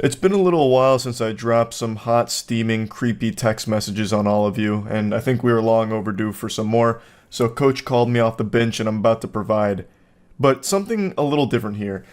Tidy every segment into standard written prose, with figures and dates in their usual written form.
It's been a little while since I dropped some hot, steaming, creepy text messages on all of you, and I think we are long overdue for some more, so Coach called me off the bench and I'm about to provide. But something a little different here.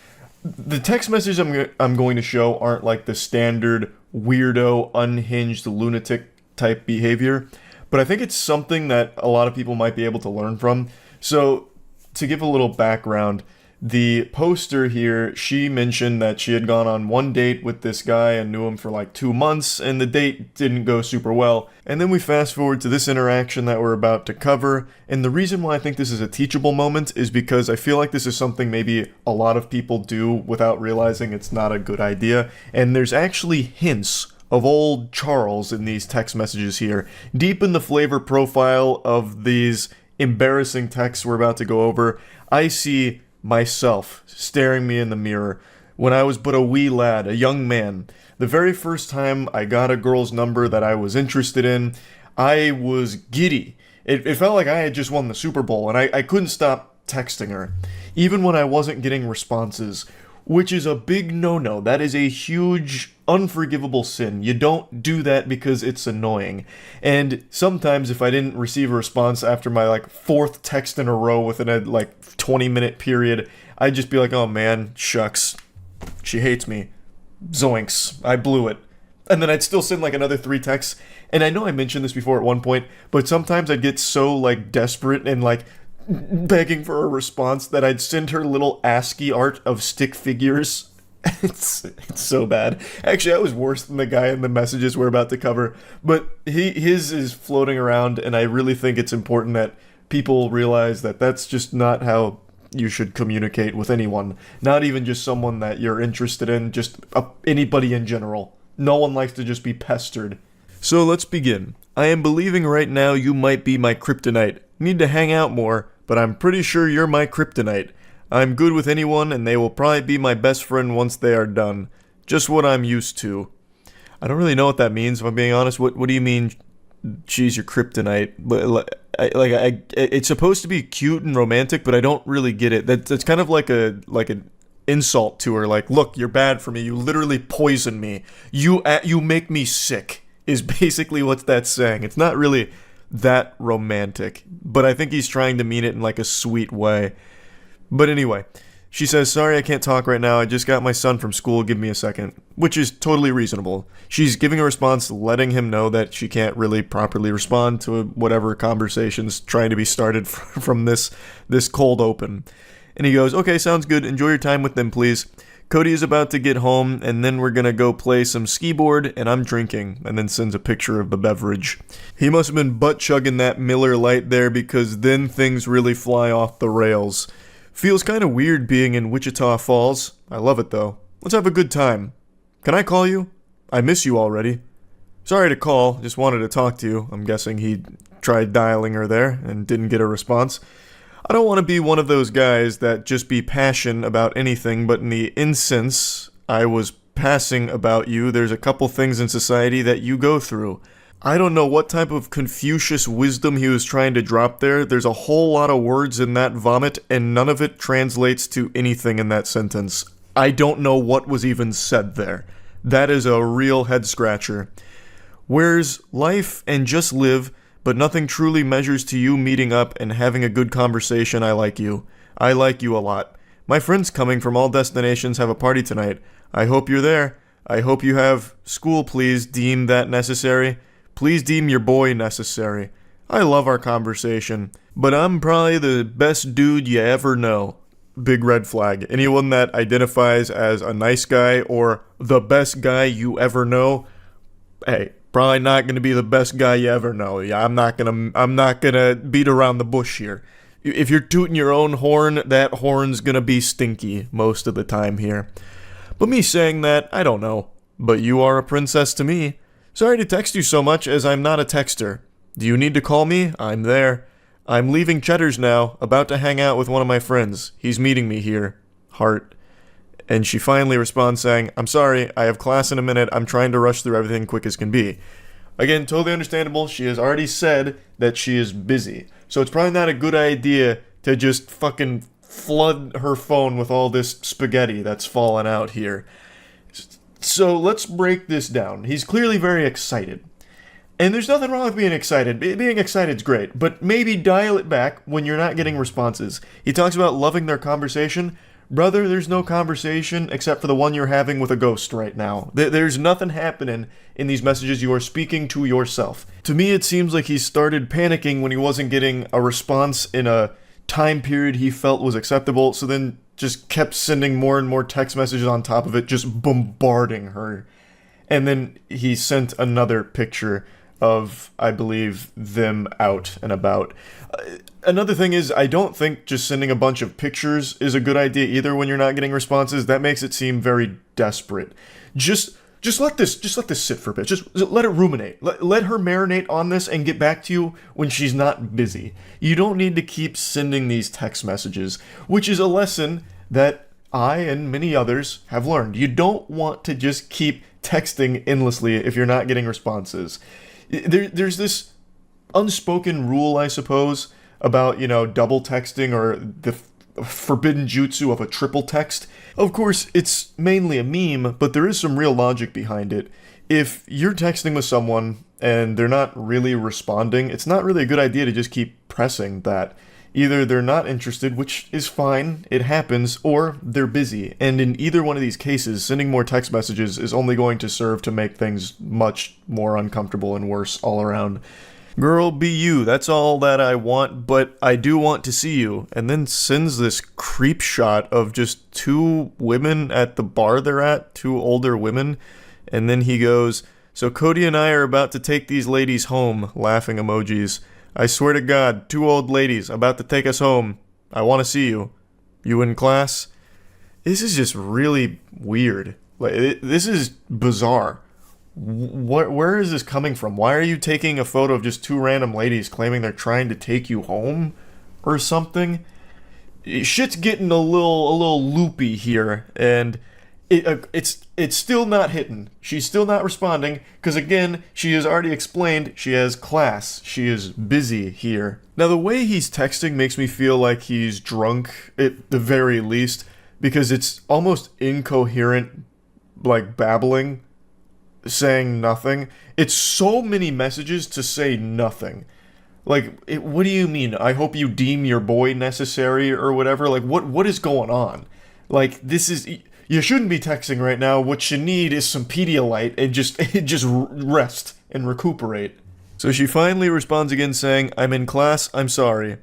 The text messages I'm going to show aren't like the standard weirdo, unhinged, lunatic type behavior, but I think it's something that a lot of people might be able to learn from. So, to give a little background, the poster here, she mentioned that she had gone on one date with this guy and knew him for like 2 months, and the date didn't go super well. And then we fast forward to this interaction that we're about to cover, and the reason why I think this is a teachable moment is because I feel like this is something maybe a lot of people do without realizing it's not a good idea, and there's actually hints of old Charles in these text messages here. Deep in the flavor profile of these embarrassing texts we're about to go over, I see myself staring me in the mirror when I was but a wee lad, a young man. The very first time I got a girl's number that I was interested in, I was giddy. It felt like I had just won the Super Bowl, and I couldn't stop texting her, even when I wasn't getting responses, which is a big no-no. That is a huge, unforgivable sin. You don't do that because it's annoying. And sometimes if I didn't receive a response after my like fourth text in a row within a like 20-minute period, I'd just be like, oh man, shucks. She hates me. Zoinks. I blew it. And then I'd still send like another 3 texts. And I know I mentioned this before at one point, but sometimes I'd get so like desperate and like begging for a response that I'd send her little ASCII art of stick figures. It's so bad. Actually, I was worse than the guy in the messages we're about to cover, but his is floating around, and I really think it's important that people realize that that's just not how you should communicate with anyone. Not even just someone that you're interested in, just anybody in general. No one likes to just be pestered. So let's begin. I am believing right now you might be my kryptonite. Need to hang out more, but I'm pretty sure you're my kryptonite. I'm good with anyone, and they will probably be my best friend once they are done. Just what I'm used to. I don't really know what that means, if I'm being honest. What do you mean, she's your kryptonite? It's supposed to be cute and romantic, but I don't really get it. That's kind of like an insult to her. Like, look, you're bad for me. You literally poison me. You make me sick, is basically what that's saying. It's not really that romantic, but I think he's trying to mean it in like a sweet way. But anyway, she says, sorry I can't talk right now, I just got my son from school, give me a second, which is totally reasonable. She's giving a response letting him know that she can't really properly respond to whatever conversation's trying to be started from this cold open. And he goes, okay, sounds good, enjoy your time with them please. Cody is about to get home, and then we're gonna go play some skee board, and I'm drinking, and then sends a picture of the beverage. He must have been butt-chugging that Miller Lite there, because then things really fly off the rails. Feels kinda weird being in Wichita Falls. I love it though. Let's have a good time. Can I call you? I miss you already. Sorry to call, just wanted to talk to you. I'm guessing he tried dialing her there, and didn't get a response. I don't want to be one of those guys that just be passionate about anything, but in the instance I was passing about you, there's a couple things in society that you go through. I don't know what type of Confucius wisdom he was trying to drop there. There's a whole lot of words in that vomit, and none of it translates to anything in that sentence. I don't know what was even said there. That is a real head-scratcher. Where's life and just live, but nothing truly measures to you meeting up and having a good conversation. I like you. I like you a lot. My friends coming from all destinations have a party tonight. I hope you're there. I hope you have school, please deem that necessary. Please deem your boy necessary. I love our conversation, but I'm probably the best dude you ever know. Big red flag. Anyone that identifies as a nice guy or the best guy you ever know, hey, probably not gonna be the best guy you ever know. Yeah, I'm not gonna beat around the bush here. If you're tooting your own horn, that horn's gonna be stinky most of the time here. But me saying that, I don't know. But you are a princess to me. Sorry to text you so much, as I'm not a texter. Do you need to call me? I'm there. I'm leaving Cheddar's now, about to hang out with one of my friends. He's meeting me here. Heart. And she finally responds saying, I'm sorry, I have class in a minute, I'm trying to rush through everything quick as can be. Again, totally understandable, she has already said that she is busy. So it's probably not a good idea to just fucking flood her phone with all this spaghetti that's fallen out here. So let's break this down. He's clearly very excited. And there's nothing wrong with being excited. Being excited's great, but maybe dial it back when you're not getting responses. He talks about loving their conversation. Brother, there's no conversation except for the one you're having with a ghost right now. There's nothing happening in these messages. You are speaking to yourself. To me, it seems like he started panicking when he wasn't getting a response in a time period he felt was acceptable, so then just kept sending more and more text messages on top of it, just bombarding her. And then he sent another picture of, I believe, them out and about. Another thing is, I don't think just sending a bunch of pictures is a good idea either when you're not getting responses. That makes it seem very desperate. Just let this sit for a bit. Just let it ruminate. Let her marinate on this and get back to you when she's not busy. You don't need to keep sending these text messages, which is a lesson that I and many others have learned. You don't want to just keep texting endlessly if you're not getting responses. There's this unspoken rule, I suppose, about, double texting or the forbidden jutsu of a triple text. Of course, it's mainly a meme, but there is some real logic behind it. If you're texting with someone and they're not really responding, it's not really a good idea to just keep pressing that. Either they're not interested, which is fine, it happens, or they're busy. And in either one of these cases, sending more text messages is only going to serve to make things much more uncomfortable and worse all around. Girl, be you, that's all that I want, but I do want to see you. And then sends this creep shot of just two women at the bar they're at, two older women. And then he goes, "So Cody and I are about to take these ladies home," laughing emojis. "I swear to God, two old ladies about to take us home. I want to see you. You in class?" This is just really weird. This is bizarre. Where is this coming from? Why are you taking a photo of just two random ladies claiming they're trying to take you home or something? Shit's getting a little loopy here, and it's still not hitting. She's still not responding, because again, she has already explained she has class. She is busy here. Now, the way he's texting makes me feel like he's drunk, at the very least, because it's almost incoherent, like babbling, saying nothing. It's so many messages to say nothing. What do you mean? I hope you deem your boy necessary or whatever? What is going on? This is... You shouldn't be texting right now. What you need is some Pedialyte and just rest and recuperate. So she finally responds again saying, "I'm in class, I'm sorry.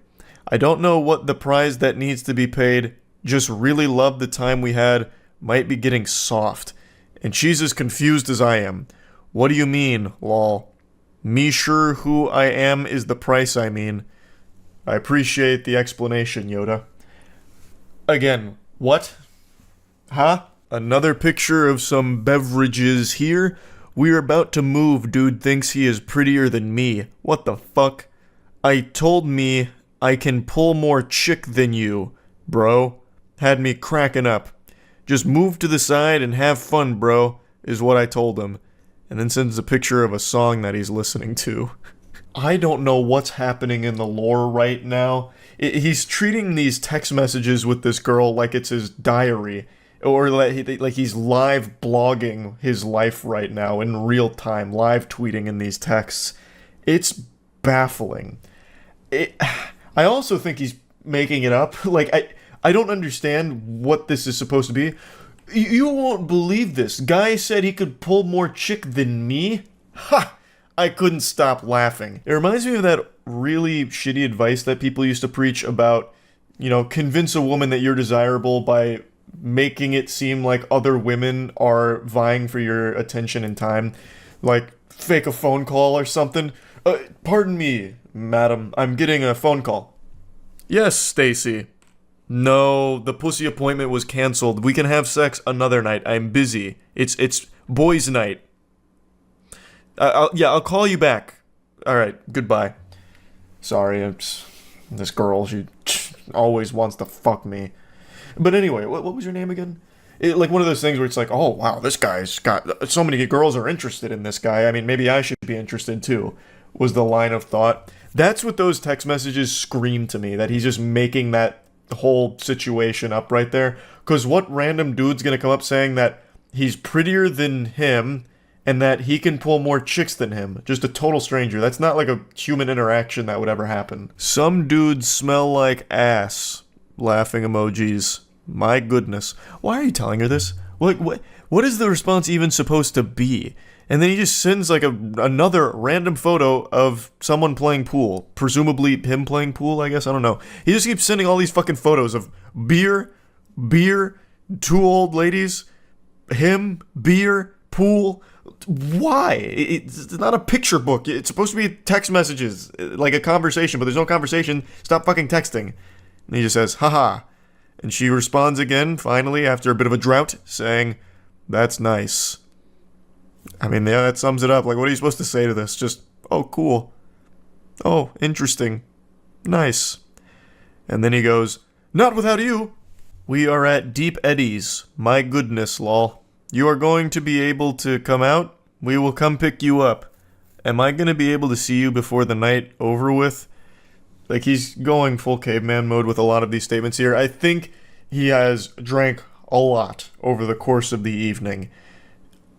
I don't know what the prize that needs to be paid. Just really love the time we had. Might be getting soft." And she's as confused as I am. "What do you mean, lol?" "Me sure who I am is the price I mean." I appreciate the explanation, Yoda. Again, what? Huh? Another picture of some beverages here. "We're about to move. Dude thinks he is prettier than me. What the fuck? I told me I can pull more chick than you, bro." Had me cracking up. "Just move to the side and have fun, bro," is what I told him. And then sends a picture of a song that he's listening to. I don't know what's happening in the lore right now. He's treating these text messages with this girl like it's his diary. Or like he's live blogging his life right now in real time, live tweeting in these texts. It's baffling. I also think he's making it up. I don't understand what this is supposed to be. You won't believe this. Guy said he could pull more chick than me? Ha! I couldn't stop laughing. It reminds me of that really shitty advice that people used to preach about, convince a woman that you're desirable by making it seem like other women are vying for your attention and time. Like, fake a phone call or something. Pardon me, madam, I'm getting a phone call." "Yes, Stacy." "No, the pussy appointment was canceled. We can have sex another night. I'm busy. It's boys' night." I'll call you back." "Alright, goodbye." Sorry, this girl, she always wants to fuck me. But anyway, what was your name again? One of those things where it's like, oh wow, this guy's got... So many girls are interested in this guy. I mean, maybe I should be interested too, was the line of thought. That's what those text messages scream to me, that he's just making that whole situation up right there. Because what random dude's gonna come up saying that he's prettier than him and that he can pull more chicks than him. Just a total stranger. That's not like a human interaction that would ever happen. Some dudes smell like ass. Laughing emojis. My goodness. Why are you telling her this? What is the response even supposed to be? And then he just sends like another random photo of someone playing pool. Presumably him playing pool, I guess. I don't know. He just keeps sending all these fucking photos of beer, two old ladies, him, beer, pool. Why? It's not a picture book. It's supposed to be text messages, like a conversation, but there's no conversation. Stop fucking texting. And he just says, haha. And she responds again, finally, after a bit of a drought, saying, that's nice. I mean, yeah, that sums it up. Like, what are you supposed to say to this? Just, oh, cool. Oh, interesting. Nice. And then he goes, not without you. We are at Deep Eddies. My goodness, lol. You are going to be able to come out? We will come pick you up. Am I going to be able to see you before the night over with? Like, he's going full caveman mode with a lot of these statements here. I think he has drank a lot over the course of the evening.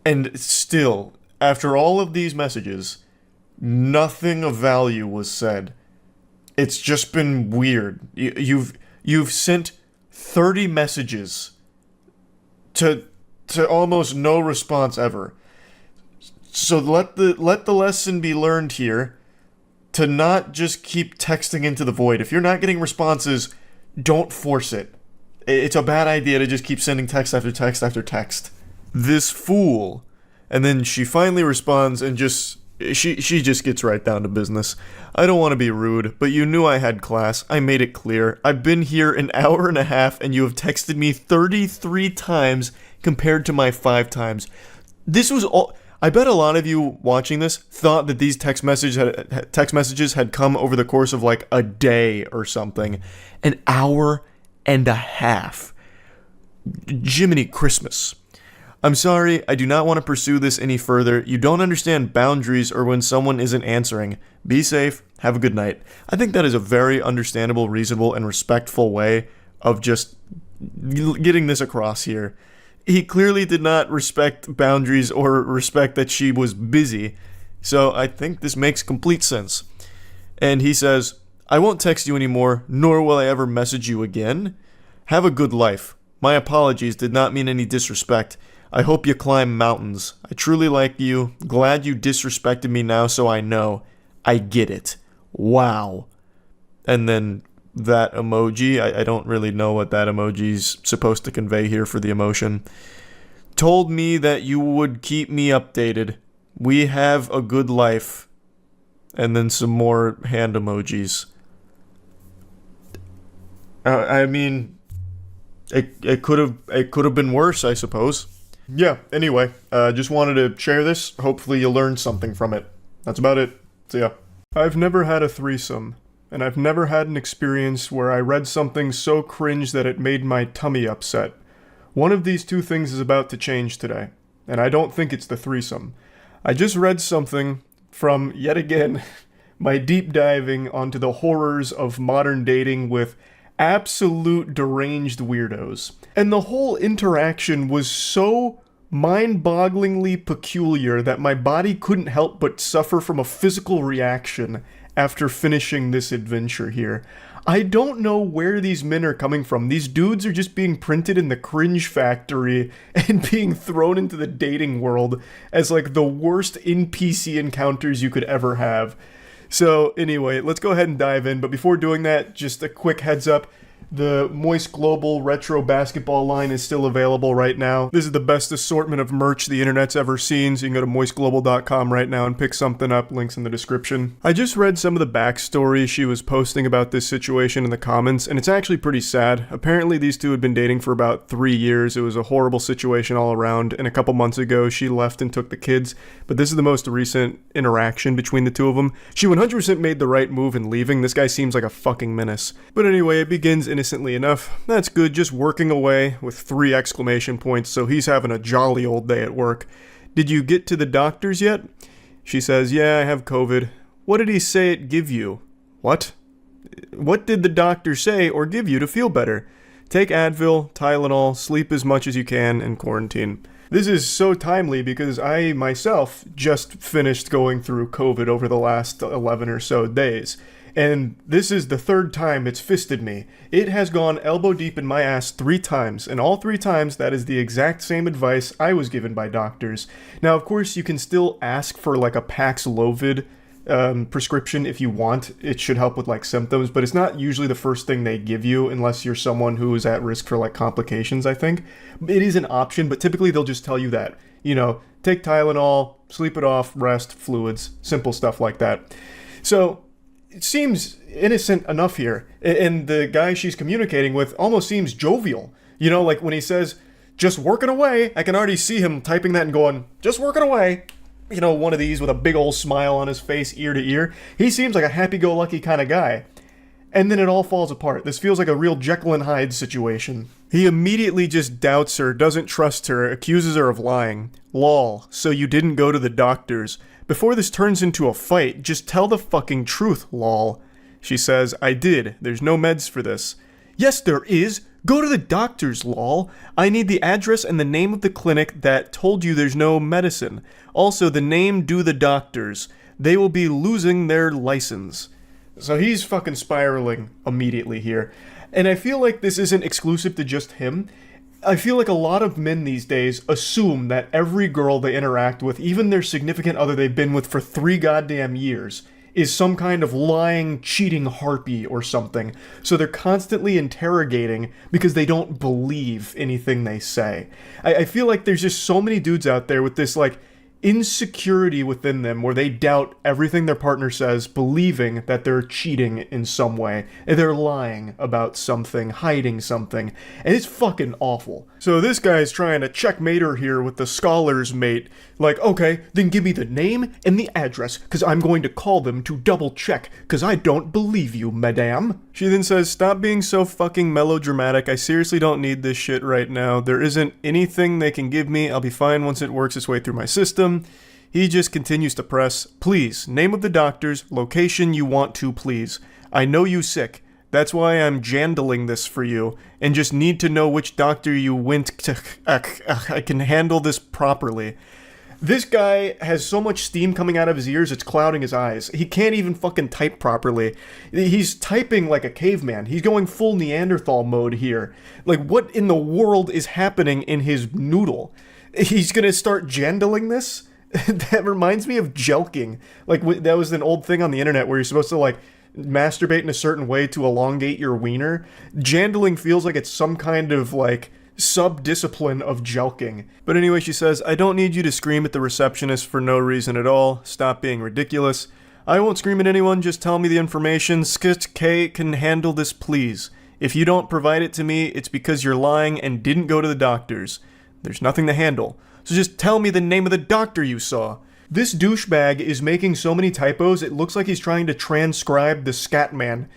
And still, after all of these messages, nothing of value was said. It's just been weird. You've sent 30 messages to almost no response ever. So let the lesson be learned here to not just keep texting into the void. If you're not getting responses, don't force it. It's a bad idea to just keep sending text after text after text. This fool. And then she finally responds and she just gets right down to business. I don't want to be rude, but you knew I had class. I made it clear. I've been here an hour and a half and you have texted me 33 times compared to my 5 times. This was all... I bet a lot of you watching this thought that these text messages had come over the course of like a day or something. An hour and a half. Jiminy Christmas. I'm sorry, I do not want to pursue this any further. You don't understand boundaries or when someone isn't answering. Be safe. Have a good night. I think that is a very understandable, reasonable, and respectful way of just getting this across here. He clearly did not respect boundaries or respect that she was busy, so I think this makes complete sense. And he says, I won't text you anymore, nor will I ever message you again. Have a good life. My apologies did not mean any disrespect. I hope you climb mountains. I truly like you. Glad you disrespected me now so I know. I get it. Wow. And then that emoji, I don't really know what that emoji's supposed to convey here for the emotion. Told me that you would keep me updated. We have a good life. And then some more hand emojis. I mean, it could have been worse, I suppose. Yeah, anyway, just wanted to share this. Hopefully you learned something from it. That's about it. See ya. I've never had a threesome, and I've never had an experience where I read something so cringe that it made my tummy upset. One of these two things is about to change today, and I don't think it's the threesome. I just read something from, yet again, my deep diving onto the horrors of modern dating with absolute deranged weirdos. And the whole interaction was so mind-bogglingly peculiar that my body couldn't help but suffer from a physical reaction after finishing this adventure here. I don't know where these men are coming from. These dudes are just being printed in the Cringe factory and being thrown into the dating world as like the worst NPC encounters you could ever have. So anyway, let's go ahead and dive in, but before doing that, just a quick heads up. The Moist Global Retro Basketball line is still available right now. This is the best assortment of merch the internet's ever seen, so you can go to moistglobal.com right now and pick something up. Links in the description. I just read some of the backstory she was posting about this situation in the comments, and it's actually pretty sad. Apparently these two had been dating for about 3 years. It was a horrible situation all around, and a couple months ago she left and took the kids, but this is the most recent interaction between the two of them. She 100% made the right move in leaving. This guy seems like a fucking menace. But anyway, it begins innocently enough. That's good, just working away with 3 exclamation points, so he's having a jolly old day at work. Did you get to the doctors yet? She says, yeah, I have COVID. What did he say it give you? What? What did the doctor say or give you to feel better? Take Advil, Tylenol, sleep as much as you can, and quarantine. This is so timely because I myself just finished going through COVID over the last 11 or so days. And this is the third time it's fisted me. It has gone elbow deep in my ass 3 times, and all 3 times that is the exact same advice I was given by doctors. Now, of course, you can still ask for like a Paxlovid prescription if you want. It should help with like symptoms, but it's not usually the first thing they give you unless you're someone who is at risk for like complications, I think. It is an option, but typically they'll just tell you that, you know, take Tylenol, sleep it off, rest, fluids, simple stuff like that. So it seems innocent enough here, and the guy she's communicating with almost seems jovial. You know, like when he says, just working away, I can already see him typing that and going, just working away. You know, one of these with a big old smile on his face, ear to ear. He seems like a happy-go-lucky kind of guy. And then it all falls apart. This feels like a real Jekyll and Hyde situation. He immediately just doubts her, doesn't trust her, accuses her of lying. Lol, so you didn't go to the doctors. Before this turns into a fight, just tell the fucking truth, lol. She says, I did. There's no meds for this. Yes, there is. Go to the doctors, lol. I need the address and the name of the clinic that told you there's no medicine. Also, the name do the doctors. They will be losing their license. So he's fucking spiraling immediately here. And I feel like this isn't exclusive to just him. I feel like a lot of men these days assume that every girl they interact with, even their significant other they've been with for 3 goddamn years, is some kind of lying, cheating harpy or something. So they're constantly interrogating because they don't believe anything they say. I feel like there's just so many dudes out there with this, like, insecurity within them where they doubt everything their partner says, believing that they're cheating in some way, and they're lying about something, hiding something, and it's fucking awful. So this guy's trying to checkmate her here with the scholar's mate, like, okay, then give me the name and the address, cause I'm going to call them to double check, cause I don't believe you, madame. She then says, stop being so fucking melodramatic, I seriously don't need this shit right now, there isn't anything they can give me, I'll be fine once it works its way through my system. He just continues to press, please, name of the doctors, location you want to, please. I know you sick. That's why I'm jandling this for you, and just need to know which doctor you went to. I can handle this properly. This guy has so much steam coming out of his ears, it's clouding his eyes. He can't even fucking type properly. He's typing like a caveman. He's going full Neanderthal mode here. Like, what in the world is happening in his noodle? He's gonna start jandling this? That reminds me of jelking. Like, that was an old thing on the internet where you're supposed to, like, masturbate in a certain way to elongate your wiener. Jandling feels like it's some kind of, like, sub-discipline of jelking. But anyway, she says, I don't need you to scream at the receptionist for no reason at all. Stop being ridiculous. I won't scream at anyone, just tell me the information. K can handle this, please. If you don't provide it to me, it's because you're lying and didn't go to the doctors. There's nothing to handle. So just tell me the name of the doctor you saw. This douchebag is making so many typos, it looks like he's trying to transcribe the Scatman.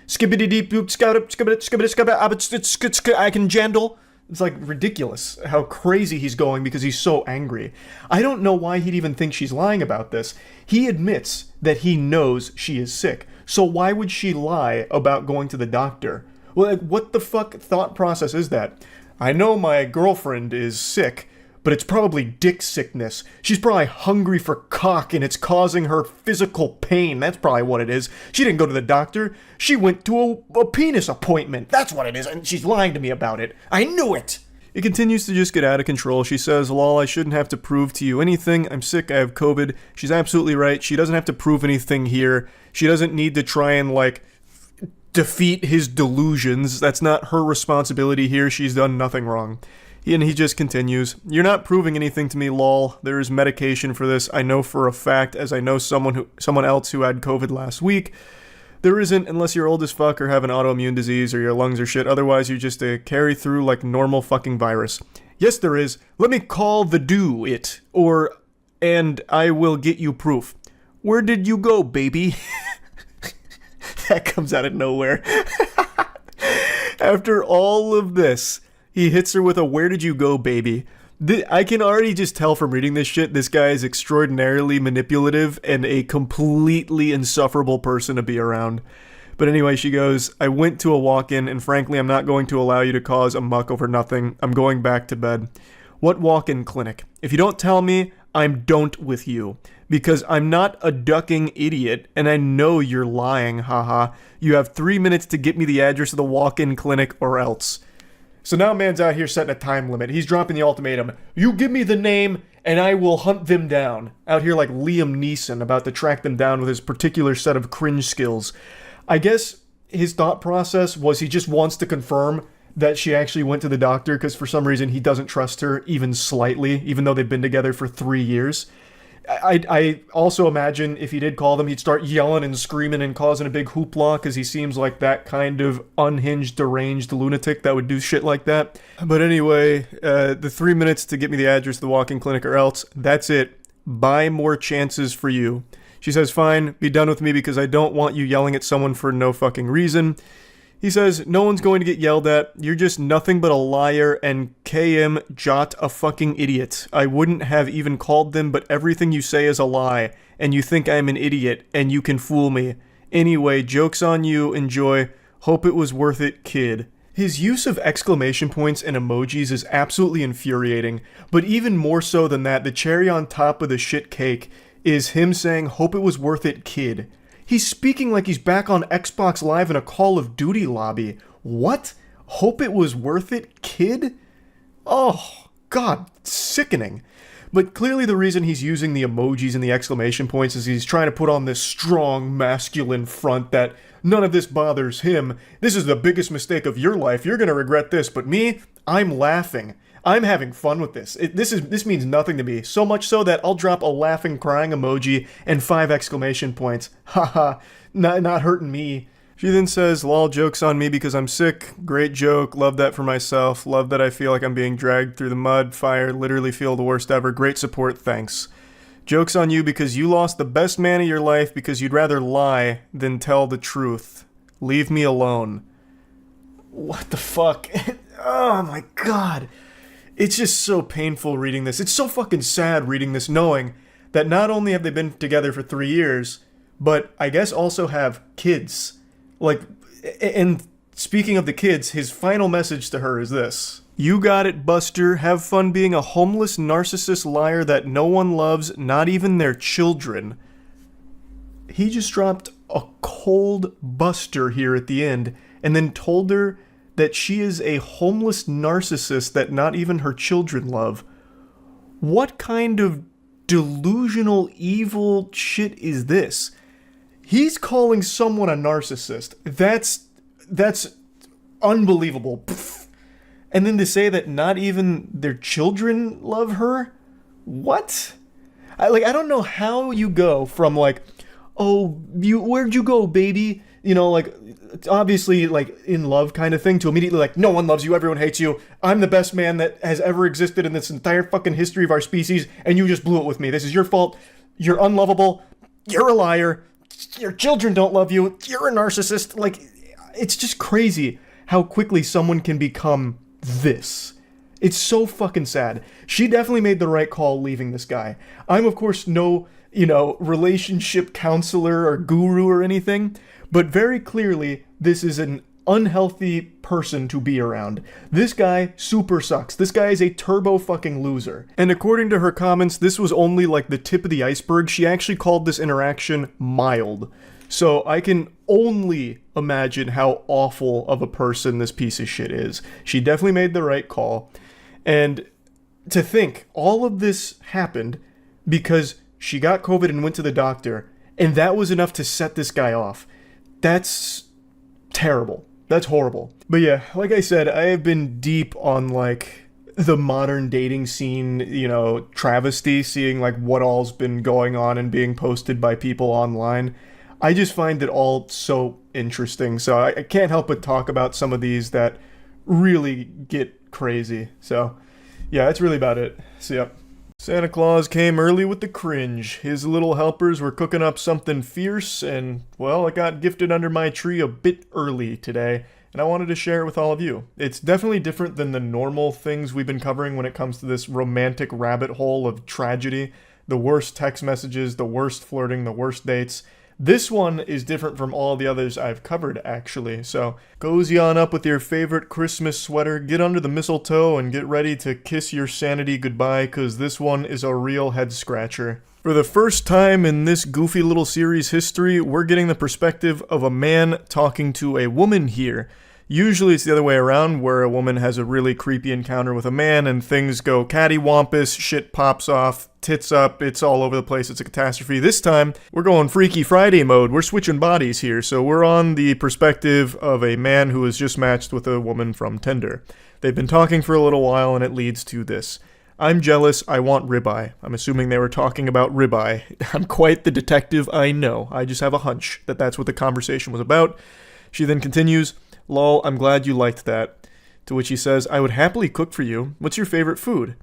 I can jandle. It's like ridiculous how crazy he's going because he's so angry. I don't know why he'd even think she's lying about this. He admits that he knows she is sick. So why would she lie about going to the doctor? Well, like, what the fuck thought process is that? I know my girlfriend is sick, but it's probably dick sickness. She's probably hungry for cock and it's causing her physical pain. That's probably what it is. She didn't go to the doctor. She went to a penis appointment. That's what it is, and she's lying to me about it. I knew it! It continues to just get out of control. She says, lol, I shouldn't have to prove to you anything. I'm sick, I have COVID. She's absolutely right. She doesn't have to prove anything here. She doesn't need to try and, like, defeat his delusions. That's not her responsibility here. She's done nothing wrong. And he just continues, you're not proving anything to me, lol. There is medication for this. I know for a fact, as I know someone else who had COVID last week. There isn't, unless you're old as fuck or have an autoimmune disease or your lungs are shit. Otherwise, you just carry through like normal fucking virus. Yes, there is. Let me call the it. And I will get you proof. Where did you go, baby? That comes out of nowhere. After all of this, he hits her with a where did you go, baby? I can already just tell from reading this shit, this guy is extraordinarily manipulative and a completely insufferable person to be around. But anyway, she goes, I went to a walk-in and frankly I'm not going to allow you to cause a muck over nothing. I'm going back to bed. What walk-in clinic? If you don't tell me, I'm don't with you. Because I'm not a ducking idiot, and I know you're lying, haha. You have 3 minutes to get me the address of the walk-in clinic or else. So now man's out here setting a time limit. He's dropping the ultimatum. You give me the name, and I will hunt them down. Out here like Liam Neeson, about to track them down with his particular set of cringe skills. I guess his thought process was he just wants to confirm that she actually went to the doctor, because for some reason he doesn't trust her even slightly, even though they've been together for 3 years. I also imagine if he did call them, he'd start yelling and screaming and causing a big hoopla, because he seems like that kind of unhinged, deranged lunatic that would do shit like that. But anyway, the 3 minutes to get me the address of the walk-in clinic or else, that's it. Buy more chances for you. She says, fine, be done with me because I don't want you yelling at someone for no fucking reason. He says, no one's going to get yelled at. You're just nothing but a liar and KM Jot a fucking idiot. I wouldn't have even called them, but everything you say is a lie. And you think I'm an idiot, and you can fool me. Anyway, joke's on you. Enjoy. Hope it was worth it, kid. His use of exclamation points and emojis is absolutely infuriating. But even more so than that, the cherry on top of the shit cake is him saying, hope it was worth it, kid. He's speaking like he's back on Xbox Live in a Call of Duty lobby. What? Hope it was worth it, kid? Oh, God, sickening. But clearly the reason he's using the emojis and the exclamation points is he's trying to put on this strong, masculine front that none of this bothers him. This is the biggest mistake of your life. You're going to regret this. But me, I'm laughing. I'm having fun with this. This means nothing to me. So much so that I'll drop a laughing, crying emoji and 5 exclamation points. Haha, not hurting me. She then says, lol, joke's on me because I'm sick. Great joke. Love that for myself. Love that I feel like I'm being dragged through the mud, fire, literally feel the worst ever. Great support, thanks. Joke's on you because you lost the best man of your life because you'd rather lie than tell the truth. Leave me alone. What the fuck? Oh my God. It's just so painful reading this. It's so fucking sad reading this, knowing that not only have they been together for 3 years, but I guess also have kids. Like, and speaking of the kids, his final message to her is this. You got it, Buster. Have fun being a homeless narcissist liar that no one loves, not even their children. He just dropped a cold Buster here at the end, and then told her that she is a homeless narcissist that not even her children love. What kind of delusional, evil shit is this? He's calling someone a narcissist. That's unbelievable. Pfft. And then to say that not even their children love her? What? I don't know how you go from like, oh, where'd you go, baby? You know, like, obviously, like, in love kind of thing, to immediately, like, no one loves you, everyone hates you, I'm the best man that has ever existed in this entire fucking history of our species, and you just blew it with me. This is your fault. You're unlovable. You're a liar. Your children don't love you. You're a narcissist. Like, it's just crazy how quickly someone can become this. It's so fucking sad. She definitely made the right call leaving this guy. I'm, of course, no, relationship counselor or guru or anything, but very clearly, this is an unhealthy person to be around. This guy super sucks. This guy is a turbo fucking loser. And according to her comments, this was only like the tip of the iceberg. She actually called this interaction mild. So I can only imagine how awful of a person this piece of shit is. She definitely made the right call. And to think all of this happened because she got COVID and went to the doctor, and that was enough to set this guy off. That's terrible. That's horrible. But yeah, like I said, I have been deep on like the modern dating scene, travesty, seeing like what all's been going on and being posted by people online. I just find it all so interesting. So I can't help but talk about some of these that really get crazy. So yeah, that's really about it. So yep. Santa Claus came early with the cringe. His little helpers were cooking up something fierce, and, well, it got gifted under my tree a bit early today, and I wanted to share it with all of you. It's definitely different than the normal things we've been covering when it comes to this romantic rabbit hole of tragedy. The worst text messages, the worst flirting, the worst dates. This one is different from all the others I've covered, actually. So cozy on up with your favorite Christmas sweater, get under the mistletoe, and get ready to kiss your sanity goodbye, because this one is a real head scratcher. For the first time in this goofy little series history, we're getting the perspective of a man talking to a woman here. Usually it's the other way around, where a woman has a really creepy encounter with a man and things go cattywampus, shit pops off, tits up, it's all over the place, it's a catastrophe. This time, we're going Freaky Friday mode, we're switching bodies here, so we're on the perspective of a man who has just matched with a woman from Tinder. They've been talking for a little while and it leads to this. I'm jealous, I want ribeye. I'm assuming they were talking about ribeye. I'm quite the detective, I know. I just have a hunch that that's what the conversation was about. She then continues, lol, I'm glad you liked that. To which he says, I would happily cook for you. What's your favorite food?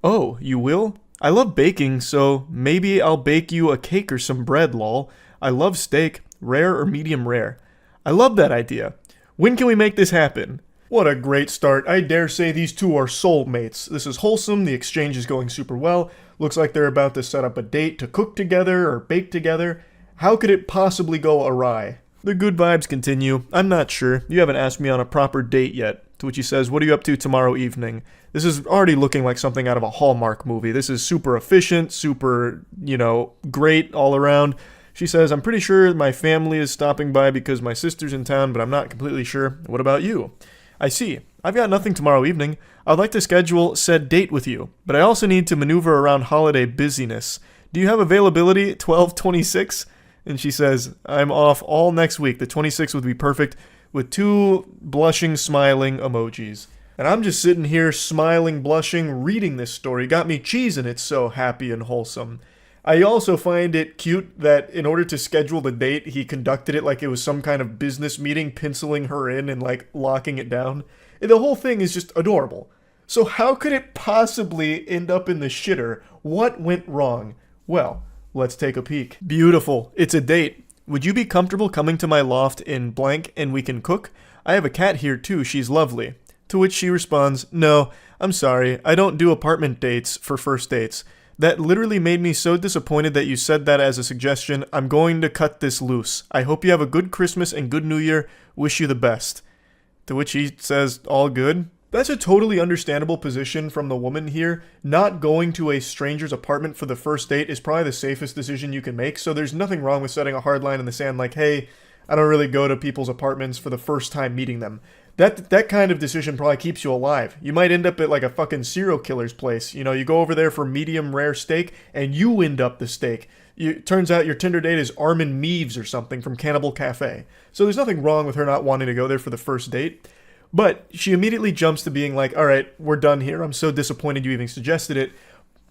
Oh, you will? I love baking, so maybe I'll bake you a cake or some bread, lol. I love steak, rare or medium rare. I love that idea. When can we make this happen? What a great start. I dare say these two are soulmates. This is wholesome, the exchange is going super well. Looks like they're about to set up a date to cook together or bake together. How could it possibly go awry? The good vibes continue. I'm not sure. You haven't asked me on a proper date yet. To which he says, what are you up to tomorrow evening? This is already looking like something out of a Hallmark movie. This is super efficient, super, great all around. She says, I'm pretty sure my family is stopping by because my sister's in town, but I'm not completely sure. What about you? I see. I've got nothing tomorrow evening. I'd like to schedule said date with you, but I also need to maneuver around holiday busyness. Do you have availability 12/26? And she says, I'm off all next week. The 26th would be perfect, with 2 blushing, smiling emojis. And I'm just sitting here, smiling, blushing, reading this story. Got me cheesing, it's so happy and wholesome. I also find it cute that in order to schedule the date, he conducted it like it was some kind of business meeting, penciling her in and locking it down. And the whole thing is just adorable. So how could it possibly end up in the shitter? What went wrong? Well, let's take a peek. Beautiful. It's a date. Would you be comfortable coming to my loft in blank and we can cook? I have a cat here too. She's lovely. To which she responds, no, I'm sorry. I don't do apartment dates for first dates. That literally made me so disappointed that you said that as a suggestion. I'm going to cut this loose. I hope you have a good Christmas and good New Year. Wish you the best. To which he says, all good. That's a totally understandable position from the woman here. Not going to a stranger's apartment for the first date is probably the safest decision you can make, so there's nothing wrong with setting a hard line in the sand like, hey, I don't really go to people's apartments for the first time meeting them. That kind of decision probably keeps you alive. You might end up at like a fucking serial killer's place. You go over there for medium rare steak, and you end up the steak. Turns out your Tinder date is Armin Meaves or something from Cannibal Cafe. So there's nothing wrong with her not wanting to go there for the first date. But she immediately jumps to being like, all right, we're done here. I'm so disappointed you even suggested it.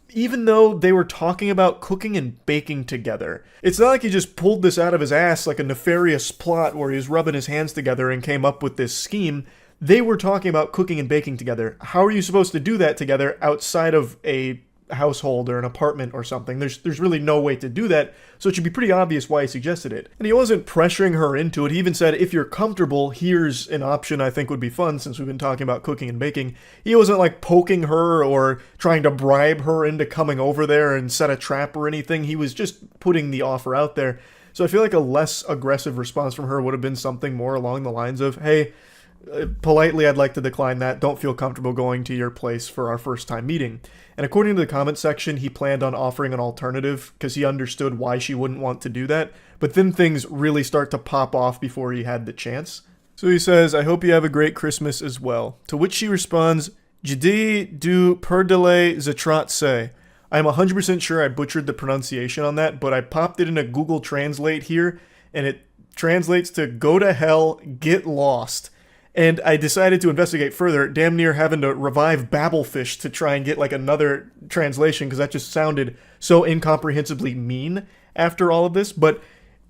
Even though they were talking about cooking and baking together. It's not like he just pulled this out of his ass like a nefarious plot where he was rubbing his hands together and came up with this scheme. They were talking about cooking and baking together. How are you supposed to do that together outside of a household or an apartment or something? There's really no way to do that, so it should be pretty obvious why he suggested it. And he wasn't pressuring her into it. He even said, if you're comfortable, here's an option I think would be fun since we've been talking about cooking and baking. He wasn't like poking her or trying to bribe her into coming over there and set a trap or anything. He was just putting the offer out there. So I feel like a less aggressive response from her would have been something more along the lines of, hey, politely, I'd like to decline that. Don't feel comfortable going to your place for our first time meeting. And according to the comment section, he planned on offering an alternative because he understood why she wouldn't want to do that. But then things really start to pop off before he had the chance. So he says, I hope you have a great Christmas as well. To which she responds, Jdi du perdele zatrat se. I'm 100% sure I butchered the pronunciation on that, but I popped it in a Google Translate here, and it translates to go to hell, get lost. And I decided to investigate further, damn near having to revive Babelfish to try and get like another translation because that just sounded so incomprehensibly mean after all of this. But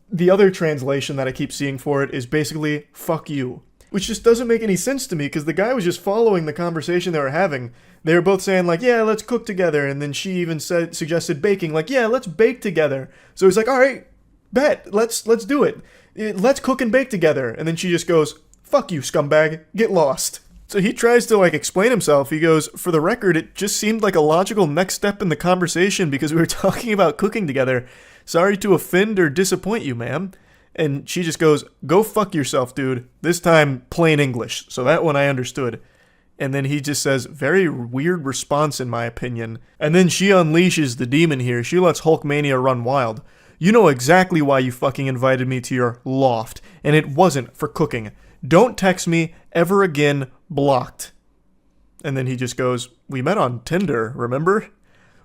the other translation that I keep seeing for it is basically, fuck you. Which just doesn't make any sense to me because the guy was just following the conversation they were having. They were both saying like, yeah, let's cook together. And then she even suggested baking, like, yeah, let's bake together. So he's like, all right, bet, let's do it. Let's cook and bake together. And then she just goes, fuck you, scumbag, get lost. So he tries to explain himself. He goes, for the record, it just seemed like a logical next step in the conversation because we were talking about cooking together. Sorry to offend or disappoint you, ma'am. And she just goes, go fuck yourself, dude. This time, plain English. So that one I understood. And then he just says, very weird response in my opinion. And then she unleashes the demon here. She lets Hulkmania run wild. You know exactly why you fucking invited me to your loft. And it wasn't for cooking. Don't text me ever again. Blocked. And then he just goes, we met on Tinder, remember?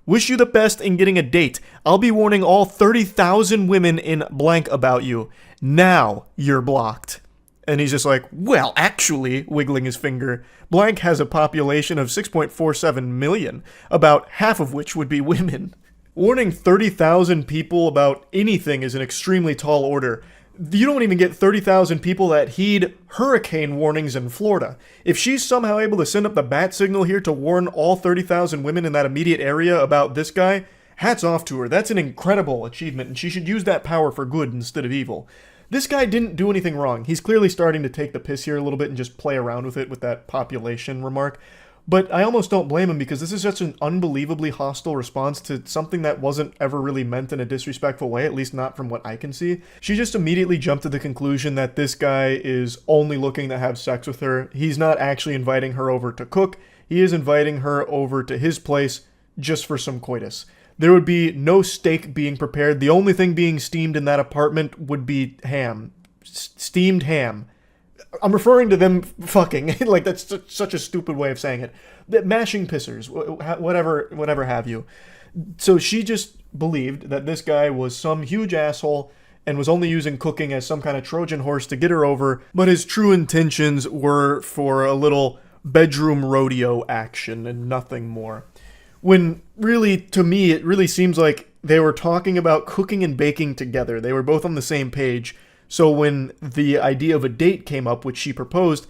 Wish you the best in getting a date. I'll be warning all 30,000 women in blank about you. Now you're blocked. And he's just like, well, actually, wiggling his finger, blank has a population of 6.47 million, about half of which would be women. Warning 30,000 people about anything is an extremely tall order. You don't even get 30,000 people that heed hurricane warnings in Florida. If she's somehow able to send up the bat signal here to warn all 30,000 women in that immediate area about this guy, hats off to her. That's an incredible achievement, and she should use that power for good instead of evil. This guy didn't do anything wrong. He's clearly starting to take the piss here a little bit and just play around with it with that population remark. But I almost don't blame him because this is such an unbelievably hostile response to something that wasn't ever really meant in a disrespectful way, at least not from what I can see. She just immediately jumped to the conclusion that this guy is only looking to have sex with her. He's not actually inviting her over to cook. He is inviting her over to his place just for some coitus. There would be no steak being prepared. The only thing being steamed in that apartment would be ham. Steamed ham. I'm referring to them fucking. Like, that's such a stupid way of saying it. Mashing pissers, whatever have you. So she just believed that this guy was some huge asshole and was only using cooking as some kind of Trojan horse to get her over, but his true intentions were for a little bedroom rodeo action and nothing more. When really, to me, it really seems like they were talking about cooking and baking together. They were both on the same page. So when the idea of a date came up, which she proposed,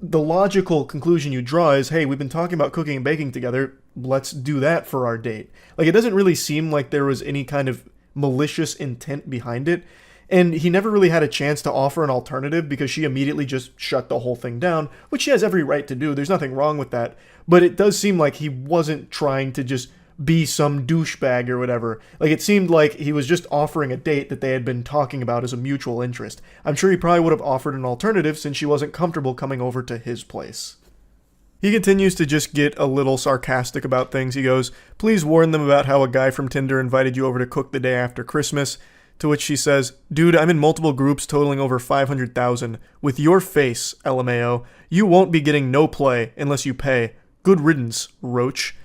the logical conclusion you draw is, hey, we've been talking about cooking and baking together, let's do that for our date. Like, it doesn't really seem like there was any kind of malicious intent behind it, and he never really had a chance to offer an alternative because she immediately just shut the whole thing down, which she has every right to do. There's nothing wrong with that, but it does seem like he wasn't trying to just be some douchebag or whatever. Like, it seemed like he was just offering a date that they had been talking about as a mutual interest. I'm sure he probably would have offered an alternative since she wasn't comfortable coming over to his place. He continues to just get a little sarcastic about things. He goes, please warn them about how a guy from Tinder invited you over to cook the day after Christmas. To which she says, dude, I'm in multiple groups totaling over 500,000. With your face, LMAO, you won't be getting no play unless you pay. Good riddance, roach.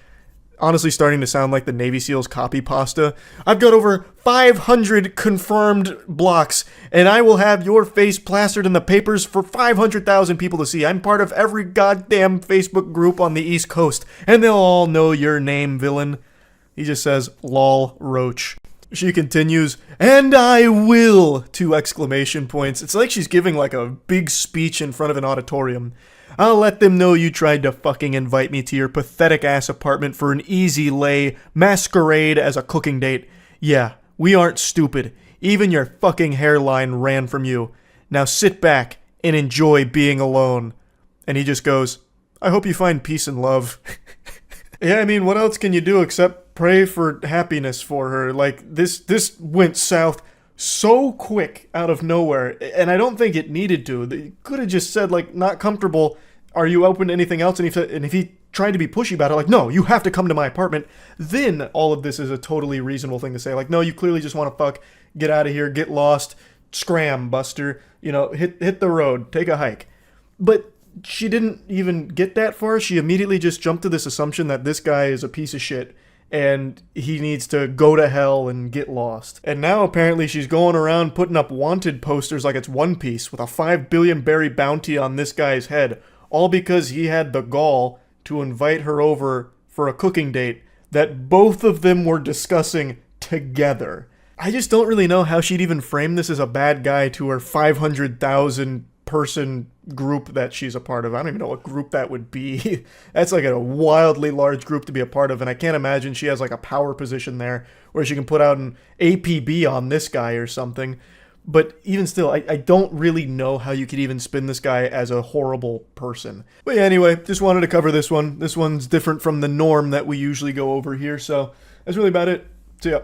Honestly starting to sound like the Navy SEALs copy pasta. I've got over 500 confirmed blocks, and I will have your face plastered in the papers for 500,000 people to see. I'm part of every goddamn Facebook group on the East Coast, and they'll all know your name, villain. He just says, lol, roach. She continues, and I will! 2 exclamation points. It's like she's giving like a big speech in front of an auditorium. I'll let them know you tried to fucking invite me to your pathetic ass apartment for an easy lay masquerade as a cooking date. Yeah, we aren't stupid. Even your fucking hairline ran from you. Now sit back and enjoy being alone. And he just goes, I hope you find peace and love. Yeah, I mean, what else can you do except pray for happiness for her? Like, this went south so quick out of nowhere, and I don't think it needed to. They could have just said, like, not comfortable, are you open to anything else? And if he tried to be pushy about it, like, no, you have to come to my apartment, then all of this is a totally reasonable thing to say. Like, no, you clearly just want to fuck, get out of here, get lost, scram, Buster, hit the road, take a hike. But she didn't even get that far. She immediately just jumped to this assumption that this guy is a piece of shit and he needs to go to hell and get lost. And now apparently she's going around putting up wanted posters like it's One Piece with a 5 billion berry bounty on this guy's head, all because he had the gall to invite her over for a cooking date that both of them were discussing together. I just don't really know how she'd even frame this as a bad guy to her 500,000 person group that she's a part of. I don't even know what group that would be. That's like a wildly large group to be a part of, and I can't imagine she has like a power position there where she can put out an APB on this guy or something. But even still, I don't really know how you could even spin this guy as a horrible person. But yeah, anyway, just wanted to cover this one. This one's different from the norm that we usually go over here, so that's really about it. See ya.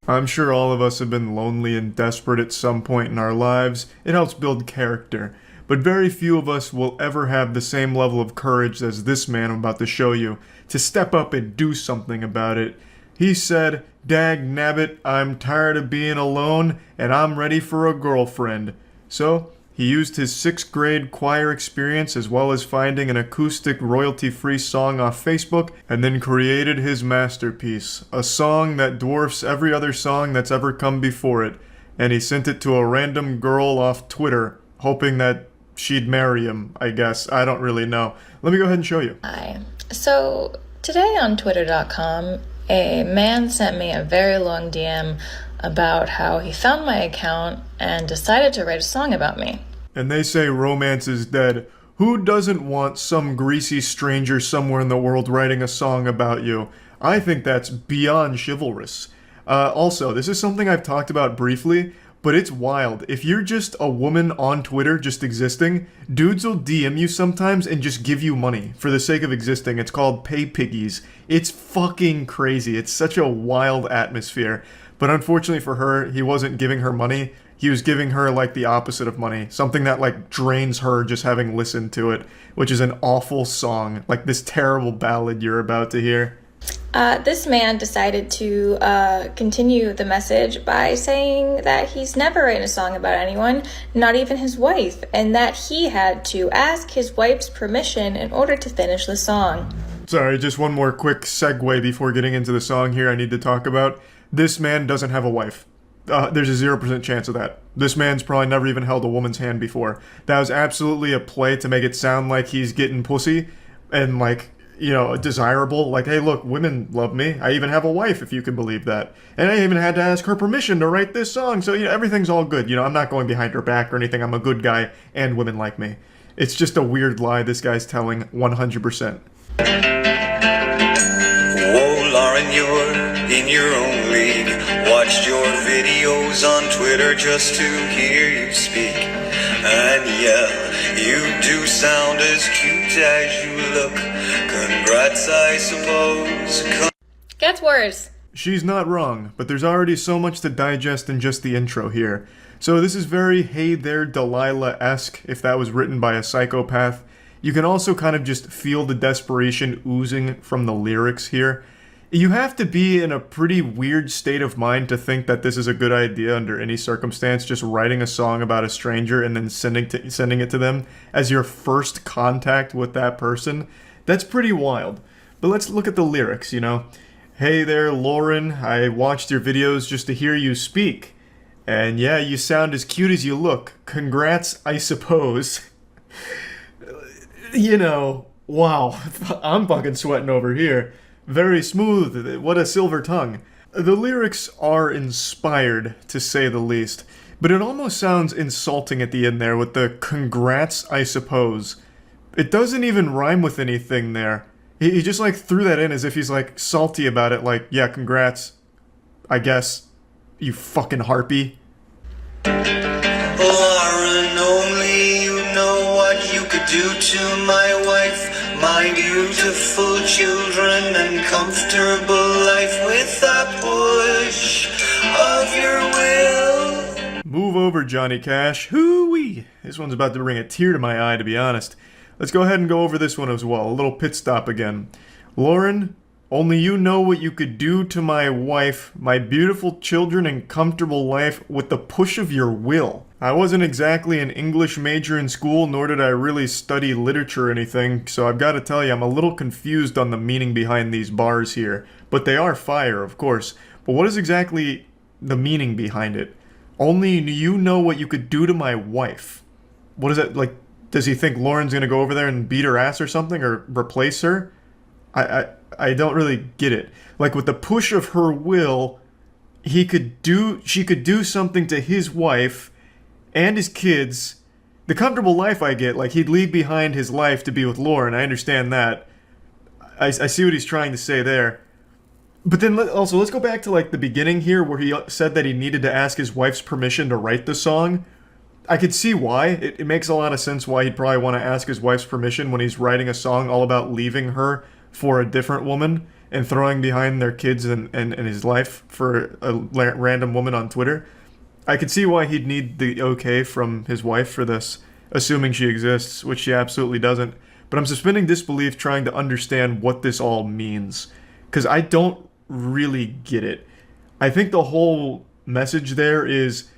I'm sure all of us have been lonely and desperate at some point in our lives. It helps build character. But very few of us will ever have the same level of courage as this man I'm about to show you, to step up and do something about it. He said, "Dag nabbit, I'm tired of being alone, and I'm ready for a girlfriend." So, he used his 6th grade choir experience as well as finding an acoustic royalty-free song off Facebook, and then created his masterpiece, a song that dwarfs every other song that's ever come before it. And he sent it to a random girl off Twitter, hoping that she'd marry him, I guess. I don't really know. Let me go ahead and show you. Hi. So, today on Twitter.com, a man sent me a very long DM about how he found my account and decided to write a song about me. And they say romance is dead. Who doesn't want some greasy stranger somewhere in the world writing a song about you? I think that's beyond chivalrous. Also, this is something I've talked about briefly, but it's wild. If you're just a woman on Twitter just existing, dudes will DM you sometimes and just give you money for the sake of existing. It's called pay piggies. It's fucking crazy. It's such a wild atmosphere. But unfortunately for her, he wasn't giving her money. He was giving her like the opposite of money. Something that like drains her just having listened to it, which is an awful song. Like this terrible ballad you're about to hear. This man decided to continue the message by saying that he's never written a song about anyone, not even his wife, and that he had to ask his wife's permission in order to finish the song. Sorry, just one more quick segue before getting into the song here I need to talk about. This man doesn't have a wife. There's a 0% chance of that. This man's probably never even held a woman's hand before. That was absolutely a play to make it sound like he's getting pussy and like, you know, desirable. Like, hey, look, women love me. I even have a wife, if you can believe that. And I even had to ask her permission to write this song. So, you know, everything's all good. You know, I'm not going behind her back or anything. I'm a good guy and women like me. It's just a weird lie this guy's telling 100%. Whoa, Lauren, you're in your own league. Watched your videos on Twitter just to hear you speak. And yeah, you do sound as cute as you look. Congrats, I suppose. Gets worse. She's not wrong, but there's already so much to digest in just the intro here. So this is very Hey There Delilah-esque, if that was written by a psychopath. You can also kind of just feel the desperation oozing from the lyrics here. You have to be in a pretty weird state of mind to think that this is a good idea under any circumstance, just writing a song about a stranger and then sending it to them as your first contact with that person. That's pretty wild. But let's look at the lyrics, you know. Hey there, Lauren, I watched your videos just to hear you speak. And yeah, you sound as cute as you look. Congrats, I suppose. You know, wow, I'm fucking sweating over here. Very smooth, what a silver tongue. The lyrics are inspired, to say the least, but it almost sounds insulting at the end there with the congrats, I suppose. It doesn't even rhyme with anything there. He just like threw that in as if he's like salty about it, like, yeah, congrats, I guess, you fucking harpy. Lauren, only you know what you could do to my wife. My beautiful children and comfortable life with a push of your will. Move over, Johnny Cash. Hoo-wee. This one's about to bring a tear to my eye, to be honest. Let's go ahead and go over this one as well. A little pit stop again. Lauren, only you know what you could do to my wife, my beautiful children and comfortable life with the push of your will. I wasn't exactly an English major in school, nor did I really study literature or anything, so I've got to tell you, I'm a little confused on the meaning behind these bars here. But they are fire, of course. But what is exactly the meaning behind it? Only you know what you could do to my wife. What is that, like, does he think Lauren's gonna go over there and beat her ass or something, or replace her? I don't really get it. Like, with the push of her will, she could do something to his wife and his kids. The comfortable life I get, like, he'd leave behind his life to be with Lauren, I understand that. I see what he's trying to say there. But then also, let's go back to, like, the beginning here where he said that he needed to ask his wife's permission to write the song. I could see why. It makes a lot of sense why he'd probably want to ask his wife's permission when he's writing a song all about leaving her for a different woman. and throwing behind their kids and his life for a random woman on Twitter, I could see why he'd need the okay from his wife for this, assuming she exists, which she absolutely doesn't. But I'm suspending disbelief trying to understand what this all means, because I don't really get it. I think the whole message there is,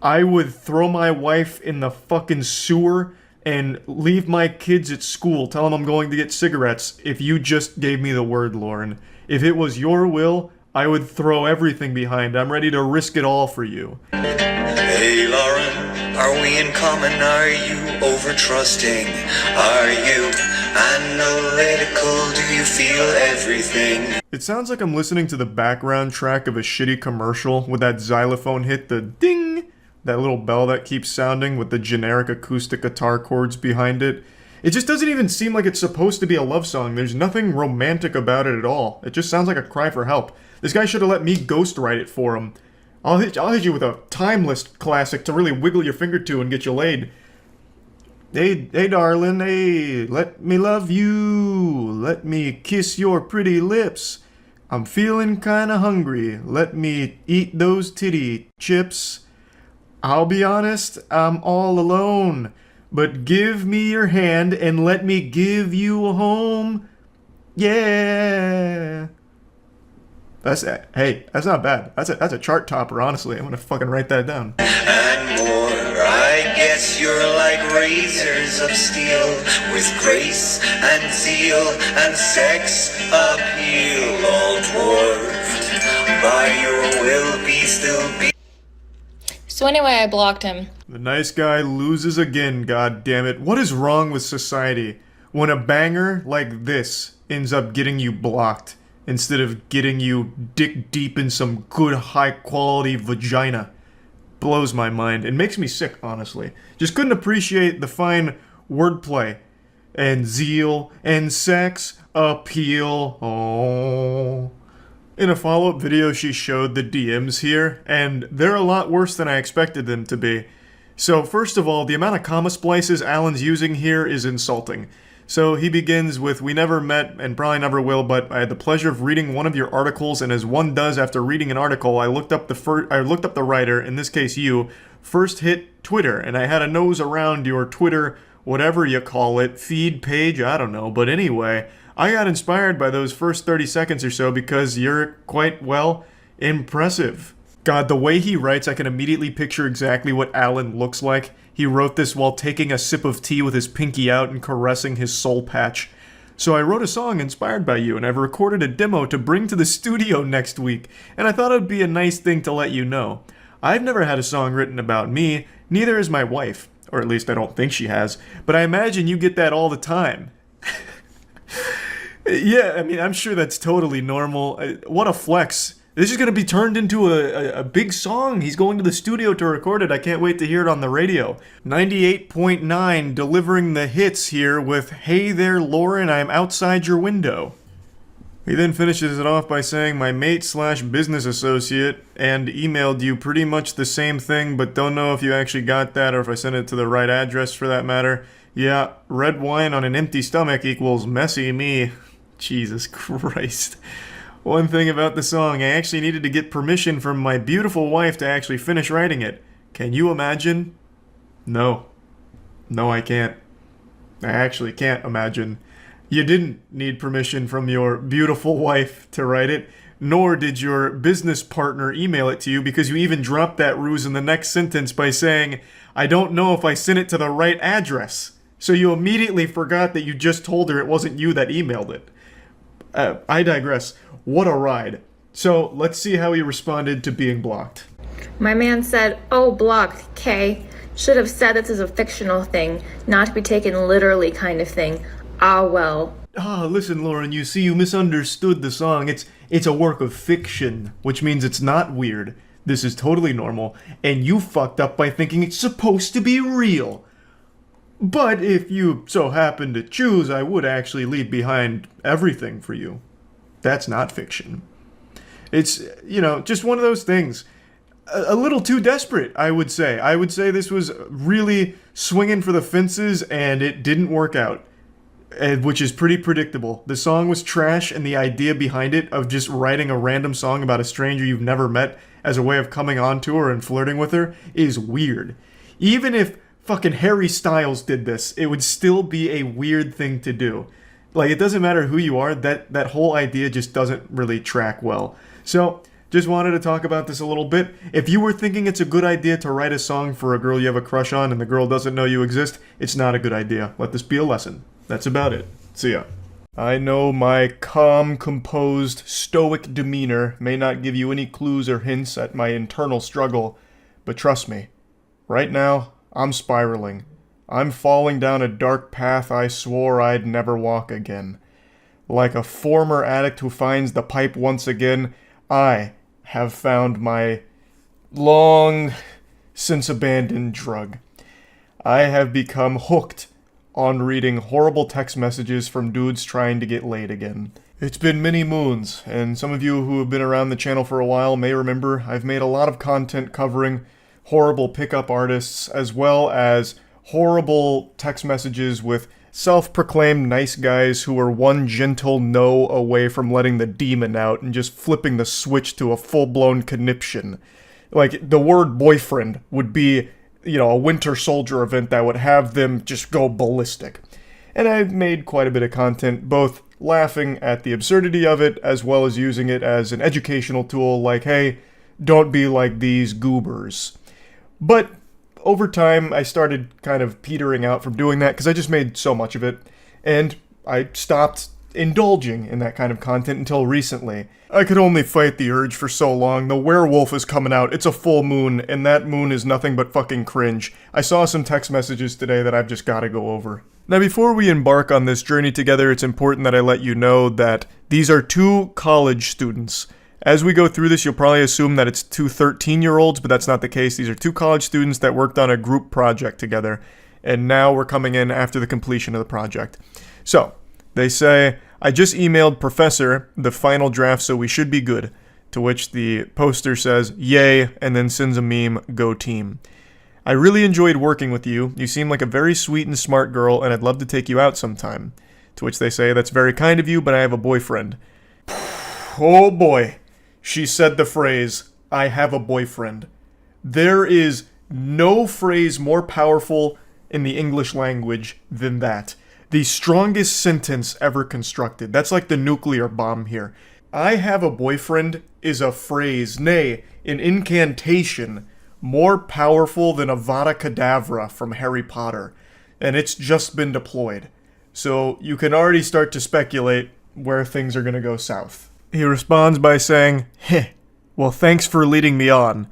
I would throw my wife in the fucking sewer and leave my kids at school, tell them I'm going to get cigarettes if you just gave me the word, Lauren. If it was your will, I would throw everything behind. I'm ready to risk it all for you. Hey Lauren, are we in common? Are you over-trusting? Are you analytical? Do you feel everything? It sounds like I'm listening to the background track of a shitty commercial with that xylophone hit, the ding, that little bell that keeps sounding with the generic acoustic guitar chords behind it. It just doesn't even seem like it's supposed to be a love song. There's nothing romantic about it at all. It just sounds like a cry for help. This guy should have let me ghostwrite it for him. I'll hit you with a timeless classic to really wiggle your finger to and get you laid. Hey darling, hey, let me love you. Let me kiss your pretty lips. I'm feeling kinda hungry. Let me eat those titty chips. I'll be honest, I'm all alone, but give me your hand and let me give you a home. Yeah. That's not bad. That's a chart topper, honestly. I'm gonna fucking write that down. And more, I guess you're like razors of steel, with grace and zeal and sex appeal, all dwarfed by your will be still be. So anyway, I blocked him. The nice guy loses again, god damn it. What is wrong with society when a banger like this ends up getting you blocked instead of getting you dick deep in some good high quality vagina? Blows my mind. It makes me sick, honestly. Just couldn't appreciate the fine wordplay and zeal and sex appeal. Oh. In a follow-up video, she showed the DMs here, and they're a lot worse than I expected them to be. So first of all, the amount of comma splices Alan's using here is insulting. So he begins with, "We never met and probably never will, but I had the pleasure of reading one of your articles, and as one does after reading an article, I looked up the writer, in this case you, first hit Twitter, and I had a nose around your Twitter, whatever you call it, feed page, I don't know, but anyway, I got inspired by those first 30 seconds or so because you're quite, well, impressive." God, the way he writes, I can immediately picture exactly what Alan looks like. He wrote this while taking a sip of tea with his pinky out and caressing his soul patch. "So I wrote a song inspired by you, and I've recorded a demo to bring to the studio next week, and I thought it would be a nice thing to let you know. I've never had a song written about me, neither has my wife, or at least I don't think she has, but I imagine you get that all the time." Yeah, I mean, I'm sure that's totally normal. What a flex. This is going to be turned into a big song. He's going to the studio to record it. I can't wait to hear it on the radio. 98.9 delivering the hits here with, "Hey there, Lauren, I'm outside your window." He then finishes it off by saying, "My mate/business associate and emailed you pretty much the same thing, but don't know if you actually got that or if I sent it to the right address for that matter. Yeah, red wine on an empty stomach equals messy me." Jesus Christ. One thing about the song, I actually needed to get permission from my beautiful wife to actually finish writing it. Can you imagine? No. No, I can't. I actually can't imagine. You didn't need permission from your beautiful wife to write it, nor did your business partner email it to you, because you even dropped that ruse in the next sentence by saying, "I don't know if I sent it to the right address." So you immediately forgot that you just told her it wasn't you that emailed it. I digress. What a ride. So let's see how he responded to being blocked. My man said, "Oh, blocked, K. Should have said this is a fictional thing, not to be taken literally kind of thing. Ah, well." Listen, Lauren, you see, you misunderstood the song. It's a work of fiction, which means it's not weird. This is totally normal, and you fucked up by thinking it's supposed to be real. But if you so happen to choose, I would actually leave behind everything for you. That's not fiction. It's, just one of those things. A little too desperate, I would say. I would say this was really swinging for the fences, and it didn't work out. which is pretty predictable. The song was trash, and the idea behind it of just writing a random song about a stranger you've never met as a way of coming on to her and flirting with her is weird. Even if fucking Harry Styles did this, it would still be a weird thing to do. Like, it doesn't matter who you are, that whole idea just doesn't really track well. So, just wanted to talk about this a little bit. If you were thinking it's a good idea to write a song for a girl you have a crush on and the girl doesn't know you exist, it's not a good idea. Let this be a lesson. That's about it. See ya. I know my calm, composed, stoic demeanor may not give you any clues or hints at my internal struggle, but trust me, right now, I'm spiraling. I'm falling down a dark path I swore I'd never walk again. Like a former addict who finds the pipe once again, I have found my long since abandoned drug. I have become hooked on reading horrible text messages from dudes trying to get laid again. It's been many moons, and some of you who have been around the channel for a while may remember I've made a lot of content covering horrible pickup artists, as well as horrible text messages with self-proclaimed nice guys who are one gentle no away from letting the demon out and just flipping the switch to a full-blown conniption. Like, the word boyfriend would be, a Winter Soldier event that would have them just go ballistic. And I've made quite a bit of content, both laughing at the absurdity of it, as well as using it as an educational tool, like, hey, don't be like these goobers. But over time, I started kind of petering out from doing that because I just made so much of it, and I stopped indulging in that kind of content until recently. I could only fight the urge for so long. The werewolf is coming out. It's a full moon, and that moon is nothing but fucking cringe. I saw some text messages today that I've just got to go over. Now, before we embark on this journey together, it's important that I let you know that these are two college students. As we go through this, you'll probably assume that it's two 13-year-olds, but that's not the case. These are two college students that worked on a group project together, and now we're coming in after the completion of the project. So, they say, I just emailed Professor the final draft, so we should be good. To which the poster says, yay, and then sends a meme, go team. I really enjoyed working with you. You seem like a very sweet and smart girl, and I'd love to take you out sometime. To which they say, that's very kind of you, but I have a boyfriend. Oh boy. She said the phrase, I have a boyfriend. There is no phrase more powerful in the English language than that. The strongest sentence ever constructed. That's like the nuclear bomb here. I have a boyfriend is a phrase, nay, an incantation, more powerful than Avada Kedavra from Harry Potter. And it's just been deployed. So you can already start to speculate where things are going to go south. He responds by saying, heh, well, thanks for leading me on,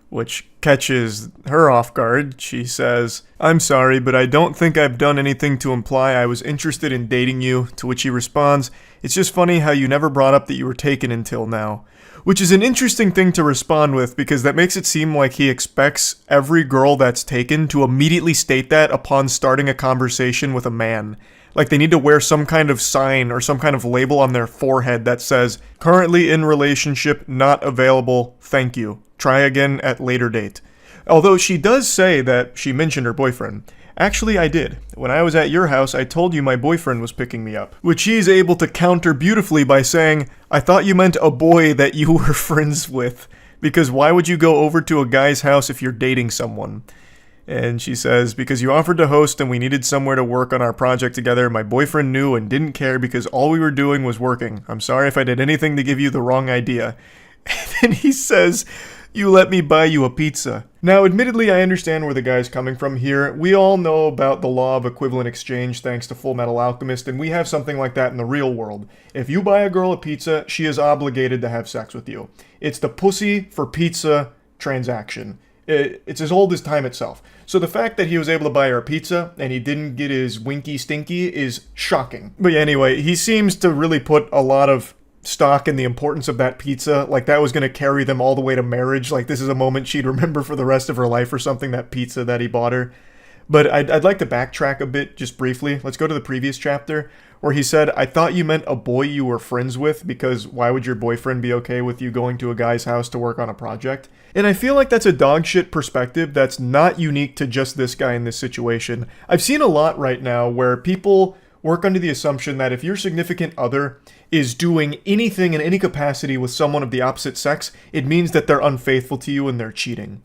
which catches her off guard. She says, I'm sorry, but I don't think I've done anything to imply I was interested in dating you, to which he responds, it's just funny how you never brought up that you were taken until now. Which is an interesting thing to respond with, because that makes it seem like he expects every girl that's taken to immediately state that upon starting a conversation with a man. Like they need to wear some kind of sign or some kind of label on their forehead that says, currently in relationship, not available, thank you. Try again at later date. Although she does say that she mentioned her boyfriend. Actually, I did. When I was at your house, I told you my boyfriend was picking me up. Which she's able to counter beautifully by saying, I thought you meant a boy that you were friends with. Because why would you go over to a guy's house if you're dating someone? And she says, because you offered to host and we needed somewhere to work on our project together, my boyfriend knew and didn't care because all we were doing was working. I'm sorry if I did anything to give you the wrong idea. And then he says, you let me buy you a pizza. Now, admittedly, I understand where the guy's coming from here. We all know about the law of equivalent exchange thanks to Full Metal Alchemist, and we have something like that in the real world. If you buy a girl a pizza, she is obligated to have sex with you. It's the pussy for pizza transaction. It's as old as time itself. So the fact that he was able to buy her a pizza and he didn't get his winky stinky is shocking. But anyway, he seems to really put a lot of stock in the importance of that pizza. Like that was going to carry them all the way to marriage. Like this is a moment she'd remember for the rest of her life or something, that pizza that he bought her. But I'd like to backtrack a bit just briefly. Let's go to the previous chapter where he said, I thought you meant a boy you were friends with, because why would your boyfriend be okay with you going to a guy's house to work on a project? And I feel like that's a dogshit perspective that's not unique to just this guy in this situation. I've seen a lot right now where people work under the assumption that if your significant other is doing anything in any capacity with someone of the opposite sex, it means that they're unfaithful to you and they're cheating.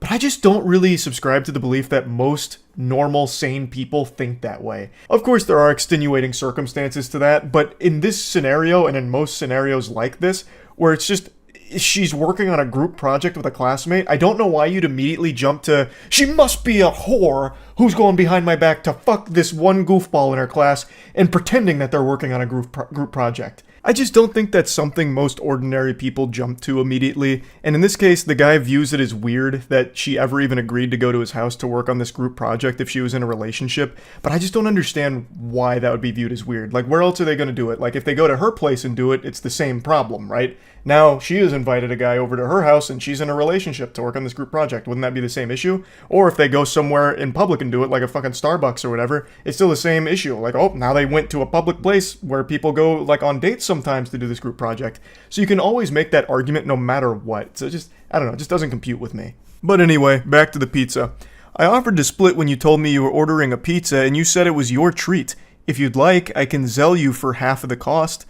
But I just don't really subscribe to the belief that most normal, sane people think that way. Of course, there are extenuating circumstances to that, but in this scenario, and in most scenarios like this, where it's just she's working on a group project with a classmate, I don't know why you'd immediately jump to, she must be a whore who's going behind my back to fuck this one goofball in her class and pretending that they're working on a group project. I just don't think that's something most ordinary people jump to immediately, and in this case, the guy views it as weird that she ever even agreed to go to his house to work on this group project if she was in a relationship, but I just don't understand why that would be viewed as weird. Like, where else are they going to do it? Like, if they go to her place and do it, it's the same problem, right? Now, she has invited a guy over to her house and she's in a relationship to work on this group project. Wouldn't that be the same issue? Or if they go somewhere in public and do it, like a fucking Starbucks or whatever, it's still the same issue. Like, oh, now they went to a public place where people go, like, on dates sometimes to do this group project. So you can always make that argument no matter what. So just, I don't know, it just doesn't compute with me. But anyway, back to the pizza. I offered to split when you told me you were ordering a pizza and you said it was your treat. If you'd like, I can sell you for half of the cost.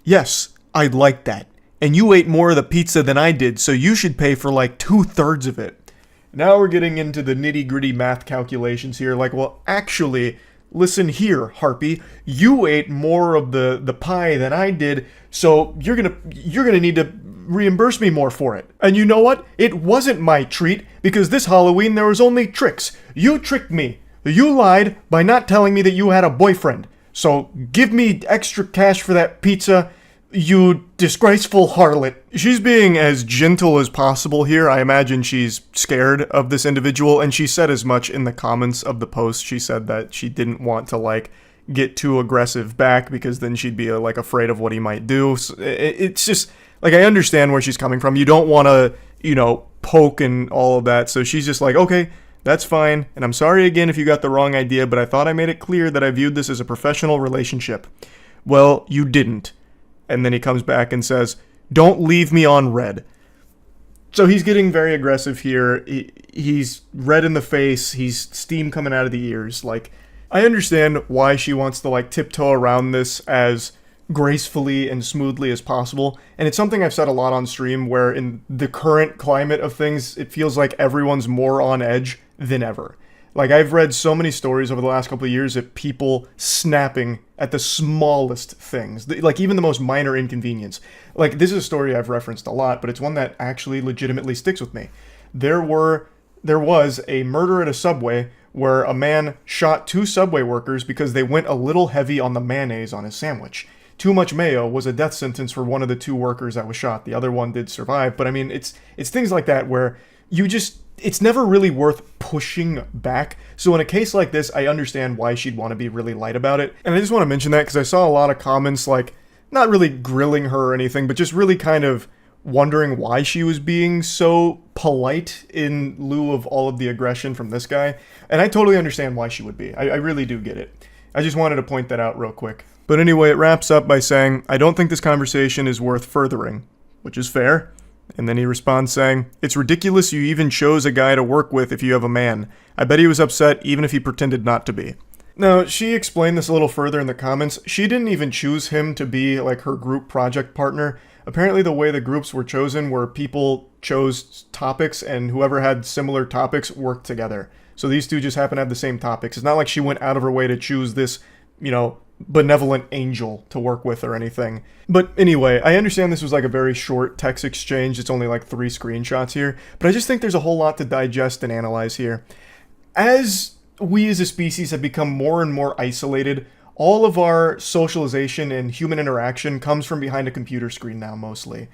Yes, I'd like that. And you ate more of the pizza than I did, so you should pay for like 2/3 of it. Now we're getting into the nitty-gritty math calculations here. Like, well, actually, listen here, Harpy. You ate more of the pie than I did, so you're gonna need to reimburse me more for it. And you know what? It wasn't my treat, because this Halloween there was only tricks. You tricked me. You lied by not telling me that you had a boyfriend. So give me extra cash for that pizza, you disgraceful harlot. She's being as gentle as possible here. I imagine she's scared of this individual, and she said as much in the comments of the post. She said that she didn't want to, like, get too aggressive back because then she'd be, like, afraid of what he might do. So it's just, like, I understand where she's coming from. You don't want to, poke and all of that. So she's just like, okay, that's fine. And I'm sorry again if you got the wrong idea, but I thought I made it clear that I viewed this as a professional relationship. Well, you didn't. And then he comes back and says, don't leave me on red. So he's getting very aggressive here. He's red in the face. He's steam coming out of the ears. Like, I understand why she wants to, like, tiptoe around this as gracefully and smoothly as possible. And it's something I've said a lot on stream, where in the current climate of things, it feels like everyone's more on edge than ever. Like, I've read so many stories over the last couple of years of people snapping at the smallest things, like even the most minor inconvenience. Like, this is a story I've referenced a lot, but it's one that actually legitimately sticks with me. There was a murder at a Subway where a man shot 2 Subway workers because they went a little heavy on the mayonnaise on his sandwich. Too much mayo was a death sentence for one of the 2 workers that was shot. The other one did survive, but I mean, it's things like that where it's never really worth pushing back. So in a case like this, I understand why she'd want to be really light about it. And I just want to mention that because I saw a lot of comments, like, not really grilling her or anything, but just really kind of wondering why she was being so polite in lieu of all of the aggression from this guy. And I totally understand why she would be. I really do get it. I just wanted to point that out real quick. But anyway, it wraps up by saying, I don't think this conversation is worth furthering, which is fair. And then he responds saying, it's ridiculous you even chose a guy to work with if you have a man. I bet he was upset even if he pretended not to be. Now, she explained this a little further in the comments. She didn't even choose him to be, like, her group project partner. Apparently the way the groups were chosen were people chose topics and whoever had similar topics worked together. So these 2 just happen to have the same topics. It's not like she went out of her way to choose this, benevolent angel to work with or anything. But anyway, I understand this was like a very short text exchange. It's only like 3 screenshots here, but I just think there's a whole lot to digest and analyze here. As we as a species have become more and more isolated, all of our socialization and human interaction comes from behind a computer screen now, mostly.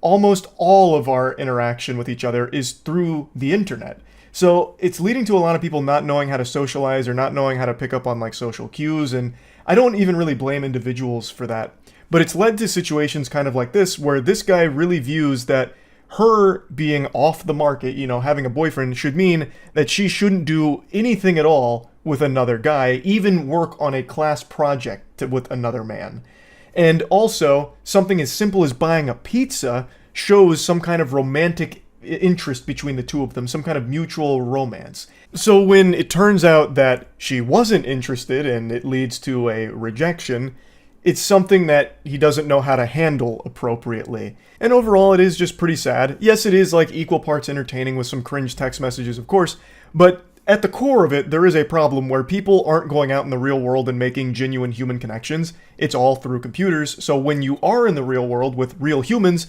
Almost all of our interaction with each other is through the internet. So it's leading to a lot of people not knowing how to socialize or not knowing how to pick up on, like, social cues, and I don't even really blame individuals for that. But it's led to situations kind of like this, where this guy really views that her being off the market, having a boyfriend, should mean that she shouldn't do anything at all with another guy, even work on a class project with another man. And also, something as simple as buying a pizza shows some kind of romantic interest between the two of them, some kind of mutual romance. So when it turns out that she wasn't interested and it leads to a rejection, it's something that he doesn't know how to handle appropriately. And overall, it is just pretty sad. Yes, it is like equal parts entertaining with some cringe text messages, of course, but at the core of it, there is a problem where people aren't going out in the real world and making genuine human connections. It's all through computers. So when you are in the real world with real humans,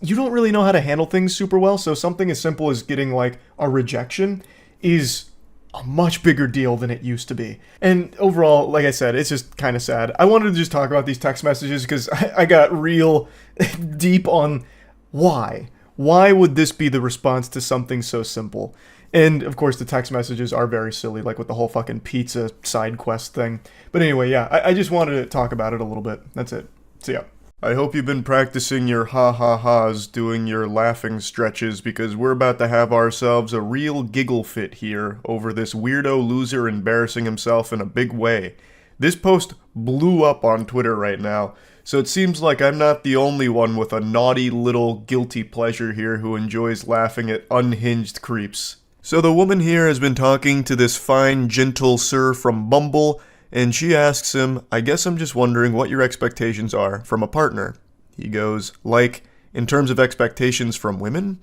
you don't really know how to handle things super well. So something as simple as getting like a rejection is a much bigger deal than it used to be. And overall, like I said, it's just kind of sad. I wanted to just talk about these text messages because I got real deep on why. Why would this be the response to something so simple? And, of course, the text messages are very silly, like with the whole fucking pizza side quest thing. But anyway, yeah, I just wanted to talk about it a little bit. That's it. So, yeah. I hope you've been practicing your ha-ha-has, doing your laughing stretches, because we're about to have ourselves a real giggle fit here over this weirdo loser embarrassing himself in a big way. This post blew up on Twitter right now, so it seems like I'm not the only one with a naughty little guilty pleasure here who enjoys laughing at unhinged creeps. So the woman here has been talking to this fine, gentle sir from Bumble, and she asks him, I guess I'm just wondering what your expectations are from a partner. He goes, like, in terms of expectations from women?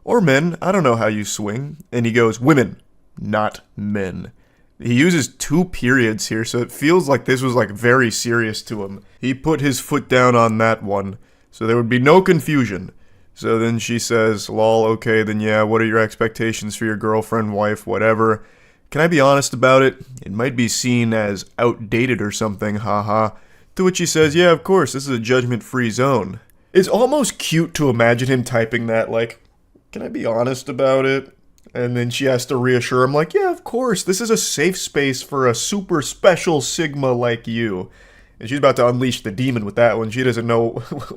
Or men, I don't know how you swing. And he goes, women, not men. He uses 2 periods here, so it feels like this was like very serious to him. He put his foot down on that one, so there would be no confusion. So then she says, lol, okay, then yeah, what are your expectations for your girlfriend, wife, whatever? Can I be honest about it? It might be seen as outdated or something, haha. To which he says, yeah, of course, this is a judgment-free zone. It's almost cute to imagine him typing that, like, can I be honest about it? And then she has to reassure him, like, yeah, of course, this is a safe space for a super special Sigma like you. And she's about to unleash the demon with that one. She doesn't know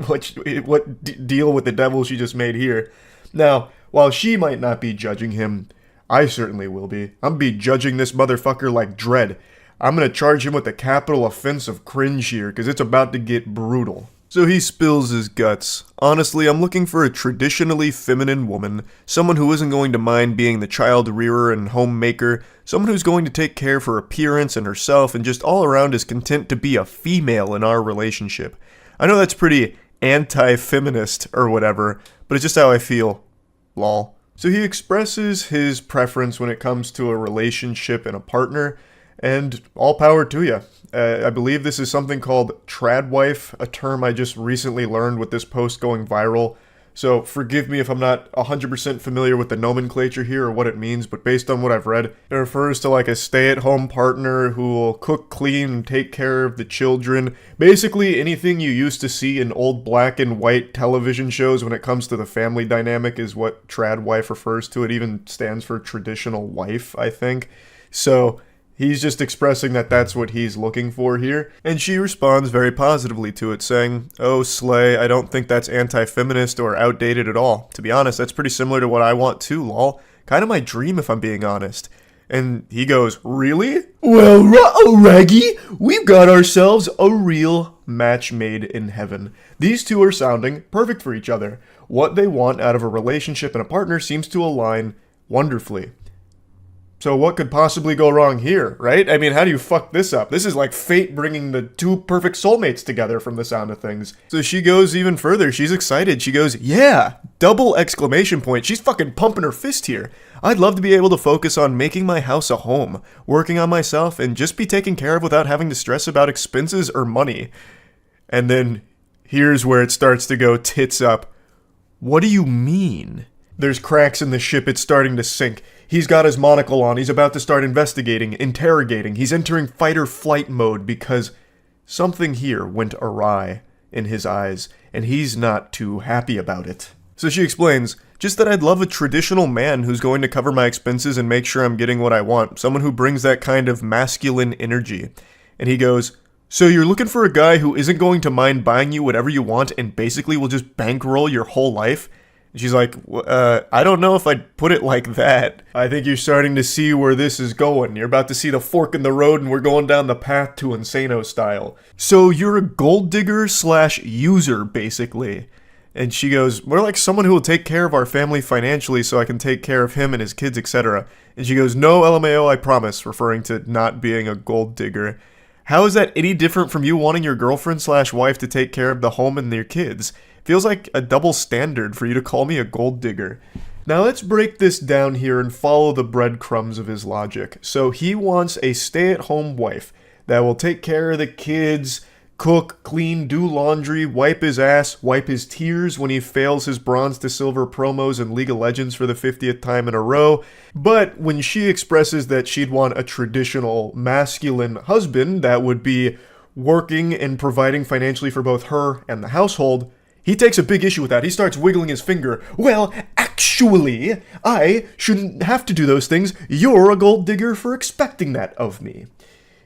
what deal with the devil she just made here. Now, while she might not be judging him, I certainly will be. I'm gonna be judging this motherfucker like dread. I'm gonna charge him with the capital offense of cringe here, because it's about to get brutal. So he spills his guts. Honestly, I'm looking for a traditionally feminine woman, someone who isn't going to mind being the child rearer and homemaker, someone who's going to take care of her appearance and herself and just all around is content to be a female in our relationship. I know that's pretty anti-feminist or whatever, but it's just how I feel. Lol. So he expresses his preference when it comes to a relationship and a partner, and all power to you. I believe this is something called tradwife, a term I just recently learned with this post going viral. So forgive me if I'm not 100% familiar with the nomenclature here or what it means, but based on what I've read, it refers to like a stay-at-home partner who will cook, clean, and take care of the children. Basically anything you used to see in old black and white television shows when it comes to the family dynamic is what tradwife refers to. It even stands for traditional wife, I think. So he's just expressing that that's what he's looking for here, and she responds very positively to it, saying, oh, slay, I don't think that's anti-feminist or outdated at all. To be honest, that's pretty similar to what I want too, lol. Kind of my dream if I'm being honest. And he goes, really? Well, ruh-oh, Raggy, we've got ourselves a real match made in heaven. These two are sounding perfect for each other. What they want out of a relationship and a partner seems to align wonderfully. So what could possibly go wrong here, right? I mean, how do you fuck this up? This is like fate bringing the 2 perfect soulmates together from the sound of things. So she goes even further. She's excited. She goes, yeah, double exclamation point. She's fucking pumping her fist here. I'd love to be able to focus on making my house a home, working on myself, and just be taken care of without having to stress about expenses or money. And then here's where it starts to go tits up. What do you mean? There's cracks in the ship. It's starting to sink. He's got his monocle on. He's about to start investigating, interrogating. He's entering fight-or-flight mode because something here went awry in his eyes, and he's not too happy about it. So she explains, just that I'd love a traditional man who's going to cover my expenses and make sure I'm getting what I want. Someone who brings that kind of masculine energy. And he goes, so you're looking for a guy who isn't going to mind buying you whatever you want and basically will just bankroll your whole life? She's like, I don't know if I'd put it like that. I think you're starting to see where this is going. You're about to see the fork in the road and we're going down the path to Insano style. So you're a gold digger / user, basically. And she goes, we're like someone who will take care of our family financially so I can take care of him and his kids, etc. And she goes, no, LMAO, I promise, referring to not being a gold digger. How is that any different from you wanting your girlfriend/wife to take care of the home and their kids? Feels like a double standard for you to call me a gold digger. Now let's break this down here and follow the breadcrumbs of his logic. So he wants a stay-at-home wife that will take care of the kids, cook, clean, do laundry, wipe his ass, wipe his tears when he fails his bronze to silver promos in League of Legends for the 50th time in a row. But when she expresses that she'd want a traditional masculine husband that would be working and providing financially for both her and the household, he takes a big issue with that. He starts wiggling his finger. Well, actually, I shouldn't have to do those things. You're a gold digger for expecting that of me.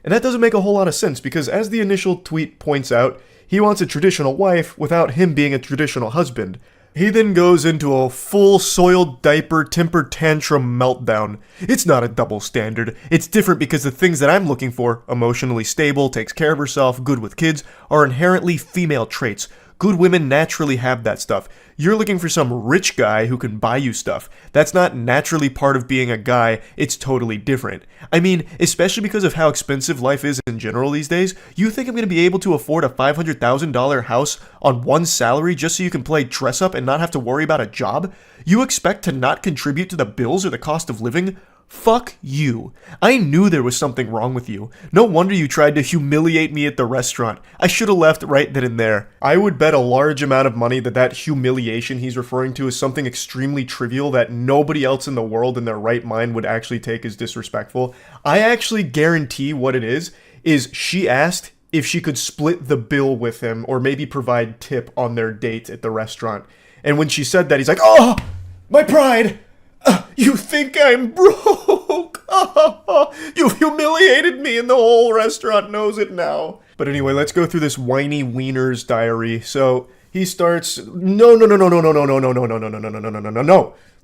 And that doesn't make a whole lot of sense because as the initial tweet points out, he wants a traditional wife without him being a traditional husband. He then goes into a full soiled diaper temper tantrum meltdown. It's not a double standard. It's different because the things that I'm looking for, emotionally stable, takes care of herself, good with kids, are inherently female traits. Good women naturally have that stuff. You're looking for some rich guy who can buy you stuff. That's not naturally part of being a guy, it's totally different. I mean, especially because of how expensive life is in general these days, you think I'm going to be able to afford a $500,000 house on one salary just so you can play dress up and not have to worry about a job? You expect to not contribute to the bills or the cost of living? Fuck you. I knew there was something wrong with you. No wonder you tried to humiliate me at the restaurant. I should have left right then and there. I would bet a large amount of money that that humiliation he's referring to is something extremely trivial that nobody else in the world in their right mind would actually take as disrespectful. I actually guarantee what it is she asked if she could split the bill with him or maybe provide tip on their date at the restaurant. And when she said that, he's like, oh, my pride! You think I'm broke? You've humiliated me and the whole restaurant knows it now. But anyway, let's go through this whiny wiener's diary. So he starts, no.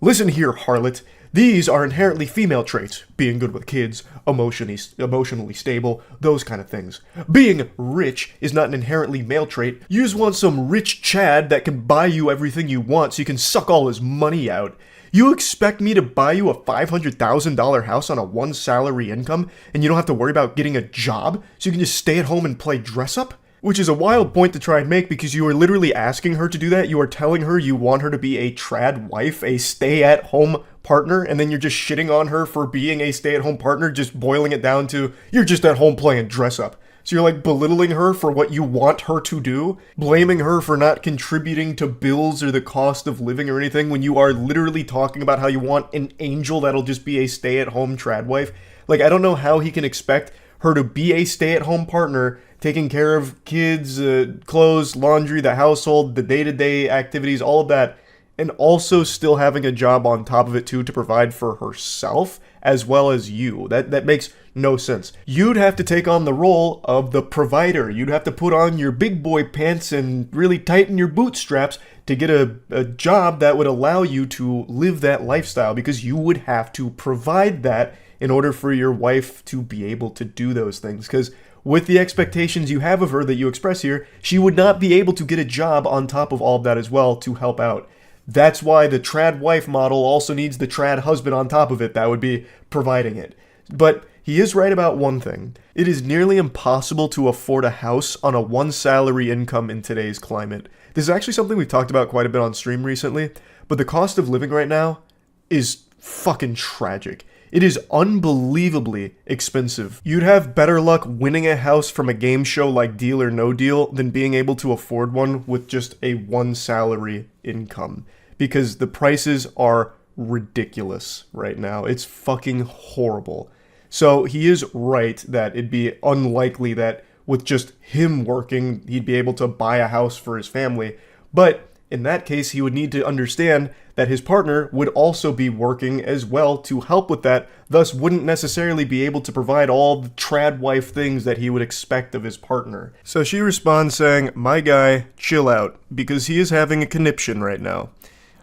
Listen here, harlot. These are inherently female traits. Being good with kids, emotionally stable, those kind of things. Being rich is not an inherently male trait. You just want some rich Chad that can buy you everything you want so you can suck all his money out. You expect me to buy you a $500,000 house on a one salary income and you don't have to worry about getting a job so you can just stay at home and play dress up? Which is a wild point to try and make because you are literally asking her to do that. You are telling her you want her to be a trad wife, a stay-at-home partner, and then you're just shitting on her for being a stay-at-home partner, just boiling it down to you're just at home playing dress up. So you're like belittling her for what you want her to do, blaming her for not contributing to bills or the cost of living or anything when you are literally talking about how you want an angel that'll just be a stay-at-home trad wife. Like, I don't know how he can expect her to be a stay-at-home partner, taking care of kids, clothes, laundry, the household, the day-to-day activities, all of that, and also still having a job on top of it too to provide for herself as well as you. That makes no sense. You'd have to take on the role of the provider. You'd have to put on your big boy pants and really tighten your bootstraps to get a job that would allow you to live that lifestyle because you would have to provide that in order for your wife to be able to do those things. Because with the expectations you have of her that you express here, she would not be able to get a job on top of all of that as well to help out. That's why the trad wife model also needs the trad husband on top of it that would be providing it. But he is right about one thing. It is nearly impossible to afford a house on a one salary income in today's climate. This is actually something we've talked about quite a bit on stream recently, but the cost of living right now is fucking tragic. It is unbelievably expensive. You'd have better luck winning a house from a game show like Deal or No Deal than being able to afford one with just a one salary income. Because the prices are ridiculous right now. It's fucking horrible. So he is right that it'd be unlikely that with just him working, he'd be able to buy a house for his family. But in that case, he would need to understand that his partner would also be working as well to help with that, thus wouldn't necessarily be able to provide all the trad wife things that he would expect of his partner. So she responds saying, "My guy, chill out, because he is having a conniption right now.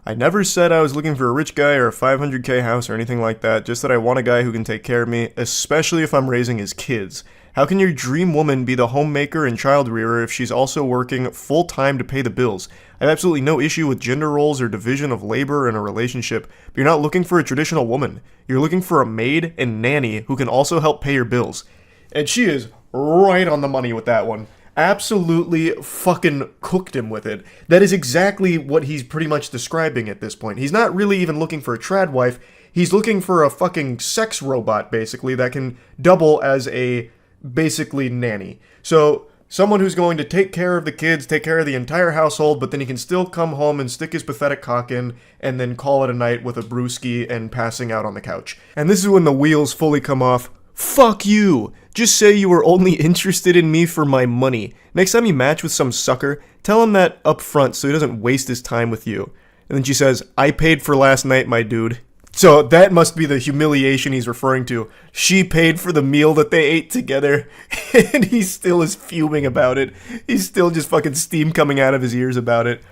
I never said I was looking for a rich guy or a 500k house or anything like that, just that I want a guy who can take care of me, especially if I'm raising his kids. How can your dream woman be the homemaker and child rearer if she's also working full-time to pay the bills? I have absolutely no issue with gender roles or division of labor in a relationship, but you're not looking for a traditional woman. You're looking for a maid and nanny who can also help pay your bills. And she is right on the money with that one. Absolutely fucking cooked him with it. That is exactly what he's pretty much describing at this point. He's not really even looking for a trad wife. He's looking for a fucking sex robot, basically, that can double as a, basically, nanny. So, someone who's going to take care of the kids, take care of the entire household, but then he can still come home and stick his pathetic cock in, and then call it a night with a brewski and passing out on the couch. And this is when the wheels fully come off. Fuck you! Just say you were only interested in me for my money. Next time you match with some sucker, tell him that up front so he doesn't waste his time with you. And then she says, I paid for last night, my dude. So that must be the humiliation he's referring to. She paid for the meal that they ate together, and he still is fuming about it. He's still just fucking steam coming out of his ears about it.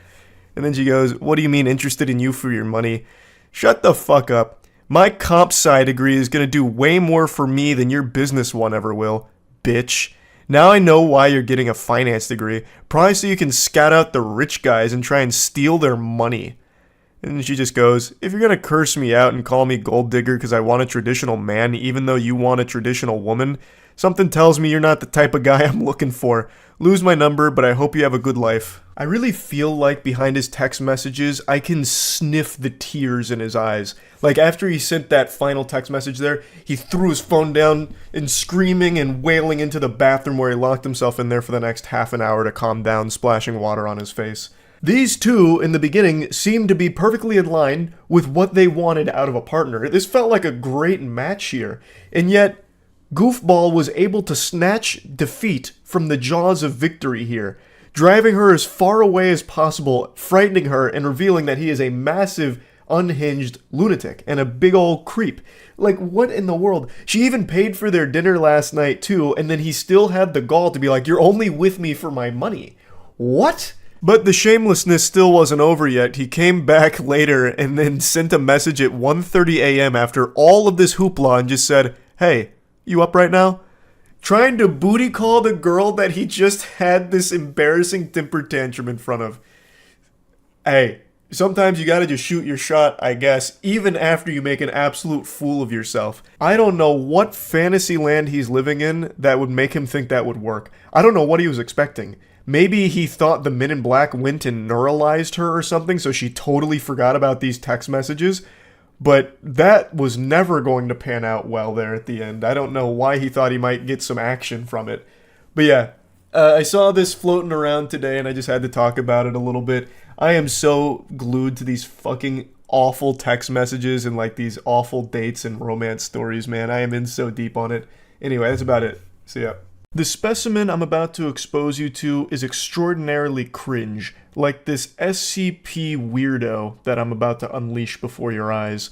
And then she goes, what do you mean interested in you for your money? Shut the fuck up. My comp sci degree is gonna do way more for me than your business one ever will, bitch. Now I know why you're getting a finance degree. Probably so you can scout out the rich guys and try and steal their money. And she just goes, if you're gonna curse me out and call me gold digger because I want a traditional man even though you want a traditional woman, something tells me you're not the type of guy I'm looking for. Lose my number, but I hope you have a good life. I really feel like behind his text messages, I can sniff the tears in his eyes. Like after he sent that final text message there, he threw his phone down and screaming and wailing into the bathroom where he locked himself in there for the next half an hour to calm down, splashing water on his face. These two, in the beginning, seemed to be perfectly in line with what they wanted out of a partner. This felt like a great match here. And yet, Goofball was able to snatch defeat from the jaws of victory here, driving her as far away as possible, frightening her, and revealing that he is a massive, unhinged lunatic and a big old creep. Like, what in the world? She even paid for their dinner last night, too, and then he still had the gall to be like, you're only with me for my money. What? But the shamelessness still wasn't over yet. He came back later and then sent a message at 1:30 a.m. after all of this hoopla and just said, hey, you up right now? Trying to booty call the girl that he just had this embarrassing temper tantrum in front of. Hey, sometimes you gotta just shoot your shot, I guess, even after you make an absolute fool of yourself. I don't know what fantasy land he's living in that would make him think that would work. I don't know what he was expecting. Maybe he thought the Men in Black went and neuralized her or something, so she totally forgot about these text messages. But that was never going to pan out well there at the end. I don't know why he thought he might get some action from it. But yeah, I saw this floating around today and I just had to talk about it a little bit. I am so glued to these fucking awful text messages and like these awful dates and romance stories, man. I am in so deep on it. Anyway, that's about it. See ya. The specimen I'm about to expose you to is extraordinarily cringe, like this SCP weirdo that I'm about to unleash before your eyes.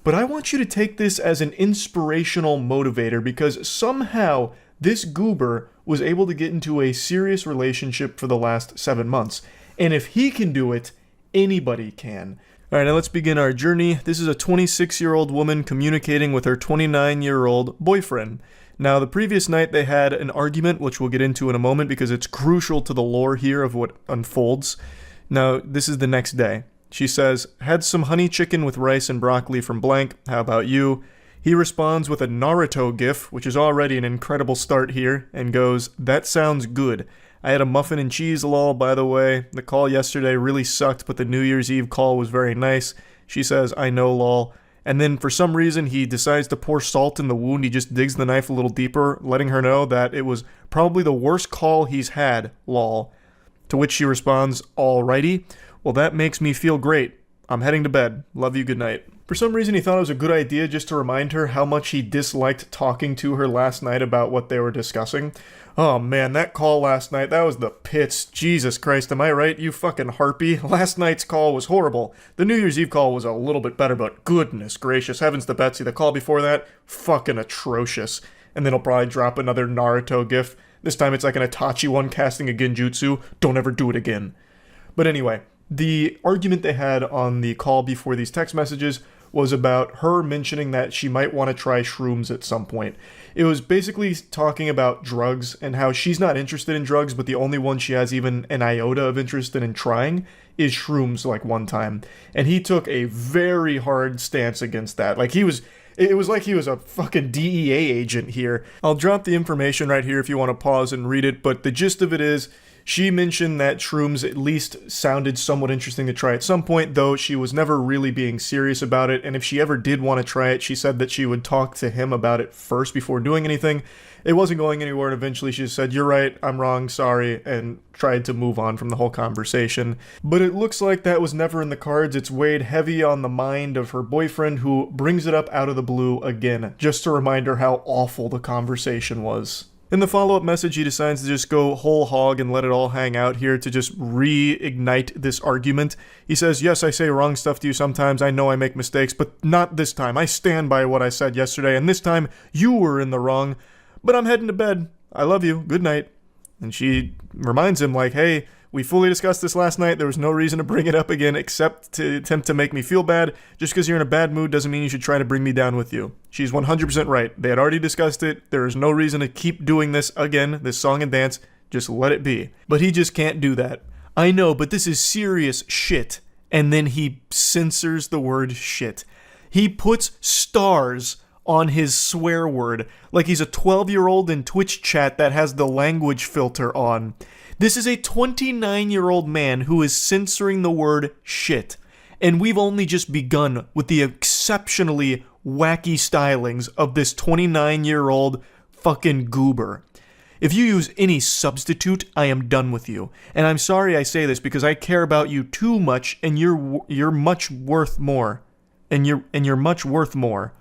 But I want you to take this as an inspirational motivator because somehow this goober was able to get into a serious relationship for the last 7 months. And if he can do it, anybody can. Alright, now let's begin our journey. This is a 26-year-old woman communicating with her 29-year-old boyfriend. Now, the previous night they had an argument, which we'll get into in a moment because it's crucial to the lore here of what unfolds. Now, this is the next day. She says, had some honey chicken with rice and broccoli from blank, how about you? He responds with a Naruto gif, which is already an incredible start here, and goes, that sounds good. I had a muffin and cheese lol, by the way. The call yesterday really sucked, but the New Year's Eve call was very nice. She says, I know lol. And then for some reason he decides to pour salt in the wound. He just digs the knife a little deeper, letting her know that it was probably the worst call he's had, lol. To which she responds, alrighty. Well, that makes me feel great. I'm heading to bed. Love you, good night. For some reason he thought it was a good idea just to remind her how much he disliked talking to her last night about what they were discussing. Oh man, that call last night, that was the pits. Jesus Christ, am I right, you fucking harpy? Last night's call was horrible. The New Year's Eve call was a little bit better, but goodness gracious, heavens to Betsy, the call before that, fucking atrocious. And then he'll probably drop another Naruto gif. This time it's like an Itachi one casting a genjutsu. Don't ever do it again. But anyway, the argument they had on the call before these text messages was about her mentioning that she might want to try shrooms at some point. It was basically talking about drugs and how she's not interested in drugs, but the only one she has even an iota of interest in trying is shrooms, like, one time. And he took a very hard stance against that. Like, it was like he was a fucking DEA agent here. I'll drop the information right here if you want to pause and read it, but the gist of it is, she mentioned that shrooms at least sounded somewhat interesting to try at some point, though she was never really being serious about it, and if she ever did want to try it, she said that she would talk to him about it first before doing anything. It wasn't going anywhere, and eventually she just said, "You're right, I'm wrong, sorry," and tried to move on from the whole conversation. But it looks like that was never in the cards. It's weighed heavy on the mind of her boyfriend, who brings it up out of the blue again, just to remind her how awful the conversation was. In the follow-up message, he decides to just go whole hog and let it all hang out here to just reignite this argument. He says, "Yes, I say wrong stuff to you sometimes. I know I make mistakes, but not this time. I stand by what I said yesterday, and this time you were in the wrong. But I'm heading to bed. I love you. Good night." And she reminds him, like, "Hey, we fully discussed this last night. There was no reason to bring it up again except to attempt to make me feel bad. Just because you're in a bad mood doesn't mean you should try to bring me down with you." She's 100% right. They had already discussed it. There is no reason to keep doing this again, this song and dance. Just let it be. But he just can't do that. "I know, but this is serious shit." And then he censors the word shit. He puts stars on his swear word like he's a 12-year-old in Twitch chat that has the language filter on. This is a 29-year-old man who is censoring the word shit. And we've only just begun with the exceptionally wacky stylings of this 29-year-old fucking goober. If you use any substitute, I am done with you. And I'm sorry I say this because I care about you too much, and you're much worth more. And you're much worth more.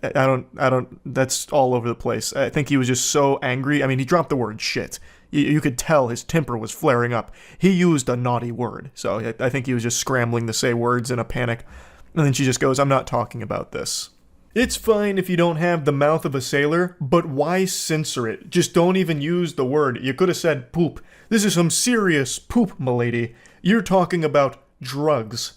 I don't, that's all over the place. I think he was just so angry. I mean, he dropped the word shit. You could tell his temper was flaring up. He used a naughty word. So I think he was just scrambling to say words in a panic. And then she just goes, "I'm not talking about this." It's fine if you don't have the mouth of a sailor, but why censor it? Just don't even use the word. You could have said poop. This is some serious poop, m'lady. You're talking about drugs.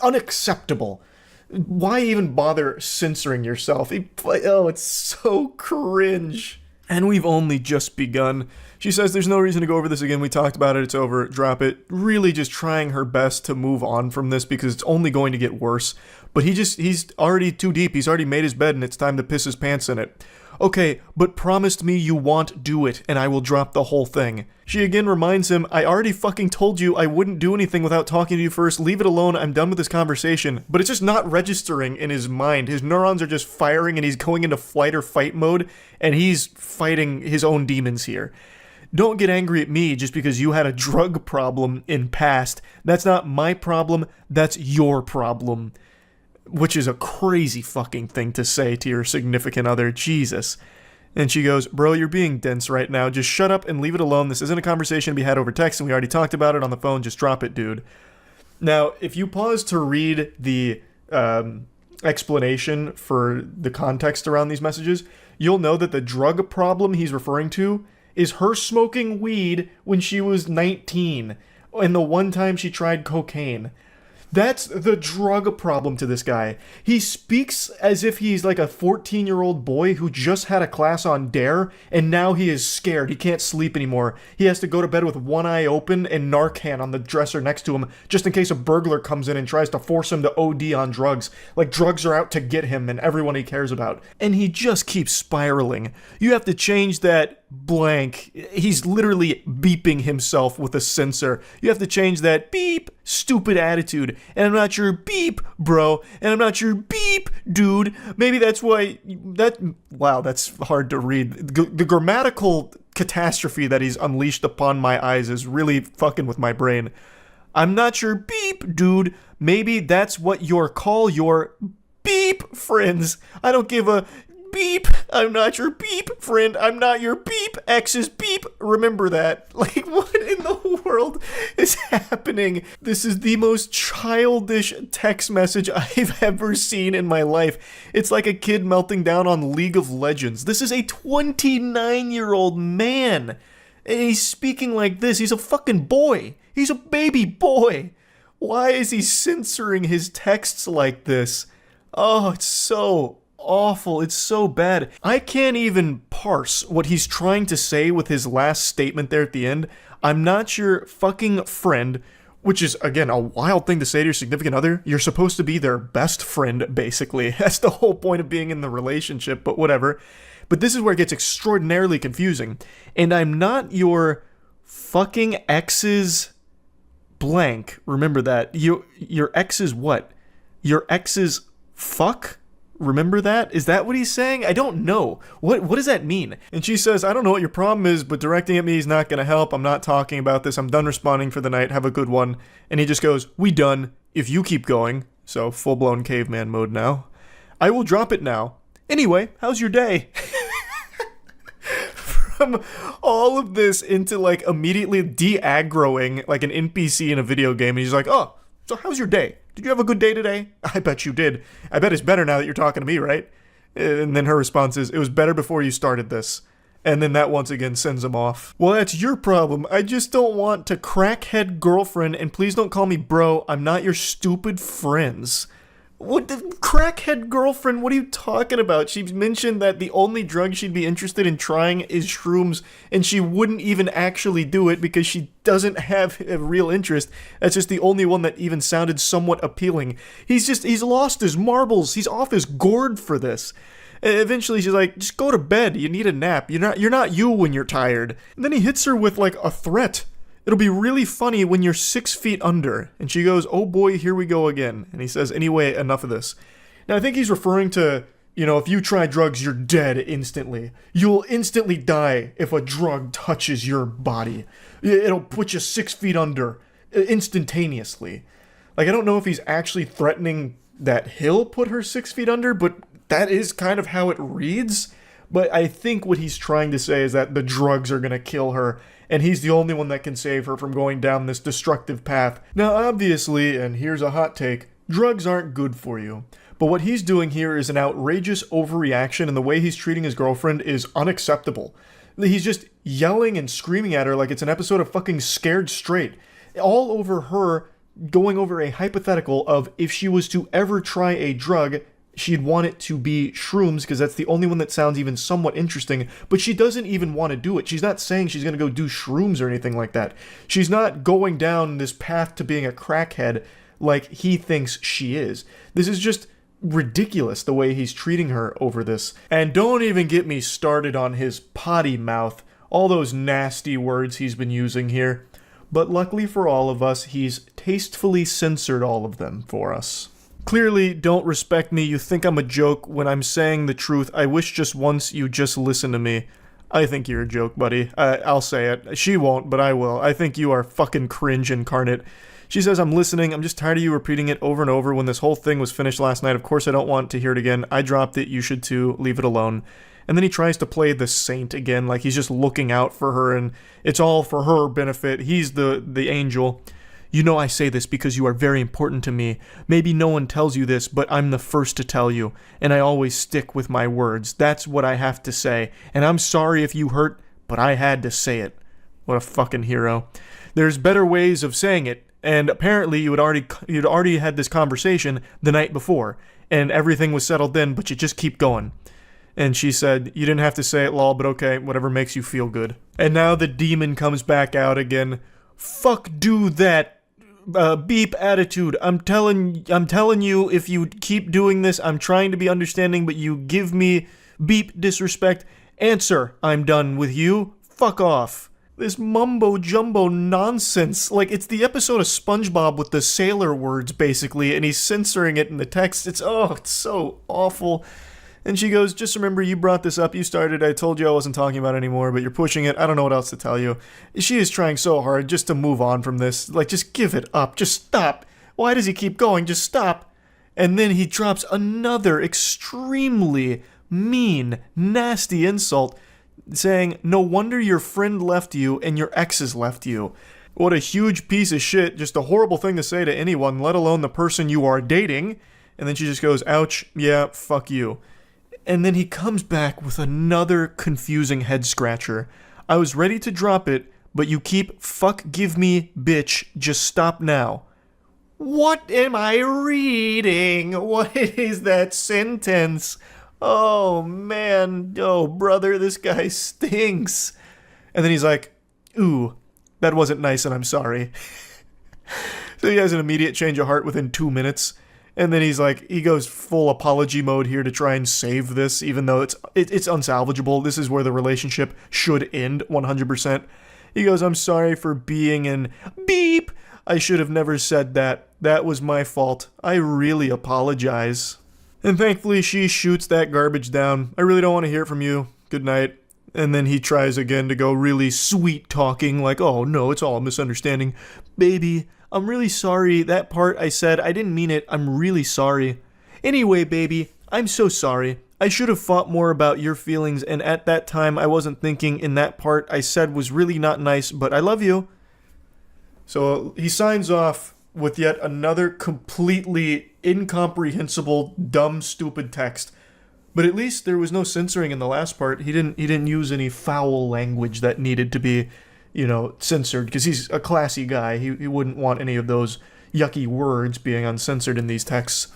Unacceptable. Why even bother censoring yourself? Oh, it's so cringe. And we've only just begun. She says there's no reason to go over this again. We talked about it. It's over. Drop it. Really just trying her best to move on from this because it's only going to get worse. But he's already too deep. He's already made his bed and it's time to piss his pants in it. "Okay, but promise me you won't do it and I will drop the whole thing." She again reminds him, "I already fucking told you I wouldn't do anything without talking to you first. Leave it alone. I'm done with this conversation." But it's just not registering in his mind. His neurons are just firing and he's going into flight or fight mode and he's fighting his own demons here. Don't get angry at me just because you had a drug problem in past. That's not my problem. That's your problem. Which is a crazy fucking thing to say to your significant other. Jesus. And she goes, "Bro, you're being dense right now. Just shut up and leave it alone. This isn't a conversation to be had over text, and we already talked about it on the phone. Just drop it, dude." Now, if you pause to read the explanation for the context around these messages, you'll know that the drug problem he's referring to is her smoking weed when she was 19, and the one time she tried cocaine. That's the drug problem to this guy. He speaks as if he's like a 14-year-old boy who just had a class on Dare, and now he is scared. He can't sleep anymore. He has to go to bed with one eye open and Narcan on the dresser next to him, just in case a burglar comes in and tries to force him to OD on drugs. Like drugs are out to get him and everyone he cares about. And he just keeps spiraling. You have to change that blank. He's literally beeping himself with a sensor. You have to change that beep stupid attitude. And I'm not your beep, bro. And I'm not your beep, dude. Maybe that's why wow, that's hard to read. The grammatical catastrophe that he's unleashed upon my eyes is really fucking with my brain. I'm not your beep, dude. Maybe that's what you're call your beep friends. I don't give a beep. I'm not your beep friend. I'm not your beep. X is beep. Remember that. Like, what in the world is happening? This is the most childish text message I've ever seen in my life. It's like a kid melting down on League of Legends. This is a 29-year-old man. And he's speaking like this. He's a fucking boy. He's a baby boy. Why is he censoring his texts like this? Oh, it's so awful. It's so bad. I can't even parse what he's trying to say with his last statement there at the end. I'm not your fucking friend, which is, again, a wild thing to say to your significant other. You're supposed to be their best friend, basically. That's the whole point of being in the relationship, but whatever. But this is where it gets extraordinarily confusing. And I'm not your fucking ex's blank. Remember that. Your ex's what? Your ex's fuck? Remember that? Is that what he's saying? I don't know. What does that mean? And she says, I don't know what your problem is, but directing at me is not going to help. I'm not talking about this. I'm done responding for the night. Have a good one. And he just goes, we done. If you keep going. So full-blown caveman mode now. I will drop it now. Anyway, how's your day? From all of this into like immediately de-aggroing like an NPC in a video game. And he's like, oh, so how's your day? Did you have a good day today? I bet you did. I bet it's better now that you're talking to me, right? And then her response is, it was better before you started this. And then that once again sends him off. Well, that's your problem. I just don't want to crackhead girlfriend, and please don't call me bro. I'm not your stupid friends. What the crackhead girlfriend? What are you talking about? She mentioned that the only drug she'd be interested in trying is shrooms, and she wouldn't even actually do it because she doesn't have a real interest. That's just the only one that even sounded somewhat appealing. He's lost his marbles. He's off his gourd for this. Eventually she's like, just go to bed. You need a nap. You're not you when you're tired. And then he hits her with like a threat. It'll be really funny when you're 6 feet under. And she goes, oh boy, here we go again. And he says, anyway, enough of this. Now, I think he's referring to, if you try drugs, you're dead instantly. You'll instantly die if a drug touches your body. It'll put you 6 feet under instantaneously. Like, I don't know if he's actually threatening that he'll put her 6 feet under, but that is kind of how it reads. But I think what he's trying to say is that the drugs are going to kill her, and he's the only one that can save her from going down this destructive path. Now, obviously, and here's a hot take, drugs aren't good for you. But what he's doing here is an outrageous overreaction, and the way he's treating his girlfriend is unacceptable. He's just yelling and screaming at her like it's an episode of fucking Scared Straight. All over her, going over a hypothetical of if she was to ever try a drug, she'd want it to be shrooms because that's the only one that sounds even somewhat interesting, but she doesn't even want to do it. She's not saying she's going to go do shrooms or anything like that. She's not going down this path to being a crackhead like he thinks she is. This is just ridiculous the way he's treating her over this. And don't even get me started on his potty mouth, all those nasty words he's been using here. But luckily for all of us, he's tastefully censored all of them for us. Clearly don't respect me. You think I'm a joke when I'm saying the truth. I wish just once you just listen to me. I think you're a joke, buddy. I'll say it. She won't, but I will. I think you are fucking cringe incarnate. She says, I'm listening. I'm just tired of you repeating it over and over when this whole thing was finished last night. Of course I don't want to hear it again. I dropped it. You should too. Leave it alone. And then he tries to play the saint again, like he's just looking out for her and it's all for her benefit. He's the angel. You know I say this because you are very important to me. Maybe no one tells you this, but I'm the first to tell you, and I always stick with my words. That's what I have to say, and I'm sorry if you hurt, but I had to say it. What a fucking hero. There's better ways of saying it, and apparently you'd already had this conversation the night before, and everything was settled then, but you just keep going. And she said, you didn't have to say it, lol, but okay, whatever makes you feel good. And now the demon comes back out again. Fuck do that. Beep attitude. I'm telling you, if you keep doing this, I'm trying to be understanding, but you give me beep disrespect. Answer, I'm done with you. Fuck off. This mumbo jumbo nonsense. Like, it's the episode of SpongeBob with the sailor words, basically, and he's censoring it in the text. It's so awful. And she goes, just remember, you brought this up, you started, I told you I wasn't talking about it anymore, but you're pushing it, I don't know what else to tell you. She is trying so hard just to move on from this, like, just give it up, just stop. Why does he keep going? Just stop. And then he drops another extremely mean, nasty insult, saying, no wonder your friend left you and your exes left you. What a huge piece of shit, just a horrible thing to say to anyone, let alone the person you are dating. And then she just goes, ouch, yeah, fuck you. And then he comes back with another confusing head scratcher. I was ready to drop it, but you keep fuck give me bitch, just stop now. What am I reading? What is that sentence? Oh, man. Oh, brother, this guy stinks. And then he's like, ooh, that wasn't nice and I'm sorry. So he has an immediate change of heart within 2 minutes. And then he's like, he goes full apology mode here to try and save this, even though it's unsalvageable. This is where the relationship should end 100%. He goes, I'm sorry for being an beep. I should have never said that. That was my fault. I really apologize. And thankfully she shoots that garbage down. I really don't want to hear from you. Good night. And then he tries again to go really sweet talking, like, oh no, it's all a misunderstanding. Baby, I'm really sorry. That part I said, I didn't mean it. I'm really sorry. Anyway, baby, I'm so sorry. I should have thought more about your feelings, and at that time I wasn't thinking, in that part I said was really not nice, but I love you. So he signs off with yet another completely incomprehensible, dumb, stupid text. But at least there was no censoring in the last part. He didn't use any foul language that needed to be, censored, because he's a classy guy. He wouldn't want any of those yucky words being uncensored in these texts.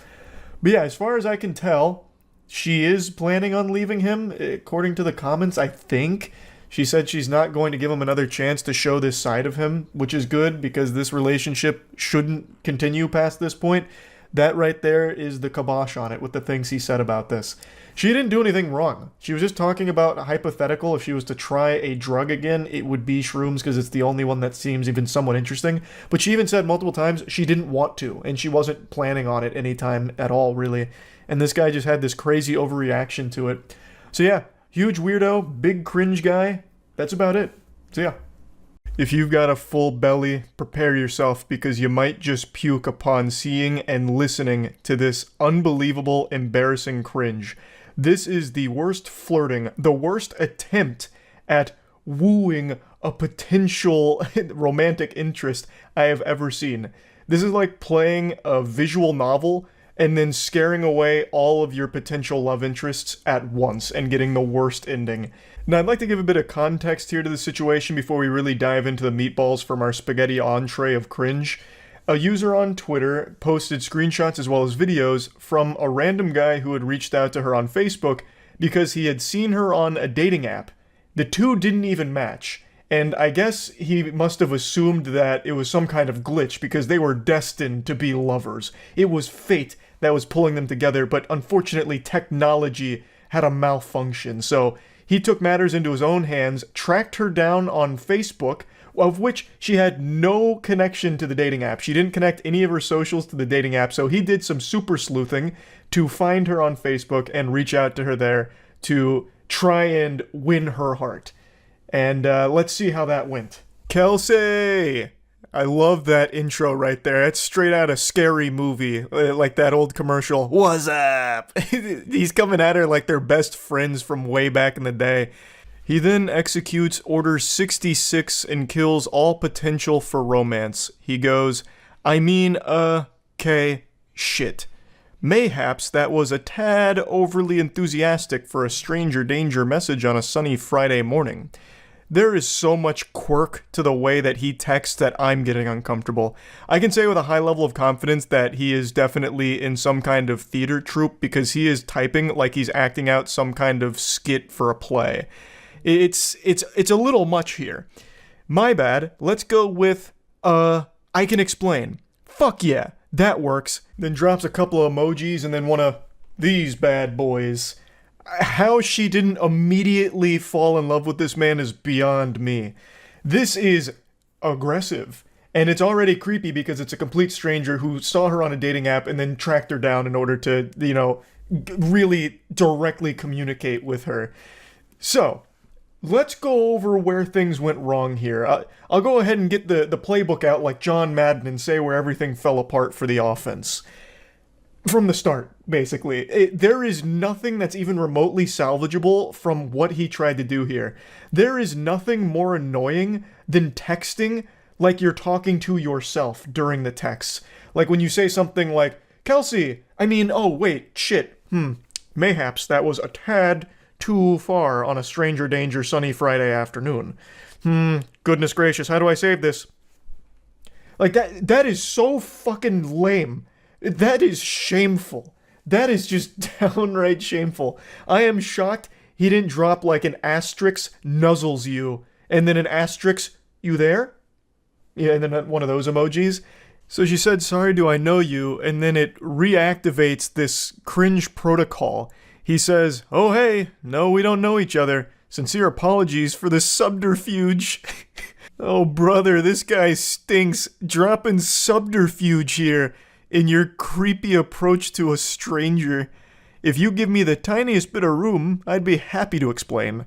But yeah, as far as I can tell, she is planning on leaving him, according to the comments, I think. She said she's not going to give him another chance to show this side of him, which is good, because this relationship shouldn't continue past this point. That right there is the kibosh on it with the things he said about this. She didn't do anything wrong. She was just talking about a hypothetical. If she was to try a drug again, it would be shrooms, because it's the only one that seems even somewhat interesting. But she even said multiple times she didn't want to, and she wasn't planning on it anytime at all, really. And this guy just had this crazy overreaction to it. So yeah, huge weirdo, big cringe guy. That's about it. So yeah. If you've got a full belly, prepare yourself, because you might just puke upon seeing and listening to this unbelievable, embarrassing cringe. This is the worst flirting, the worst attempt at wooing a potential romantic interest I have ever seen. This is like playing a visual novel and then scaring away all of your potential love interests at once and getting the worst ending. Now, I'd like to give a bit of context here to the situation before we really dive into the meatballs from our spaghetti entree of cringe. A user on Twitter posted screenshots as well as videos from a random guy who had reached out to her on Facebook because he had seen her on a dating app. The two didn't even match, and I guess he must have assumed that it was some kind of glitch because they were destined to be lovers. It was fate that was pulling them together, but unfortunately technology had a malfunction, so he took matters into his own hands, tracked her down on Facebook, of which she had no connection to the dating app. She didn't connect any of her socials to the dating app, so he did some super sleuthing to find her on Facebook and reach out to her there to try and win her heart. And let's see how that went. Kelsey! I love that intro right there. It's straight out of Scary Movie, like that old commercial. What's up? He's coming at her like they're best friends from way back in the day. He then executes Order 66 and kills all potential for romance. He goes, shit. Mayhaps that was a tad overly enthusiastic for a stranger danger message on a sunny Friday morning. There is so much quirk to the way that he texts that I'm getting uncomfortable. I can say with a high level of confidence that he is definitely in some kind of theater troupe because he is typing like he's acting out some kind of skit for a play. It's a little much here. My bad. Let's go with, I can explain. Fuck yeah, that works. Then drops a couple of emojis and then one of these bad boys. How she didn't immediately fall in love with this man is beyond me. This is aggressive. And it's already creepy because it's a complete stranger who saw her on a dating app and then tracked her down in order to, really directly communicate with her. So, let's go over where things went wrong here. I'll go ahead and get the playbook out like John Madden and say where everything fell apart for the offense. From the start, basically. There is nothing that's even remotely salvageable from what he tried to do here. There is nothing more annoying than texting like you're talking to yourself during the text. Like when you say something like, Kelsey, mayhaps that was a tad too far on a stranger danger sunny Friday afternoon. Goodness gracious, how do I save this? Like, that is so fucking lame. That is shameful. That is just downright shameful. I am shocked he didn't drop like an asterisk nuzzles you, and then an asterisk, you there? Yeah, and then one of those emojis. So she said, sorry, do I know you? And then it reactivates this cringe protocol. He says, oh hey, no, we don't know each other. Sincere apologies for this subterfuge. Oh brother, this guy stinks. Dropping subterfuge here in your creepy approach to a stranger. If you give me the tiniest bit of room, I'd be happy to explain.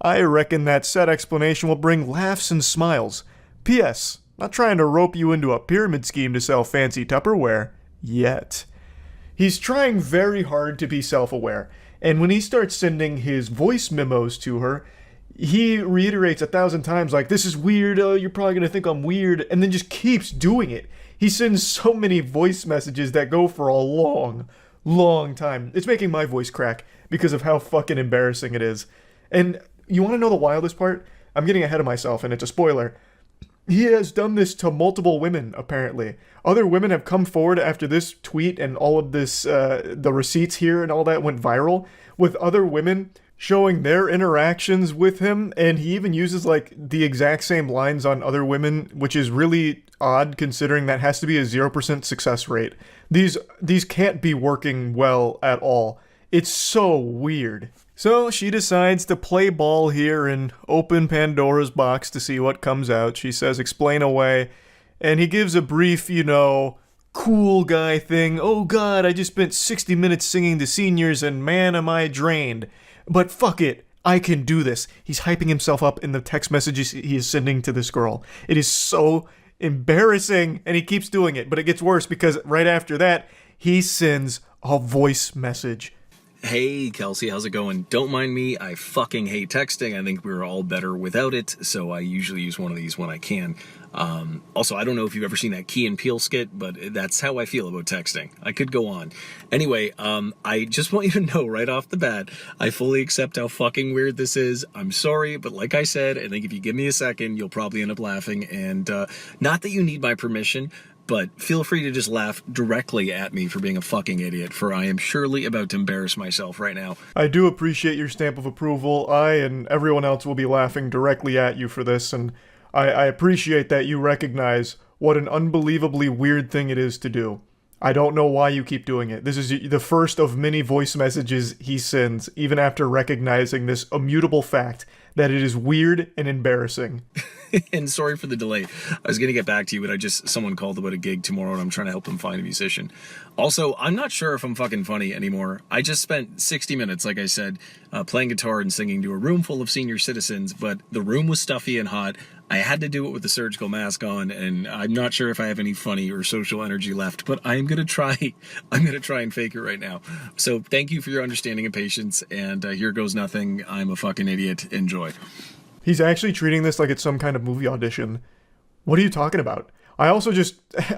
I reckon that said explanation will bring laughs and smiles. P.S. Not trying to rope you into a pyramid scheme to sell fancy Tupperware. Yet. He's trying very hard to be self-aware, and when he starts sending his voice memos to her, he reiterates 1,000 times like, this is weird, you're probably gonna think I'm weird, and then just keeps doing it. He sends so many voice messages that go for a long time. It's making my voice crack because of how fucking embarrassing it is. And you want to know the wildest part? I'm getting ahead of myself, and it's a spoiler. He has done this to multiple women, apparently. Other women have come forward after this tweet and all of this, the receipts here and all that went viral, with other women showing their interactions with him, and he even uses, like, the exact same lines on other women, which is really odd considering that has to be a 0% success rate. These can't be working well at all. It's so weird. So she decides to play ball here and open Pandora's box to see what comes out. She says, explain away. And he gives a brief, cool guy thing. Oh god, I just spent 60 minutes singing to seniors and man am I drained. But fuck it, I can do this. He's hyping himself up in the text messages he is sending to this girl. It is so embarrassing, and he keeps doing it. But it gets worse because right after that, he sends a voice message. Hey, Kelsey, how's it going? Don't mind me, I fucking hate texting. I think we're all better without it, so I usually use one of these when I can. Also, I don't know if you've ever seen that Key and Peele skit, but that's how I feel about texting. I could go on. Anyway, I just want you to know right off the bat, I fully accept how fucking weird this is. I'm sorry, but like I said, I think if you give me a second, you'll probably end up laughing, and not that you need my permission, but feel free to just laugh directly at me for being a fucking idiot, for I am surely about to embarrass myself right now. I do appreciate your stamp of approval. I and everyone else will be laughing directly at you for this, and I appreciate that you recognize what an unbelievably weird thing it is to do. I don't know why you keep doing it. This is the first of many voice messages he sends, even after recognizing this immutable fact that it is weird and embarrassing. And sorry for the delay. I was going to get back to you, but someone called about a gig tomorrow and I'm trying to help them find a musician. Also, I'm not sure if I'm fucking funny anymore. I just spent 60 minutes, like I said, playing guitar and singing to a room full of senior citizens, but the room was stuffy and hot. I had to do it with a surgical mask on, and I'm not sure if I have any funny or social energy left, but I'm going to try. I'm going to try and fake it right now. So thank you for your understanding and patience, and here goes nothing. I'm a fucking idiot. Enjoy. He's actually treating this like it's some kind of movie audition. What are you talking about? I also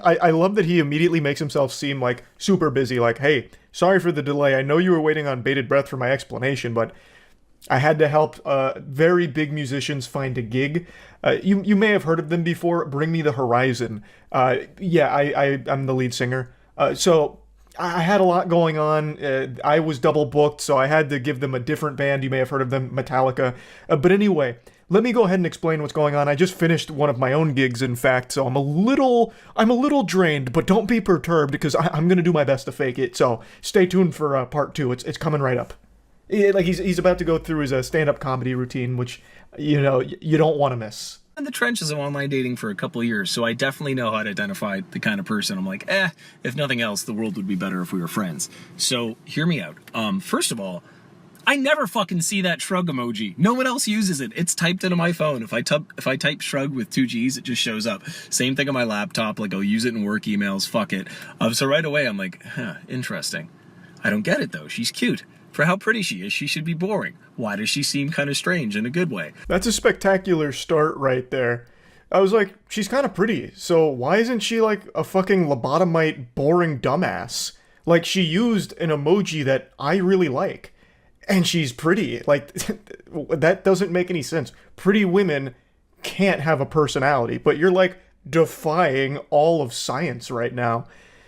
I love that he immediately makes himself seem like super busy, like, hey, sorry for the delay. I know you were waiting on bated breath for my explanation, but I had to help very big musicians find a gig. You may have heard of them before. Bring Me the Horizon. I'm the lead singer. So I had a lot going on. I was double booked, so I had to give them a different band. You may have heard of them, Metallica. But anyway, let me go ahead and explain what's going on. I just finished one of my own gigs, in fact, so I'm a little drained, but don't be perturbed because I'm going to do my best to fake it. So stay tuned for part 2. It's coming right up. Like he's about to go through his stand-up comedy routine, which, you don't want to miss. In the trenches of online dating for a couple of years, so I definitely know how to identify the kind of person I'm like, if nothing else, the world would be better if we were friends. So hear me out. First of all, I never fucking see that shrug emoji. No one else uses it. It's typed into my phone. If I type shrug with 2 G's, it just shows up. Same thing on my laptop. Like, I'll use it in work emails. Fuck it. So right away, I'm like, interesting. I don't get it, though. She's cute. For how pretty she is, she should be boring. Why does she seem kind of strange in a good way? That's a spectacular start right there. I was like, she's kind of pretty, so why isn't she like a fucking lobotomite boring dumbass? Like, she used an emoji that I really like, and she's pretty. Like, that doesn't make any sense. Pretty women can't have a personality, but you're like, defying all of science right now.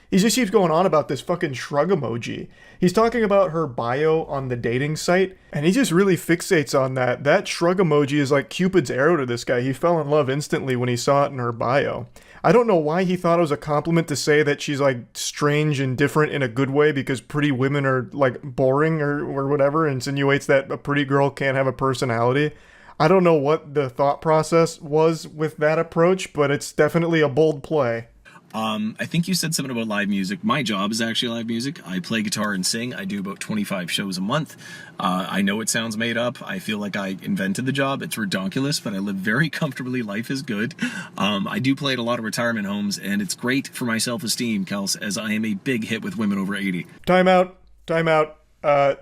He just keeps going on about this fucking shrug emoji. He's talking about her bio on the dating site, and he just really fixates on that. That shrug emoji is like Cupid's arrow to this guy. He fell in love instantly when he saw it in her bio. I don't know why he thought it was a compliment to say that she's like strange and different in a good way because pretty women are like boring or whatever, insinuates that a pretty girl can't have a personality. I don't know what the thought process was with that approach, but it's definitely a bold play. I think you said something about live music. My job is actually live music. I play guitar and sing. I do about 25 shows a month. I know it sounds made up. I feel like I invented the job. It's redonkulous, but I live very comfortably. Life is good. I do play at a lot of retirement homes, and it's great for my self-esteem, Kels, as I am a big hit with women over 80. Time out.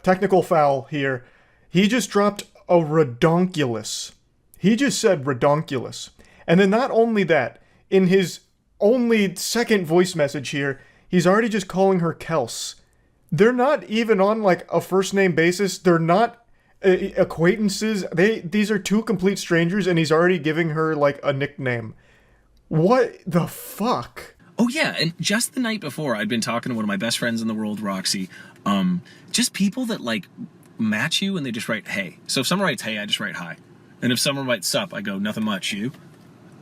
Technical foul here. He just dropped a redonkulous. He just said redonkulous. And then not only that, in his only second voice message here, he's already just calling her Kels. They're not even on like a first name basis. They're not acquaintances. These are two complete strangers, and he's already giving her like a nickname. What the fuck? Oh yeah, and just the night before, I'd been talking to one of my best friends in the world, Roxy. Just people that like match you and they just write hey. So if someone writes hey, I just write hi. And if someone writes sup, I go nothing much, you.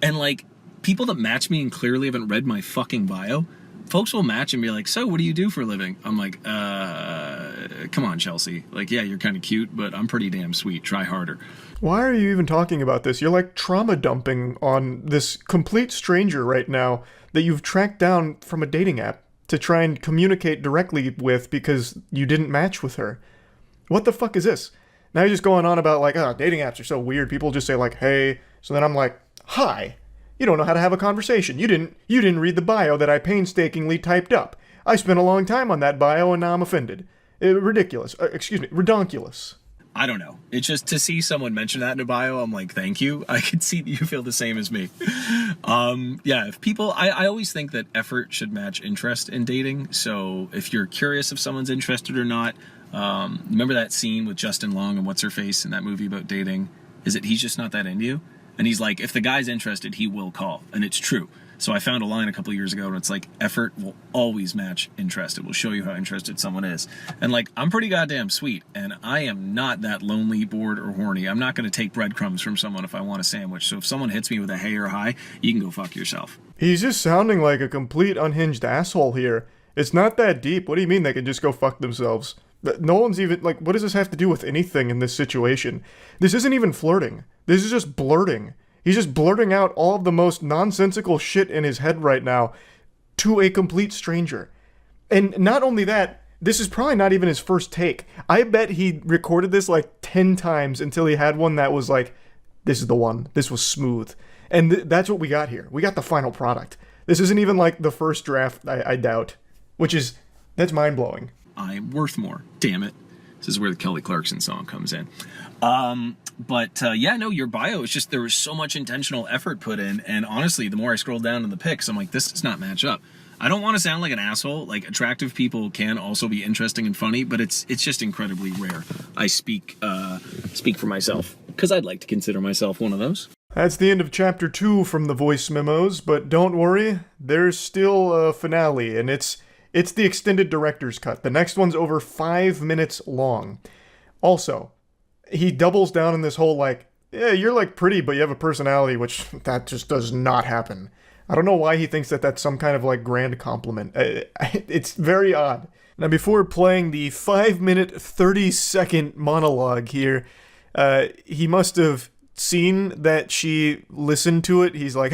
And like people that match me and clearly haven't read my fucking bio, folks will match and be like, so what do you do for a living? I'm like, come on, Chelsea. Like, yeah, you're kind of cute, but I'm pretty damn sweet. Try harder. Why are you even talking about this? You're like trauma dumping on this complete stranger right now that you've tracked down from a dating app to try and communicate directly with because you didn't match with her. What the fuck is this? Now you're just going on about like, oh, dating apps are so weird. People just say like, hey. So then I'm like, hi. You don't know how to have a conversation. You didn't read the bio that I painstakingly typed up. I spent a long time on that bio and now I'm offended. Ridiculous. Redonkulous. I don't know. It's just to see someone mention that in a bio, I'm like, thank you. I can see that you feel the same as me. Yeah, if people, I always think that effort should match interest in dating. So if you're curious if someone's interested or not, remember that scene with Justin Long and What's Her Face in that movie about dating? Is it he's just not that into you? And he's like, if the guy's interested, he will call. And it's true. So I found a line a couple years ago and it's like, effort will always match interest. It will show you how interested someone is. And like, I'm pretty goddamn sweet. And I am not that lonely, bored, or horny. I'm not going to take breadcrumbs from someone if I want a sandwich. So if someone hits me with a hey or hi, you can go fuck yourself. He's just sounding like a complete unhinged asshole here. It's not that deep. What do you mean they can just go fuck themselves? No one's even, like, what does this have to do with anything in this situation? This isn't even flirting. This is just blurting. He's just blurting out all of the most nonsensical shit in his head right now to a complete stranger. And not only that, this is probably not even his first take. I bet he recorded this like 10 times until he had one that was like, this is the one. This was smooth. And that's what we got here. We got the final product. This isn't even like the first draft, I doubt. That's mind-blowing. I'm worth more. Damn it. This is where the Kelly Clarkson song comes in. Yeah, no, your bio is just, there was so much intentional effort put in. And honestly, the more I scroll down in the pics, I'm like, this does not match up. I don't want to sound like an asshole. Like, attractive people can also be interesting and funny, but it's just incredibly rare. I speak for myself because I'd like to consider myself one of those. That's the end of chapter 2 from the voice memos, but don't worry, there's still a finale, and it's the extended director's cut. The next one's over 5 minutes long. Also, he doubles down on this whole, like, yeah, you're, like, pretty, but you have a personality, which that just does not happen. I don't know why he thinks that that's some kind of, like, grand compliment. It's very odd. Now, before playing the 5-minute, 30-second monologue here, he must have seen that she listened to it. He's like,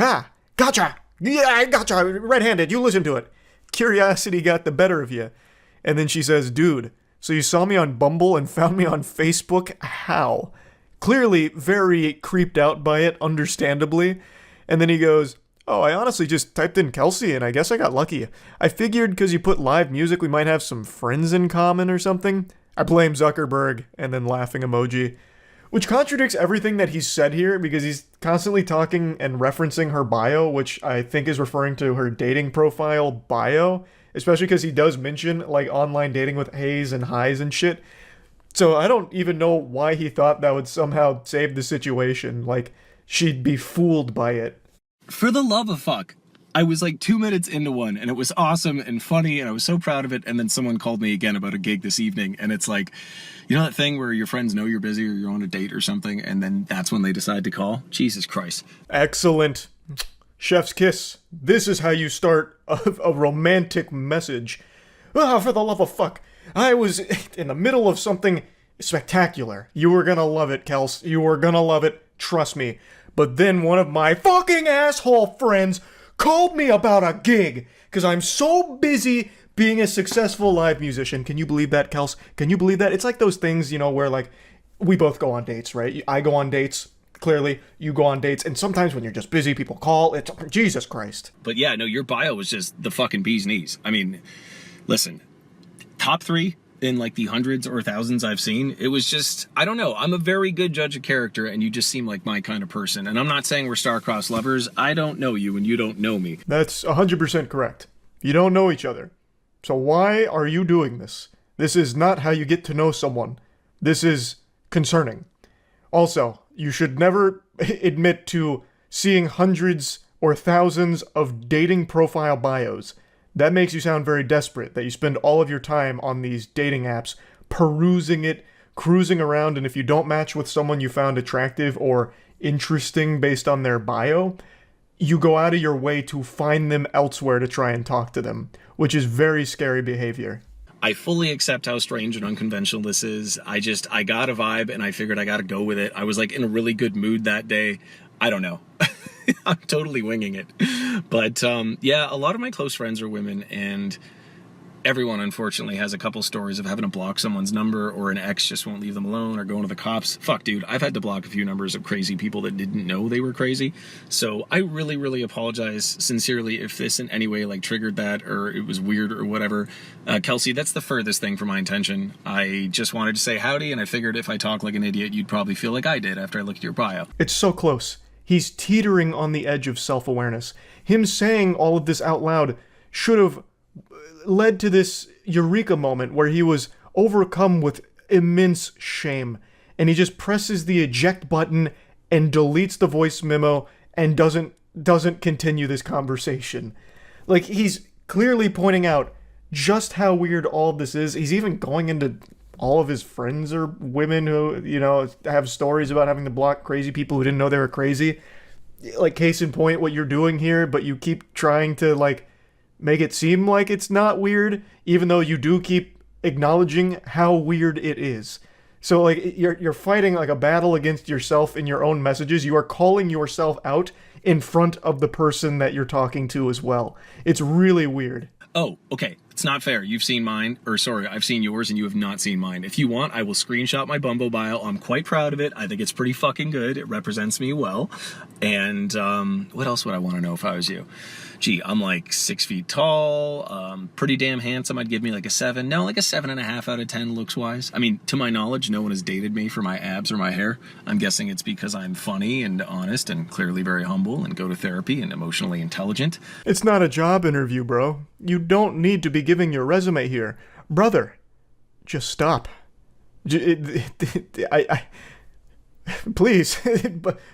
gotcha! Yeah, I gotcha! Red-handed, you listen to it. Curiosity got the better of you. And then she says, dude, so you saw me on Bumble and found me on Facebook? How? Clearly very creeped out by it, understandably. And then he goes, oh, I honestly just typed in Kelsey and I guess I got lucky. I figured because you put live music we might have some friends in common or something. I blame Zuckerberg, and then laughing emoji. Which contradicts everything that he's said here, because he's constantly talking and referencing her bio, which I think is referring to her dating profile bio, especially because he does mention, like, online dating with hays and highs and shit. So I don't even know why he thought that would somehow save the situation. Like, she'd be fooled by it. for the love of fuck. I was like 2 minutes into one and it was awesome and funny and I was so proud of it. And then someone called me again about a gig this evening. And it's like, you know that thing where your friends know you're busy or you're on a date or something and then that's when they decide to call? Jesus Christ. Excellent. Chef's kiss. This is how you start a romantic message. Ah, for the love of fuck. I was in the middle of something spectacular. You were gonna love it, Kels. You were gonna love it. Trust me. But then one of my fucking asshole friends called me about a gig because I'm so busy being a successful live musician. Can you believe that, Kels? Can you believe that? It's like those things, you know, where like we both go on dates, right? I go on dates. Clearly, you go on dates, and sometimes when you're just busy, people call. It's Jesus Christ. But yeah, no, your bio was just the fucking bee's knees. I mean, listen, top 3 in like the hundreds or thousands I've seen. It was just, I don't know. I'm a very good judge of character and you just seem like my kind of person. And I'm not saying we're star-crossed lovers. I don't know you and you don't know me. That's 100% correct. You don't know each other. So why are you doing this? This is not how you get to know someone. This is concerning. Also, you should never admit to seeing hundreds or thousands of dating profile bios. That makes you sound very desperate, that you spend all of your time on these dating apps, perusing it, cruising around, and if you don't match with someone you found attractive or interesting based on their bio, you go out of your way to find them elsewhere to try and talk to them, which is very scary behavior. I fully accept how strange and unconventional this is. I got a vibe and I figured I gotta go with it. I was like in a really good mood that day. I don't know. I'm totally winging it. But yeah, a lot of my close friends are women and everyone unfortunately has a couple stories of having to block someone's number or an ex just won't leave them alone or going to the cops. Fuck, dude, I've had to block a few numbers of crazy people that didn't know they were crazy. So I really, really apologize sincerely if this in any way like triggered that or it was weird or whatever. Kelsey, that's the furthest thing from my intention. I just wanted to say howdy and I figured if I talk like an idiot, you'd probably feel like I did after I looked at your bio. It's so close. He's teetering on the edge of self-awareness. Him saying all of this out loud should have led to this eureka moment where he was overcome with immense shame. And he just presses the eject button and deletes the voice memo and doesn't continue this conversation. Like, he's clearly pointing out just how weird all of this is. He's even going into all of his friends are women who, you know, have stories about having to block crazy people who didn't know they were crazy. Like, case in point, what you're doing here, but you keep trying to, like, make it seem like it's not weird, even though you do keep acknowledging how weird it is. So, like, you're fighting, like, a battle against yourself in your own messages. You are calling yourself out in front of the person that you're talking to as well. It's really weird. Oh, okay. It's not fair. You've seen mine, or sorry, I've seen yours and you have not seen mine. If you want, I will screenshot my Bumble bio. I'm quite proud of it. I think it's pretty fucking good. It represents me well. And what else would I want to know if I was you? Gee, I'm like 6 feet tall, pretty damn handsome. I'd give me like a 7. No, like a 7.5 out of 10 looks wise. I mean, to my knowledge, no one has dated me for my abs or my hair. I'm guessing it's because I'm funny and honest and clearly very humble and go to therapy and emotionally intelligent. It's not a job interview, bro. You don't need to be giving your resume here. Brother, just stop. Please,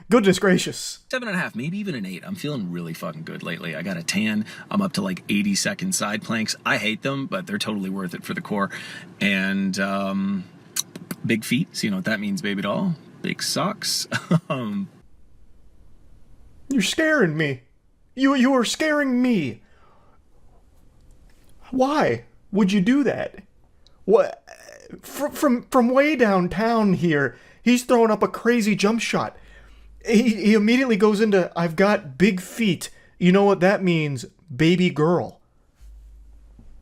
goodness gracious. 7.5, maybe even an 8. I'm feeling really fucking good lately. I got a tan. I'm up to like 80-second side planks. I hate them, but they're totally worth it for the core. And big feet. So you know what that means, baby doll. Big socks. You're scaring me. You are scaring me. Why would you do that? What? From way downtown here, he's throwing up a crazy jump shot. He immediately goes into, I've got big feet. You know what that means, baby girl.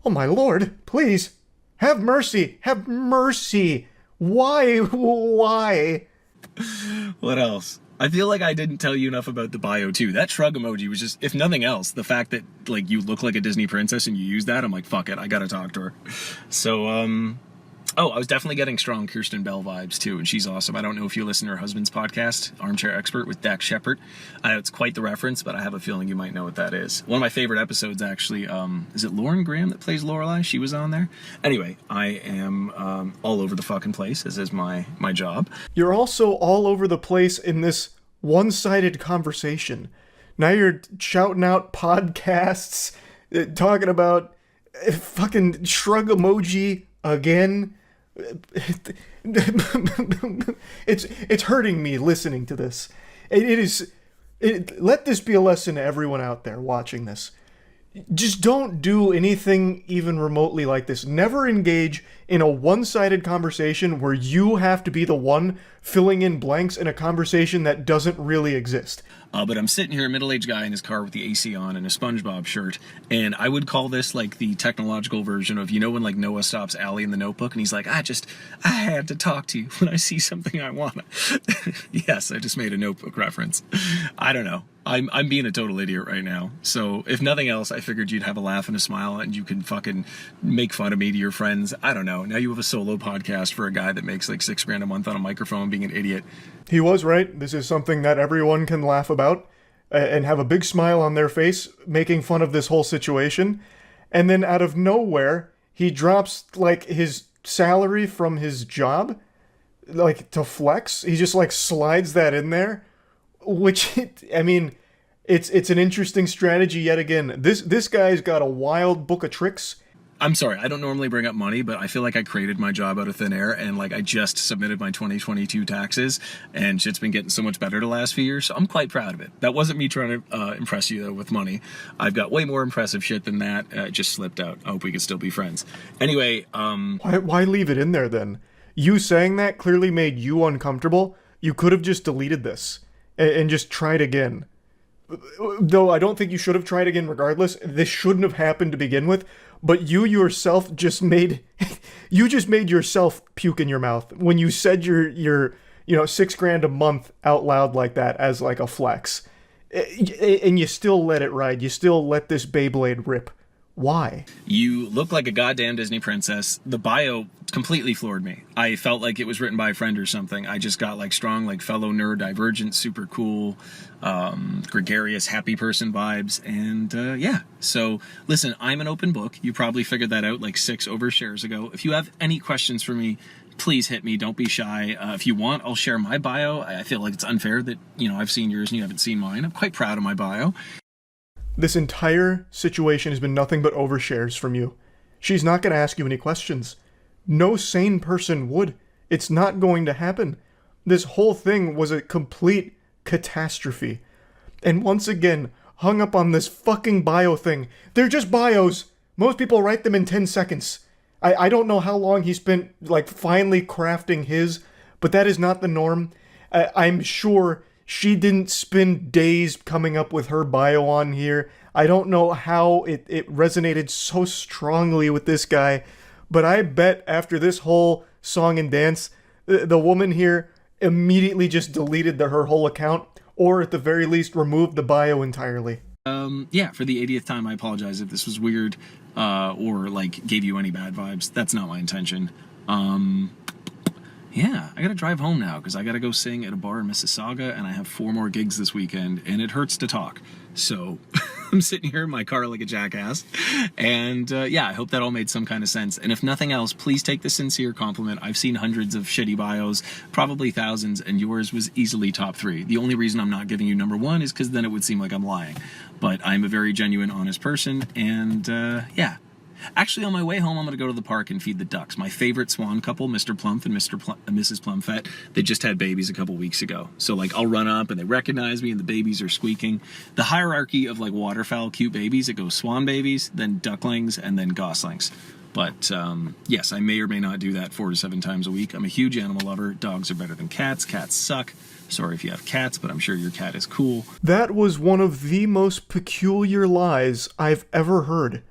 Oh my lord, please. Have mercy. Have mercy. Why? Why? What else? I feel like I didn't tell you enough about the bio too. That shrug emoji was just, if nothing else, the fact that like you look like a Disney princess and you use that, I'm like, fuck it, I gotta talk to her. So, oh, I was definitely getting strong Kirsten Bell vibes too, and she's awesome. I don't know if you listen to her husband's podcast, Armchair Expert with Dax Shepard. It's quite the reference, but I have a feeling you might know what that is. One of my favorite episodes, actually, is it Lauren Graham that plays Lorelai? She was on there. Anyway, I am all over the fucking place, as is my job. You're also all over the place in this one-sided conversation. Now you're shouting out podcasts, talking about fucking shrug emoji again. It's hurting me listening to this. Let this be a lesson to everyone out there watching this. Just don't do anything even remotely like this. Never engage in a one-sided conversation where you have to be the one filling in blanks in a conversation that doesn't really exist. But I'm sitting here, a middle-aged guy in his car with the AC on and a SpongeBob shirt, and I would call this like the technological version of, when like Noah stops Allie in the Notebook and he's like, I had to talk to you when I see something I want. Yes, I just made a Notebook reference. I don't know. I'm being a total idiot right now. So if nothing else, I figured you'd have a laugh and a smile and you can fucking make fun of me to your friends. I don't know. Now you have a solo podcast for a guy that makes like $6,000 a month on a microphone being an idiot. He was right. This is something that everyone can laugh about and have a big smile on their face making fun of this whole situation. And then out of nowhere, he drops like his salary from his job, like to flex. He just like slides that in there, which, I mean, it's an interesting strategy yet again. This guy's got a wild book of tricks. I'm sorry, I don't normally bring up money, but I feel like I created my job out of thin air, and like I just submitted my 2022 taxes, and shit's been getting so much better the last few years, so I'm quite proud of it. That wasn't me trying to impress you, though, with money. I've got way more impressive shit than that. It just slipped out. I hope we can still be friends. Anyway, Why leave it in there, then? You saying that clearly made you uncomfortable. You could have just deleted this and just tried again. Though I don't think you should have tried again regardless. This shouldn't have happened to begin with. But you yourself just made yourself puke in your mouth when you said your $6,000 a month out loud like that as like a flex, and you still let it ride. You still let this Beyblade rip. Why? You look like a goddamn Disney princess. The bio completely floored me. I felt like it was written by a friend or something. I just got like strong, like fellow nerd, divergent, super cool, gregarious, happy person vibes. And yeah, so listen, I'm an open book. You probably figured that out like 6 overshares ago. If you have any questions for me, please hit me. Don't be shy. If you want, I'll share my bio. I feel like it's unfair that, I've seen yours and you haven't seen mine. I'm quite proud of my bio. This entire situation has been nothing but overshares from you. She's not going to ask you any questions. No sane person would. It's not going to happen. This whole thing was a complete catastrophe. And once again, hung up on this fucking bio thing. They're just bios. Most people write them in 10 seconds. I don't know how long he spent, like, finally crafting his, but that is not the norm. I'm sure she didn't spend days coming up with her bio on here. I don't know how it resonated so strongly with this guy, but I bet after this whole song and dance, the woman here immediately just deleted her whole account, or at the very least removed the bio entirely. Yeah, for the 80th time, I apologize if this was weird or like gave you any bad vibes. That's not my intention. Yeah, I gotta drive home now because I gotta go sing at a bar in Mississauga, and I have 4 more gigs this weekend, and it hurts to talk. So I'm sitting here in my car like a jackass, and yeah, I hope that all made some kind of sense. And if nothing else, please take the sincere compliment. I've seen hundreds of shitty bios, probably thousands, and yours was easily top 3. The only reason I'm not giving you number 1 is because then it would seem like I'm lying. But I'm a very genuine, honest person, and yeah. Actually, on my way home, I'm going to go to the park and feed the ducks. My favorite swan couple, Mr. Plump and Mrs. Plumfett, they just had babies a couple weeks ago. So, like, I'll run up and they recognize me and the babies are squeaking. The hierarchy of, like, waterfowl cute babies, it goes swan babies, then ducklings, and then goslings. But, yes, I may or may not do that 4 to 7 times a week. I'm a huge animal lover. Dogs are better than cats. Cats suck. Sorry if you have cats, but I'm sure your cat is cool. That was one of the most peculiar lies I've ever heard.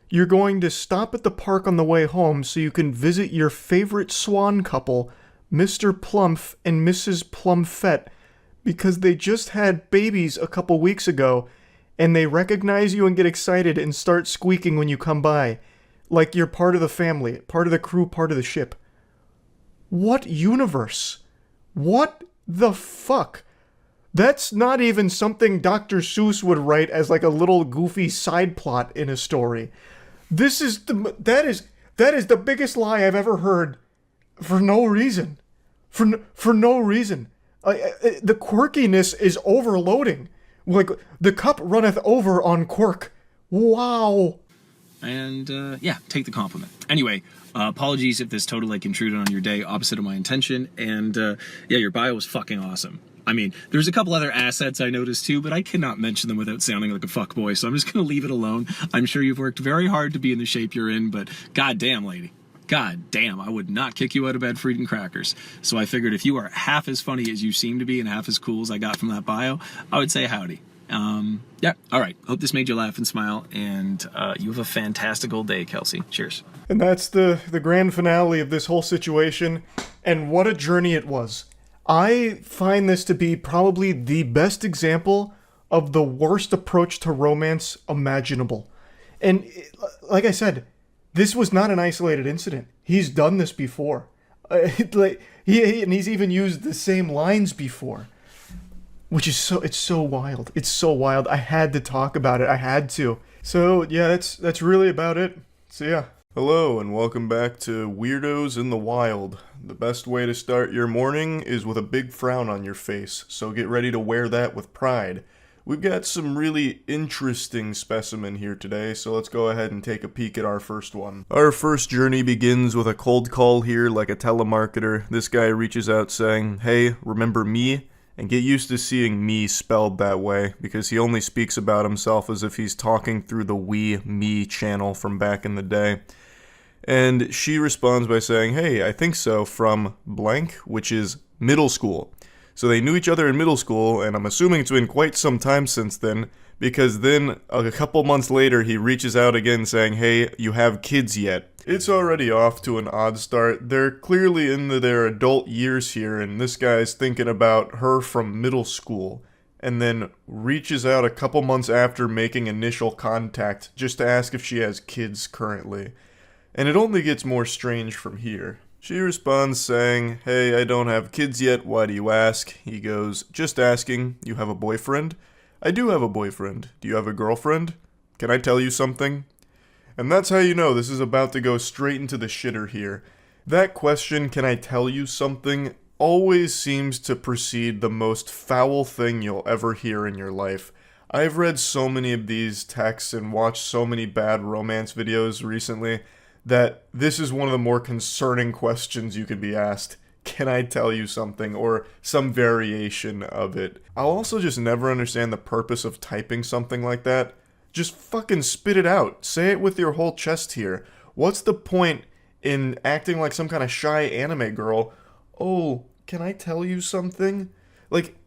You're going to stop at the park on the way home so you can visit your favorite swan couple, Mr. Plumph and Mrs. Plumfett, because they just had babies a couple weeks ago, and they recognize you and get excited and start squeaking when you come by, like you're part of the family, part of the crew, part of the ship. What universe? What the fuck? That's not even something Dr. Seuss would write as like a little goofy side plot in a story. That is the biggest lie I've ever heard, for no reason, for no reason. The quirkiness is overloading. Like, the cup runneth over on cork. Wow. And, yeah, take the compliment. Anyway, apologies if this totally intruded on your day opposite of my intention. And, yeah, your bio was fucking awesome. I mean, there's a couple other assets I noticed too, but I cannot mention them without sounding like a fuckboy, so I'm just going to leave it alone. I'm sure you've worked very hard to be in the shape you're in, but goddamn, lady. God damn, I would not kick you out of bed for eating crackers. So I figured if you are half as funny as you seem to be and half as cool as I got from that bio, I would say howdy. Yeah, all right. Hope this made you laugh and smile, and you have a fantastical day, Kelsey. Cheers. And that's the grand finale of this whole situation, and what a journey it was. I find this to be probably the best example of the worst approach to romance imaginable. And like I said, this was not an isolated incident. He's done this before. And he's even used the same lines before. Which is it's so wild. It's so wild. I had to talk about it. I had to. So yeah, that's really about it. So yeah. Hello and welcome back to Weirdos in the Wild. The best way to start your morning is with a big frown on your face, so get ready to wear that with pride. We've got some really interesting specimen here today, so let's go ahead and take a peek at our first one. Our first journey begins with a cold call here like a telemarketer. This guy reaches out saying, "Hey, remember me?" And get used to seeing me spelled that way, because he only speaks about himself as if he's talking through the We Me channel from back in the day. And she responds by saying, "Hey, I think so," from blank, which is middle school. So they knew each other in middle school, and I'm assuming it's been quite some time since then, because then a couple months later he reaches out again saying, "Hey, you have kids yet?" It's already off to an odd start. They're clearly into their adult years here, and this guy's thinking about her from middle school, and then reaches out a couple months after making initial contact just to ask if she has kids currently. And it only gets more strange from here. She responds saying, "Hey, I don't have kids yet, why do you ask?" He goes, "Just asking, you have a boyfriend?" "I do have a boyfriend. Do you have a girlfriend? Can I tell you something?" And that's how you know this is about to go straight into the shitter here. That question, "Can I tell you something?" always seems to precede the most foul thing you'll ever hear in your life. I've read so many of these texts and watched so many bad romance videos recently that this is one of the more concerning questions you could be asked. Can I tell you something? Or some variation of it. I'll also just never understand the purpose of typing something like that. Just fucking spit it out. Say it with your whole chest here. What's the point in acting like some kind of shy anime girl? "Oh, can I tell you something?" Like,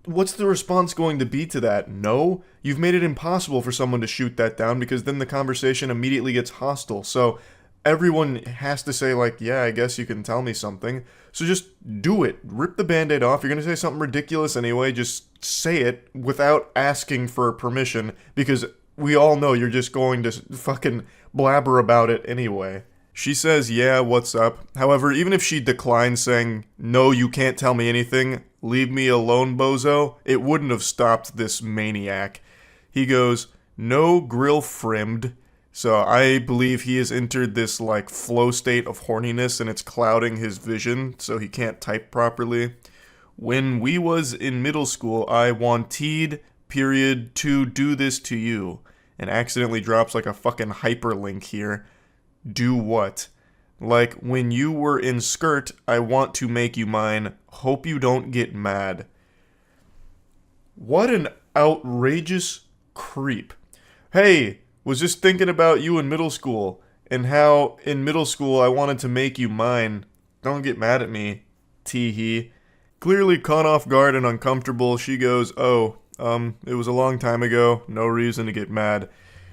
what's the response going to be to that? No? You've made it impossible for someone to shoot that down, because then the conversation immediately gets hostile. So everyone has to say, like, "Yeah, I guess you can tell me something." So just do it. Rip the band-aid off. You're going to say something ridiculous anyway. Just say it without asking for permission, because we all know you're just going to fucking blabber about it anyway. She says, "Yeah, what's up?" However, even if she declines saying, "No, you can't tell me anything, leave me alone, bozo," it wouldn't have stopped this maniac. He goes, "No grill frimmed." So I believe he has entered this like flow state of horniness and it's clouding his vision so he can't type properly. "When we was in middle school, I wanted, period, to do this to you." And accidentally drops like a fucking hyperlink here. Do what? Like, "When you were in skirt, I want to make you mine. Hope you don't get mad." What an outrageous creep. "Hey, was just thinking about you in middle school, and how in middle school I wanted to make you mine. Don't get mad at me. Tee-hee." Clearly caught off guard and uncomfortable, she goes, "Oh, it was a long time ago, no reason to get mad."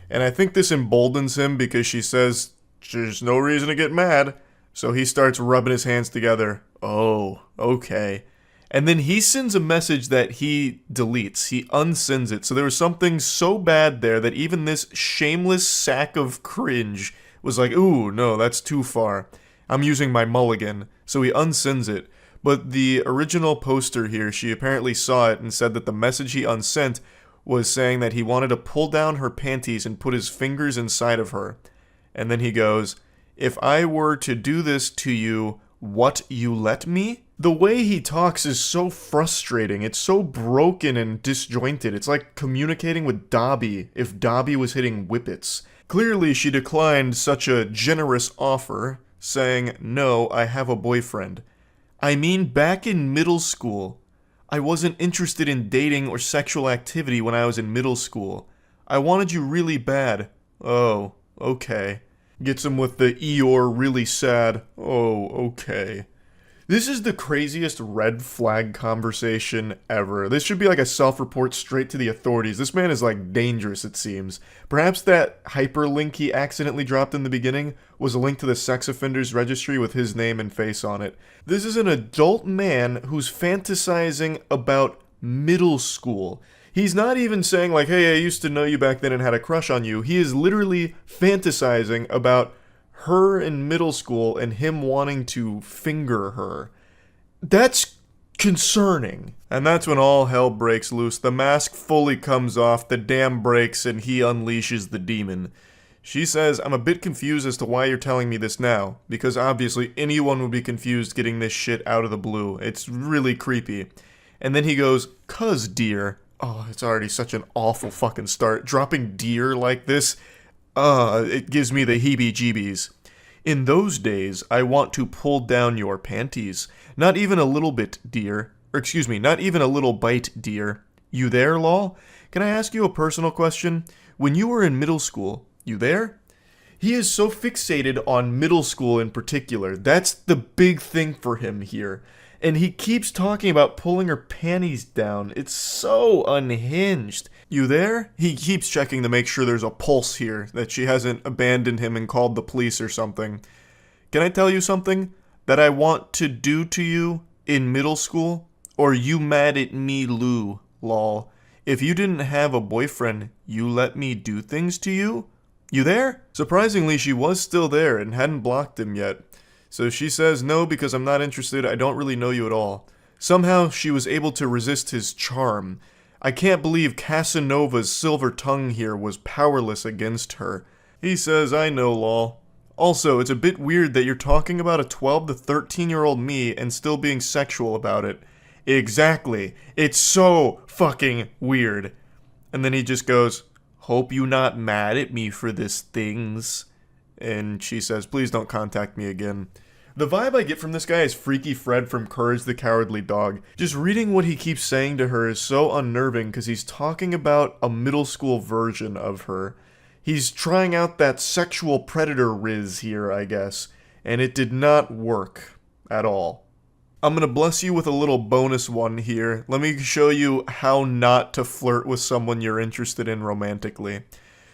And I think this emboldens him because she says, "There's no reason to get mad." So he starts rubbing his hands together. Oh, okay. And then he sends a message that he deletes. He unsends it. So there was something so bad there that even this shameless sack of cringe was like, "Ooh, no, that's too far. I'm using my mulligan." So he unsends it. But the original poster here, she apparently saw it and said that the message he unsent was saying that he wanted to pull down her panties and put his fingers inside of her. And then he goes, "If I were to do this to you, What, you let me? The way he talks is so frustrating. It's so broken and disjointed. It's like communicating with Dobby if Dobby was hitting whippets. Clearly, she declined such a generous offer, saying, "No, I have a boyfriend." I mean, back in middle school. I wasn't interested in dating or sexual activity when I was in middle school. I wanted you really bad. Oh, okay. Gets him with the Eeyore really sad. Oh, okay. This is the craziest red flag conversation ever. This should be like a self-report straight to the authorities. This man is like dangerous, it seems. Perhaps that hyperlink he accidentally dropped in the beginning was a link to the sex offenders registry with his name and face on it. This is an adult man who's fantasizing about middle school. He's not even saying like, hey, I used to know you back then and had a crush on you. He is literally fantasizing about her in middle school and him wanting to finger her. That's concerning. And that's when all hell breaks loose. The mask fully comes off, the dam breaks, and he unleashes the demon. She says, I'm a bit confused as to why you're telling me this now, because obviously anyone would be confused getting this shit out of the blue. It's really creepy. And then he goes, "'Cause dear." Oh, it's already such an awful fucking start. Dropping dear like this, it gives me the heebie-jeebies. In those days, I want to pull down your panties. Not even a little bit, dear. Or excuse me, not even a little bite, dear. You there, lol? Can I ask you a personal question? When you were in middle school, you there? He is so fixated on middle school in particular. That's the big thing for him here. And he keeps talking about pulling her panties down. It's so unhinged. You there? He keeps checking to make sure there's a pulse here, that she hasn't abandoned him and called the police or something. Can I tell you something that I want to do to you in middle school? Or you mad at me, Lou, lol. If you didn't have a boyfriend, you let me do things to you? You there? Surprisingly, she was still there and hadn't blocked him yet. So she says, no, because I'm not interested, I don't really know you at all. Somehow, she was able to resist his charm. I can't believe Casanova's silver tongue here was powerless against her. He says, I know, lol. Also, it's a bit weird that you're talking about a 12 to 13-year-old me and still being sexual about it. Exactly. It's so fucking weird. And then he just goes, hope you not mad at me for this things. And she says, please don't contact me again. The vibe I get from this guy is Freaky Fred from Courage the Cowardly Dog. Just reading what he keeps saying to her is so unnerving because he's talking about a middle school version of her. He's trying out that sexual predator riz here, I guess, and it did not work at all. I'm gonna bless you with a little bonus one here. Let me show you how not to flirt with someone you're interested in romantically.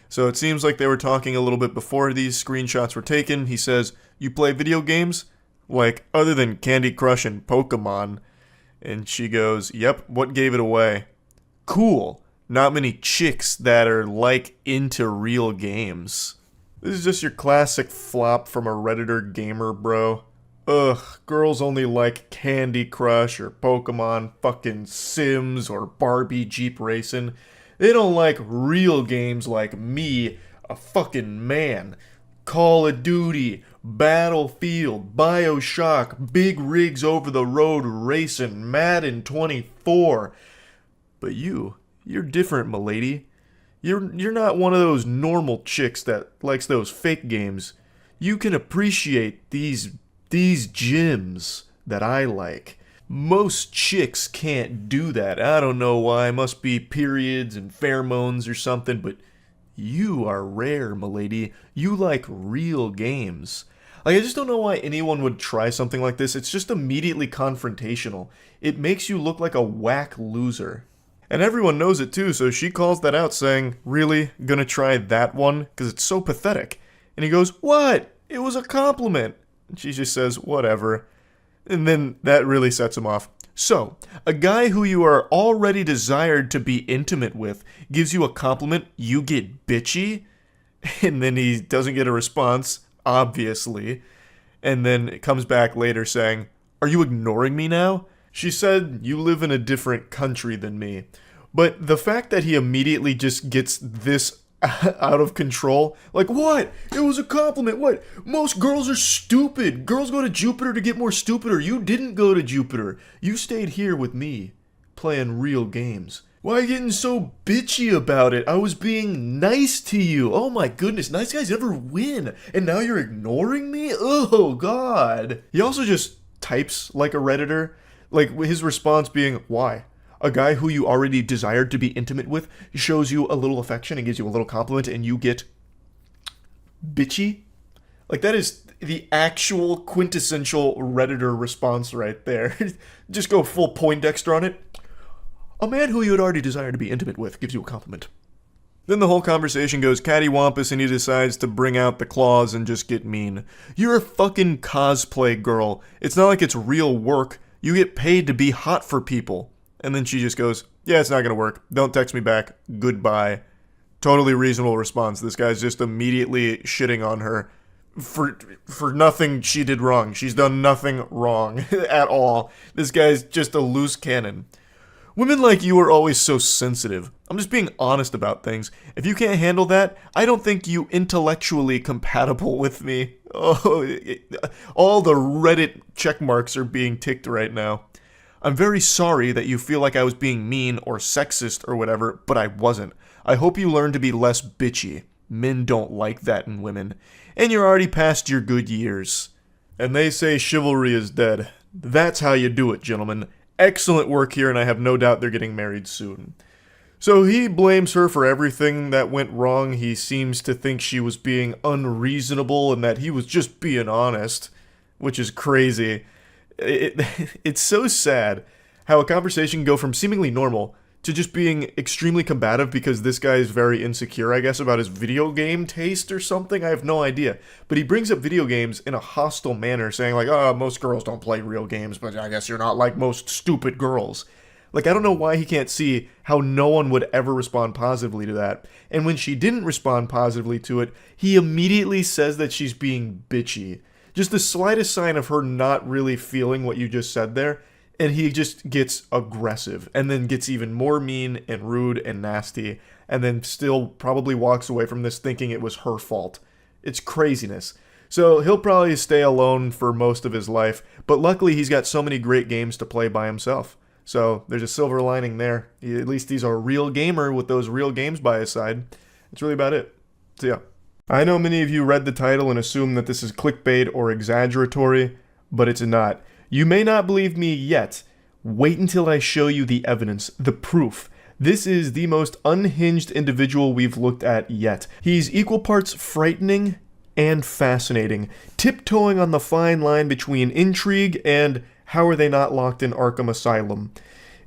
So it seems like they were talking a little bit before these screenshots were taken. He says, you play video games? Like, other than Candy Crush and Pokemon. And she goes, yep, what gave it away? Cool. Not many chicks that are, like, into real games. This is just your classic flop from a Redditor gamer, bro. Ugh, girls only like Candy Crush or Pokemon, fucking Sims or Barbie Jeep Racing. They don't like real games like me, a fucking man. Call of Duty, Battlefield, BioShock, big rigs over the road racing, Madden 24. But you're different, m'lady. You're not one of those normal chicks that likes those fake games. You can appreciate these gyms that I like. Most chicks can't do that. I don't know why. Must be periods and pheromones or something, but you are rare, m'lady. You like real games. Like, I just don't know why anyone would try something like this. It's just immediately confrontational. It makes you look like a whack loser. And everyone knows it too, so she calls that out saying, really? Gonna try that one? Because it's so pathetic. And he goes, what? It was a compliment. And she just says, whatever. And then that really sets him off. So, a guy who you are already desired to be intimate with gives you a compliment, you get bitchy? And then he doesn't get a response, obviously. And then it comes back later saying, are you ignoring me now? She said, you live in a different country than me. But the fact that he immediately just gets this out of control. Like, what? It was a compliment. What? Most girls are stupid. Girls go to Jupiter to get more stupider. You didn't go to Jupiter. You stayed here with me, playing real games. Why are you getting so bitchy about it? I was being nice to you. Oh my goodness, nice guys never win. And now you're ignoring me? Oh God. He also just types like a Redditor. Like his response being, why? A guy who you already desired to be intimate with shows you a little affection and gives you a little compliment and you get bitchy? Like that is the actual quintessential Redditor response right there. Just go full Poindexter on it. A man who you had already desired to be intimate with gives you a compliment. Then the whole conversation goes cattywampus and he decides to bring out the claws and just get mean. You're a fucking cosplay girl. It's not like it's real work. You get paid to be hot for people. And then she just goes, yeah, it's not gonna work. Don't text me back. Goodbye. Totally reasonable response. This guy's just immediately shitting on her for nothing she did wrong. She's done nothing wrong at all. This guy's just a loose cannon. Women like you are always so sensitive. I'm just being honest about things. If you can't handle that, I don't think you intellectually compatible with me. Oh, all the Reddit check marks are being ticked right now. I'm very sorry that you feel like I was being mean or sexist or whatever, but I wasn't. I hope you learn to be less bitchy. Men don't like that in women. And you're already past your good years. And they say chivalry is dead. That's how you do it, gentlemen. Excellent work here, and I have no doubt they're getting married soon. So he blames her for everything that went wrong. He seems to think she was being unreasonable and that he was just being honest, which is crazy. It's so sad how a conversation can go from seemingly normal to just being extremely combative because this guy is very insecure, I guess, about his video game taste or something. I have no idea. But he brings up video games in a hostile manner, saying like, oh, most girls don't play real games, but I guess you're not like most stupid girls. Like, I don't know why he can't see how no one would ever respond positively to that. And when she didn't respond positively to it, he immediately says that she's being bitchy. Just the slightest sign of her not really feeling what you just said there, and he just gets aggressive, and then gets even more mean and rude and nasty, and then still probably walks away from this thinking it was her fault. It's craziness. So he'll probably stay alone for most of his life, but luckily he's got so many great games to play by himself. So there's a silver lining there. At least he's a real gamer with those real games by his side. That's really about it. So yeah. I know many of you read the title and assume that this is clickbait or exaggeratory, but it's not. You may not believe me yet. Wait until I show you the evidence, the proof. This is the most unhinged individual we've looked at yet. He's equal parts frightening and fascinating, tiptoeing on the fine line between intrigue and how are they not locked in Arkham Asylum.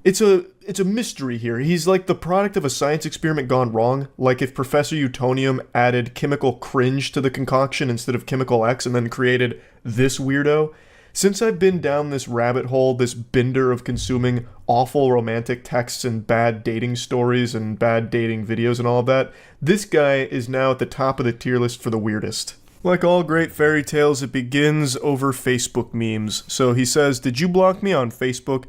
It's a mystery here. He's like the product of a science experiment gone wrong, like if Professor Utonium added chemical cringe to the concoction instead of chemical X and then created this weirdo. Since I've been down this rabbit hole, this bender of consuming awful romantic texts and bad dating stories and bad dating videos and all of that, this guy is now at the top of the tier list for the weirdest. Like all great fairy tales, it begins over Facebook memes. So he says, "Did you block me on Facebook?"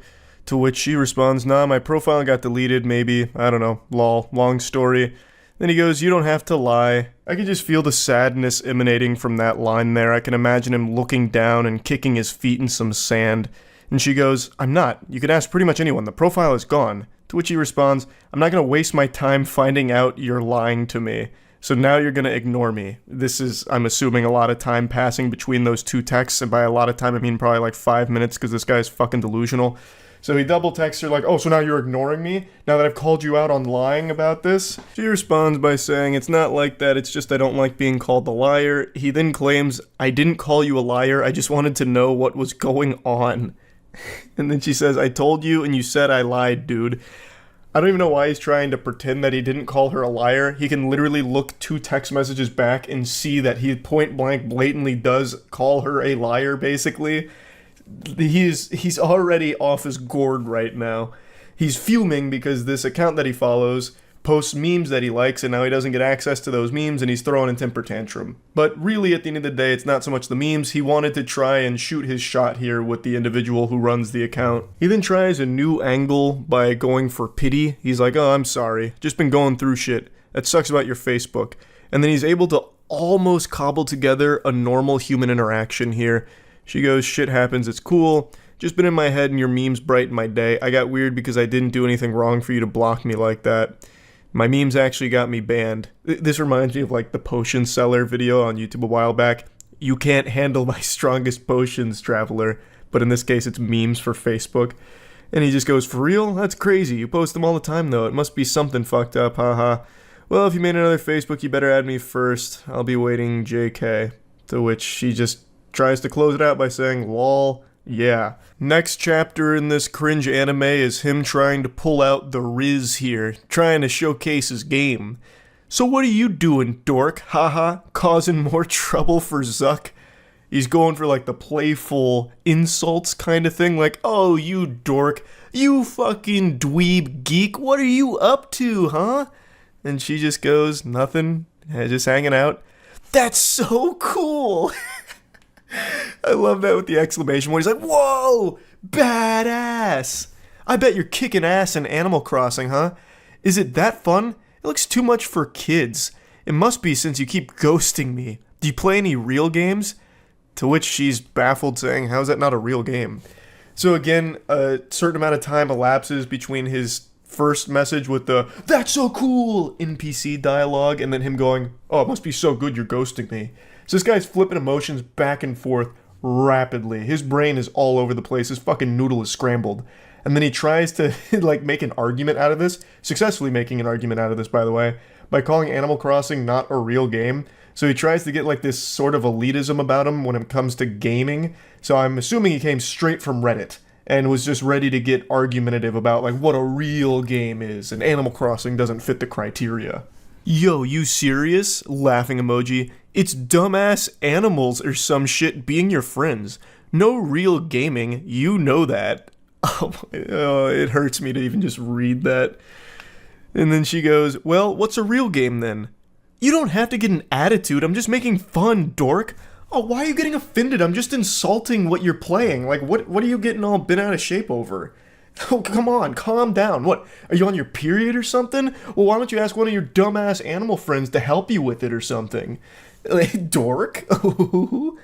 To which she responds, "Nah, my profile got deleted, maybe, I don't know, lol, long story." Then he goes, "You don't have to lie." I can just feel the sadness emanating from that line there. I can imagine him looking down and kicking his feet in some sand. And she goes, "I'm not. You can ask pretty much anyone. The profile is gone." To which he responds, "I'm not going to waste my time finding out you're lying to me. So now you're going to ignore me." This is, I'm assuming, a lot of time passing between those two texts. And by a lot of time, I mean probably like 5 minutes because this guy's fucking delusional. So he double texts her like, "Oh, so now you're ignoring me? Now that I've called you out on lying about this?" She responds by saying, "It's not like that, it's just I don't like being called a liar." He then claims, "I didn't call you a liar, I just wanted to know what was going on." And then she says, "I told you and you said I lied, dude." I don't even know why he's trying to pretend that he didn't call her a liar. He can literally look 2 text messages back and see that he point blank blatantly does call her a liar, basically. He's already off his gourd right now. He's fuming because this account that he follows posts memes that he likes, and now he doesn't get access to those memes, and he's throwing a temper tantrum. But really, at the end of the day, it's not so much the memes. He wanted to try and shoot his shot here with the individual who runs the account. He then tries a new angle by going for pity. He's like, "Oh, I'm sorry. Just been going through shit. That sucks about your Facebook. And then he's able to almost cobble together a normal human interaction here. She goes, shit happens, it's cool. Just been in my head and your memes brighten my day. I got weird because I didn't do anything wrong for you to block me like that. My memes actually got me banned. This reminds me of like the potion seller video on YouTube a while back. You can't handle my strongest potions, traveler. But in this case, it's memes for Facebook. And he just goes, for real? That's crazy. You post them all the time, though. It must be something fucked up, haha. Well, if you made another Facebook, you better add me first. I'll be waiting, JK. To which she just tries to close it out by saying, lol, yeah. Next chapter in this cringe anime is him trying to pull out the Riz here, trying to showcase his game. So what are you doing, dork? Haha, causing more trouble for Zuck? He's going for like the playful insults kind of thing, like, oh, you dork, you fucking dweeb geek, what are you up to, huh? And she just goes, nothing, just hanging out. That's so cool! I love that with the exclamation point. He's like, whoa, badass! I bet you're kicking ass in Animal Crossing, huh? Is it that fun? It looks too much for kids. It must be since you keep ghosting me. Do you play any real games? To which she's baffled, saying, how is that not a real game? So again, a certain amount of time elapses between his first message with the, that's so cool, NPC dialogue, and then him going, oh, it must be so good you're ghosting me. So this guy's flipping emotions back and forth rapidly. His brain is all over the place. His fucking noodle is scrambled. And then he tries to, like, make an argument out of this, successfully making an argument out of this, by the way, by calling Animal Crossing not a real game. So he tries to get like this sort of elitism about him when it comes to gaming. So I'm assuming he came straight from Reddit and was just ready to get argumentative about like what a real game is, and Animal Crossing doesn't fit the criteria. Yo, you serious? Laughing emoji. It's dumbass animals or some shit being your friends. No real gaming, you know that. Oh, it hurts me to even just read that. And then she goes, well, what's a real game then? You don't have to get an attitude, I'm just making fun, dork. Oh, why are you getting offended? I'm just insulting what you're playing. Like, what are you getting all bent out of shape over? Oh, come on, calm down. What, are you on your period or something? Well, why don't you ask one of your dumbass animal friends to help you with it or something? Like, dork? Oh,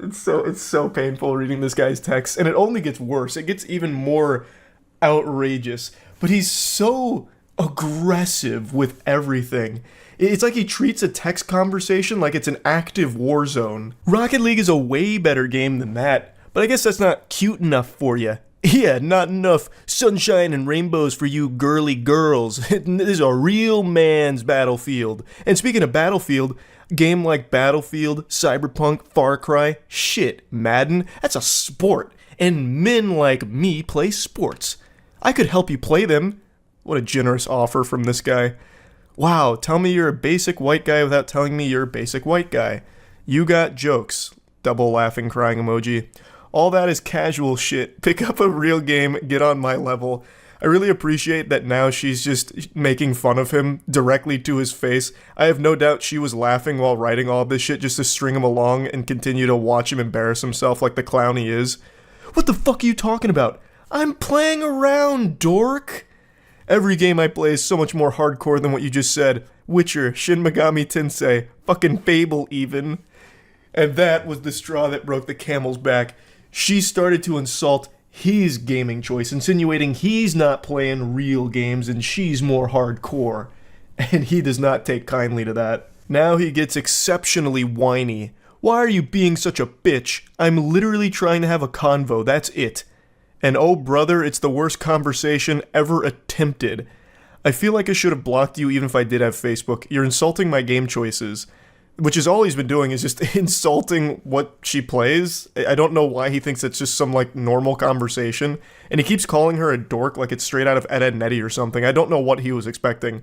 it's so painful reading this guy's text, and it only gets worse. It gets even more outrageous. But he's so aggressive with everything. It's like he treats a text conversation like it's an active war zone. Rocket League is a way better game than that, but I guess that's not cute enough for you. Yeah, not enough sunshine and rainbows for you girly girls. This is a real man's Battlefield. And speaking of Battlefield, a game like Battlefield, Cyberpunk, Far Cry, shit, Madden, that's a sport. And men like me play sports. I could help you play them. What a generous offer from this guy. Wow, tell me you're a basic white guy without telling me you're a basic white guy. You got jokes. Double laughing crying emoji. All that is casual shit. Pick up a real game, get on my level. I really appreciate that now she's just making fun of him directly to his face. I have no doubt she was laughing while writing all this shit just to string him along and continue to watch him embarrass himself like the clown he is. What the fuck are you talking about? I'm playing around, dork. Every game I play is so much more hardcore than what you just said. Witcher, Shin Megami Tensei, fucking Fable even. And that was the straw that broke the camel's back. She started to insult his gaming choice, insinuating he's not playing real games and she's more hardcore. And he does not take kindly to that. Now he gets exceptionally whiny. Why are you being such a bitch? I'm literally trying to have a convo, that's it. And oh brother, it's the worst conversation ever attempted. I feel like I should have blocked you even if I did have Facebook. You're insulting my game choices. Which is all he's been doing is just insulting what she plays. I don't know why he thinks it's just some like normal conversation. And he keeps calling her a dork like it's straight out of Ed, Edd n Eddy or something. I don't know what he was expecting.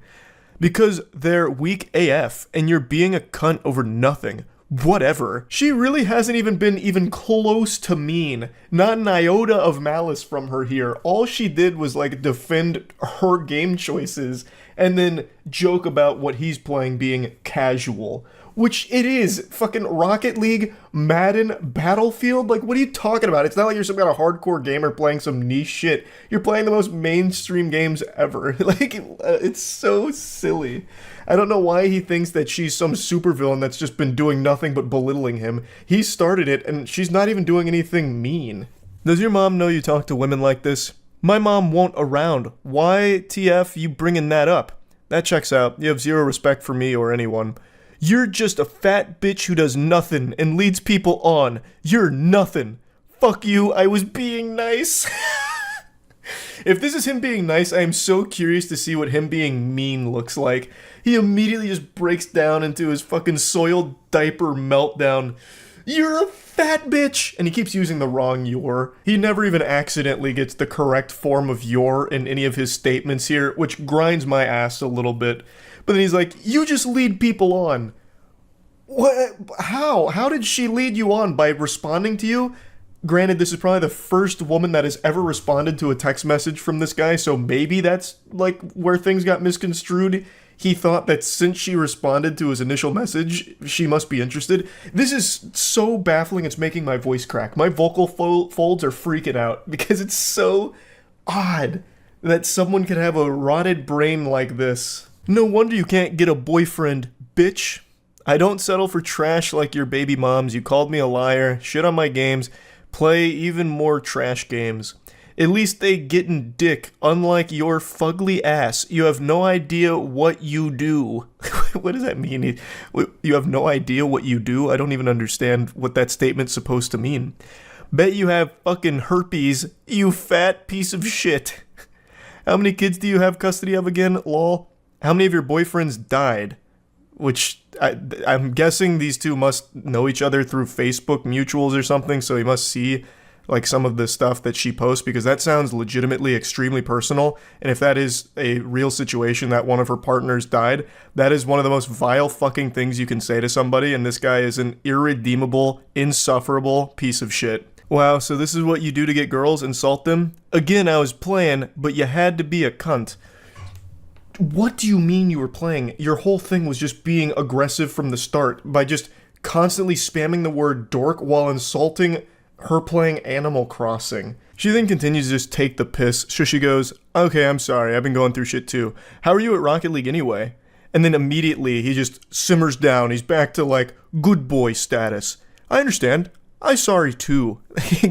Because they're weak AF and you're being a cunt over nothing. Whatever. She really hasn't even been even close to mean. Not an iota of malice from her here. All she did was like defend her game choices and then joke about what he's playing being casual. which it is. Fucking Rocket League, Madden, Battlefield. Like, what are you talking about? It's not like you're some kind of hardcore gamer playing some niche shit. You're playing the most mainstream games ever. Like, it's so silly. I don't know why he thinks that she's some supervillain that's just been doing nothing but belittling him. He started it, and she's not even doing anything mean. Does your mom know you talk to women like this? My mom won't around. Why, TF, you bringing that up? That checks out. You have zero respect for me or anyone. You're just a fat bitch who does nothing and leads people on. You're nothing. Fuck you, I was being nice. If this is him being nice, I am so curious to see what him being mean looks like. He immediately just breaks down into his fucking soiled diaper meltdown. You're a fat bitch! And he keeps using the wrong "you're." He never even accidentally gets the correct form of "you're" in any of his statements here, which grinds my ass a little bit. But then he's like, you just lead people on. What? How? How did she lead you on? By responding to you? Granted, this is probably the first woman that has ever responded to a text message from this guy, so maybe that's, like, where things got misconstrued. He thought that since she responded to his initial message, she must be interested. This is so baffling, it's making my voice crack. My vocal folds are freaking out, because it's so odd that someone could have a rotted brain like this. No wonder you can't get a boyfriend, bitch. I don't settle for trash like your baby moms. You called me a liar, shit on my games, play even more trash games. At least they gettin' dick, unlike your fugly ass. You have no idea what you do. What does that mean? You have no idea what you do? I don't even understand what that statement's supposed to mean. Bet you have fucking herpes, you fat piece of shit. How many kids do you have custody of again, lol? How many of your boyfriends died? Which, I'm guessing these two must know each other through Facebook mutuals or something, so he must see, like, some of the stuff that she posts, because that sounds legitimately extremely personal, and if that is a real situation that one of her partners died, that is one of the most vile fucking things you can say to somebody, and this guy is an irredeemable, insufferable piece of shit. Wow, so this is what you do to get girls? Insult them? Again, I was playing, but you had to be a cunt. What do you mean you were playing? Your whole thing was just being aggressive from the start by just constantly spamming the word dork while insulting her playing Animal Crossing. She then continues to just take the piss, so she goes, okay, I'm sorry, I've been going through shit too. How are you at Rocket League anyway? And then immediately he just simmers down, he's back to like good boy status. I understand, I'm sorry too.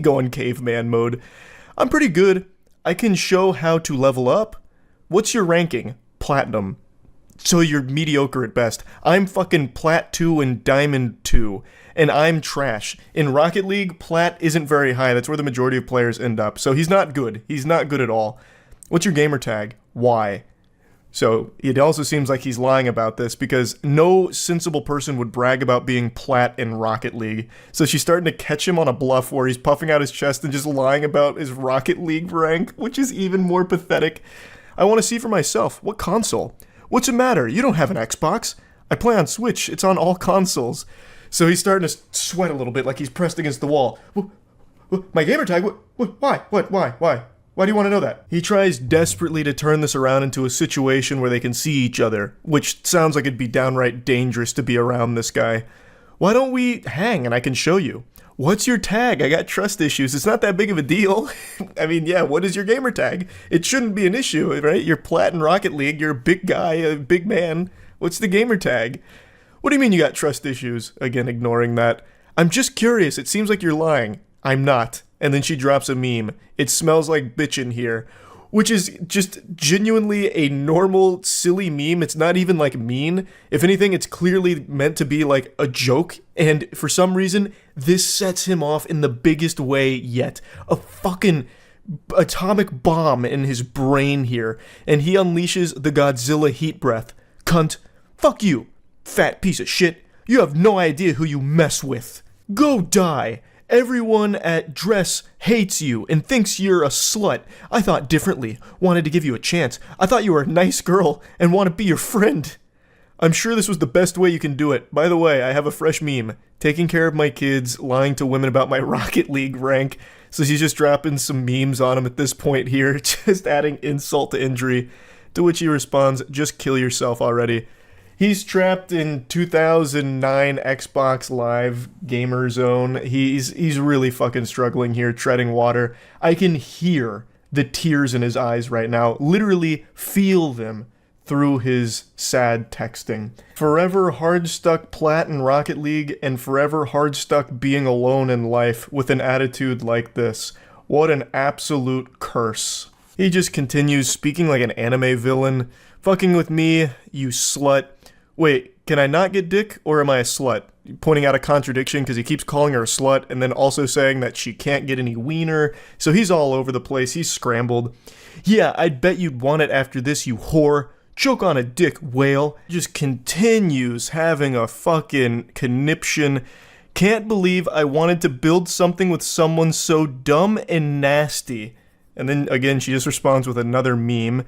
Going caveman mode. I'm pretty good, I can show how to level up. What's your ranking? Platinum. So you're mediocre at best. I'm fucking Plat 2 and Diamond 2, and I'm trash. In Rocket League, Plat isn't very high. That's where the majority of players end up. So he's not good. He's not good at all. What's your gamer tag? Y. So it also seems like he's lying about this, because no sensible person would brag about being Plat in Rocket League. So she's starting to catch him on a bluff where he's puffing out his chest and just lying about his Rocket League rank, which is even more pathetic. I want to see for myself. What console? What's the matter? You don't have an Xbox. I play on Switch. It's on all consoles. So he's starting to sweat a little bit, like he's pressed against the wall. My gamer tag? Why? Why? Why do you want to know that? He tries desperately to turn this around into a situation where they can see each other, which sounds like it'd be downright dangerous to be around this guy. Why don't we hang and I can show you? What's your tag? I got trust issues. It's not that big of a deal. I mean, yeah, what is your gamer tag? It shouldn't be an issue, right? You're Plat in Rocket League. You're a big guy, a big man. What's the gamer tag? What do you mean you got trust issues? Again, ignoring that. I'm just curious. It seems like you're lying. I'm not. And then she drops a meme. It smells like bitch in here. Which is just genuinely a normal, silly meme. It's not even, like, mean. If anything, it's clearly meant to be, like, a joke. And for some reason, this sets him off in the biggest way yet. A fucking atomic bomb in his brain here. And he unleashes the Godzilla heat breath. Cunt. Fuck you. Fat piece of shit. You have no idea who you mess with. Go die. Everyone at Dress hates you and thinks you're a slut. I thought differently, wanted to give you a chance. I thought you were a nice girl and want to be your friend. I'm sure this was the best way you can do it. By the way, I have a fresh meme. Taking care of my kids, lying to women about my Rocket League rank. So she's just dropping some memes on him at this point here, just adding insult to injury. To which he responds, just kill yourself already. He's trapped in 2009 Xbox Live gamer zone. He's really fucking struggling here, treading water. I can hear the tears in his eyes right now, literally feel them through his sad texting. Forever hard stuck plat in Rocket League, and forever hard stuck being alone in life with an attitude like this. What an absolute curse. He just continues speaking like an anime villain. Fucking with me, you slut. Wait, can I not get dick, or am I a slut? Pointing out a contradiction because he keeps calling her a slut and then also saying that she can't get any wiener. So he's all over the place. He's scrambled. Yeah, I'd bet you'd want it after this, you whore. Choke on a dick, whale. Just continues having a fucking conniption. Can't believe I wanted to build something with someone so dumb and nasty. And then again, she just responds with another meme.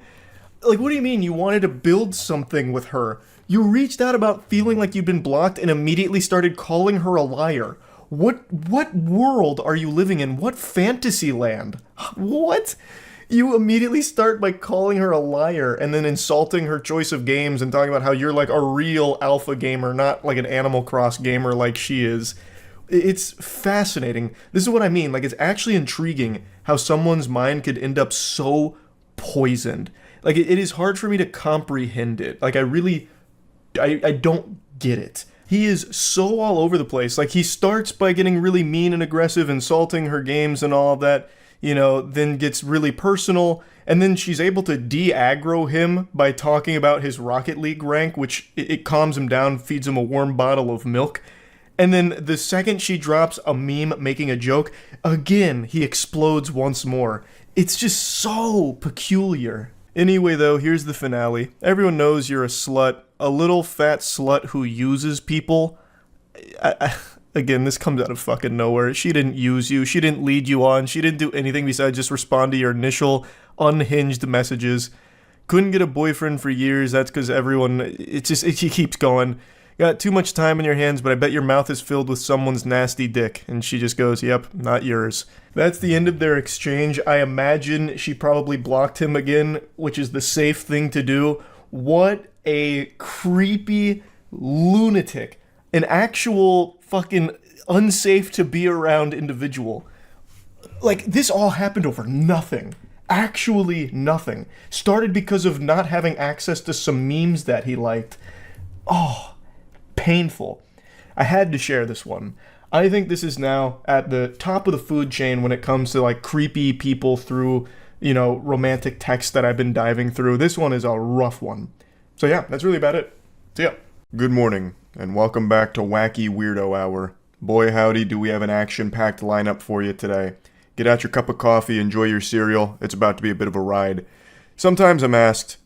Like, what do you mean you wanted to build something with her? You reached out about feeling like you'd been blocked and immediately started calling her a liar. What world are you living in? What fantasy land? What? You immediately start by calling her a liar and then insulting her choice of games and talking about how you're like a real alpha gamer, not like an Animal Cross gamer like she is. It's fascinating. This is what I mean. Like, it's actually intriguing how someone's mind could end up so poisoned. Like, it is hard for me to comprehend it. Like, I don't get it. He is so all over the place. Like, he starts by getting really mean and aggressive, insulting her games and all of that, you know, then gets really personal, and then she's able to de-aggro him by talking about his Rocket League rank, which it calms him down, feeds him a warm bottle of milk. And then the second she drops a meme making a joke, again, he explodes once more. It's just so peculiar. Anyway, though, here's the finale. Everyone knows you're a slut. A little fat slut who uses people. Again, this comes out of fucking nowhere. She didn't use you. She didn't lead you on. She didn't do anything besides just respond to your initial unhinged messages. Couldn't get a boyfriend for years. That's because everyone... She keeps going. Got too much time in your hands, but I bet your mouth is filled with someone's nasty dick. And she just goes, yep, not yours. That's the end of their exchange. I imagine she probably blocked him again, which is the safe thing to do. What a creepy lunatic. An actual fucking unsafe to be around individual. Like, this all happened over nothing. Actually nothing. Started because of not having access to some memes that he liked. Oh, painful. I had to share this one. I think this is now at the top of the food chain when it comes to, like, creepy people through, you know, romantic texts that I've been diving through. This one is a rough one. So yeah, that's really about it. See ya. Good morning, and welcome back to Wacky Weirdo Hour. Boy howdy, do we have an action-packed lineup for you today. Get out your cup of coffee, enjoy your cereal. It's about to be a bit of a ride. Sometimes I'm asked,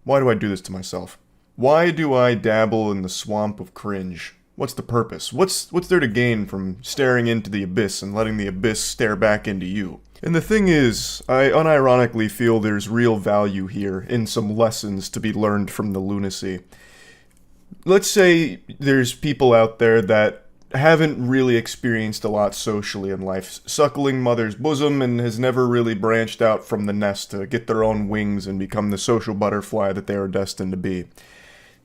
why do I do this to myself? Why do I dabble in the swamp of cringe? What's the purpose? What's there to gain from staring into the abyss and letting the abyss stare back into you? And the thing is, I unironically feel there's real value here in some lessons to be learned from the lunacy. Let's say there's people out there that haven't really experienced a lot socially in life, suckling mother's bosom, and has never really branched out from the nest to get their own wings and become the social butterfly that they are destined to be.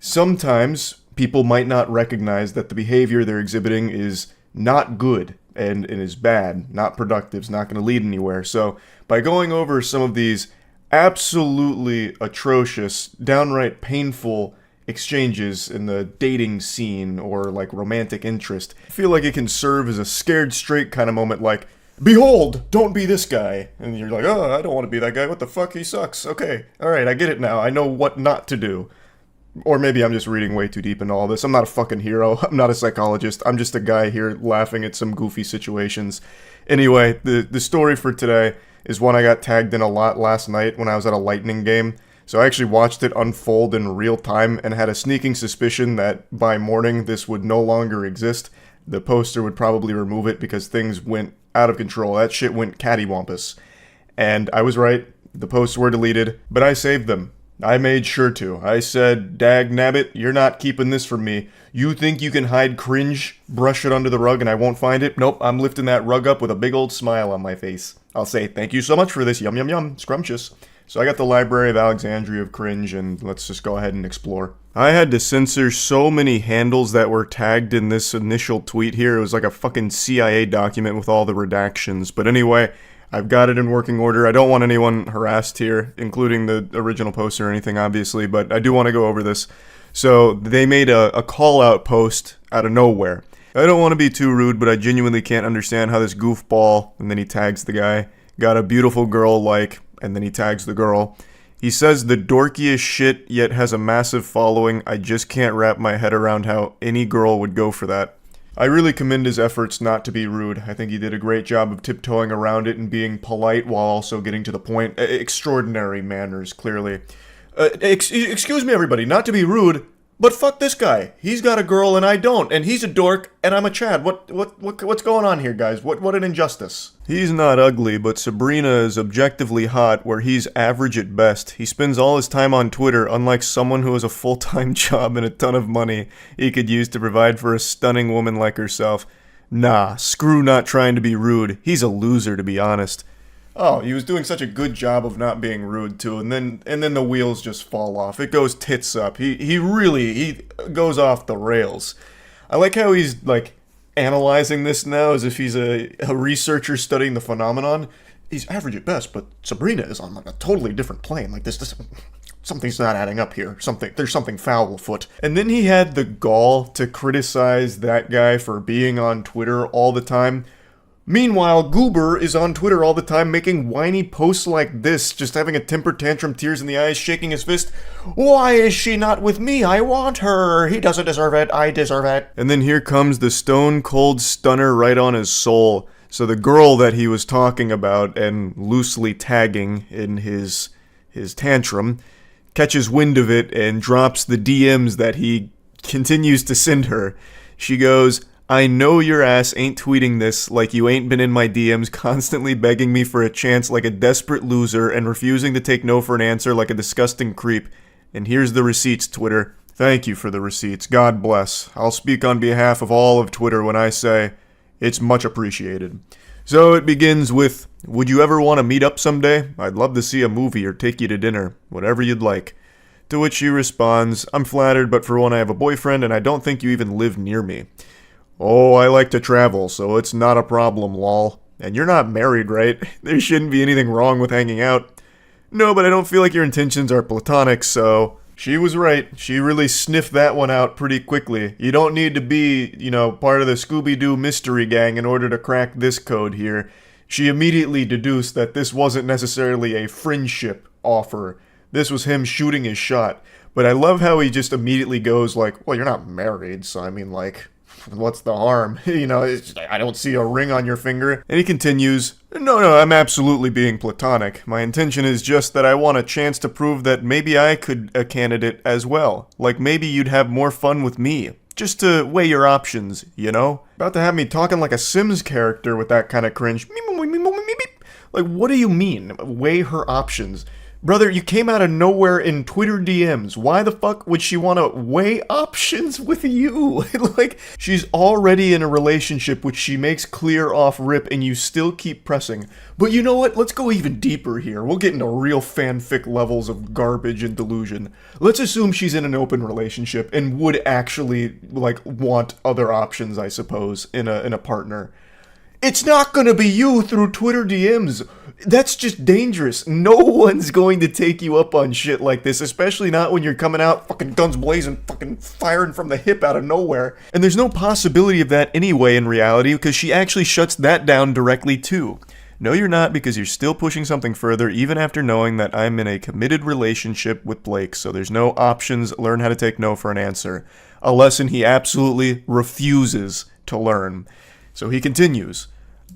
Sometimes people might not recognize that the behavior they're exhibiting is not good and is bad, not productive, is not going to lead anywhere. So by going over some of these absolutely atrocious, downright painful exchanges in the dating scene or like romantic interest, I feel like it can serve as a scared straight kind of moment, like, behold, don't be this guy. And you're like, oh, I don't want to be that guy. What the fuck? He sucks. Okay. All right. I get it now. I know what not to do. Or maybe I'm just reading way too deep into all this. I'm not a fucking hero. I'm not a psychologist. I'm just a guy here laughing at some goofy situations. Anyway, the story for today is one I got tagged in a lot last night when I was at a Lightning game. So I actually watched it unfold in real time and had a sneaking suspicion that by morning this would no longer exist. The poster would probably remove it because things went out of control. That shit went cattywampus. And I was right. The posts were deleted, but I saved them. I made sure to. I said, dag nabbit, you're not keeping this from me. You think you can hide cringe, brush it under the rug, and I won't find it? Nope, I'm lifting that rug up with a big old smile on my face. I'll say, thank you so much for this, yum yum yum, scrumptious. So I got the Library of Alexandria of Cringe, and let's just go ahead and explore. I had to censor so many handles that were tagged in this initial tweet here. It was like a fucking CIA document with all the redactions. But anyway, I've got it in working order. I don't want anyone harassed here, including the original poster or anything, obviously, but I do want to go over this. So they made a call-out post out of nowhere. I don't want to be too rude, but I genuinely can't understand how this goofball, and then he tags the guy, got a beautiful girl like, and then he tags the girl. He says the dorkiest shit, yet has a massive following. I just can't wrap my head around how any girl would go for that. I really commend his efforts not to be rude. I think he did a great job of tiptoeing around it and being polite while also getting to the point. Extraordinary manners, clearly. Excuse me, everybody, not to be rude, but fuck this guy. He's got a girl and I don't, and he's a dork and I'm a Chad. What's going on here, guys? What an injustice. He's not ugly, but Sabrina is objectively hot, where he's average at best. He spends all his time on Twitter, unlike someone who has a full-time job and a ton of money he could use to provide for a stunning woman like herself. Nah, screw not trying to be rude. He's a loser, to be honest. Oh, he was doing such a good job of not being rude too, and then the wheels just fall off. It goes tits up. He really goes off the rails. I like how he's like analyzing this now as if he's a researcher studying the phenomenon. He's average at best, but Sabrina is on like a totally different plane. Like this something's not adding up here. There's something foul afoot. And then he had the gall to criticize that guy for being on Twitter all the time. Meanwhile, Goober is on Twitter all the time making whiny posts like this, just having a temper tantrum, tears in the eyes, shaking his fist. Why is she not with me? I want her. He doesn't deserve it. I deserve it. And then here comes the stone cold stunner right on his soul. So the girl that he was talking about and loosely tagging in his tantrum catches wind of it and drops the DMs that he continues to send her. She goes, I know your ass ain't tweeting this like you ain't been in my DMs constantly begging me for a chance like a desperate loser and refusing to take no for an answer like a disgusting creep. And here's the receipts, Twitter. Thank you for the receipts. God bless. I'll speak on behalf of all of Twitter when I say it's much appreciated. So it begins with, would you ever want to meet up someday? I'd love to see a movie or take you to dinner. Whatever you'd like. To which she responds, I'm flattered, but for one I have a boyfriend and I don't think you even live near me. Oh, I like to travel, so it's not a problem, lol. And you're not married, right? There shouldn't be anything wrong with hanging out. No, but I don't feel like your intentions are platonic, so... She was right. She really sniffed that one out pretty quickly. You don't need to be, part of the Scooby-Doo mystery gang in order to crack this code here. She immediately deduced that this wasn't necessarily a friendship offer. This was him shooting his shot. But I love how he just immediately goes like, well, you're not married, so I mean, like... What's the harm? I don't see a ring on your finger. And he continues, No, I'm absolutely being platonic. My intention is just that I want a chance to prove that maybe I could a candidate as well. Like maybe you'd have more fun with me. Just to weigh your options, About to have me talking like a Sims character with that kind of cringe. Like, what do you mean? Weigh her options. Brother, you came out of nowhere in Twitter DMs. Why the fuck would she want to weigh options with you? Like, she's already in a relationship which she makes clear off rip and you still keep pressing. But you know what? Let's go even deeper here. We'll get into real fanfic levels of garbage and delusion. Let's assume she's in an open relationship and would actually, want other options, I suppose, in a partner. It's not gonna be you through Twitter DMs. That's just dangerous. No one's going to take you up on shit like this, especially not when you're coming out fucking guns blazing, fucking firing from the hip out of nowhere. And there's no possibility of that anyway in reality, because she actually shuts that down directly too. No, you're not, because you're still pushing something further, even after knowing that I'm in a committed relationship with Blake, so there's no options. Learn how to take no for an answer. A lesson he absolutely refuses to learn. So he continues.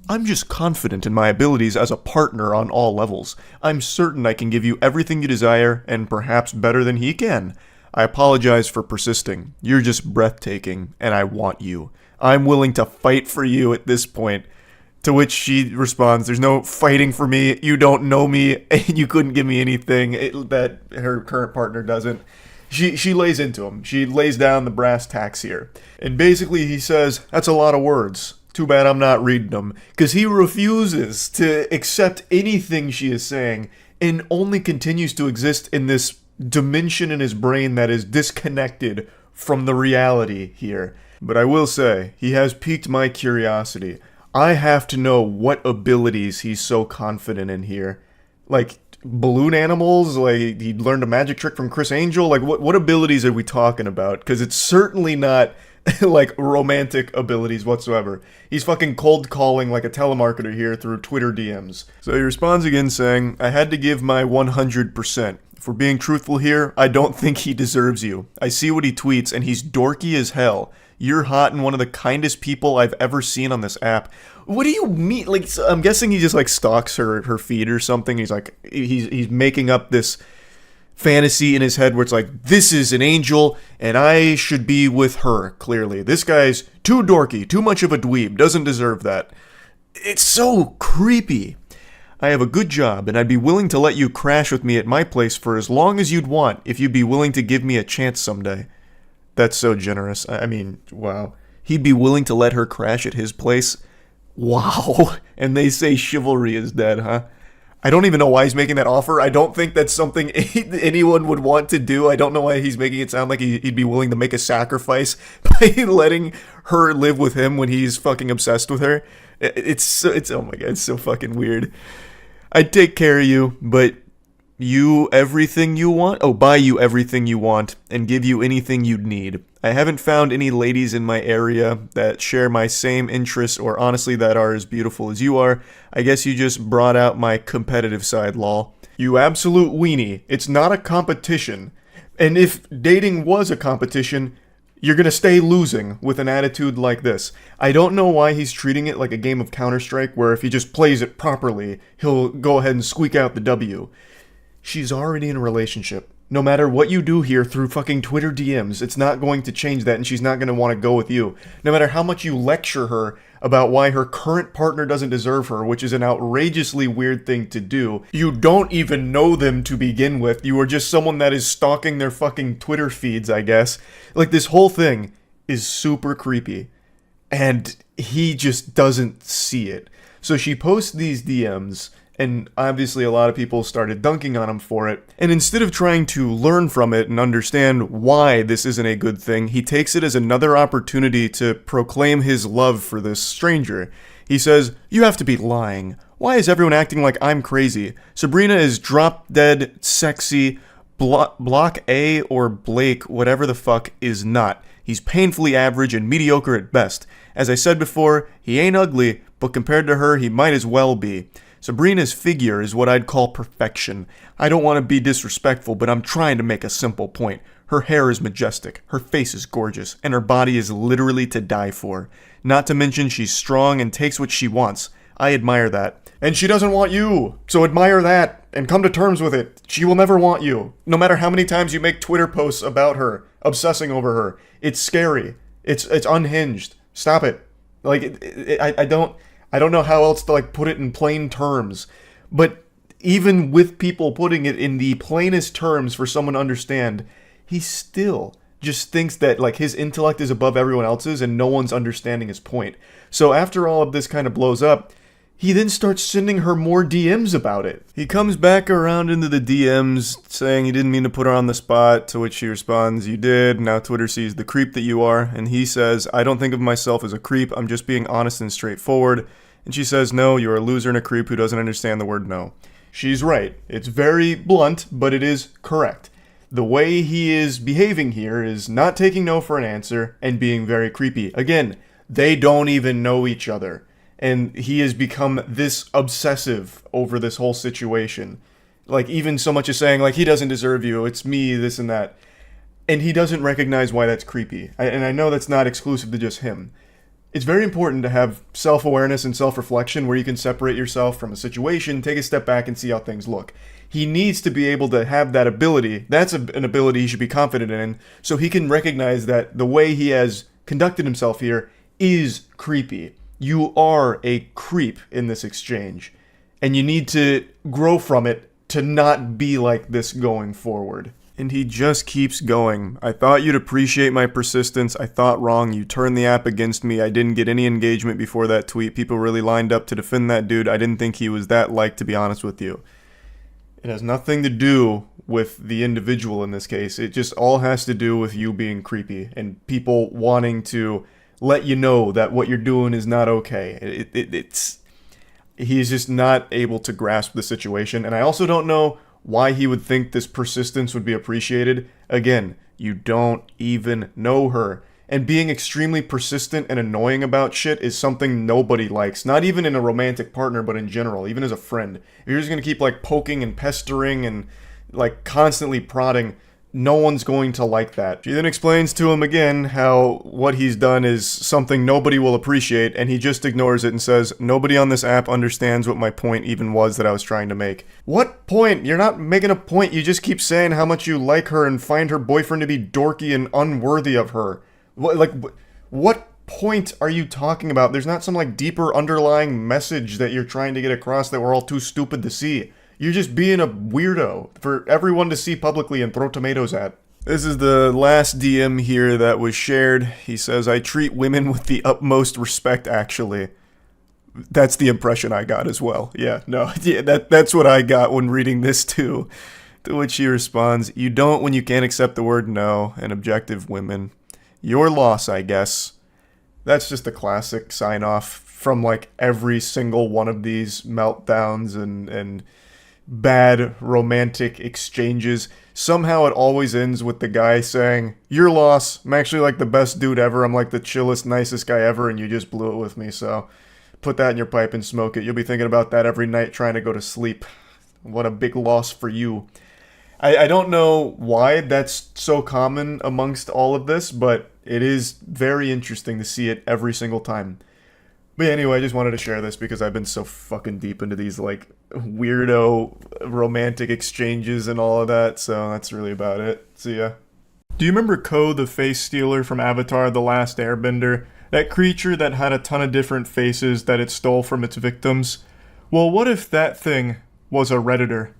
I'm just confident in my abilities as a partner on all levels. I'm certain I can give you everything you desire, and perhaps better than he can. I apologize for persisting. You're just breathtaking, and I want you. I'm willing to fight for you at this point. To which she responds, there's no fighting for me, you don't know me, and you couldn't give me anything that her current partner doesn't. She lays into him. She lays down the brass tacks here. And basically he says, that's a lot of words. Too bad I'm not reading them. Because he refuses to accept anything she is saying. and only continues to exist in this dimension in his brain that is disconnected from the reality here. But I will say, he has piqued my curiosity. I have to know what abilities he's so confident in here. Like, balloon animals? Like, he learned a magic trick from Chris Angel? Like, what abilities are we talking about? Because it's certainly not, like, romantic abilities whatsoever. He's fucking cold calling like a telemarketer here through Twitter DMs. So he responds again saying, I had to give my 100%. If we're being truthful here, I don't think he deserves you. I see what he tweets, and he's dorky as hell. You're hot and one of the kindest people I've ever seen on this app. What do you mean? Like, I'm guessing he just, like, stalks her feed or something. He's like, he's making up this fantasy in his head where it's like, this is an angel, and I should be with her, clearly. This guy's too dorky, too much of a dweeb, doesn't deserve that. It's so creepy. I have a good job, and I'd be willing to let you crash with me at my place for as long as you'd want if you'd be willing to give me a chance someday. That's so generous. I mean, wow. He'd be willing to let her crash at his place? Wow. And they say chivalry is dead, huh? I don't even know why he's making that offer. I don't think that's something anyone would want to do. I don't know why he's making it sound like he'd be willing to make a sacrifice by letting her live with him when he's fucking obsessed with her. It's oh my god, it's so fucking weird. I'd take care of you, but you everything you want? Oh, buy you everything you want and give you anything you'd need. I haven't found any ladies in my area that share my same interests or honestly that are as beautiful as you are. I guess you just brought out my competitive side, lol. You absolute weenie. It's not a competition. And if dating was a competition, you're gonna stay losing with an attitude like this. I don't know why he's treating it like a game of Counter-Strike where if he just plays it properly, he'll go ahead and squeak out the W. She's already in a relationship. No matter what you do here through fucking Twitter DMs, it's not going to change that and she's not going to want to go with you. No matter how much you lecture her about why her current partner doesn't deserve her, which is an outrageously weird thing to do. You don't even know them to begin with. You are just someone that is stalking their fucking Twitter feeds, I guess. Like, this whole thing is super creepy. And he just doesn't see it. So she posts these DMs, and obviously a lot of people started dunking on him for it. And instead of trying to learn from it and understand why this isn't a good thing, he takes it as another opportunity to proclaim his love for this stranger. He says, "You have to be lying. Why is everyone acting like I'm crazy? Sabrina is drop dead, sexy. Block A or Blake, whatever the fuck, is not. He's painfully average and mediocre at best. As I said before, he ain't ugly, but compared to her, he might as well be. Sabrina's figure is what I'd call perfection. I don't want to be disrespectful, but I'm trying to make a simple point. Her hair is majestic, her face is gorgeous, and her body is literally to die for. Not to mention she's strong and takes what she wants. I admire that. And she doesn't want you, so admire that, and come to terms with it. She will never want you. No matter how many times you make Twitter posts about her, obsessing over her. It's scary. It's unhinged. Stop it. Like, I don't know how else to, like, put it in plain terms. But even with people putting it in the plainest terms for someone to understand, he still just thinks that, like, his intellect is above everyone else's and no one's understanding his point. So after all of this kind of blows up, he then starts sending her more DMs about it. He comes back around into the DMs saying he didn't mean to put her on the spot, to which she responds, "You did. Now Twitter sees the creep that you are." And he says, "I don't think of myself as a creep. I'm just being honest and straightforward." And she says, "No, you're a loser and a creep who doesn't understand the word no." She's right. It's very blunt, but it is correct. The way he is behaving here is not taking no for an answer and being very creepy. Again, they don't even know each other. And he has become this obsessive over this whole situation. Like, even so much as saying, like, he doesn't deserve you, it's me, this and that. And he doesn't recognize why that's creepy. And I know that's not exclusive to just him. It's very important to have self-awareness and self-reflection where you can separate yourself from a situation, take a step back, and see how things look. He needs to be able to have that ability. That's an ability he should be confident in, so he can recognize that the way he has conducted himself here is creepy. You are a creep in this exchange, and you need to grow from it to not be like this going forward. And he just keeps going. "I thought you'd appreciate my persistence. I thought wrong. You turned the app against me. I didn't get any engagement before that tweet. People really lined up to defend that dude. I didn't think he was that liked, to be honest with you." It has nothing to do with the individual in this case. It just all has to do with you being creepy and people wanting to let you know that what you're doing is not okay. He's just not able to grasp the situation. And I also don't know why he would think this persistence would be appreciated. Again, you don't even know her. And being extremely persistent and annoying about shit is something nobody likes. Not even in a romantic partner, but in general, even as a friend. If you're just gonna keep like poking and pestering and like constantly prodding, no one's going to like that. She then explains to him again how what he's done is something nobody will appreciate, and he just ignores it and says, nobody on this app understands what my point even was that I was trying to make. What point? You're not making a point. You just keep saying how much you like her and find her boyfriend to be dorky and unworthy of her. What point are you talking about? There's not some like deeper underlying message that you're trying to get across that we're all too stupid to see. You're just being a weirdo for everyone to see publicly and throw tomatoes at. This is the last DM here that was shared. He says, I treat women with the utmost respect, actually. That's the impression I got as well. Yeah, that's what I got when reading this too. To which he responds, you don't when you can't accept the word no and objective women. Your loss, I guess. That's just a classic sign-off from like every single one of these meltdowns and bad romantic exchanges. Somehow it always ends with the guy saying, your loss, I'm actually like the best dude ever, I'm like the chillest, nicest guy ever, and you just blew it with me, so put that in your pipe and smoke it. You'll be thinking about that every night trying to go to sleep. What a big loss for you. I don't know why that's so common amongst all of this, but it is very interesting to see it every single time. But anyway, I just wanted to share this because I've been so fucking deep into these, like, weirdo romantic exchanges and all of that, so that's really about it. See ya. Do you remember Ko, the face stealer from Avatar: The Last Airbender? That creature that had a ton of different faces that it stole from its victims? Well, what if that thing was a Redditor?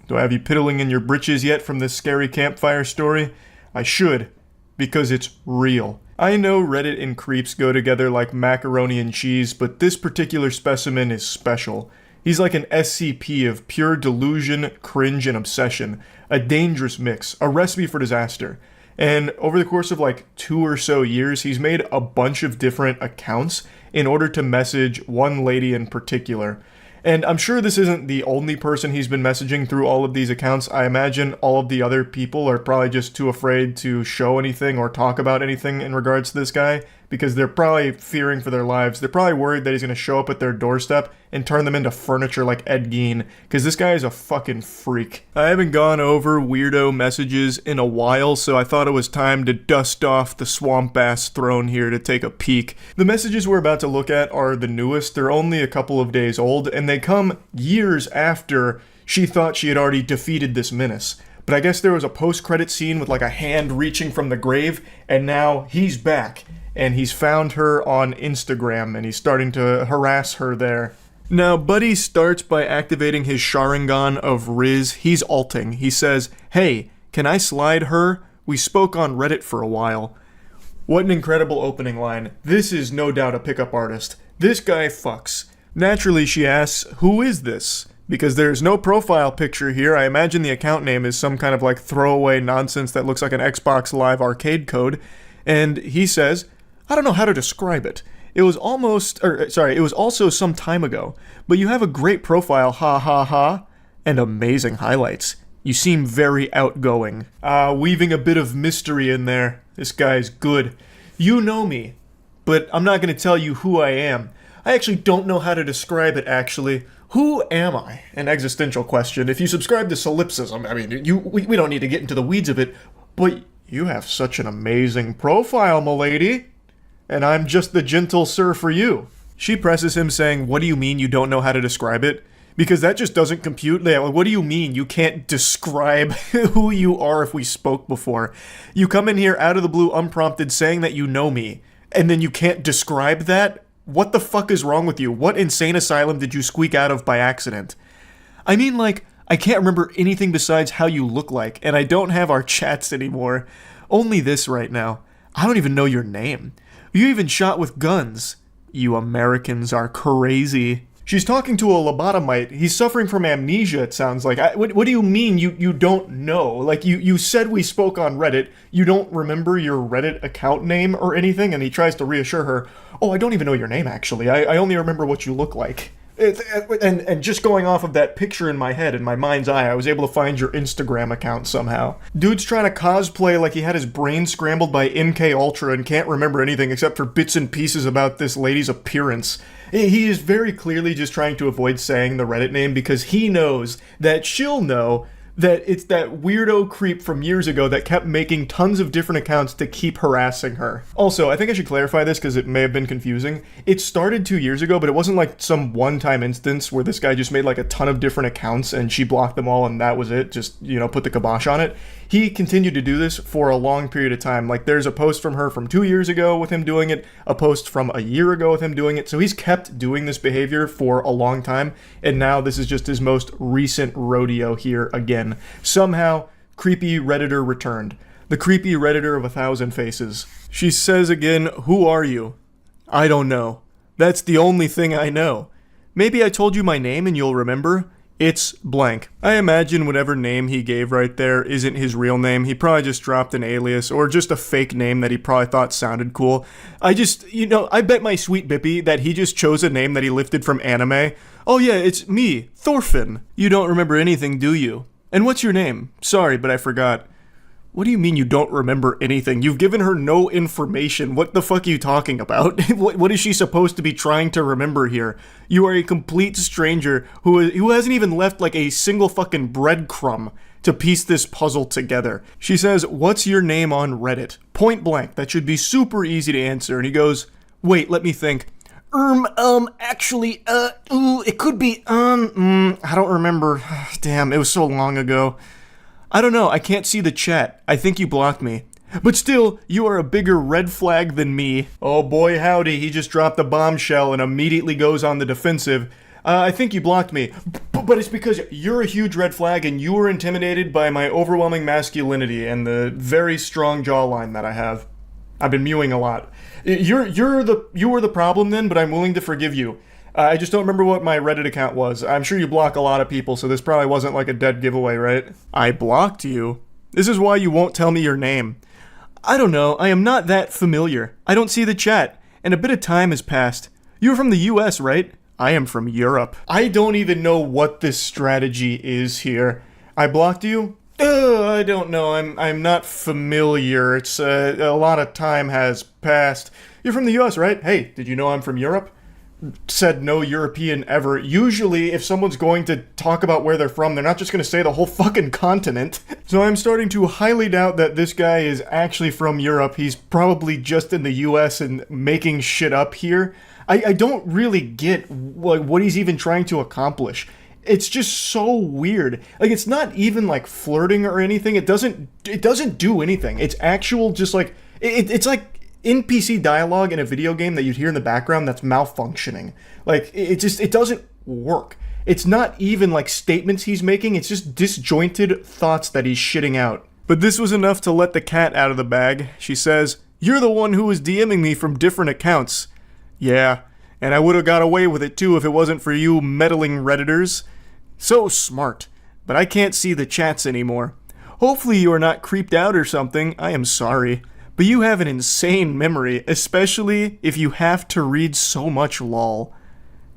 Do I have you piddling in your britches yet from this scary campfire story? I should, because it's real. I know Reddit and creeps go together like macaroni and cheese, but this particular specimen is special. He's like an SCP of pure delusion, cringe, and obsession. A dangerous mix, a recipe for disaster. And over the course of like 2 or so years, he's made a bunch of different accounts in order to message one lady in particular. And I'm sure this isn't the only person he's been messaging through all of these accounts. I imagine all of the other people are probably just too afraid to show anything or talk about anything in regards to this guy, because they're probably fearing for their lives. They're probably worried that he's going to show up at their doorstep and turn them into furniture like Ed Gein, because this guy is a fucking freak. I haven't gone over weirdo messages in a while, so I thought it was time to dust off the swamp ass throne here to take a peek. The messages we're about to look at are the newest. They're only a couple of days old, and they come years after she thought she had already defeated this menace. But I guess there was a post-credit scene with like a hand reaching from the grave, and now he's back. And he's found her on Instagram, and he's starting to harass her there. Now, Buddy starts by activating his Sharingan of Riz. He's alting. He says, hey, can I slide her? We spoke on Reddit for a while. What an incredible opening line. This is no doubt a pickup artist. This guy fucks. Naturally, she asks, who is this? Because there's no profile picture here. I imagine the account name is some kind of like throwaway nonsense that looks like an Xbox Live arcade code. And he says, I don't know how to describe it. It was also some time ago, but you have a great profile, ha ha ha, and amazing highlights. You seem very outgoing. Weaving a bit of mystery in there. This guy's good. You know me, but I'm not going to tell you who I am. I actually don't know how to describe it, actually. Who am I? An existential question. If you subscribe to solipsism, I mean, we don't need to get into the weeds of it, but you have such an amazing profile, m'lady. And I'm just the gentle sir for you. She presses him saying, what do you mean you don't know how to describe it? Because that just doesn't compute. What do you mean you can't describe who you are if we spoke before? You come in here out of the blue unprompted saying that you know me, and then you can't describe that? What the fuck is wrong with you? What insane asylum did you squeak out of by accident? I mean, like, I can't remember anything besides how you look like, and I don't have our chats anymore. Only this right now. I don't even know your name. You even shot with guns. You Americans are crazy. She's talking to a lobotomite. He's suffering from amnesia, it sounds like. What do you mean you don't know? Like, you said we spoke on Reddit. You don't remember your Reddit account name or anything? And he tries to reassure her, oh, I don't even know your name, actually. I only remember what you look like. And just going off of that picture in my head, in my mind's eye, I was able to find your Instagram account somehow. Dude's trying to cosplay like he had his brain scrambled by MK Ultra and can't remember anything except for bits and pieces about this lady's appearance. He is very clearly just trying to avoid saying the Reddit name because he knows that she'll know that it's that weirdo creep from years ago that kept making tons of different accounts to keep harassing her. Also, I think I should clarify this because it may have been confusing. It started 2 years ago, but it wasn't like some one-time instance where this guy just made like a ton of different accounts and she blocked them all and that was it, just, put the kibosh on it. He continued to do this for a long period of time. Like, there's a post from her from 2 years ago with him doing it, a post from a year ago with him doing it, so he's kept doing this behavior for a long time, and now this is just his most recent rodeo here again. Somehow, creepy Redditor returned. The creepy Redditor of 1,000 faces. She says again, who are you? I don't know. That's the only thing I know. Maybe I told you my name and you'll remember? It's blank. I imagine whatever name he gave right there isn't his real name. He probably just dropped an alias or just a fake name that he probably thought sounded cool. I bet my sweet Bippy that he just chose a name that he lifted from anime. Oh yeah, it's me, Thorfinn. You don't remember anything, do you? And what's your name? Sorry, but I forgot. What do you mean you don't remember anything? You've given her no information. What the fuck are you talking about? What is she supposed to be trying to remember here? You are a complete stranger who hasn't even left like a single fucking breadcrumb to piece this puzzle together. She says, what's your name on Reddit? Point blank. That should be super easy to answer. And he goes, wait, let me think. Actually, it could be, I don't remember. Damn, it was so long ago. I don't know, I can't see the chat. I think you blocked me. But still, you are a bigger red flag than me. Oh boy howdy, he just dropped a bombshell and immediately goes on the defensive. I think you blocked me. But it's because you're a huge red flag and you were intimidated by my overwhelming masculinity and the very strong jawline that I have. I've been mewing a lot. You were the problem then, but I'm willing to forgive you. I just don't remember what my Reddit account was. I'm sure you block a lot of people, so this probably wasn't like a dead giveaway, right? I blocked you? This is why you won't tell me your name. I don't know, I am not that familiar. I don't see the chat, and a bit of time has passed. You're from the US, right? I am from Europe. I don't even know what this strategy is here. I blocked you? I don't know, I'm not familiar. It's, a lot of time has passed. You're from the US, right? Hey, did you know I'm from Europe? Said no European ever. Usually, if someone's going to talk about where they're from, they're not just going to say the whole fucking continent. So I'm starting to highly doubt that this guy is actually from Europe. He's probably just in the US and making shit up here. I don't really get what he's even trying to accomplish. It's just so weird. Like, it's not even like flirting or anything. It doesn't do anything. It's actual just like it's like NPC dialogue in a video game that you'd hear in the background that's malfunctioning. Like, it doesn't work. It's not even like statements he's making, it's just disjointed thoughts that he's shitting out. But this was enough to let the cat out of the bag. She says, you're the one who was DMing me from different accounts. Yeah, and I would have got away with it too if it wasn't for you meddling Redditors. So smart. But I can't see the chats anymore. Hopefully you are not creeped out or something. I am sorry. But you have an insane memory, especially if you have to read so much lol.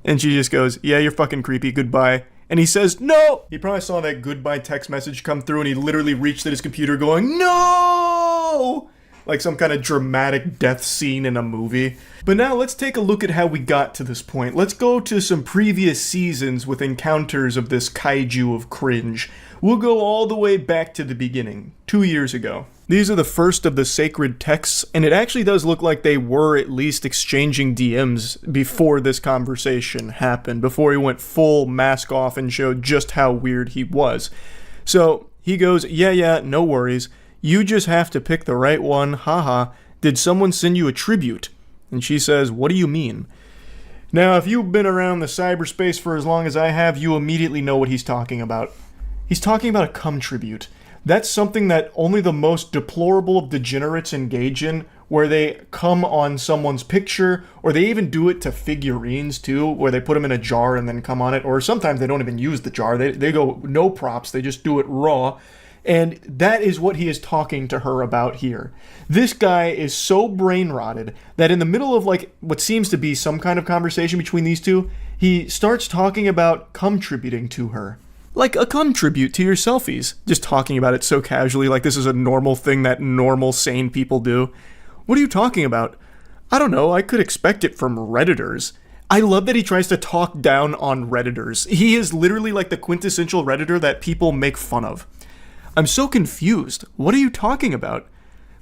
And she just goes, yeah, you're fucking creepy, goodbye. And he says, no! He probably saw that goodbye text message come through and he literally reached at his computer going, no! Like some kind of dramatic death scene in a movie. But now let's take a look at how we got to this point. Let's go to some previous seasons with encounters of this kaiju of cringe. We'll go all the way back to the beginning, 2 years ago. These are the first of the sacred texts, and it actually does look like they were at least exchanging DMs before this conversation happened, before he went full mask off and showed just how weird he was. So he goes, yeah, no worries. You just have to pick the right one, haha. Did someone send you a tribute? And she says, what do you mean? Now, if you've been around the cyberspace for as long as I have, you immediately know what he's talking about. He's talking about a cum tribute. That's something that only the most deplorable of degenerates engage in where they come on someone's picture, or they even do it to figurines too, where they put them in a jar and then come on it, or sometimes they don't even use the jar. They go no props, they just do it raw. And that is what he is talking to her about here. This guy is so brain rotted that in the middle of like what seems to be some kind of conversation between these two, he starts talking about contributing to her. Like a contribute to your selfies. Just talking about it so casually, like this is a normal thing that normal, sane people do. What are you talking about? I don't know, I could expect it from Redditors. I love that he tries to talk down on Redditors. He is literally like the quintessential Redditor that people make fun of. I'm so confused. What are you talking about?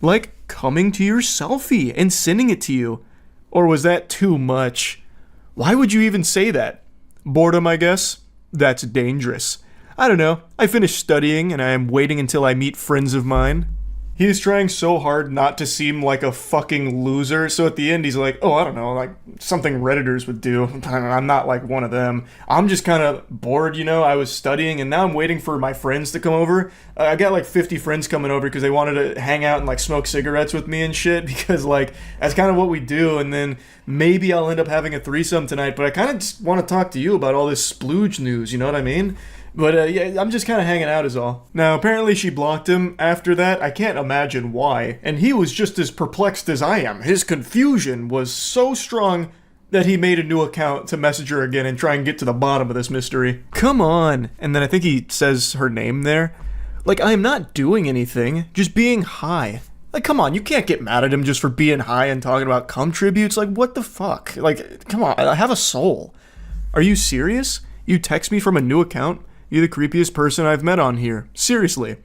Like coming to your selfie and sending it to you. Or was that too much? Why would you even say that? Boredom, I guess? That's dangerous. I don't know. I finished studying and I am waiting until I meet friends of mine. He is trying so hard not to seem like a fucking loser, so at the end he's like, oh, I don't know, like something Redditors would do. I'm not like one of them. I'm just kind of bored, I was studying and now I'm waiting for my friends to come over. I got like 50 friends coming over because they wanted to hang out and like smoke cigarettes with me and shit, because like that's kind of what we do, and then maybe I'll end up having a threesome tonight, but I kind of just want to talk to you about all this splooge news, you know what I mean? But yeah, I'm just kind of hanging out is all. Now, apparently she blocked him after that. I can't imagine why. And he was just as perplexed as I am. His confusion was so strong that he made a new account to message her again and try and get to the bottom of this mystery. Come on. And then I think he says her name there. Like, I am not doing anything, just being high. Like, come on, you can't get mad at him just for being high and talking about contributes. Like, what the fuck? Like, come on, I have a soul. Are you serious? You text me from a new account? You're the creepiest person I've met on here. Seriously.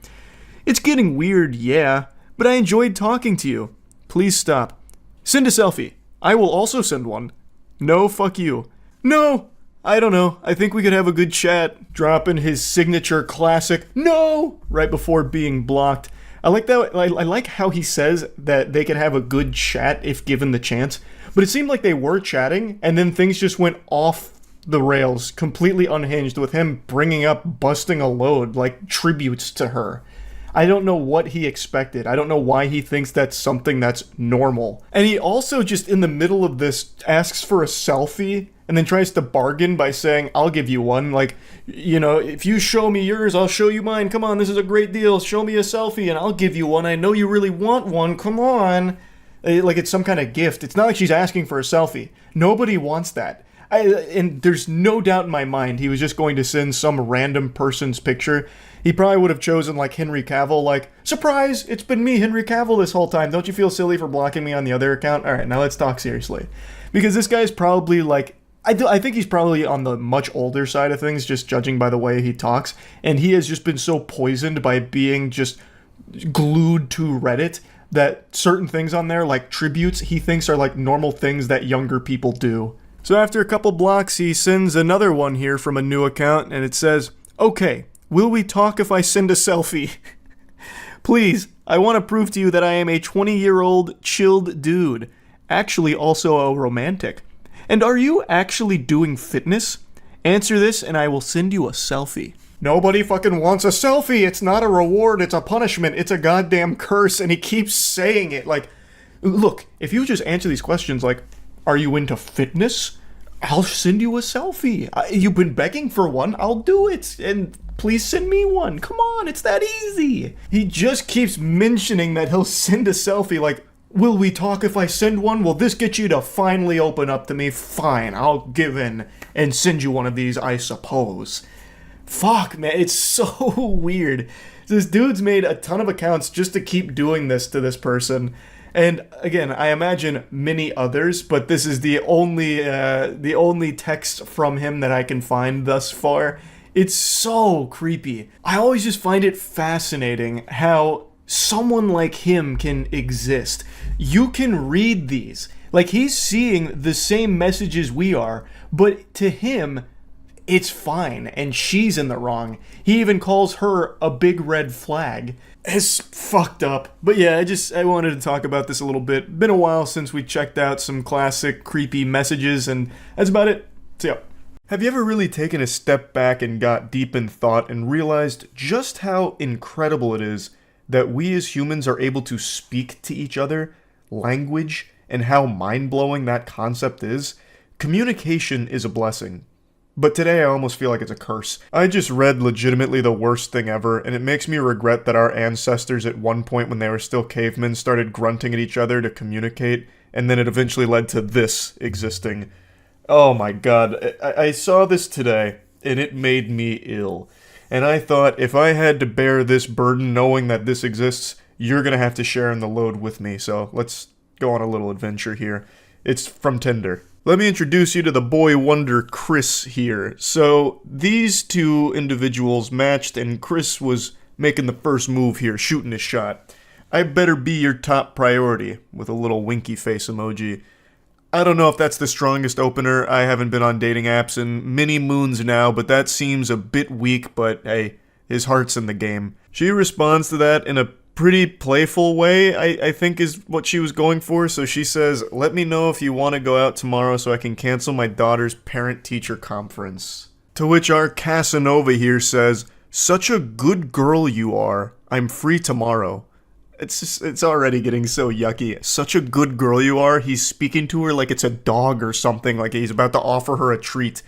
It's getting weird, yeah, but I enjoyed talking to you. Please stop. Send a selfie. I will also send one. No, fuck you. No! I don't know. I think we could have a good chat. Dropping his signature classic, no! Right before being blocked. I like that. I like how he says that they could have a good chat if given the chance, but it seemed like they were chatting, and then things just went off the rails, completely unhinged, with him bringing up busting a load, like tributes to her. I don't know what he expected. I don't know why he thinks that's something that's normal. And he also just in the middle of this asks for a selfie and then tries to bargain by saying, I'll give you one. Like, if you show me yours, I'll show you mine. Come on, this is a great deal. Show me a selfie and I'll give you one. I know you really want one. Come on. Like it's some kind of gift. It's not like she's asking for a selfie. Nobody wants that. And there's no doubt in my mind he was just going to send some random person's picture. He probably would have chosen like Henry Cavill, like, surprise, it's been me, Henry Cavill, this whole time. Don't you feel silly for blocking me on the other account? Alright, now let's talk seriously. Because this guy's probably like, I think he's probably on the much older side of things, just judging by the way he talks. And he has just been so poisoned by being just glued to Reddit that certain things on there, like tributes, he thinks are like normal things that younger people do. So after a couple blocks, he sends another one here from a new account, and it says, okay, will we talk if I send a selfie? Please, I want to prove to you that I am a 20-year-old chilled dude, actually also a romantic. And are you actually doing fitness? Answer this and I will send you a selfie. Nobody fucking wants a selfie. It's not a reward, it's a punishment, it's a goddamn curse, and he keeps saying it. Like, look, if you just answer these questions like, are you into fitness? I'll send you a selfie. You've been begging for one. I'll do it. And please send me one. Come on, it's that easy. He just keeps mentioning that he'll send a selfie. Like, will we talk if I send one? Will this get you to finally open up to me? Fine, I'll give in and send you one of these, I suppose. Fuck, man, it's so weird. This dude's made a ton of accounts just to keep doing this to this person. And again, I imagine many others, but this is the only text from him that I can find thus far. It's so creepy. I always just find it fascinating how someone like him can exist. You can read these. Like, he's seeing the same messages we are, but to him, it's fine, and she's in the wrong. He even calls her a big red flag. It's fucked up. But yeah, I wanted to talk about this a little bit. Been a while since we checked out some classic creepy messages, and that's about it. See ya. Have you ever really taken a step back and got deep in thought and realized just how incredible it is that we as humans are able to speak to each other? language and how mind-blowing that concept is, communication is a blessing. But today I almost feel like it's a curse. I just read legitimately the worst thing ever, and it makes me regret that our ancestors at one point when they were still cavemen started grunting at each other to communicate, and then it eventually led to this existing. Oh my god, I saw this today, and it made me ill. And I thought, if I had to bear this burden knowing that this exists, you're gonna have to share in the load with me, so let's go on a little adventure here. It's from Tinder. Let me introduce you to the boy wonder Chris here. So, these two individuals matched, and Chris was making the first move here, shooting his shot. I better be your top priority, with a little winky face emoji. I don't know if that's the strongest opener. I haven't been on dating apps in many moons now, but that seems a bit weak, but hey, his heart's in the game. She responds to that in a pretty playful way, I think is what she was going for. So she says, let me know if you want to go out tomorrow so I can cancel my daughter's parent-teacher conference. To which our Casanova here says, such a good girl you are. I'm free tomorrow. It's already getting so yucky. Such a good girl you are. He's speaking to her like it's a dog or something, like he's about to offer her a treat.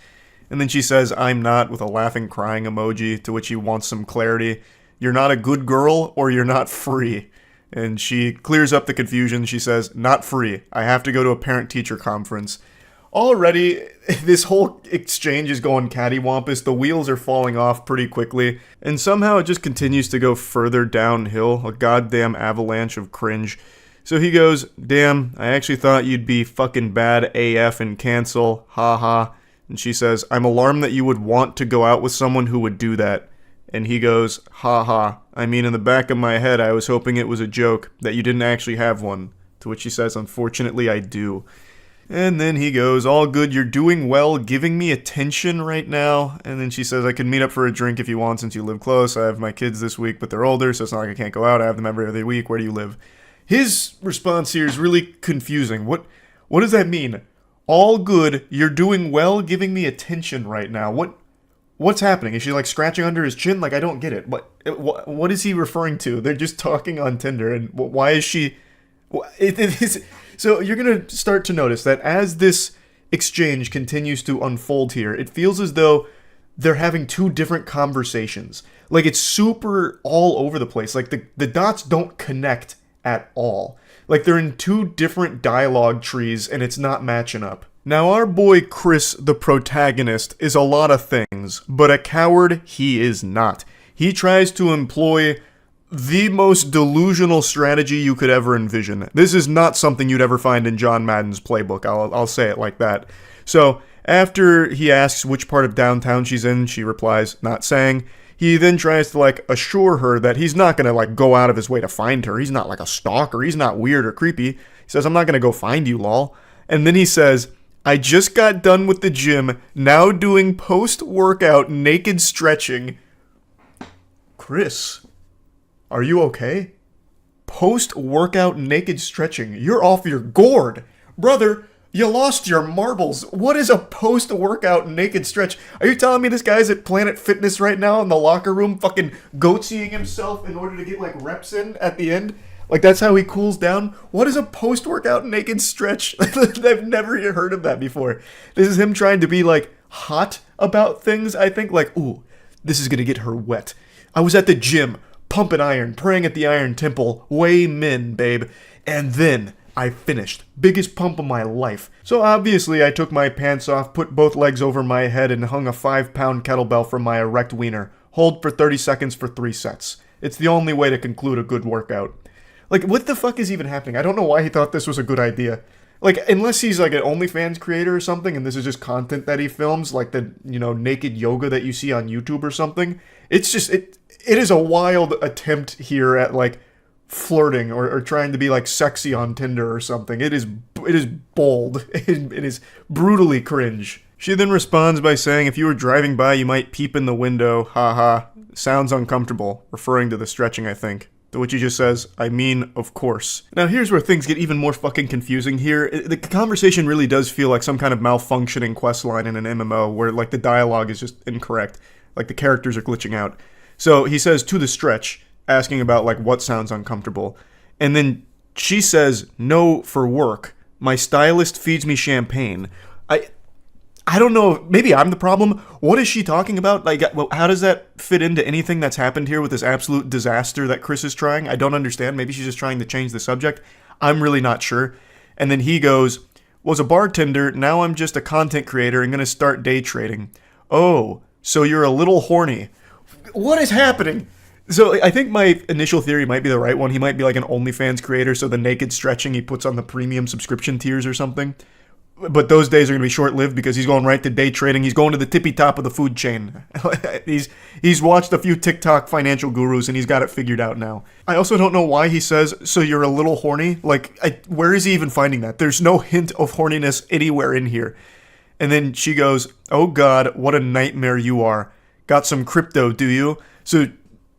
And then she says, I'm not, with a laughing crying emoji, to which he wants some clarity. You're not a good girl, or you're not free. And she clears up the confusion. She says, not free. I have to go to a parent-teacher conference. Already, this whole exchange is going cattywampus. The wheels are falling off pretty quickly. And somehow it just continues to go further downhill. A goddamn avalanche of cringe. So he goes, damn, I actually thought you'd be fucking bad AF and cancel. Haha. And she says, I'm alarmed that you would want to go out with someone who would do that. And he goes, haha, I mean, in the back of my head, I was hoping it was a joke, that you didn't actually have one. To which she says, unfortunately, I do. And then he goes, all good, you're doing well, giving me attention right now. And then she says, I can meet up for a drink if you want since you live close. I have my kids this week, but they're older, so it's not like I can't go out. I have them every other week. Where do you live? His response here is really confusing. What does that mean? All good, you're doing well, giving me attention right now. What's happening? Is she like scratching under his chin? Like, I don't get it. What is he referring to? They're just talking on Tinder, and why is she? So you're gonna start to notice that as this exchange continues to unfold here, it feels as though they're having two different conversations. Like, it's super all over the place. Like the dots don't connect at all. Like, they're in two different dialogue trees, and it's not matching up. Now, our boy Chris, the protagonist, is a lot of things, but a coward he is not. He tries to employ the most delusional strategy you could ever envision. This is not something you'd ever find in John Madden's playbook, I'll say it like that. So, after he asks which part of downtown she's in, she replies, not saying. He then tries to, assure her that he's not gonna, go out of his way to find her. He's not, a stalker. He's not weird or creepy. He says, I'm not gonna go find you, lol. And then he says, I just got done with the gym, now doing post-workout naked stretching. Chris, are you okay? Post-workout naked stretching. You're off your gourd. Brother, you lost your marbles. What is a post-workout naked stretch? Are you telling me this guy's at Planet Fitness right now in the locker room fucking goatseeing himself in order to get, reps in at the end? That's how he cools down? What is a post-workout naked stretch? I've never heard of that before. This is him trying to be, hot about things, I think. Ooh, this is gonna get her wet. I was at the gym, pumping iron, praying at the Iron Temple, way min, babe. And then I finished. Biggest pump of my life. So obviously I took my pants off, put both legs over my head, and hung a 5-pound kettlebell from my erect wiener. Hold for 30 seconds for 3 sets. It's the only way to conclude a good workout. What the fuck is even happening? I don't know why he thought this was a good idea. Unless he's an OnlyFans creator or something, and this is just content that he films, the, naked yoga that you see on YouTube or something. It's just, it is a wild attempt here at, flirting or trying to be, sexy on Tinder or something. It is bold. It is brutally cringe. She then responds by saying, if you were driving by, you might peep in the window. Haha. Sounds uncomfortable. Referring to the stretching, I think. To which he just says, I mean, of course. Now here's where things get even more fucking confusing here. The conversation really does feel like some kind of malfunctioning quest line in an MMO where the dialogue is just incorrect. The characters are glitching out. So he says to the stretch, asking about what sounds uncomfortable. And then She says, no, for work. My stylist feeds me champagne. I don't know, maybe I'm the problem. What is she talking about? Like, well, how does that fit into anything that's happened here with this absolute disaster that Chris is trying? I don't understand. Maybe she's just trying to change the subject. I'm really not sure. And then he goes, was a bartender, now I'm just a content creator and gonna start day trading. Oh, so you're a little horny. What is happening? So I think my initial theory might be the right one. He might be like an OnlyFans creator, so the naked stretching he puts on the premium subscription tiers or something. But those days are going to be short-lived because he's going right to day trading. He's going to the tippy top of the food chain. He's watched a few TikTok financial gurus and he's got it figured out now. I also don't know why he says, so you're a little horny? Like, where is he even finding that? There's no hint of horniness anywhere in here. And then she goes, oh God, what a nightmare you are. Got some crypto, do you? So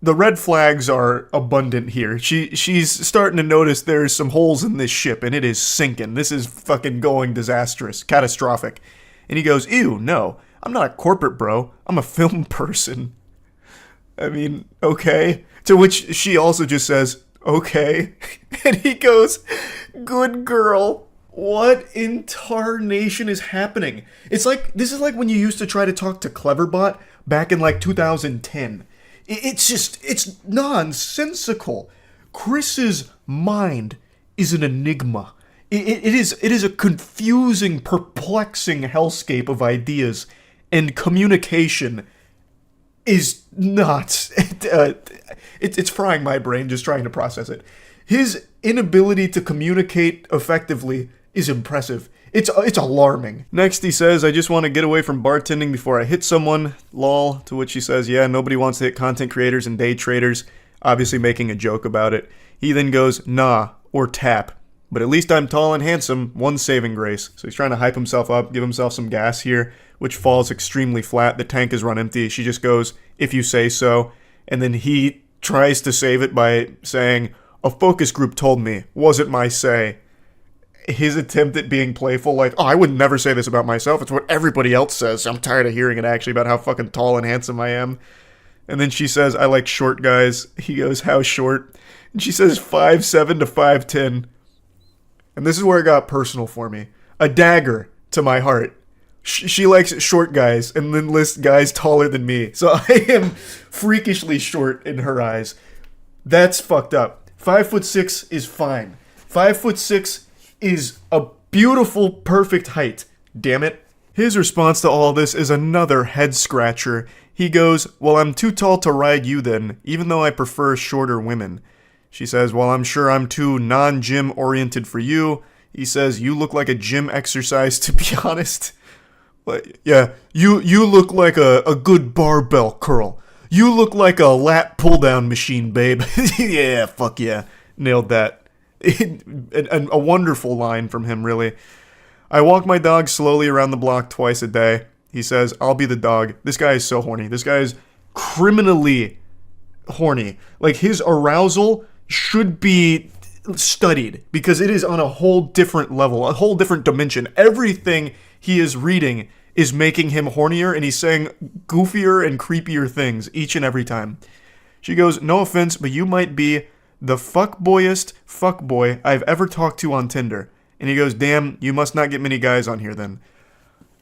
the red flags are abundant here. She's starting to notice there's some holes in this ship, and it is sinking. This is fucking going disastrous, catastrophic. And he goes, ew, no, I'm not a corporate bro. I'm a film person. I mean, okay. To which she also just says, okay. And he goes, good girl. What in tarnation is happening? This is like when you used to try to talk to Cleverbot back in like 2010. It's nonsensical. Chris's mind is an enigma. It is a confusing, perplexing hellscape of ideas, and communication is not. It's frying my brain just trying to process it. His inability to communicate effectively is impressive. It's alarming. Next he says, I just want to get away from bartending before I hit someone. Lol. To which he says, yeah, nobody wants to hit content creators and day traders. Obviously making a joke about it. He then goes, nah, or tap. But at least I'm tall and handsome. One saving grace. So he's trying to hype himself up, give himself some gas here, which falls extremely flat. The tank is run empty. She just goes, if you say so. And then he tries to save it by saying, a focus group told me. Wasn't my say. His attempt at being playful, like, oh, I would never say this about myself. It's what everybody else says. I'm tired of hearing it, actually, about how fucking tall and handsome I am. And then she says, I like short guys. He goes, how short? And she says 5'7" to 5'10". And this is where it got personal for me. A dagger to my heart. She likes short guys, and then lists guys taller than me. So I am freakishly short in her eyes. That's fucked up. 5'6" is fine. 5'6" is a beautiful, perfect height. Damn it. His response to all this is another head scratcher. He goes, well, I'm too tall to ride you then, even though I prefer shorter women. She says, well, I'm sure I'm too non-gym oriented for you. He says, you look like a gym exercise, to be honest. But, yeah, you look like a good barbell curl. You look like a lat pull-down machine, babe. Yeah, fuck yeah. Nailed that. A wonderful line from him, really. I walk my dog slowly around the block twice a day. He says, I'll be the dog. This guy is so horny. This guy is criminally horny. Like, his arousal should be studied because it is on a whole different level, a whole different dimension. Everything he is reading is making him hornier, and he's saying goofier and creepier things each and every time. She goes, no offense, but you might be the fuckboyest fuckboy I've ever talked to on Tinder. And he goes, damn, you must not get many guys on here then.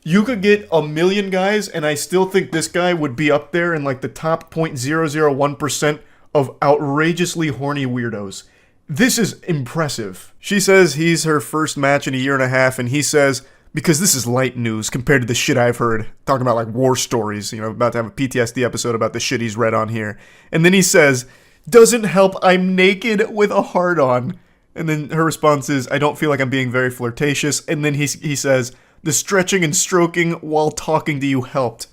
You could get 1 million guys, and I still think this guy would be up there in like the top 0.001% of outrageously horny weirdos. This is impressive. She says he's her first match in a year and a half, and he says, because this is light news compared to the shit I've heard, talking about like war stories, about to have a PTSD episode about the shit he's read on here. And then he says, doesn't help, I'm naked with a heart on. And then her response is, I don't feel like I'm being very flirtatious. And then he says, the stretching and stroking while talking to you helped.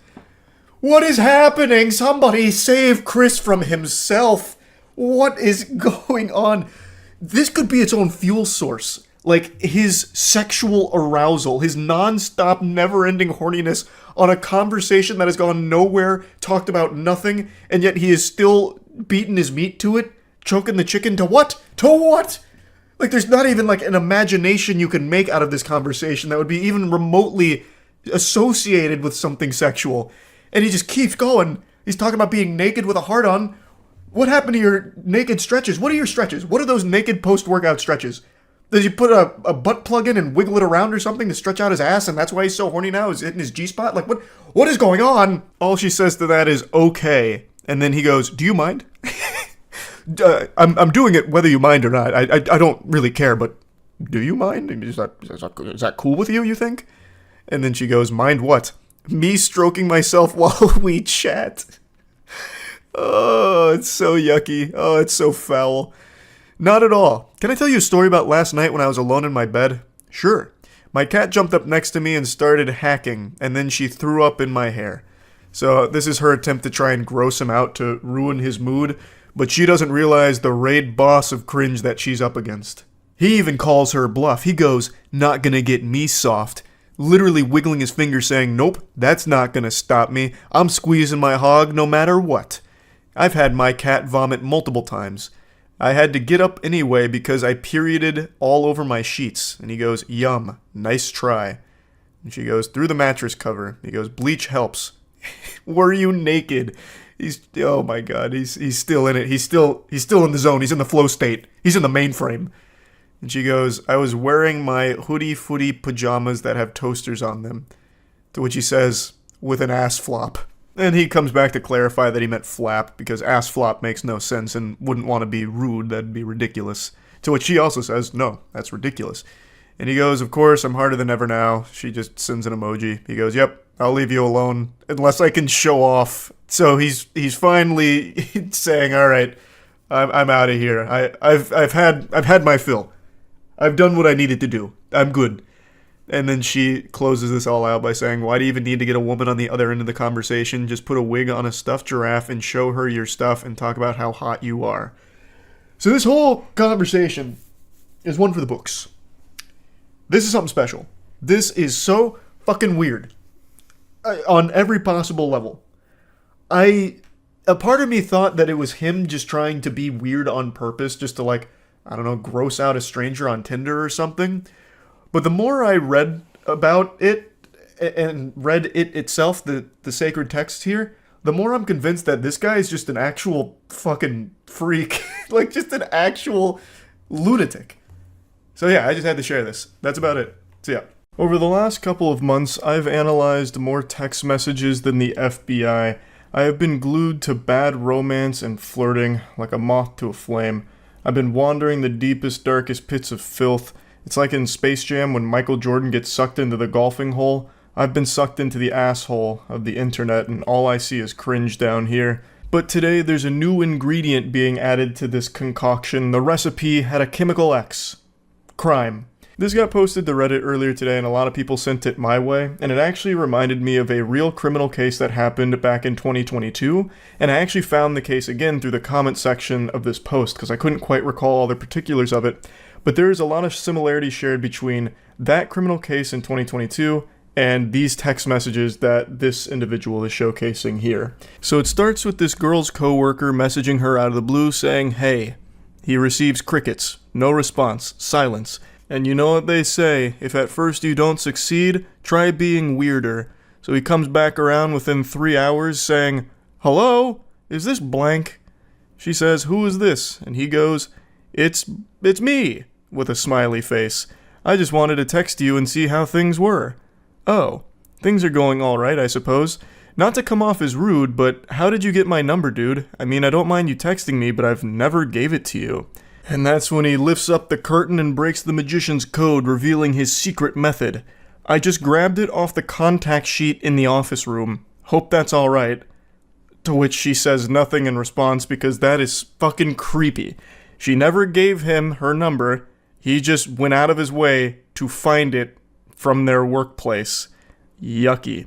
What is happening? Somebody save Chris from himself. What is going on? This could be its own fuel source. Like, his sexual arousal, his non-stop, never-ending horniness on a conversation that has gone nowhere, talked about nothing, and yet he is still beating his meat to it, choking the chicken to what? To what? Like, there's not even, like, an imagination you can make out of this conversation that would be even remotely associated with something sexual. And he just keeps going. He's talking about being naked with a heart on. What happened to your naked stretches? What are your stretches? What are those naked post-workout stretches? Did you put a butt plug in and wiggle it around or something to stretch out his ass, and that's why he's so horny now? Is hitting his G-spot? Like, what is going on? All she says to that is, okay. And then he goes, do you mind? I'm doing it whether you mind or not. I don't really care, but do you mind? Is that cool with you, you think? And then she goes, mind what? Me stroking myself while we chat. Oh, it's so yucky. Oh, it's so foul. Not at all. Can I tell you a story about last night when I was alone in my bed? Sure. My cat jumped up next to me and started hacking, and then she threw up in my hair. So this is her attempt to try and gross him out to ruin his mood, but she doesn't realize the raid boss of Cringe that she's up against. He even calls her bluff. He goes, not gonna get me soft. Literally wiggling his finger saying, nope, that's not gonna stop me. I'm squeezing my hog no matter what. I've had my cat vomit multiple times. I had to get up anyway because I perioded all over my sheets. And he goes, yum, nice try. And she goes, through the mattress cover. He goes, bleach helps. Were you naked? Oh my god, he's still in it. He's still in the zone. He's in the flow state. He's in the mainframe. And she goes, I was wearing my hoodie footy pajamas that have toasters on them. To which he says, with an ass flop. And he comes back to clarify that he meant flap, because ass flop makes no sense and wouldn't want to be rude, that'd be ridiculous. To which she also says, no, that's ridiculous. And he goes, of course, I'm harder than ever now. She just sends an emoji. He goes, yep, I'll leave you alone, unless I can show off. So he's finally saying, all right, I'm out of here. I've had my fill. I've done what I needed to do. I'm good. And then she closes this all out by saying, why do you even need to get a woman on the other end of the conversation? Just put a wig on a stuffed giraffe and show her your stuff and talk about how hot you are. So this whole conversation is one for the books. This is something special. This is so fucking weird. On every possible level. A part of me thought that it was him just trying to be weird on purpose, just to like, I don't know, gross out a stranger on Tinder or something. But the more I read about it, and read it itself, the sacred text here, the more I'm convinced that this guy is just an actual fucking freak. Like, just an actual lunatic. So yeah, I just had to share this. That's about it. So yeah. Over the last couple of months, I've analyzed more text messages than the FBI. I have been glued to bad romance and flirting, like a moth to a flame. I've been wandering the deepest, darkest pits of filth. It's like in Space Jam when Michael Jordan gets sucked into the golfing hole. I've been sucked into the asshole of the internet, and all I see is cringe down here. But today there's a new ingredient being added to this concoction. The recipe had a chemical X. Crime. This got posted to Reddit earlier today, and a lot of people sent it my way, and it actually reminded me of a real criminal case that happened back in 2022, and I actually found the case again through the comment section of this post, because I couldn't quite recall all the particulars of it, but there is a lot of similarities shared between that criminal case in 2022 and these text messages that this individual is showcasing here. So it starts with this girl's coworker messaging her out of the blue saying, hey. He receives crickets, no response, silence. And you know what they say, if at first you don't succeed, try being weirder. So he comes back around within 3 hours saying, hello, is this blank? She says, who is this? And he goes, it's me, with a smiley face. I just wanted to text you and see how things were. Oh, things are going alright, I suppose. Not to come off as rude, but how did you get my number, dude? I mean, I don't mind you texting me, but I've never gave it to you. And that's when he lifts up the curtain and breaks the magician's code, revealing his secret method. I just grabbed it off the contact sheet in the office room. Hope that's alright. To which she says nothing in response because that is fucking creepy. She never gave him her number. He just went out of his way to find it from their workplace. Yucky.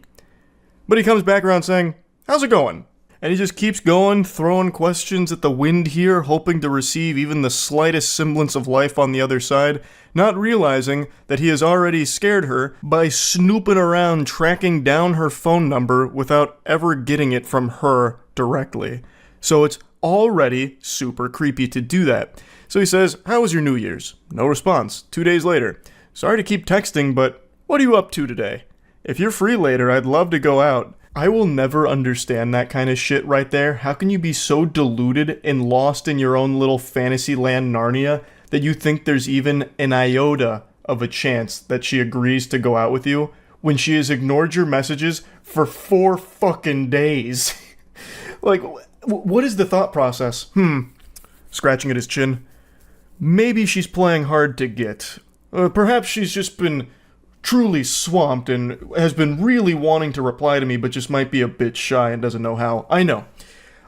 But he comes back around saying, how's it going? And he just keeps going, throwing questions at the wind here, hoping to receive even the slightest semblance of life on the other side, not realizing that he has already scared her by snooping around tracking down her phone number without ever getting it from her directly. So it's already super creepy to do that. So he says, how was your New Year's? No response. 2 days later. Sorry to keep texting, but what are you up to today? If you're free later, I'd love to go out. I will never understand that kind of shit right there. How can you be so deluded and lost in your own little fantasy land Narnia that you think there's even an iota of a chance that she agrees to go out with you when she has ignored your messages for 4 fucking days? Like, what is the thought process? Scratching at his chin. Maybe she's playing hard to get. Perhaps she's just been truly swamped and has been really wanting to reply to me but just might be a bit shy and doesn't know how. I know.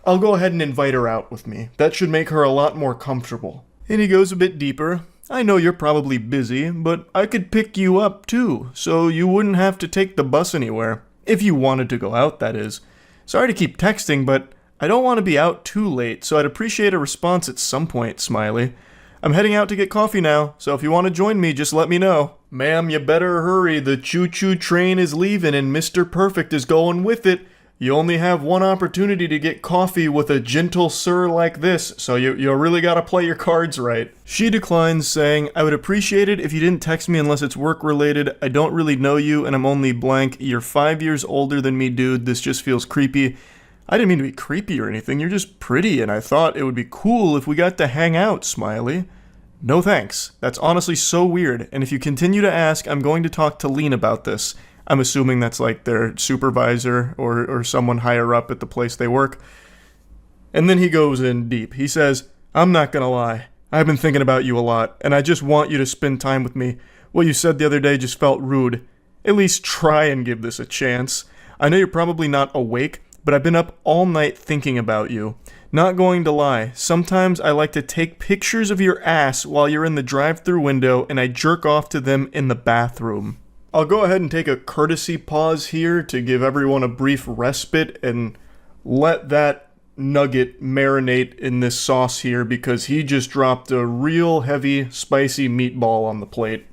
I'll go ahead and invite her out with me. That should make her a lot more comfortable. And he goes a bit deeper. I know you're probably busy, but I could pick you up too, so you wouldn't have to take the bus anywhere. If you wanted to go out, that is. Sorry to keep texting, but I don't want to be out too late, so I'd appreciate a response at some point, Smiley. I'm heading out to get coffee now, so if you want to join me, just let me know. Ma'am, you better hurry. The choo-choo train is leaving and Mr. Perfect is going with it. You only have one opportunity to get coffee with a gentle sir like this, so you really gotta play your cards right. She declines, saying, I would appreciate it if you didn't text me unless it's work-related. I don't really know you, and I'm only blank. You're 5 years older than me, dude. This just feels creepy. I didn't mean to be creepy or anything. You're just pretty, and I thought it would be cool if we got to hang out, Smiley. No thanks. That's honestly so weird, and if you continue to ask, I'm going to talk to Lean about this. I'm assuming that's like their supervisor or someone higher up at the place they work. And then he goes in deep. He says, I'm not gonna lie. I've been thinking about you a lot, and I just want you to spend time with me. What you said the other day just felt rude. At least try and give this a chance. I know you're probably not awake, but I've been up all night thinking about you. Not going to lie, sometimes I like to take pictures of your ass while you're in the drive-thru window and I jerk off to them in the bathroom. I'll go ahead and take a courtesy pause here to give everyone a brief respite and let that nugget marinate in this sauce here because he just dropped a real heavy, spicy meatball on the plate.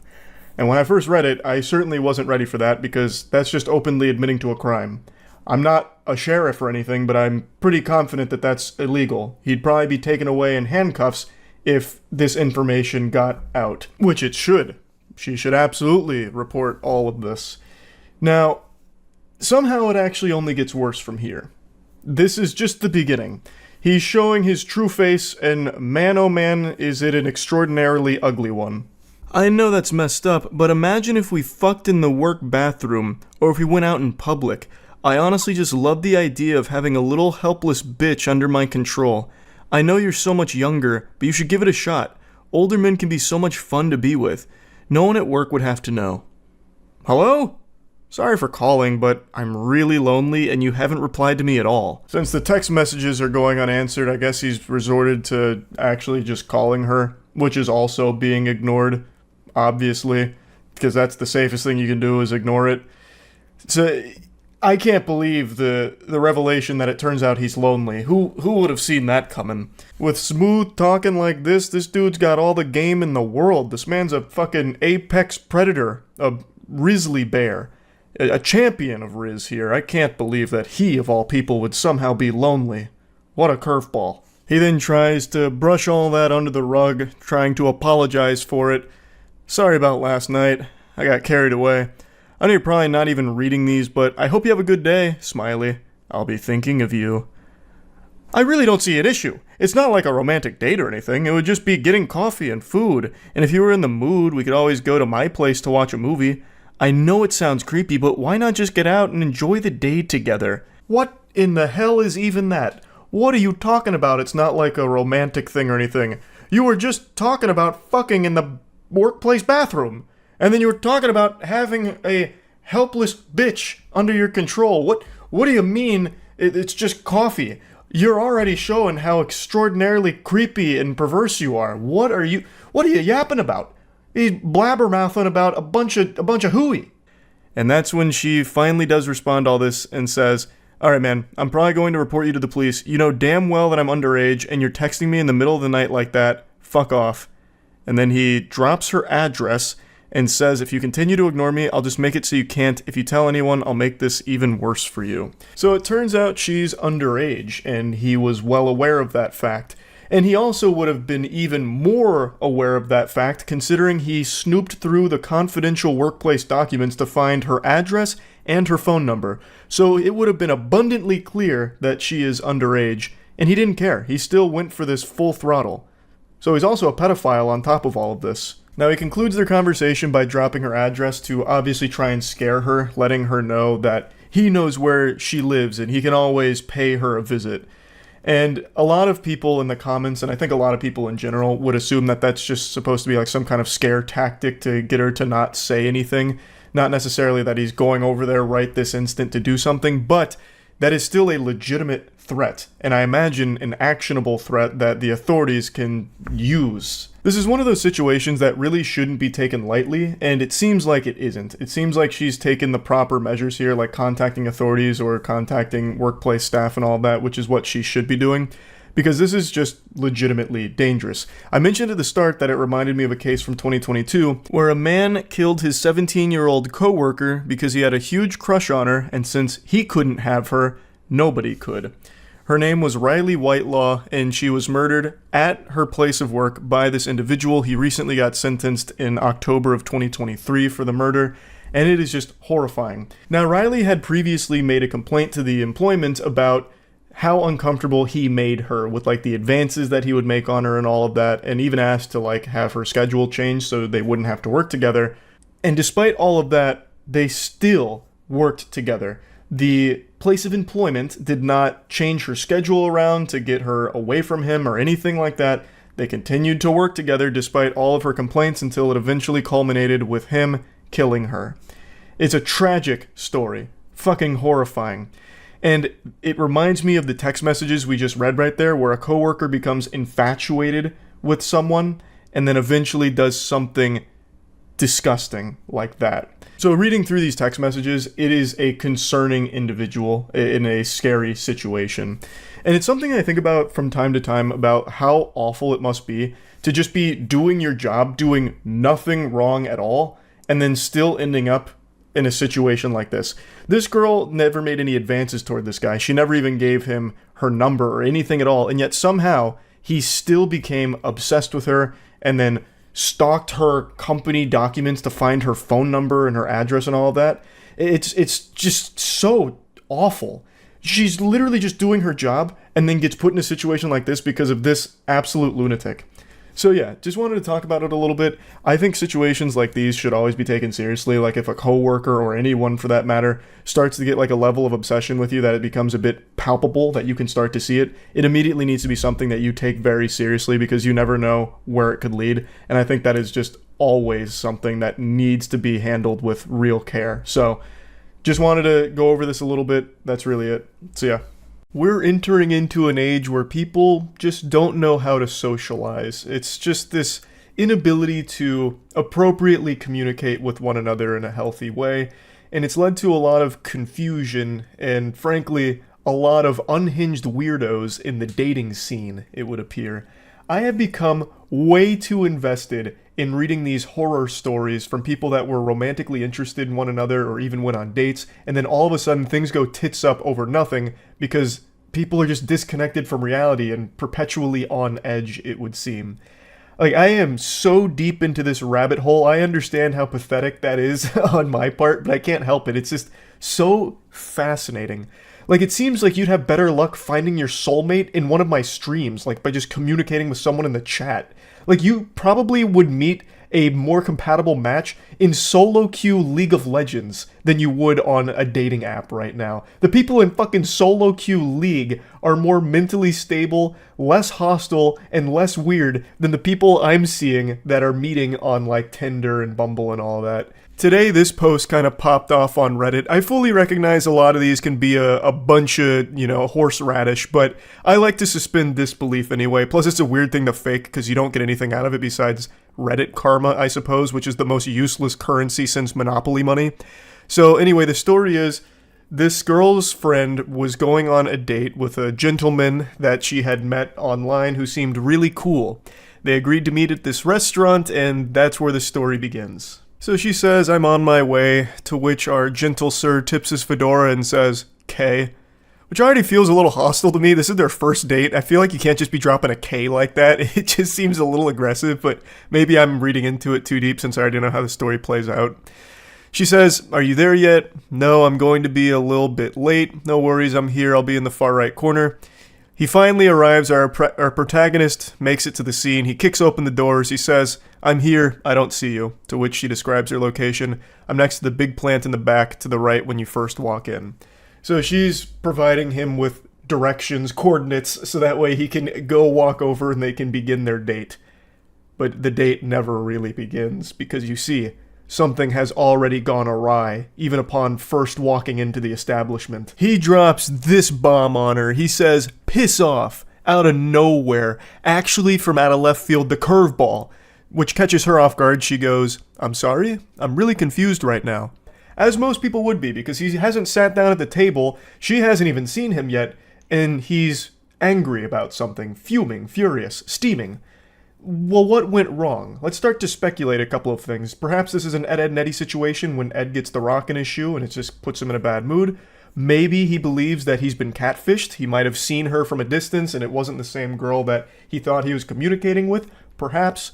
And when I first read it, I certainly wasn't ready for that because that's just openly admitting to a crime. I'm not a sheriff or anything, but I'm pretty confident that that's illegal. He'd probably be taken away in handcuffs if this information got out, which it should. She should absolutely report all of this. Now, somehow it actually only gets worse from here. This is just the beginning. He's showing his true face, and man oh man, is it an extraordinarily ugly one. I know that's messed up, but imagine if we fucked in the work bathroom, or if we went out in public. I honestly just love the idea of having a little helpless bitch under my control. I know you're so much younger, but you should give it a shot. Older men can be so much fun to be with. No one at work would have to know. Hello? Sorry for calling, but I'm really lonely and you haven't replied to me at all. Since the text messages are going unanswered, I guess he's resorted to actually just calling her, which is also being ignored, obviously, because that's the safest thing you can do is ignore it. So I can't believe the revelation that it turns out he's lonely. Who would have seen that coming? With smooth talking like this dude's got all the game in the world. This man's a fucking apex predator, a grizzly bear, a champion of Riz here. I can't believe that he, of all people, would somehow be lonely. What a curveball. He then tries to brush all that under the rug, trying to apologize for it. Sorry about last night. I got carried away. I know you're probably not even reading these, but I hope you have a good day, Smiley. I'll be thinking of you. I really don't see an issue. It's not like a romantic date or anything. It would just be getting coffee and food. And if you were in the mood, we could always go to my place to watch a movie. I know it sounds creepy, but why not just get out and enjoy the day together? What in the hell is even that? What are you talking about? It's not like a romantic thing or anything. You were just talking about fucking in the workplace bathroom. And then you were talking about having a helpless bitch under your control. What do you mean it's just coffee? You're already showing how extraordinarily creepy and perverse you are. What are you yapping about? He's blabbermouthing about a bunch of hooey. And that's when she finally does respond to all this and says, alright man, I'm probably going to report you to the police. You know damn well that I'm underage and you're texting me in the middle of the night like that. Fuck off. And then he drops her address and says, if you continue to ignore me, I'll just make it so you can't. If you tell anyone, I'll make this even worse for you. So it turns out she's underage, and he was well aware of that fact. And he also would have been even more aware of that fact considering he snooped through the confidential workplace documents to find her address and her phone number. So it would have been abundantly clear that she is underage, and he didn't care. He still went for this full throttle. So he's also a pedophile on top of all of this. Now he concludes their conversation by dropping her address to obviously try and scare her, letting her know that he knows where she lives and he can always pay her a visit. And a lot of people in the comments, and I think a lot of people in general, would assume that that's just supposed to be like some kind of scare tactic to get her to not say anything. Not necessarily that he's going over there right this instant to do something, but that is still a legitimate threat, and I imagine an actionable threat that the authorities can use. This is one of those situations that really shouldn't be taken lightly, and it seems like it isn't. It seems like she's taken the proper measures here, like contacting authorities or contacting workplace staff and all that, which is what she should be doing, because this is just legitimately dangerous. I mentioned at the start that it reminded me of a case from 2022 where a man killed his 17-year-old coworker because he had a huge crush on her, and since he couldn't have her, nobody could. Her name was Riley Whitelaw, and she was murdered at her place of work by this individual. He recently got sentenced in October of 2023 for the murder, and it is just horrifying. Now, Riley had previously made a complaint to the employment about how uncomfortable he made her with like the advances that he would make on her and all of that, and even asked to like have her schedule changed so they wouldn't have to work together. And despite all of that, they still worked together. The place of employment did not change her schedule around to get her away from him or anything like that. They continued to work together despite all of her complaints until it eventually culminated with him killing her. It's a tragic story. Fucking horrifying. And it reminds me of the text messages we just read right there, where a coworker becomes infatuated with someone and then eventually does something disgusting like that. So reading through these text messages, it is a concerning individual in a scary situation. And it's something I think about from time to time about how awful it must be to just be doing your job, doing nothing wrong at all, and then still ending up in a situation like this. This girl never made any advances toward this guy. She never even gave him her number or anything at all. And yet somehow he still became obsessed with her and then stalked her company documents to find her phone number and her address and all of that. It's just so awful. She's literally just doing her job and then gets put in a situation like this because of this absolute lunatic. So yeah, just wanted to talk about it a little bit. I think situations like these should always be taken seriously. Like if a coworker or anyone for that matter starts to get like a level of obsession with you that it becomes a bit palpable, that you can start to see it, it immediately needs to be something that you take very seriously because you never know where it could lead. And I think that is just always something that needs to be handled with real care. So just wanted to go over this a little bit. That's really it. So yeah. We're entering into an age where people just don't know how to socialize. It's just this inability to appropriately communicate with one another in a healthy way, and it's led to a lot of confusion and, frankly, a lot of unhinged weirdos in the dating scene, it would appear. I have become way too invested in reading these horror stories from people that were romantically interested in one another or even went on dates, and then all of a sudden things go tits up over nothing because people are just disconnected from reality and perpetually on edge, it would seem. Like, I am so deep into this rabbit hole. I understand how pathetic that is on my part, but I can't help it. It's just so fascinating. Like, it seems like you'd have better luck finding your soulmate in one of my streams, like by just communicating with someone in the chat. Like, you probably would meet a more compatible match in solo queue League of Legends than you would on a dating app right now. The people in fucking solo queue League are more mentally stable, less hostile, and less weird than the people I'm seeing that are meeting on like Tinder and Bumble and all that. Today, this post kind of popped off on Reddit. I fully recognize a lot of these can be a bunch of, horseradish, but I like to suspend disbelief anyway. Plus, it's a weird thing to fake because you don't get anything out of it besides Reddit karma, I suppose, which is the most useless currency since Monopoly money. So anyway, the story is this girl's friend was going on a date with a gentleman that she had met online who seemed really cool. They agreed to meet at this restaurant, and that's where the story begins. So she says, "I'm on my way," to which our gentle sir tips his fedora and says, "K." which already feels a little hostile to me. This is their first date. I feel like you can't just be dropping a K like that. It just seems a little aggressive, but maybe I'm reading into it too deep since I already know how the story plays out. She says, "Are you there yet?" "No, I'm going to be a little bit late." "No worries, I'm here. I'll be in the far right corner." He finally arrives. Our protagonist makes it to the scene. He kicks open the doors. He says, "I'm here. I don't see you." To which she describes her location. "I'm next to the big plant in the back to the right when you first walk in." So she's providing him with directions, coordinates, so that way he can go walk over and they can begin their date. But the date never really begins because you see, something has already gone awry, even upon first walking into the establishment. He drops this bomb on her. He says, "Piss off," out of nowhere, actually from out of left field, the curveball, which catches her off guard. She goes, "I'm sorry, I'm really confused right now." As most people would be, because he hasn't sat down at the table, she hasn't even seen him yet, and he's angry about something, fuming, furious, steaming. Well, what went wrong? Let's start to speculate a couple of things. Perhaps this is an Ed, Edd n Eddy situation when Ed gets the rock in his shoe and it just puts him in a bad mood. Maybe he believes that he's been catfished. He might have seen her from a distance and it wasn't the same girl that he thought he was communicating with. Perhaps.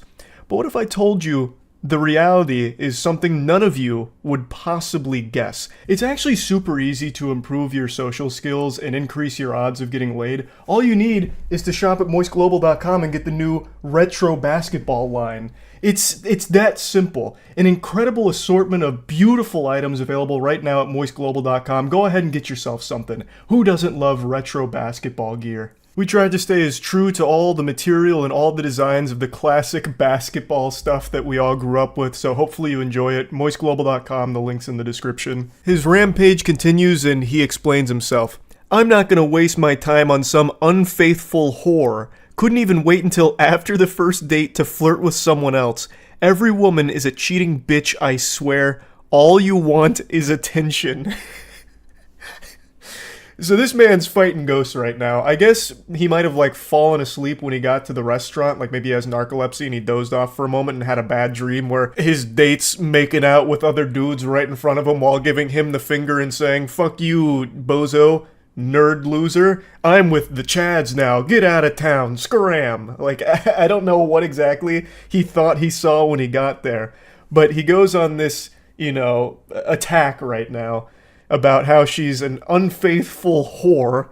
But what if I told you the reality is something none of you would possibly guess? It's actually super easy to improve your social skills and increase your odds of getting laid. All you need is to shop at moistglobal.com and get the new retro basketball line. It's that simple. An incredible assortment of beautiful items available right now at moistglobal.com. Go ahead and get yourself something. Who doesn't love retro basketball gear? We tried to stay as true to all the material and all the designs of the classic basketball stuff that we all grew up with, so hopefully you enjoy it. moistglobal.com, the link's in the description. His rampage continues and he explains himself. "I'm not gonna waste my time on some unfaithful whore. Couldn't even wait until after the first date to flirt with someone else. Every woman is a cheating bitch, I swear. All you want is attention." So this man's fighting ghosts right now. I guess he might have fallen asleep when he got to the restaurant, maybe he has narcolepsy and he dozed off for a moment and had a bad dream where his date's making out with other dudes right in front of him while giving him the finger and saying, "Fuck you, bozo, nerd loser. I'm with the Chads now. Get out of town. Scram." I don't know what exactly he thought he saw when he got there. But he goes on this, attack right now about how she's an unfaithful whore,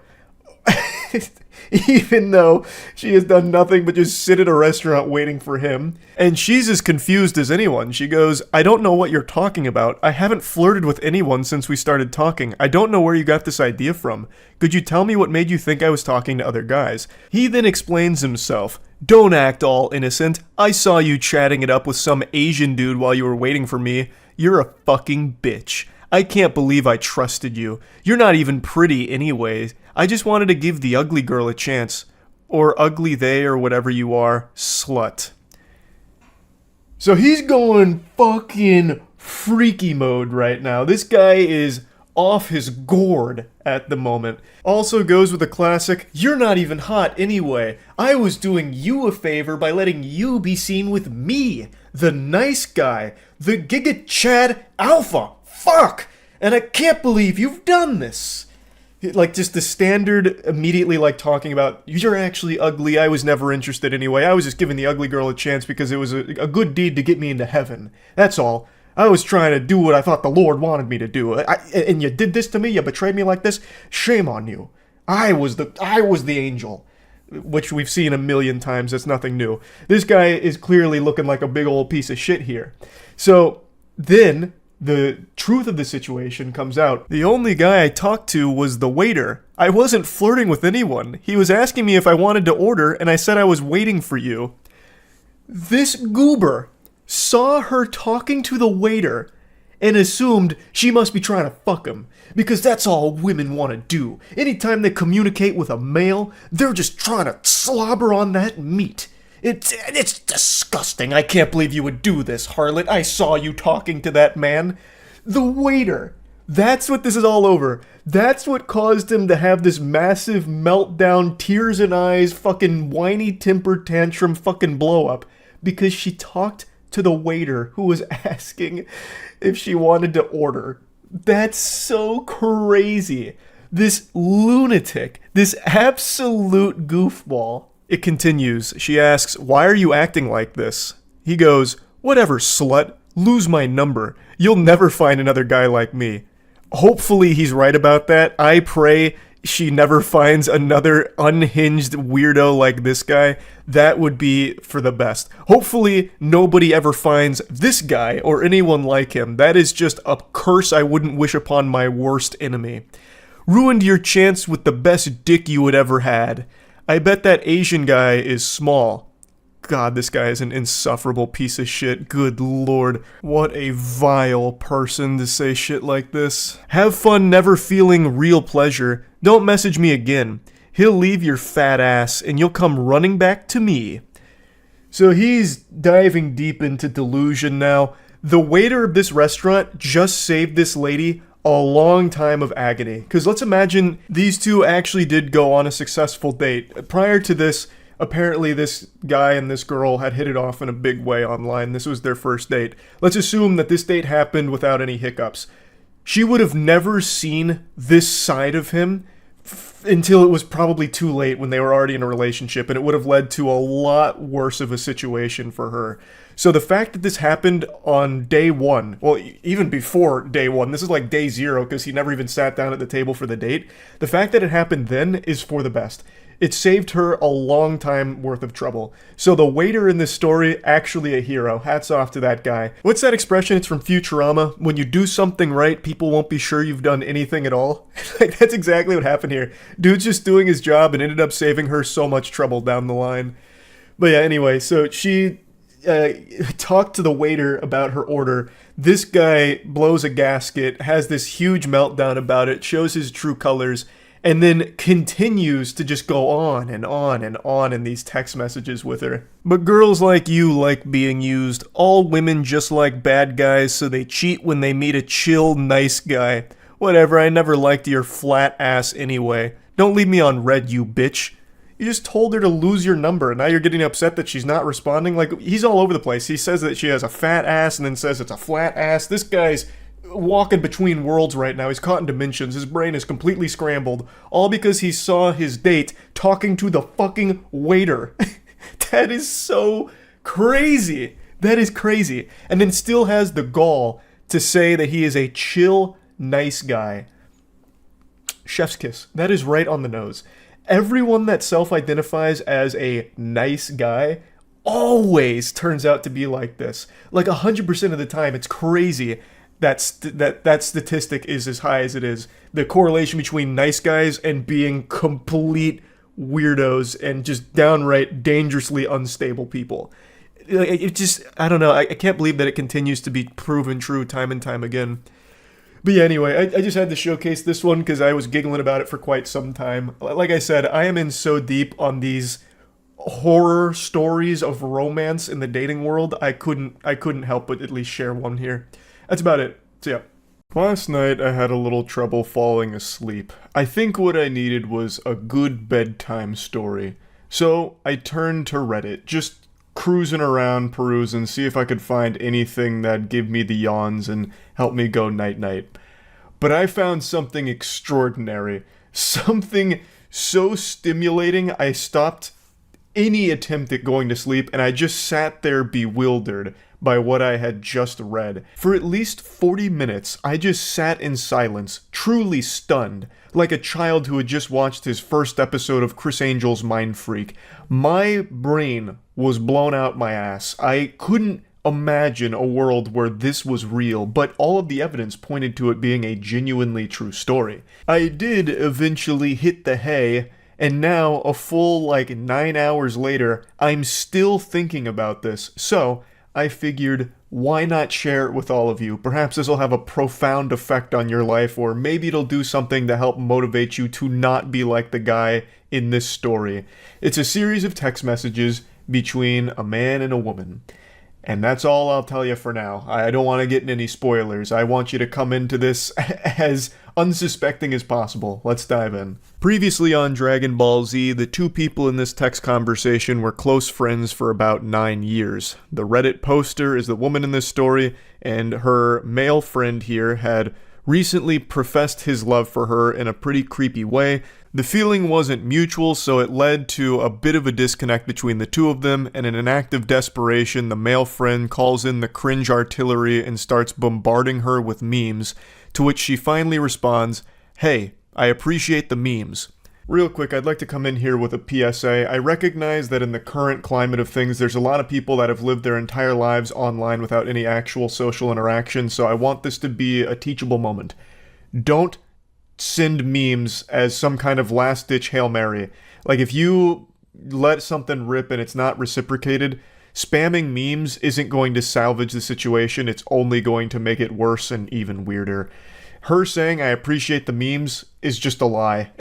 even though she has done nothing but just sit at a restaurant waiting for him. And she's as confused as anyone. She goes, "I don't know what you're talking about. I haven't flirted with anyone since we started talking. I don't know where you got this idea from. Could you tell me what made you think I was talking to other guys?" He then explains himself. "Don't act all innocent. I saw you chatting it up with some Asian dude while you were waiting for me. You're a fucking bitch. I can't believe I trusted you. You're not even pretty anyways. I just wanted to give the ugly girl a chance. Or ugly they or whatever you are. Slut." So he's going fucking freaky mode right now. This guy is off his gourd at the moment. Also goes with the classic, "You're not even hot anyway. I was doing you a favor by letting you be seen with me, the nice guy, the Giga Chad Alpha. Fuck! And I can't believe you've done this." Just the standard, immediately talking about, "You're actually ugly, I was never interested anyway, I was just giving the ugly girl a chance because it was a good deed to get me into heaven. That's all. I was trying to do what I thought the Lord wanted me to do. And you did this to me, you betrayed me like this? Shame on you. I was the angel." Which we've seen a million times, that's nothing new. This guy is clearly looking like a big old piece of shit here. So, then the truth of the situation comes out. "The only guy I talked to was the waiter. I wasn't flirting with anyone. He was asking me if I wanted to order, and I said I was waiting for you." This goober saw her talking to the waiter and assumed she must be trying to fuck him, because that's all women want to do. Anytime they communicate with a male, they're just trying to slobber on that meat. It's disgusting. I can't believe you would do this, harlot. I saw you talking to that man. The waiter. That's what this is all over. That's what caused him to have this massive meltdown, tears in eyes, fucking whiny temper tantrum fucking blow up. Because she talked to the waiter who was asking if she wanted to order. That's so crazy. This lunatic. This absolute goofball. It continues. She asks, "Why are you acting like this?" He goes, "Whatever, slut. Lose my number. You'll never find another guy like me." Hopefully he's right about that. I pray she never finds another unhinged weirdo like this guy. That would be for the best. Hopefully nobody ever finds this guy or anyone like him. That is just a curse I wouldn't wish upon my worst enemy. Ruined your chance with the best dick you had ever had. I bet that Asian guy is small. God, this guy is an insufferable piece of shit. Good lord. What a vile person to say shit like this. Have fun never feeling real pleasure. Don't message me again. He'll leave your fat ass and you'll come running back to me. So he's diving deep into delusion now. The waiter of this restaurant just saved this lady a long time of agony. Because let's imagine these two actually did go on a successful date. Prior to this, apparently this guy and this girl had hit it off in a big way online. This was their first date. Let's assume that this date happened without any hiccups. She would have never seen this side of him until it was probably too late when they were already in a relationship, and it would have led to a lot worse of a situation for her. So the fact that this happened on day one, well, even before day one, this is like day zero because he never even sat down at the table for the date. The fact that it happened then is for the best. It saved her a long time worth of trouble. So the waiter in this story, actually a hero. Hats off to that guy. What's that expression? It's from Futurama. When you do something right, people won't be sure you've done anything at all. Like, that's exactly what happened here. Dude's just doing his job and ended up saving her so much trouble down the line. But yeah, anyway, so she talked to the waiter about her order. This guy blows a gasket, has this huge meltdown about it, shows his true colors, and then continues to just go on and on and on in these text messages with her. But girls like you like being used. All women just like bad guys, so they cheat when they meet a chill, nice guy. Whatever, I never liked your flat ass anyway. Don't leave me on red, you bitch. You just told her to lose your number, and now you're getting upset that she's not responding? Like, he's all over the place. He says that she has a fat ass and then says it's a flat ass. This guy's walking between worlds right now. He's caught in dimensions. His brain is completely scrambled, all because he saw his date talking to the fucking waiter. That is so crazy. That is crazy. And then still has the gall to say that he is a chill, nice guy. Chef's kiss. That is right on the nose. Everyone that self-identifies as a nice guy always turns out to be like this. Like 100% of the time. It's crazy. That statistic is as high as it is. The correlation between nice guys and being complete weirdos and just downright dangerously unstable people. It just, I don't know. I can't believe that it continues to be proven true time and time again. But yeah, anyway, I just had to showcase this one because I was giggling about it for quite some time. Like I said, I am in so deep on these horror stories of romance in the dating world. I couldn't help but at least share one here. That's about it. So yeah. Last night I had a little trouble falling asleep. I think what I needed was a good bedtime story. So I turned to Reddit, just cruising around, perusing, see if I could find anything that'd give me the yawns and help me go night-night. But I found something extraordinary. Something so stimulating I stopped any attempt at going to sleep and I just sat there bewildered by what I had just read. For at least 40 minutes, I just sat in silence, truly stunned, like a child who had just watched his first episode of Chris Angel's Mind Freak. My brain was blown out my ass. I couldn't imagine a world where this was real, but all of the evidence pointed to it being a genuinely true story. I did eventually hit the hay, and now, a full 9 hours later, I'm still thinking about this, so I figured, why not share it with all of you? Perhaps this will have a profound effect on your life, or maybe it'll do something to help motivate you to not be like the guy in this story. It's a series of text messages between a man and a woman. And that's all I'll tell you for now. I don't want to get in any spoilers. I want you to come into this as unsuspecting as possible. Let's dive in. Previously on Dragon Ball Z, the two people in this text conversation were close friends for about 9 years. The Reddit poster is the woman in this story, and her male friend here had recently professed his love for her in a pretty creepy way. The feeling wasn't mutual, so it led to a bit of a disconnect between the two of them, and in an act of desperation, the male friend calls in the cringe artillery and starts bombarding her with memes, to which she finally responds, "Hey, I appreciate the memes." Real quick, I'd like to come in here with a PSA. I recognize that in the current climate of things, there's a lot of people that have lived their entire lives online without any actual social interaction, so I want this to be a teachable moment. Don't send memes as some kind of last-ditch Hail Mary. Like, if you let something rip and it's not reciprocated, spamming memes isn't going to salvage the situation, it's only going to make it worse and even weirder. Her saying, "I appreciate the memes," is just a lie.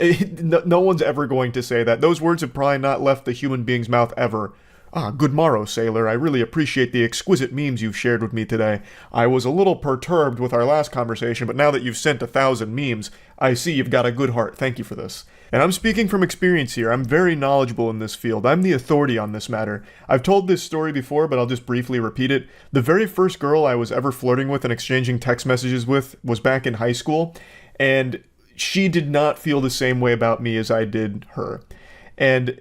No one's ever going to say that. Those words have probably not left the human being's mouth ever. "Ah, good morrow, sailor. I really appreciate the exquisite memes you've shared with me today. I was a little perturbed with our last conversation, but now that you've sent 1,000 memes, I see you've got a good heart. Thank you for this." And I'm speaking from experience here. I'm very knowledgeable in this field. I'm the authority on this matter. I've told this story before, but I'll just briefly repeat it. The very first girl I was ever flirting with and exchanging text messages with was back in high school, and she did not feel the same way about me as I did her. And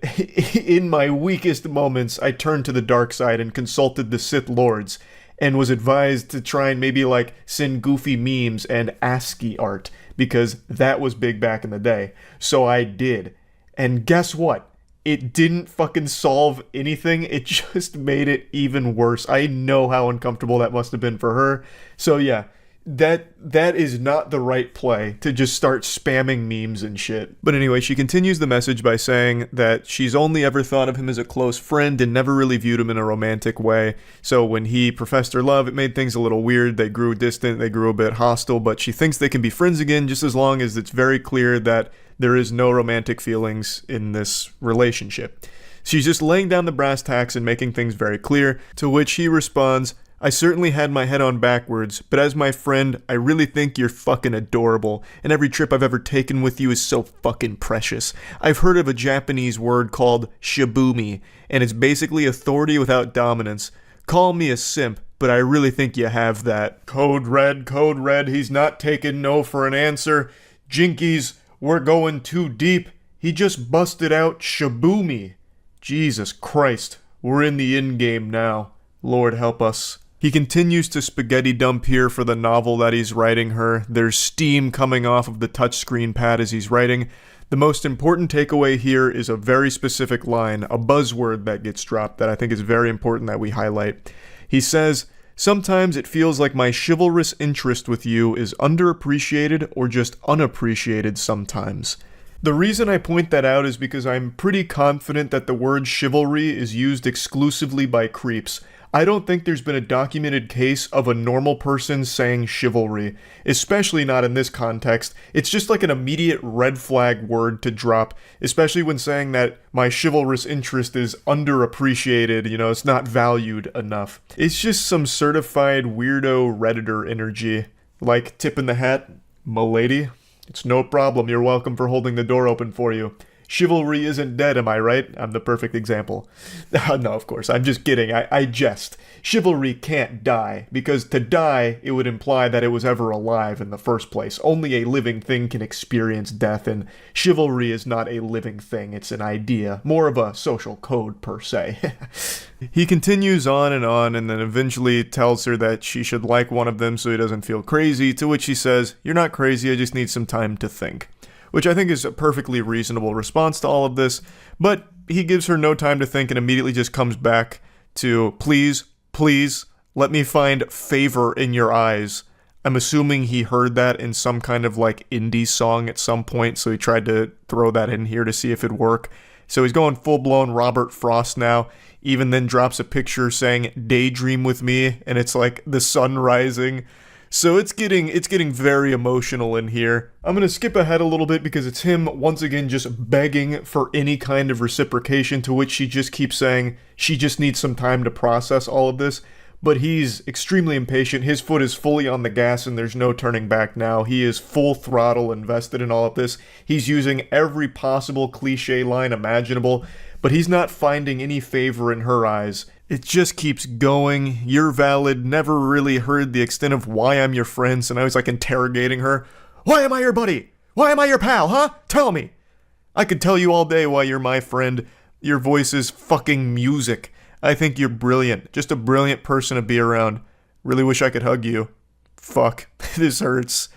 in my weakest moments, I turned to the dark side and consulted the Sith Lords, and was advised to try and maybe like send goofy memes and ASCII art, because that was big back in the day. So I did. And guess what? It didn't fucking solve anything. It just made it even worse. I know how uncomfortable that must have been for her. So yeah, that is not the right play, to just start spamming memes and shit. But anyway, she continues the message by saying that she's only ever thought of him as a close friend and never really viewed him in a romantic way. So when he professed her love, it made things a little weird. They grew distant, they grew a bit hostile, but she thinks they can be friends again just as long as it's very clear that there is no romantic feelings in this relationship. She's just laying down the brass tacks and making things very clear, to which he responds, "I certainly had my head on backwards, but as my friend, I really think you're fucking adorable, and every trip I've ever taken with you is so fucking precious. I've heard of a Japanese word called shibumi, and it's basically authority without dominance. Call me a simp, but I really think you have that." Code red, he's not taking no for an answer. Jinkies, we're going too deep. He just busted out shibumi. Jesus Christ, we're in the in-game now. Lord help us. He continues to spaghetti dump here for the novel that he's writing her. There's steam coming off of the touchscreen pad as he's writing. The most important takeaway here is a very specific line, a buzzword that gets dropped that I think is very important that we highlight. He says, "Sometimes it feels like my chivalrous interest with you is underappreciated or just unappreciated sometimes." The reason I point that out is because I'm pretty confident that the word chivalry is used exclusively by creeps. I don't think there's been a documented case of a normal person saying chivalry, especially not in this context. It's just like an immediate red flag word to drop, especially when saying that my chivalrous interest is underappreciated, it's not valued enough. It's just some certified weirdo Redditor energy, like tip in the hat, "M'lady, it's no problem, you're welcome for holding the door open for you. Chivalry isn't dead, am I right?" I'm the perfect example. No, of course, I'm just kidding. I jest. Chivalry can't die, because to die, it would imply that it was ever alive in the first place. Only a living thing can experience death, and chivalry is not a living thing. It's an idea, more of a social code, per se. He continues on, and then eventually tells her that she should like one of them so he doesn't feel crazy, to which he says, "You're not crazy, I just need some time to think." Which I think is a perfectly reasonable response to all of this, but he gives her no time to think and immediately just comes back to, please, let me find favor in your eyes." I'm assuming he heard that in some kind of like indie song at some point, so he tried to throw that in here to see if it'd work. So he's going full-blown Robert Frost now, even then drops a picture saying, "Daydream with me," and it's like the sun rising. So it's getting very emotional in here. I'm going to skip ahead a little bit because it's him once again just begging for any kind of reciprocation, to which she just keeps saying she just needs some time to process all of this. But he's extremely impatient. His foot is fully on the gas and there's no turning back now. He is full throttle invested in all of this. He's using every possible cliche line imaginable, but he's not finding any favor in her eyes. It just keeps going. You're valid. Never really heard the extent of why I'm your friend, so now he's like interrogating her. Why am I your buddy? Why am I your pal, huh? Tell me. I could tell you all day why you're my friend. Your voice is fucking music. I think you're brilliant. Just a brilliant person to be around. Really wish I could hug you. Fuck. This hurts.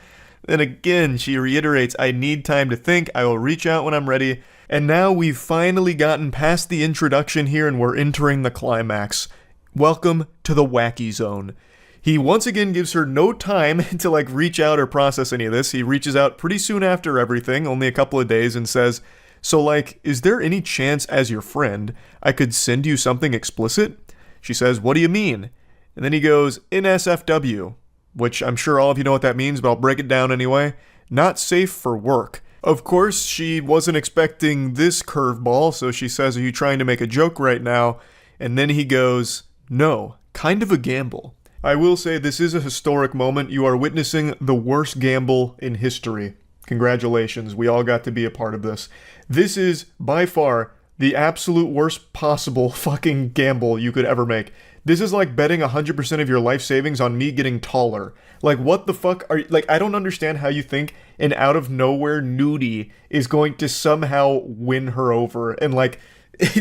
Then again, she reiterates, I need time to think. I will reach out when I'm ready. And now we've finally gotten past the introduction here and we're entering the climax. Welcome to the wacky zone. He once again gives her no time to reach out or process any of this. He reaches out pretty soon after everything, only a couple of days, and says, so is there any chance as your friend I could send you something explicit? She says, what do you mean? And then he goes, NSFW, which I'm sure all of you know what that means, but I'll break it down anyway. Not safe for work. Of course, she wasn't expecting this curveball, so she says, are you trying to make a joke right now? And then he goes, no, kind of a gamble. I will say this is a historic moment. You are witnessing the worst gamble in history. Congratulations, we all got to be a part of this. This is, by far, the absolute worst possible fucking gamble you could ever make. This is like betting 100% of your life savings on me getting taller. What the fuck are you, I don't understand how you think an out-of-nowhere nudie is going to somehow win her over and,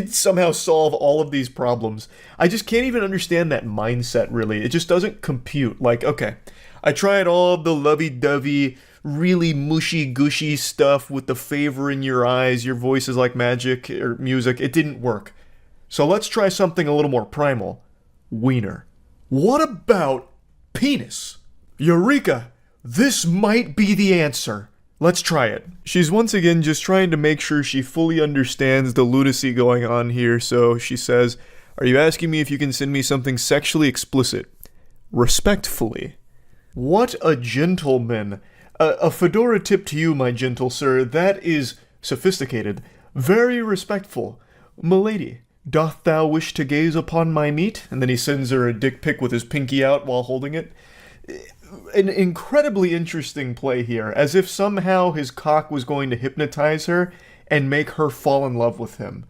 somehow solve all of these problems. I just can't even understand that mindset, really. It just doesn't compute. Okay, I tried all of the lovey-dovey, really mushy-gushy stuff with the favor in your eyes, your voice is like magic or music. It didn't work. So let's try something a little more primal. Wiener. What about penis? Eureka! This might be the answer. Let's try it. She's once again just trying to make sure she fully understands the lunacy going on here, so she says, are you asking me if you can send me something sexually explicit? Respectfully. What a gentleman. A fedora tip to you, my gentle sir. That is sophisticated. Very respectful. Milady, doth thou wish to gaze upon my meat? And then he sends her a dick pic with his pinky out while holding it. An incredibly interesting play here, as if somehow his cock was going to hypnotize her and make her fall in love with him.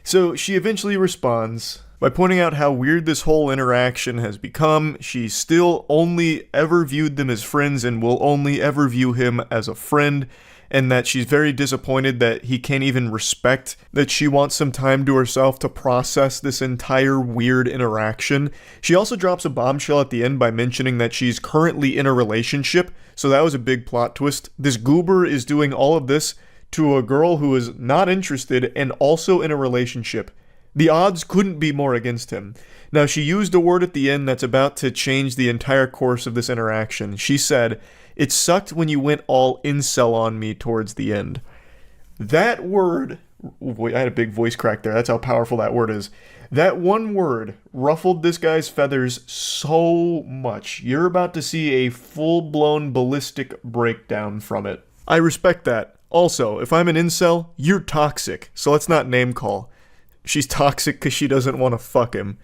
So she eventually responds by pointing out how weird this whole interaction has become. She still only ever viewed them as friends and will only ever view him as a friend, and that she's very disappointed that he can't even respect that she wants some time to herself to process this entire weird interaction. She also drops a bombshell at the end by mentioning that she's currently in a relationship, so that was a big plot twist. This goober is doing all of this to a girl who is not interested and also in a relationship. The odds couldn't be more against him. Now, she used a word at the end that's about to change the entire course of this interaction. She said, it sucked when you went all incel on me towards the end. That word, I had a big voice crack there, that's how powerful that word is. That one word ruffled this guy's feathers so much. You're about to see a full-blown ballistic breakdown from it. I respect that. Also, if I'm an incel, you're toxic, so let's not name call. She's toxic because she doesn't want to fuck him.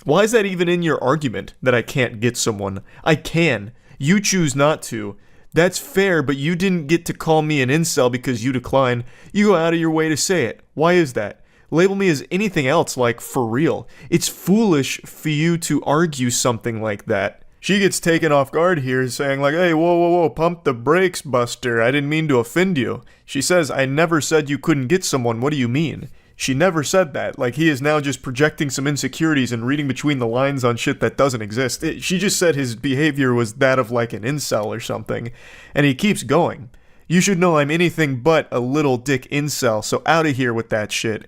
Why is that even in your argument, that I can't get someone? I can. You choose not to. That's fair, but you didn't get to call me an incel because you decline. You go out of your way to say it. Why is that? Label me as anything else, for real. It's foolish for you to argue something like that. She gets taken off guard here, saying hey, whoa, pump the brakes, Buster. I didn't mean to offend you. She says, I never said you couldn't get someone. What do you mean? She never said that. He is now just projecting some insecurities and reading between the lines on shit that doesn't exist. She just said his behavior was that of an incel or something. And he keeps going. You should know I'm anything but a little dick incel, so out of here with that shit.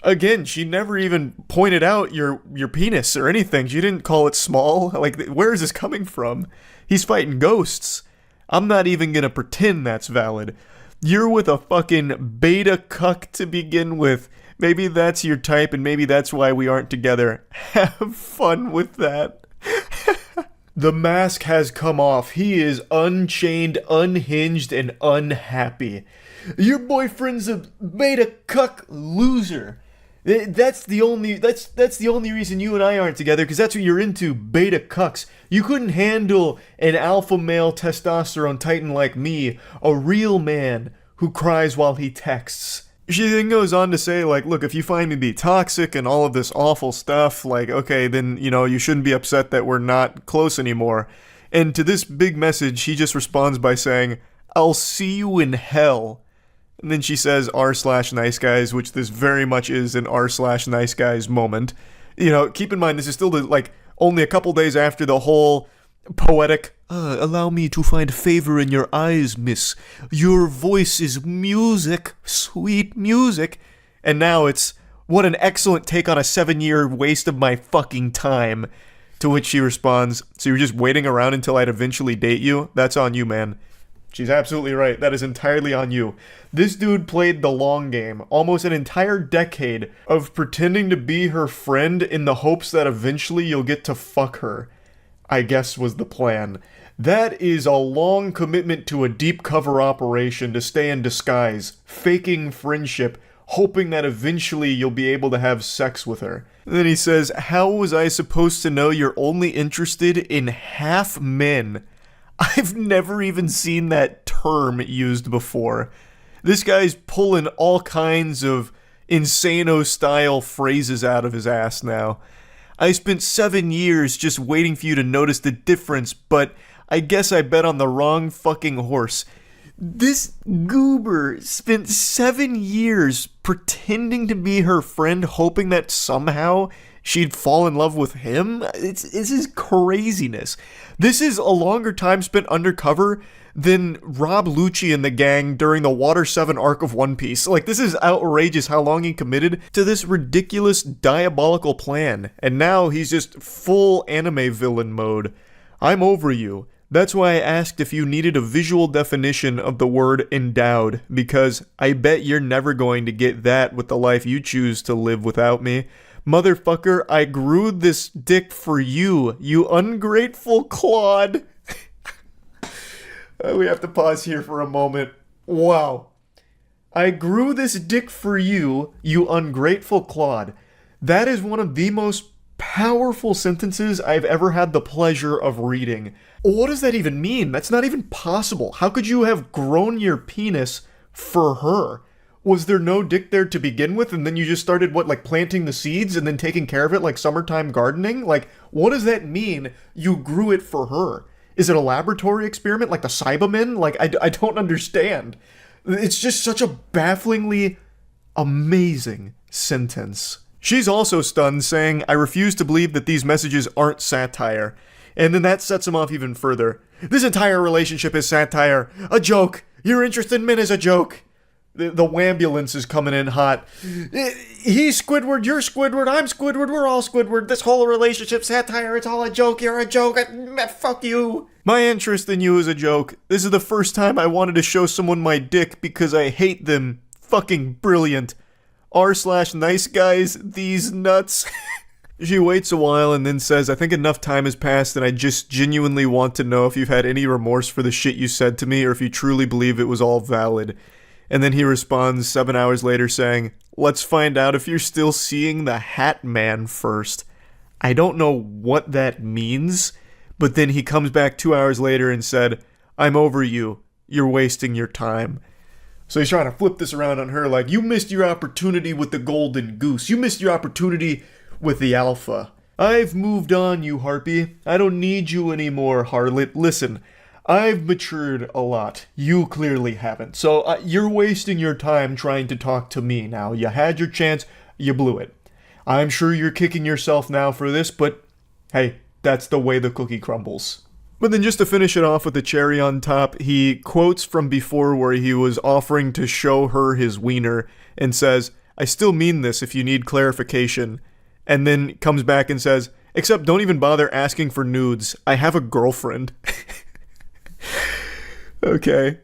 Again, she never even pointed out your penis or anything. She didn't call it small. Where is this coming from? He's fighting ghosts. I'm not even gonna pretend that's valid. You're with a fucking beta cuck to begin with. Maybe that's your type and maybe that's why we aren't together. Have fun with that. The mask has come off. He is unchained, unhinged, and unhappy. Your boyfriend's a beta cuck loser. That's the only reason you and I aren't together, because that's what you're into, beta cucks. You couldn't handle an alpha male testosterone titan like me, a real man who cries while he texts. She then goes on to say, like, look, if you find me to be toxic and all of this awful stuff, like, okay, then, you shouldn't be upset that we're not close anymore. And to this big message, he just responds by saying, I'll see you in hell. And then she says r/nice guys, which this very much is an r/nice guys moment. Keep in mind, this is still only a couple days after the whole poetic, allow me to find favor in your eyes, miss. Your voice is music, sweet music. And now it's, what an excellent take on a 7-year waste of my fucking time. To which she responds, so you're just waiting around until I'd eventually date you? That's on you, man. She's absolutely right. That is entirely on you. This dude played the long game, almost an entire decade of pretending to be her friend in the hopes that eventually you'll get to fuck her. I guess was the plan. That is a long commitment to a deep cover operation to stay in disguise, faking friendship, hoping that eventually you'll be able to have sex with her. And then he says, how was I supposed to know you're only interested in half men? I've never even seen that term used before. This guy's pulling all kinds of Insano-style phrases out of his ass now. I spent 7 years just waiting for you to notice the difference, but I guess I bet on the wrong fucking horse. This goober spent 7 years pretending to be her friend, hoping that somehow she'd fall in love with him? This is craziness. This is a longer time spent undercover than Rob Lucci and the gang during the Water 7 arc of One Piece. Like, this is outrageous how long he committed to this ridiculous, diabolical plan. And now he's just full anime villain mode. I'm over you. That's why I asked if you needed a visual definition of the word endowed, because I bet you're never going to get that with the life you choose to live without me. Motherfucker, I grew this dick for you, you ungrateful clod. We have to pause here for a moment. Wow. I grew this dick for you, you ungrateful clod. That is one of the most powerful sentences I've ever had the pleasure of reading. What does that even mean? That's not even possible. How could you have grown your penis for her? Was there no dick there to begin with, and then you just started, planting the seeds and then taking care of it like summertime gardening? Like, what does that mean, you grew it for her? Is it a laboratory experiment like the Cybermen? Like, I don't understand. It's just such a bafflingly amazing sentence. She's also stunned, saying, I refuse to believe that these messages aren't satire. And then that sets him off even further. This entire relationship is satire. A joke. Your interest in men is a joke. The wambulance is coming in hot. He's Squidward, you're Squidward, I'm Squidward, we're all Squidward. This whole relationship's satire, it's all a joke, you're a joke. Fuck you. My interest in you is a joke. This is the first time I wanted to show someone my dick because I hate them. Fucking brilliant. r/nice guys, these nuts. She waits a while and then says, I think enough time has passed and I just genuinely want to know if you've had any remorse for the shit you said to me or if you truly believe it was all valid. And then he responds 7 hours later saying, let's find out if you're still seeing the Hat Man first. I don't know what that means, but then he comes back 2 hours later and said, I'm over you. You're wasting your time. So he's trying to flip this around on her like, you missed your opportunity with the golden goose. You missed your opportunity with the alpha. I've moved on, you harpy. I don't need you anymore, harlot. Listen, I've matured a lot. You clearly haven't. So you're wasting your time trying to talk to me now. You had your chance, you blew it. I'm sure you're kicking yourself now for this, but hey, that's the way the cookie crumbles. But then just to finish it off with the cherry on top, he quotes from before where he was offering to show her his wiener and says, I still mean this if you need clarification. And then comes back and says, except don't even bother asking for nudes. I have a girlfriend. Okay.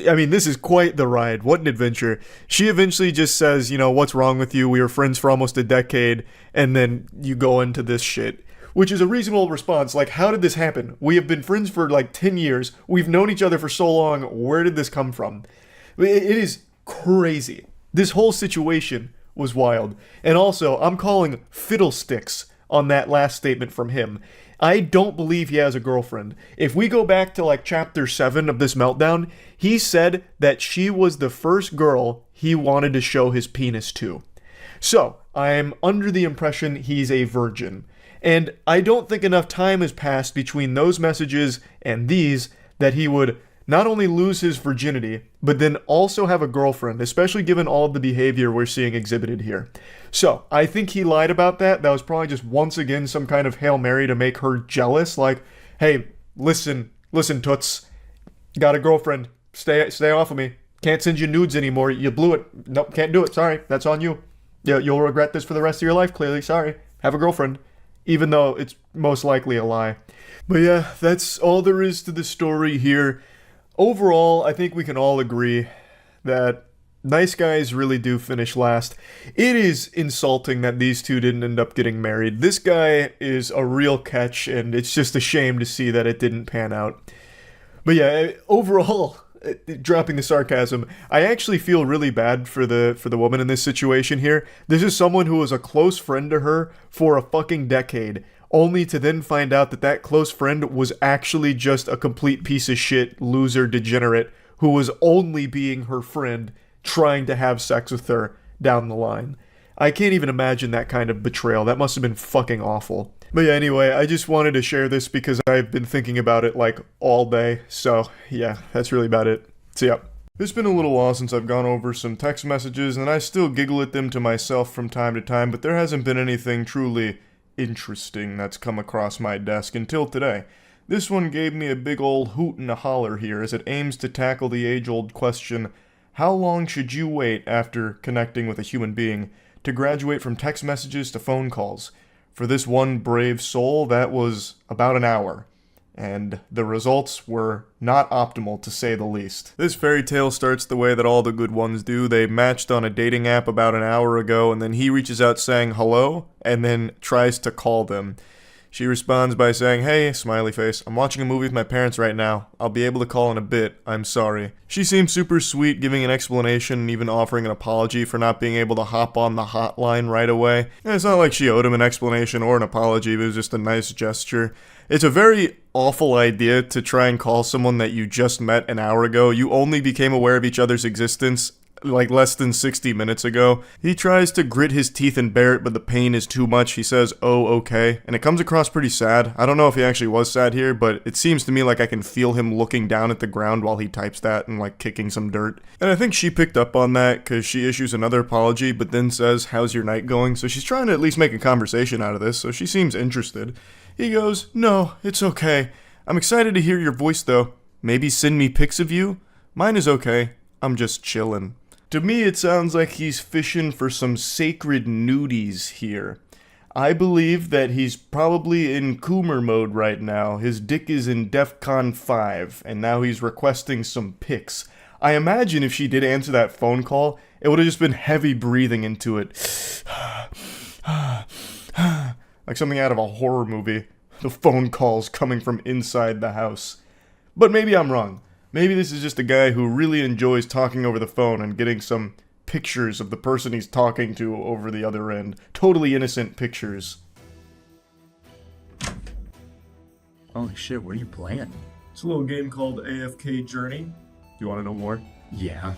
I mean, this is quite the ride. What an adventure. She eventually just says, what's wrong with you? We were friends for almost a decade. And then you go into this shit, which is a reasonable response. Like, how did this happen? We have been friends for 10 years. We've known each other for so long. Where did this come from? It is crazy. This whole situation was wild. And also, I'm calling fiddlesticks on that last statement from him. I don't believe he has a girlfriend. If we go back to chapter 7 of this Meltdown, he said that she was the first girl he wanted to show his penis to. So, I'm under the impression he's a virgin. And I don't think enough time has passed between those messages and these that he would not only lose his virginity, but then also have a girlfriend, especially given all of the behavior we're seeing exhibited here. So, I think he lied about that. That was probably just once again some kind of Hail Mary to make her jealous. Like, hey, listen, Toots. Got a girlfriend. Stay off of me. Can't send you nudes anymore. You blew it. Nope, can't do it. Sorry. That's on you. Yeah, you'll regret this for the rest of your life, clearly. Sorry. Have a girlfriend. Even though it's most likely a lie. But yeah, that's all there is to the story here. Overall, I think we can all agree that nice guys really do finish last. It is insulting that these two didn't end up getting married. This guy is a real catch, and it's just a shame to see that it didn't pan out. But yeah, overall, dropping the sarcasm, I actually feel really bad for the woman in this situation here. This is someone who was a close friend to her for a fucking decade, only to then find out that that close friend was actually just a complete piece of shit, loser, degenerate, who was only being her friend, trying to have sex with her down the line. I can't even imagine that kind of betrayal. That must have been fucking awful. But yeah, anyway, I just wanted to share this because I've been thinking about it like all day. So yeah, that's really about it. So yeah. It's been a little while since I've gone over some text messages, and I still giggle at them to myself from time to time, but there hasn't been anything truly interesting that's come across my desk until today. This one gave me a big old hoot and a holler here as it aims to tackle the age-old question, how long should you wait after connecting with a human being to graduate from text messages to phone calls? For this one brave soul, that was about an hour. And the results were not optimal, to say the least. This fairy tale starts the way that all the good ones do. They matched on a dating app about an hour ago, and then he reaches out saying hello, and then tries to call them. She responds by saying, hey, smiley face, I'm watching a movie with my parents right now. I'll be able to call in a bit. I'm sorry. She seems super sweet, giving an explanation and even offering an apology for not being able to hop on the hotline right away. And it's not like she owed him an explanation or an apology, but it was just a nice gesture. It's a very awful idea to try and call someone that you just met an hour ago. You only became aware of each other's existence like less than 60 minutes ago. He tries to grit his teeth and bear it, but the pain is too much. He says, oh, okay. And it comes across pretty sad. I don't know if he actually was sad here, but it seems to me like I can feel him looking down at the ground while he types that and like kicking some dirt. And I think she picked up on that because she issues another apology, but then says, how's your night going? So she's trying to at least make a conversation out of this, so she seems interested. He goes, no, it's okay. I'm excited to hear your voice though. Maybe send me pics of you? Mine is okay. I'm just chillin'. To me, it sounds like he's fishing for some sacred nudies here. I believe that he's probably in Coomer mode right now. His dick is in DEFCON 5, and now he's requesting some pics. I imagine if she did answer that phone call, it would have just been heavy breathing into it. Like something out of a horror movie. The phone calls coming from inside the house. But maybe I'm wrong. Maybe this is just a guy who really enjoys talking over the phone and getting some pictures of the person he's talking to over the other end. Totally innocent pictures. Holy shit, what are you playing? It's a little game called AFK Journey. Do you want to know more? Yeah.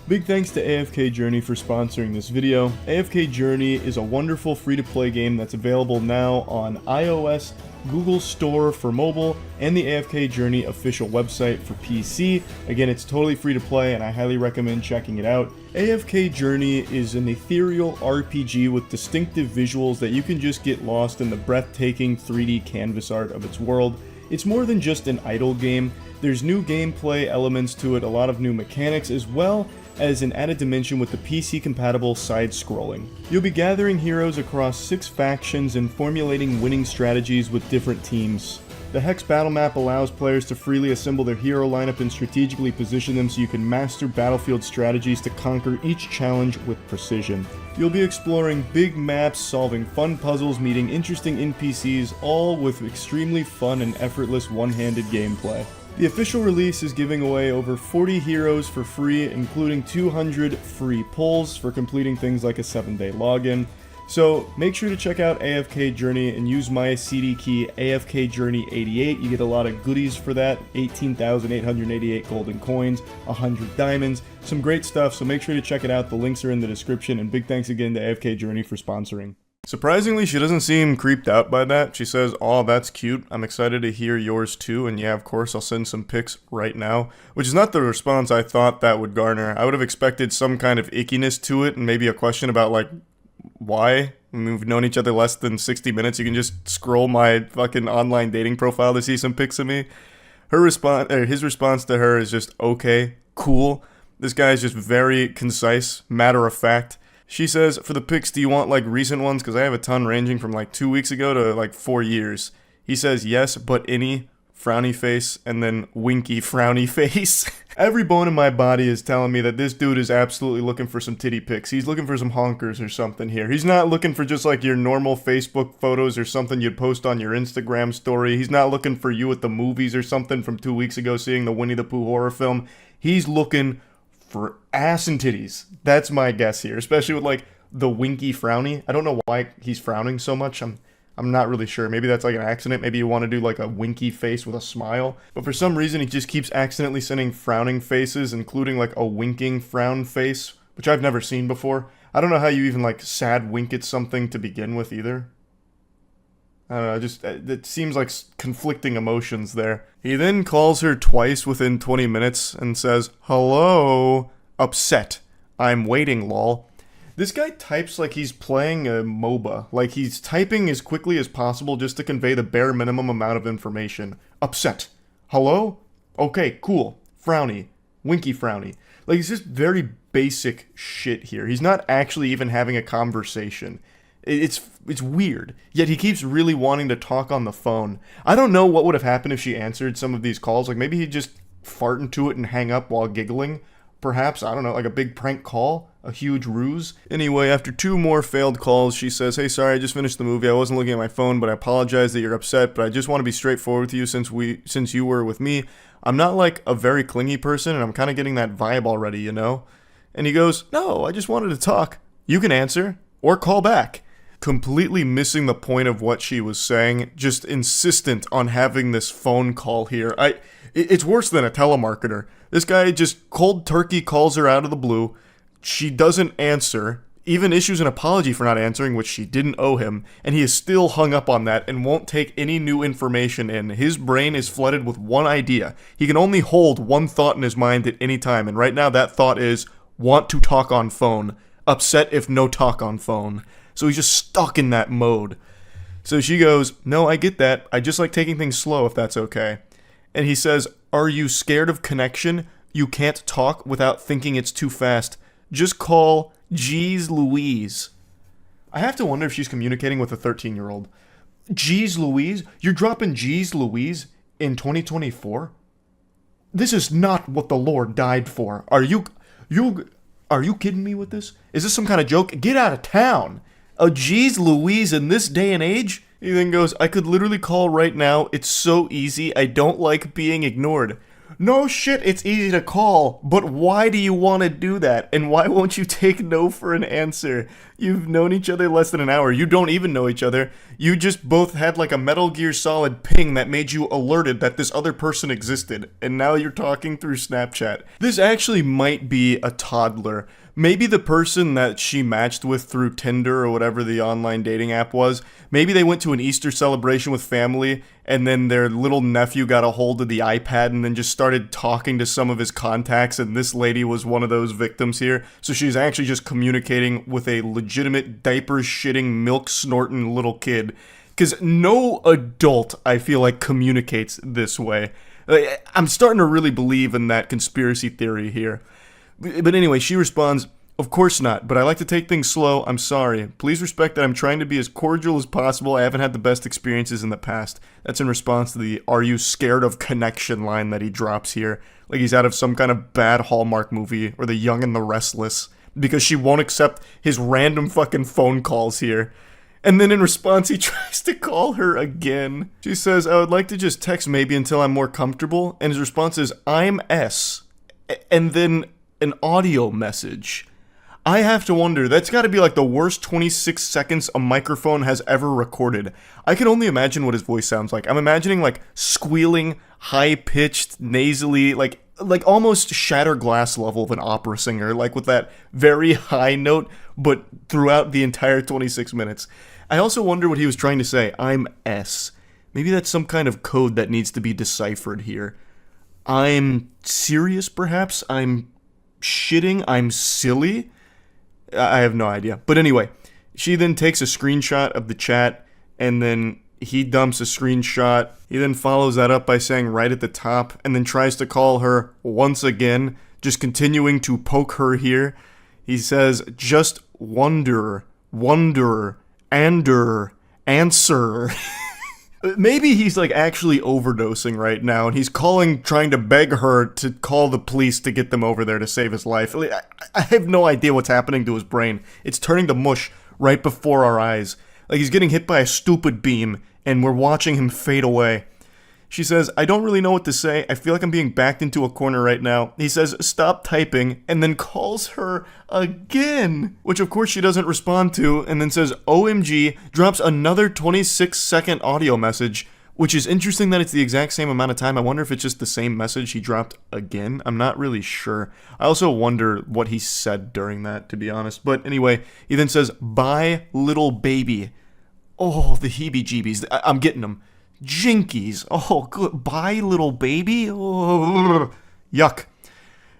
Big thanks to AFK Journey for sponsoring this video. AFK Journey is a wonderful free-to-play game that's available now on iOS, Google Store for mobile, and the AFK Journey official website for PC. Again, it's totally free to play, and I highly recommend checking it out. AFK Journey is an ethereal RPG with distinctive visuals that you can just get lost in the breathtaking 3D canvas art of its world. It's more than just an idle game. There's new gameplay elements to it, a lot of new mechanics, as well as an added dimension with the PC-compatible side-scrolling. You'll be gathering heroes across 6 factions and formulating winning strategies with different teams. The Hex battle map allows players to freely assemble their hero lineup and strategically position them so you can master battlefield strategies to conquer each challenge with precision. You'll be exploring big maps, solving fun puzzles, meeting interesting NPCs, all with extremely fun and effortless one-handed gameplay. The official release is giving away over 40 heroes for free, including 200 free pulls for completing things like a 7-day login. So make sure to check out AFK Journey and use my CD key AFK Journey 88. You get a lot of goodies for that. 18,888 golden coins, 100 diamonds, some great stuff. So make sure to check it out. The links are in the description. And big thanks again to AFK Journey for sponsoring. Surprisingly, she doesn't seem creeped out by that. She says, "Oh, that's cute. I'm excited to hear yours too. And yeah, of course, I'll send some pics right now." Which is not the response I thought that would garner. I would have expected some kind of ickiness to it and maybe a question about, like, why? I mean, we've known each other less than 60 minutes. You can just scroll my fucking online dating profile to see some pics of me. His response to her is just, okay, cool. This guy is just very concise, matter of fact. She says, "For the pics, do you want, like, recent ones? Because I have a ton ranging from, like, 2 weeks ago to, like, 4 years. He says, "Yes, but any," frowny face, and then winky frowny face. Every bone in my body is telling me that this dude is absolutely looking for some titty pics. He's looking for some honkers or something here. He's not looking for just, like, your normal Facebook photos or something you'd post on your Instagram story. He's not looking for you at the movies or something from 2 weeks ago seeing the Winnie the Pooh horror film. He's looking for ass and titties. That's my guess here, especially with, like, the winky frowny. I don't know why he's frowning so much. I'm not really sure. Maybe that's like an accident. Maybe you want to do like a winky face with a smile. But for some reason, he just keeps accidentally sending frowning faces, including like a winking frown face, which I've never seen before. I don't know how you even like sad wink at something to begin with either. I don't know, just, it seems like conflicting emotions there. He then calls her twice within 20 minutes and says, "Hello, upset. I'm waiting, lol." This guy types like he's playing a MOBA. Like he's typing as quickly as possible just to convey the bare minimum amount of information. Upset. Hello? Okay, cool. Frowny. Winky frowny. Like it's just very basic shit here. He's not actually even having a conversation. It's weird. Yet he keeps really wanting to talk on the phone. I don't know what would have happened if she answered some of these calls. Like maybe he'd just fart into it and hang up while giggling. Perhaps, I don't know, like a big prank call? A huge ruse? Anyway, after 2 more failed calls, she says, "Hey, sorry, I just finished the movie. I wasn't looking at my phone, but I apologize that you're upset, but I just want to be straightforward with you since you were with me. I'm not like a very clingy person, and I'm kind of getting that vibe already, you know?" And he goes, "No, I just wanted to talk. You can answer, or call back." Completely missing the point of what she was saying, just insistent on having this phone call here. It's worse than a telemarketer. This guy just cold turkey calls her out of the blue. She doesn't answer, even issues an apology for not answering, which she didn't owe him, and he is still hung up on that and won't take any new information in. His brain is flooded with one idea. He can only hold one thought in his mind at any time, and right now that thought is, want to talk on phone. Upset if no talk on phone. So he's just stuck in that mode. So she goes, "No, I get that. I just like taking things slow if that's okay." And he says, "Are you scared of connection? You can't talk without thinking it's too fast. Just call Jeez Louise." I have to wonder if she's communicating with a 13-year-old. Jeez Louise? You're dropping Jeez Louise in 2024? This is not what the Lord died for. Are you kidding me with this? Is this some kind of joke? Get out of town. A Jeez Louise in this day and age? He then goes, "I could literally call right now. It's so easy. I don't like being ignored." No shit, it's easy to call, but why do you want to do that? And why won't you take no for an answer? You've known each other less than an hour. You don't even know each other. You just both had like a Metal Gear Solid ping that made you alerted that this other person existed, and now you're talking through Snapchat. This actually might be a toddler. Maybe the person that she matched with through Tinder or whatever the online dating app was, maybe they went to an Easter celebration with family and then their little nephew got a hold of the iPad and then just started talking to some of his contacts, and this lady was one of those victims here. So she's actually just communicating with a legitimate diaper-shitting, milk-snorting little kid. Because no adult, I feel like, communicates this way. I'm starting to really believe in that conspiracy theory here. But anyway, she responds, "Of course not, but I like to take things slow. I'm sorry. Please respect that I'm trying to be as cordial as possible. I haven't had the best experiences in the past." That's in response to the "Are you scared of connection" line that he drops here. Like he's out of some kind of bad Hallmark movie, or The Young and the Restless. Because she won't accept his random fucking phone calls here. And then in response, he tries to call her again. She says, "I would like to just text maybe until I'm more comfortable." And his response is, "I'm S." And then an audio message. I have to wonder, that's got to be like the worst 26 seconds a microphone has ever recorded. I can only imagine what his voice sounds like. I'm imagining like squealing, high-pitched, nasally, like almost shatter glass level of an opera singer, like with that very high note, but throughout the entire 26 minutes. I also wonder what he was trying to say. I'm S. Maybe that's some kind of code that needs to be deciphered here. I'm serious, perhaps? I'm shitting? I'm silly? I have no idea. But anyway, she then takes a screenshot of the chat, and then he dumps a screenshot. He then follows that up by saying right at the top, and then tries to call her once again, just continuing to poke her here. He says, just wonder, answer. Maybe he's like actually overdosing right now, and he's trying to beg her to call the police to get them over there to save his life. I have no idea what's happening to his brain. It's turning to mush right before our eyes. Like he's getting hit by a stupid beam, and we're watching him fade away. She says, I don't really know what to say. I feel like I'm being backed into a corner right now. He says, stop typing, and then calls her again, which of course she doesn't respond to, and then says, OMG, drops another 26-second audio message, which is interesting that it's the exact same amount of time. I wonder if it's just the same message he dropped again. I'm not really sure. I also wonder what he said during that, to be honest. But anyway, he then says, bye, little baby. Oh, the heebie-jeebies. I'm getting them. Jinkies. Oh, good. Bye, little baby. Oh, yuck.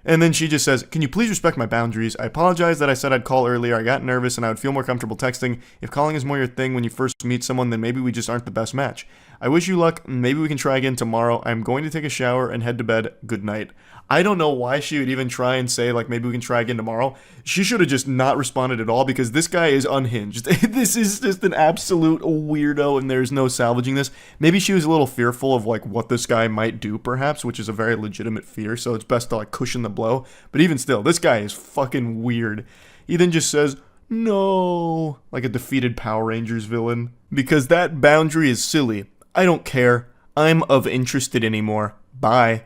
And then she just says, can you please respect my boundaries? I apologize that I said I'd call earlier. I got nervous and I would feel more comfortable texting. If calling is more your thing when you first meet someone, then maybe we just aren't the best match. I wish you luck. Maybe we can try again tomorrow. I'm going to take a shower and head to bed. Good night. I don't know why she would even try and say, like, maybe we can try again tomorrow. She should have just not responded at all, because this guy is unhinged. This is just an absolute weirdo, and there's no salvaging this. Maybe she was a little fearful of, like, what this guy might do, perhaps, which is a very legitimate fear, so it's best to, like, cushion the blow. But even still, this guy is fucking weird. He then just says, no, like a defeated Power Rangers villain. Because that boundary is silly. I don't care. I'm of interested anymore. Bye.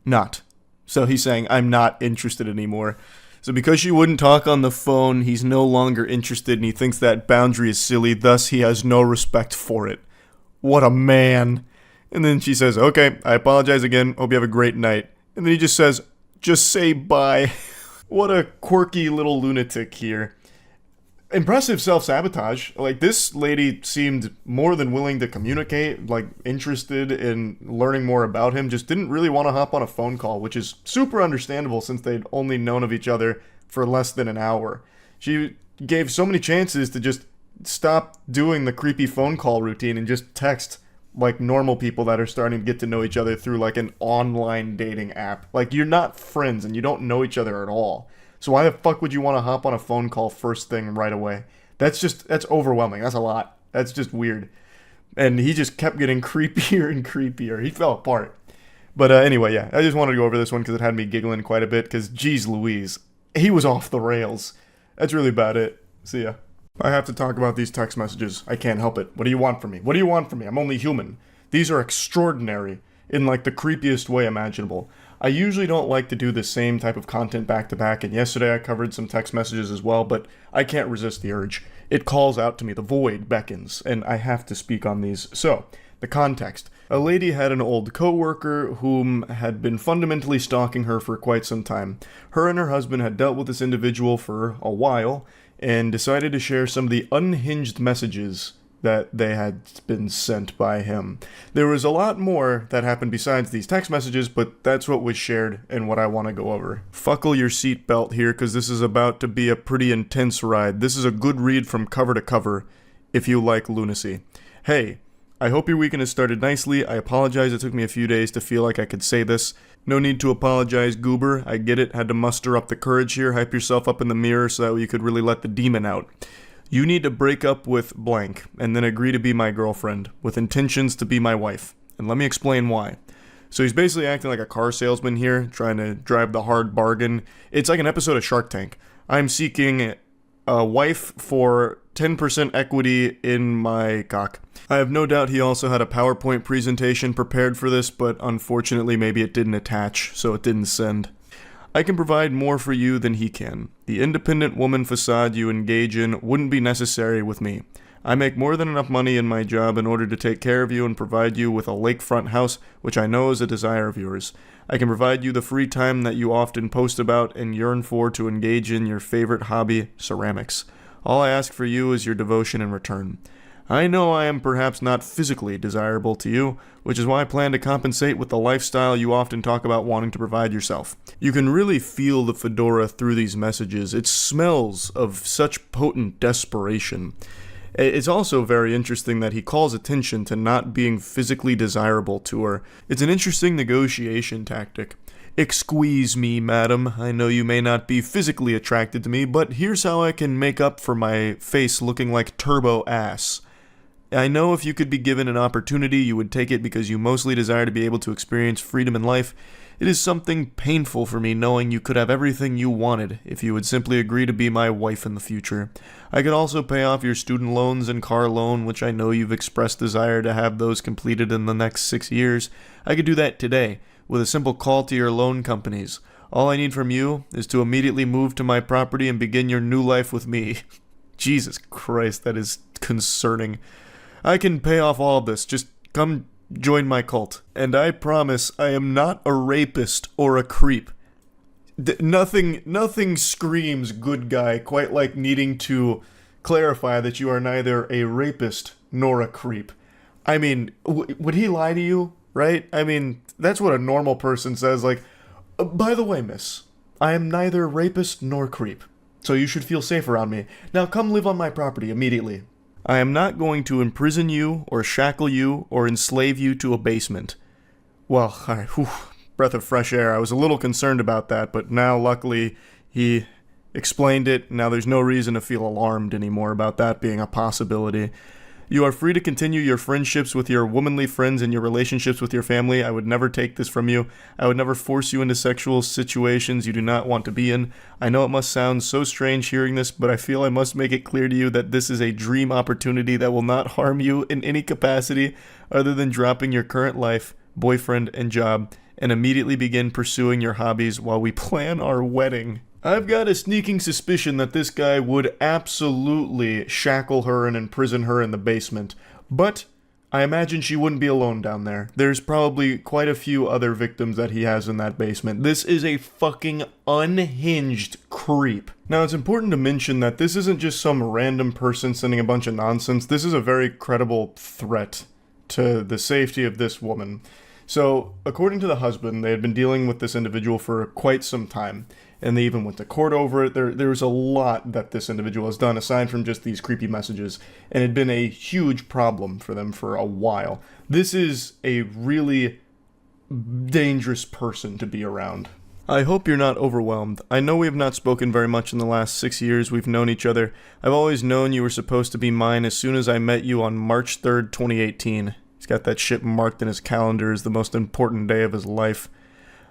Not. So he's saying, I'm not interested anymore. So because she wouldn't talk on the phone, he's no longer interested, and he thinks that boundary is silly, thus he has no respect for it. What a man. And then she says, okay, I apologize again, hope you have a great night. And then he just says, just say bye. What a quirky little lunatic here. Impressive self-sabotage. Like, this lady seemed more than willing to communicate, like, interested in learning more about him, just didn't really want to hop on a phone call, which is super understandable since they'd only known of each other for less than an hour. She gave so many chances to just stop doing the creepy phone call routine and just text like normal people that are starting to get to know each other through, like, an online dating app. Like, you're not friends and you don't know each other at all. So why the fuck would you want to hop on a phone call first thing right away? That's overwhelming. That's a lot. That's just weird. And he just kept getting creepier and creepier. He fell apart. But anyway, yeah, I just wanted to go over this one because it had me giggling quite a bit, because geez Louise, he was off the rails. That's really about it. See ya. I have to talk about these text messages. I can't help it. What do you want from me? What do you want from me? I'm only human. These are extraordinary in, like, the creepiest way imaginable. I usually don't like to do the same type of content back to back, and yesterday I covered some text messages as well, but I can't resist the urge. It calls out to me, the void beckons, and I have to speak on these. So, the context. A lady had an old coworker whom had been fundamentally stalking her for quite some time. Her and her husband had dealt with this individual for a while, and decided to share some of the unhinged messages that they had been sent by him. There was a lot more that happened besides these text messages, but that's what was shared and what I want to go over. Buckle your seatbelt here, because this is about to be a pretty intense ride. This is a good read from cover to cover, if you like lunacy. Hey, I hope your weekend has started nicely. I apologize it took me a few days to feel like I could say this. No need to apologize, goober. I get it. Had to muster up the courage here. Hype yourself up in the mirror so that you could really let the demon out. You need to break up with blank, and then agree to be my girlfriend, with intentions to be my wife. And let me explain why. So he's basically acting like a car salesman here, trying to drive the hard bargain. It's like an episode of Shark Tank. I'm seeking a wife for 10% equity in my cock. I have no doubt he also had a PowerPoint presentation prepared for this, but unfortunately maybe it didn't attach, so it didn't send. I can provide more for you than he can. The independent woman facade you engage in wouldn't be necessary with me. I make more than enough money in my job in order to take care of you and provide you with a lakefront house, which I know is a desire of yours. I can provide you the free time that you often post about and yearn for to engage in your favorite hobby, ceramics. All I ask for you is your devotion in return. I know I am perhaps not physically desirable to you, which is why I plan to compensate with the lifestyle you often talk about wanting to provide yourself. You can really feel the fedora through these messages. It smells of such potent desperation. It's also very interesting that he calls attention to not being physically desirable to her. It's an interesting negotiation tactic. Excuse me, madam. I know you may not be physically attracted to me, but here's how I can make up for my face looking like turbo ass. I know if you could be given an opportunity, you would take it because you mostly desire to be able to experience freedom in life. It is something painful for me knowing you could have everything you wanted if you would simply agree to be my wife in the future. I could also pay off your student loans and car loan, which I know you've expressed desire to have those completed in the next 6 years. I could do that today, with a simple call to your loan companies. All I need from you is to immediately move to my property and begin your new life with me. Jesus Christ, that is concerning. I can pay off all of this. Just come join my cult. And I promise I am not a rapist or a creep. Nothing screams good guy quite like needing to clarify that you are neither a rapist nor a creep. I mean, would he lie to you, right? I mean, that's what a normal person says, like, by the way, miss, I am neither rapist nor creep, so you should feel safe around me. Now come live on my property immediately. I am not going to imprison you, or shackle you, or enslave you to a basement. Well, alright, breath of fresh air. I was a little concerned about that, but now, luckily, he explained it. Now there's no reason to feel alarmed anymore about that being a possibility. You are free to continue your friendships with your womanly friends and your relationships with your family. I would never take this from you. I would never force you into sexual situations you do not want to be in. I know it must sound so strange hearing this, but I feel I must make it clear to you that this is a dream opportunity that will not harm you in any capacity other than dropping your current life, boyfriend, and job, and immediately begin pursuing your hobbies while we plan our wedding. I've got a sneaking suspicion that this guy would absolutely shackle her and imprison her in the basement, but I imagine she wouldn't be alone down there. There's probably quite a few other victims that he has in that basement. This is a fucking unhinged creep. Now, it's important to mention that this isn't just some random person sending a bunch of nonsense. This is a very credible threat to the safety of this woman. So, according to the husband, they had been dealing with this individual for quite some time, and they even went to court over it. There's a lot that this individual has done, aside from just these creepy messages, and it had been a huge problem for them for a while. This is a really dangerous person to be around. I hope you're not overwhelmed. I know we have not spoken very much in the last 6 years we've known each other. I've always known you were supposed to be mine as soon as I met you on March 3rd, 2018. He's got that shit marked in his calendar as the most important day of his life.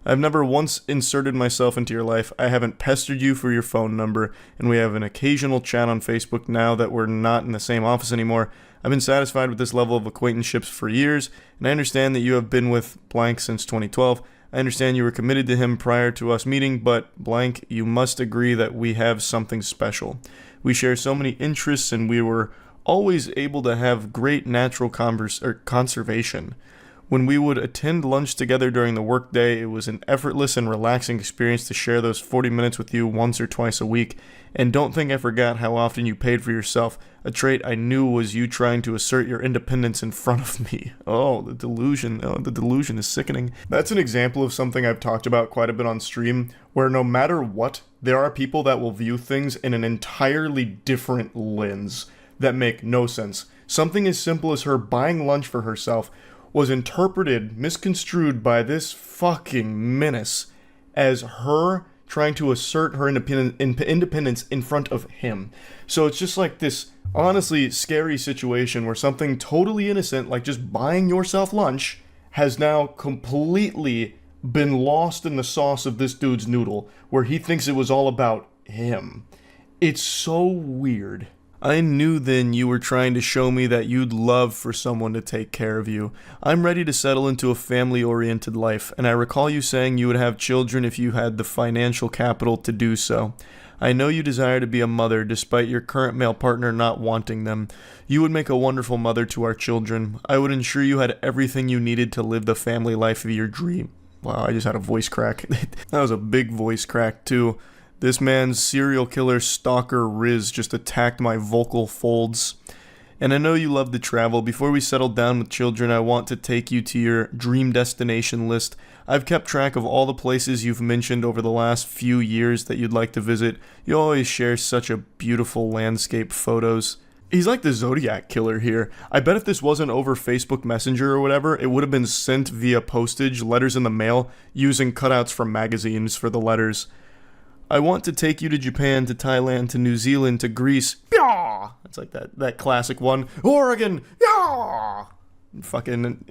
I've never once inserted myself into your life. I haven't pestered you for your phone number, and we have an occasional chat on Facebook now that we're not in the same office anymore. I've been satisfied with this level of acquaintanceships for years, and I understand that you have been with blank since 2012. I understand you were committed to him prior to us meeting, but blank, you must agree that we have something special. We share so many interests, and we were always able to have great natural conservation. When we would attend lunch together during the workday, it was an effortless and relaxing experience to share those 40 minutes with you once or twice a week. And don't think I forgot how often you paid for yourself, a trait I knew was you trying to assert your independence in front of me. Oh, the delusion. Oh, the delusion is sickening. That's an example of something I've talked about quite a bit on stream, where no matter what, there are people that will view things in an entirely different lens that make no sense. Something as simple as her buying lunch for herself was interpreted, misconstrued by this fucking menace as her trying to assert her independence in front of him. So it's just like this honestly scary situation where something totally innocent, like just buying yourself lunch, has now completely been lost in the sauce of this dude's noodle, where he thinks it was all about him. It's so weird. I knew then you were trying to show me that you'd love for someone to take care of you. I'm ready to settle into a family-oriented life, and I recall you saying you would have children if you had the financial capital to do so. I know you desire to be a mother despite your current male partner not wanting them. You would make a wonderful mother to our children. I would ensure you had everything you needed to live the family life of your dream. Wow, I just had a voice crack. That was a big voice crack, too. This man's serial killer stalker Riz just attacked my vocal folds. And I know you love to travel. Before we settle down with children, I want to take you to your dream destination list. I've kept track of all the places you've mentioned over the last few years that you'd like to visit. You always share such a beautiful landscape photos. He's like the Zodiac killer here. I bet if this wasn't over Facebook Messenger or whatever, it would have been sent via postage, letters in the mail, using cutouts from magazines for the letters. I want to take you to Japan, to Thailand, to New Zealand, to Greece. Yaw! It's like that classic one. Oregon! Yaw! Fucking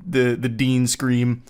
the Dean scream.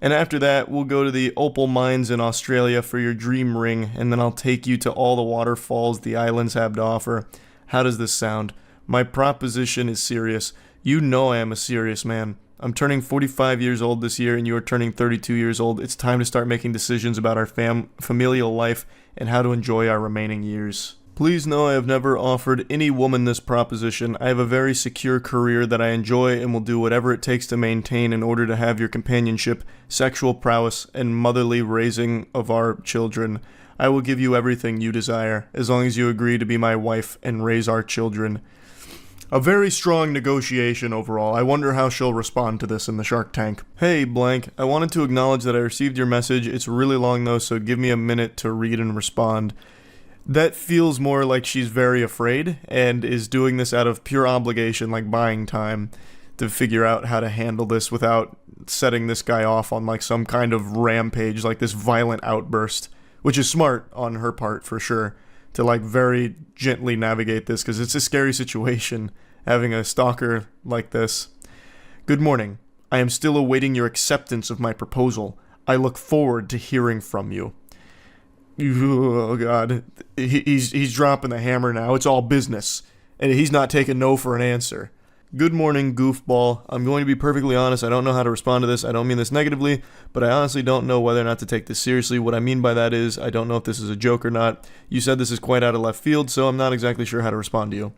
And after that, we'll go to the opal mines in Australia for your dream ring, and then I'll take you to all the waterfalls the islands have to offer. How does this sound? My proposition is serious. You know I am a serious man. I'm turning 45 years old this year, and you are turning 32 years old. It's time to start making decisions about our familial life and how to enjoy our remaining years. Please know I have never offered any woman this proposition. I have a very secure career that I enjoy and will do whatever it takes to maintain in order to have your companionship, sexual prowess, and motherly raising of our children. I will give you everything you desire, as long as you agree to be my wife and raise our children. A very strong negotiation overall. I wonder how she'll respond to this in the Shark Tank. Hey, blank. I wanted to acknowledge that I received your message. It's really long though, so give me a minute to read and respond. That feels more like she's very afraid and is doing this out of pure obligation, like buying time, to figure out how to handle this without setting this guy off on like some kind of rampage, like this violent outburst, which is smart on her part for sure. To like very gently navigate this, because it's a scary situation having a stalker like this. Good morning. I am still awaiting your acceptance of my proposal. I look forward to hearing from you. Oh god, he's dropping the hammer now. It's all business, and he's not taking no for an answer. Good morning, goofball. I'm going to be perfectly honest, I don't know how to respond to this. I don't mean this negatively, but I honestly don't know whether or not to take this seriously. What I mean by that is, I don't know if this is a joke or not. You said this is quite out of left field, so I'm not exactly sure how to respond to you.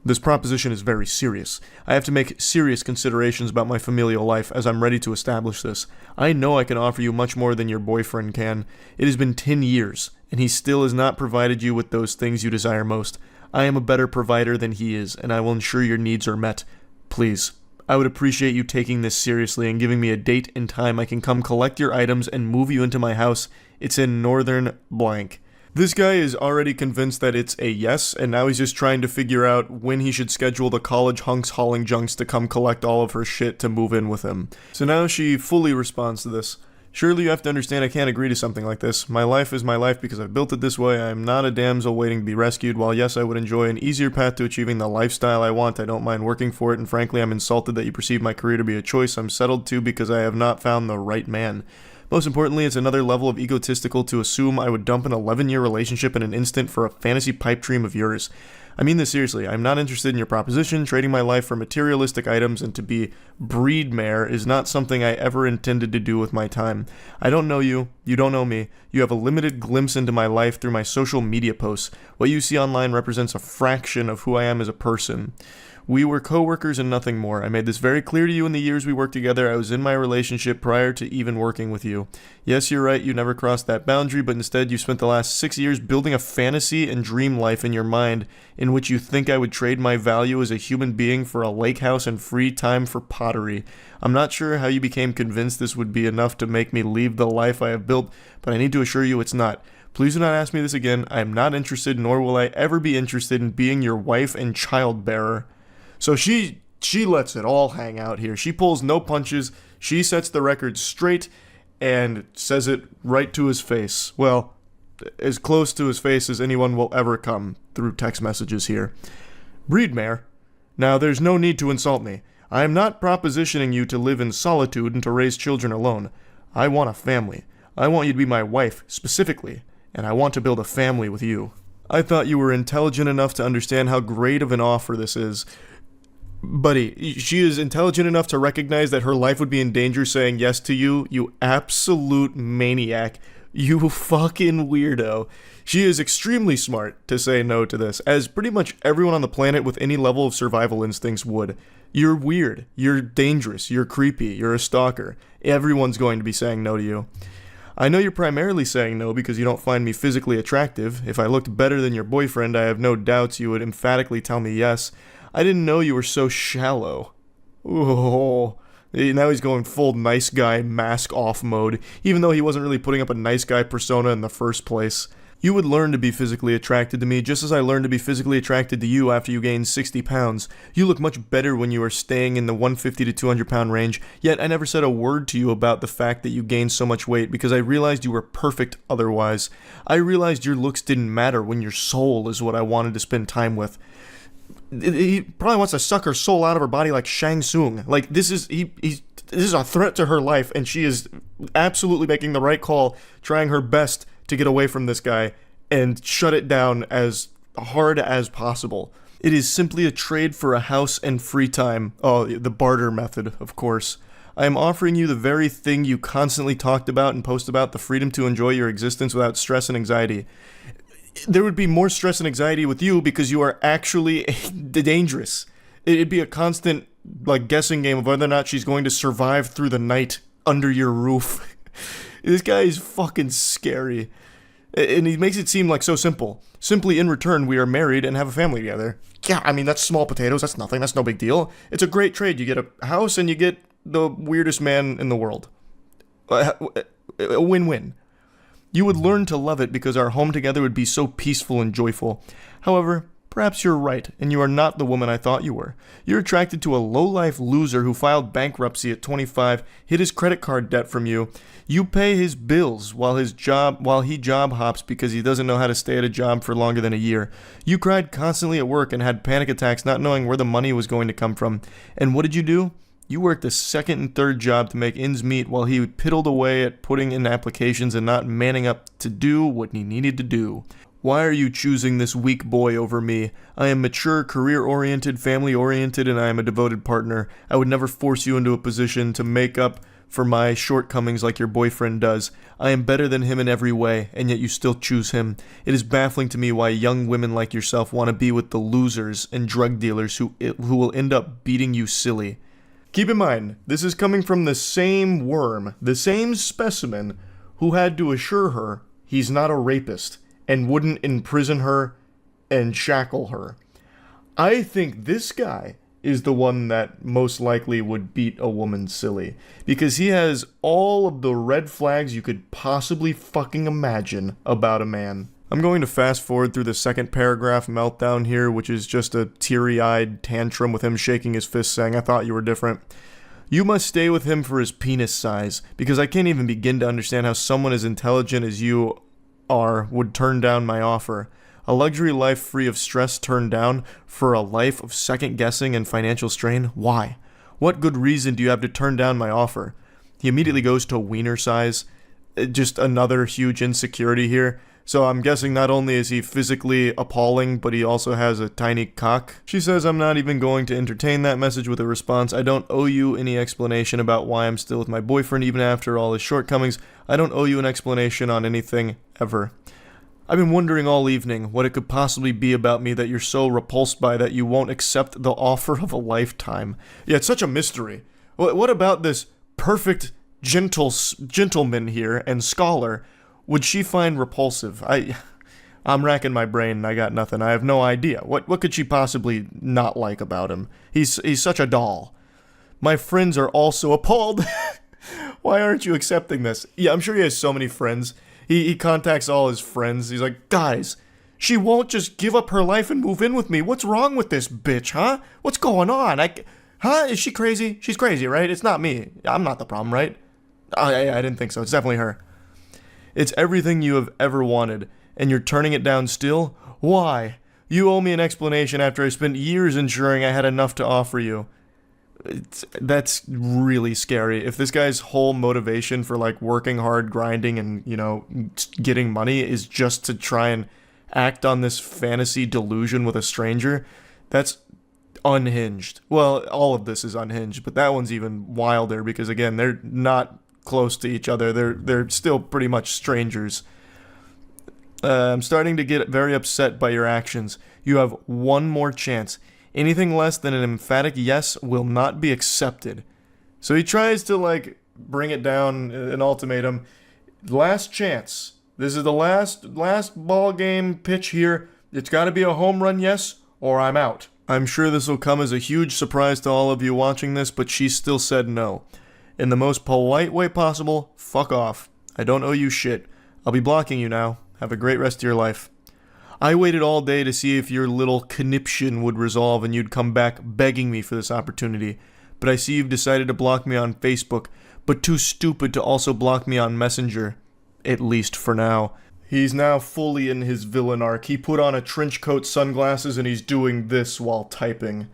This proposition is very serious. I have to make serious considerations about my familial life as I'm ready to establish this. I know I can offer you much more than your boyfriend can. It has been 10 years, and he still has not provided you with those things you desire most. I am a better provider than he is, and I will ensure your needs are met. Please, I would appreciate you taking this seriously and giving me a date and time I can come collect your items and move you into my house. It's in northern blank. This guy is already convinced that it's a yes, and now he's just trying to figure out when he should schedule the college hunks hauling junks to come collect all of her shit to move in with him. So now she fully responds to this. Surely you have to understand I can't agree to something like this. My life is my life because I've built it this way. I am not a damsel waiting to be rescued. While yes, I would enjoy an easier path to achieving the lifestyle I want, I don't mind working for it, and frankly, I'm insulted that you perceive my career to be a choice I'm settled to because I have not found the right man. Most importantly, it's another level of egotistical to assume I would dump an 11-year relationship in an instant for a fantasy pipe dream of yours. I mean this seriously. I'm not interested in your proposition. Trading my life for materialistic items and to be breed mare is not something I ever intended to do with my time. I don't know you. You don't know me. You have a limited glimpse into my life through my social media posts. What you see online represents a fraction of who I am as a person. We were co-workers and nothing more. I made this very clear to you in the years we worked together. I was in my relationship prior to even working with you. Yes, you're right, you never crossed that boundary, but instead you spent the last 6 years building a fantasy and dream life in your mind in which you think I would trade my value as a human being for a lake house and free time for pottery. I'm not sure how you became convinced this would be enough to make me leave the life I have built, but I need to assure you it's not. Please do not ask me this again. I am not interested, nor will I ever be interested in being your wife and child bearer. So she lets it all hang out here. She pulls no punches. She sets the record straight and says it right to his face. Well, as close to his face as anyone will ever come through text messages here. Breedmare. Now, there's no need to insult me. I am not propositioning you to live in solitude and to raise children alone. I want a family. I want you to be my wife, specifically, and I want to build a family with you. I thought you were intelligent enough to understand how great of an offer this is. Buddy, she is intelligent enough to recognize that her life would be in danger saying yes to you, you absolute maniac. You fucking weirdo. She is extremely smart to say no to this, as pretty much everyone on the planet with any level of survival instincts would. You're weird, you're dangerous, you're creepy, you're a stalker. Everyone's going to be saying no to you. I know you're primarily saying no because you don't find me physically attractive. If I looked better than your boyfriend, I have no doubts you would emphatically tell me yes. I didn't know you were so shallow. Oh, now he's going full nice guy mask off mode, even though he wasn't really putting up a nice guy persona in the first place. You would learn to be physically attracted to me just as I learned to be physically attracted to you after you gained 60 pounds. You look much better when you are staying in the 150 to 200 pound range, yet I never said a word to you about the fact that you gained so much weight because I realized you were perfect otherwise. I realized your looks didn't matter when your soul is what I wanted to spend time with. He probably wants to suck her soul out of her body like Shang Tsung. Like, this is a threat to her life, and she is absolutely making the right call, trying her best to get away from this guy and shut it down as hard as possible. It is simply a trade for a house and free time. Oh, the barter method, of course. I am offering you the very thing you constantly talked about and post about, the freedom to enjoy your existence without stress and anxiety. There would be more stress and anxiety with you because you are actually dangerous. It'd be a constant, guessing game of whether or not she's going to survive through the night under your roof. This guy is fucking scary. And he makes it seem like so simple. Simply in return, we are married and have a family together. Yeah, I mean, that's small potatoes. That's nothing. That's no big deal. It's a great trade. You get a house and you get the weirdest man in the world. A win-win. You would learn to love it because our home together would be so peaceful and joyful. However, perhaps you're right, and you are not the woman I thought you were. You're attracted to a low-life loser who filed bankruptcy at 25, hid his credit card debt from you. You pay his bills while he job hops because he doesn't know how to stay at a job for longer than a year. You cried constantly at work and had panic attacks not knowing where the money was going to come from. And what did you do? You worked a second and third job to make ends meet while he piddled away at putting in applications and not manning up to do what he needed to do. Why are you choosing this weak boy over me? I am mature, career-oriented, family-oriented, and I am a devoted partner. I would never force you into a position to make up for my shortcomings like your boyfriend does. I am better than him in every way, and yet you still choose him. It is baffling to me why young women like yourself want to be with the losers and drug dealers who will end up beating you silly. Keep in mind, this is coming from the same worm, the same specimen, who had to assure her he's not a rapist and wouldn't imprison her and shackle her. I think this guy is the one that most likely would beat a woman silly, because he has all of the red flags you could possibly fucking imagine about a man. I'm going to fast forward through the second paragraph meltdown here, which is just a teary-eyed tantrum with him shaking his fist saying, I thought you were different. You must stay with him for his penis size, because I can't even begin to understand how someone as intelligent as you are would turn down my offer. A luxury life free of stress turned down for a life of second guessing and financial strain? Why? What good reason do you have to turn down my offer? He immediately goes to wiener size. Just another huge insecurity here. So I'm guessing not only is he physically appalling, but he also has a tiny cock. She says I'm not even going to entertain that message with a response. I don't owe you any explanation about why I'm still with my boyfriend even after all his shortcomings. I don't owe you an explanation on anything, ever. I've been wondering all evening what it could possibly be about me that you're so repulsed by that you won't accept the offer of a lifetime. Yeah, it's such a mystery. What about this perfect gentleman here and scholar would she find repulsive? I'm racking my brain and I got nothing. I have no idea. What could she possibly not like about him? He's such a doll. My friends are also appalled. Why aren't you accepting this? Yeah, I'm sure he has so many friends. He contacts all his friends. He's like, guys, she won't just give up her life and move in with me. What's wrong with this bitch, huh? What's going on? Is she crazy? She's crazy, right? It's not me. I'm not the problem, right? I didn't think so. It's definitely her. It's everything you have ever wanted, and you're turning it down still? Why? You owe me an explanation after I spent years ensuring I had enough to offer you. That's really scary. If this guy's whole motivation for working hard, grinding, and getting money is just to try and act on this fantasy delusion with a stranger, that's unhinged. Well, all of this is unhinged, but that one's even wilder because, again, they're not close to each other. They're still pretty much strangers. I'm starting to get very upset by your actions. You have one more chance. Anything less than an emphatic yes will not be accepted. So he tries to, like, bring it down, an ultimatum. Last chance. This is the last ball game pitch here. It's got to be a home run yes, or I'm out. I'm sure this will come as a huge surprise to all of you watching this, but she still said no. In the most polite way possible, fuck off. I don't owe you shit. I'll be blocking you now. Have a great rest of your life. I waited all day to see if your little conniption would resolve and you'd come back begging me for this opportunity. But I see you've decided to block me on Facebook, but too stupid to also block me on Messenger. At least for now. He's now fully in his villain arc. He put on a trench coat, sunglasses, and he's doing this while typing.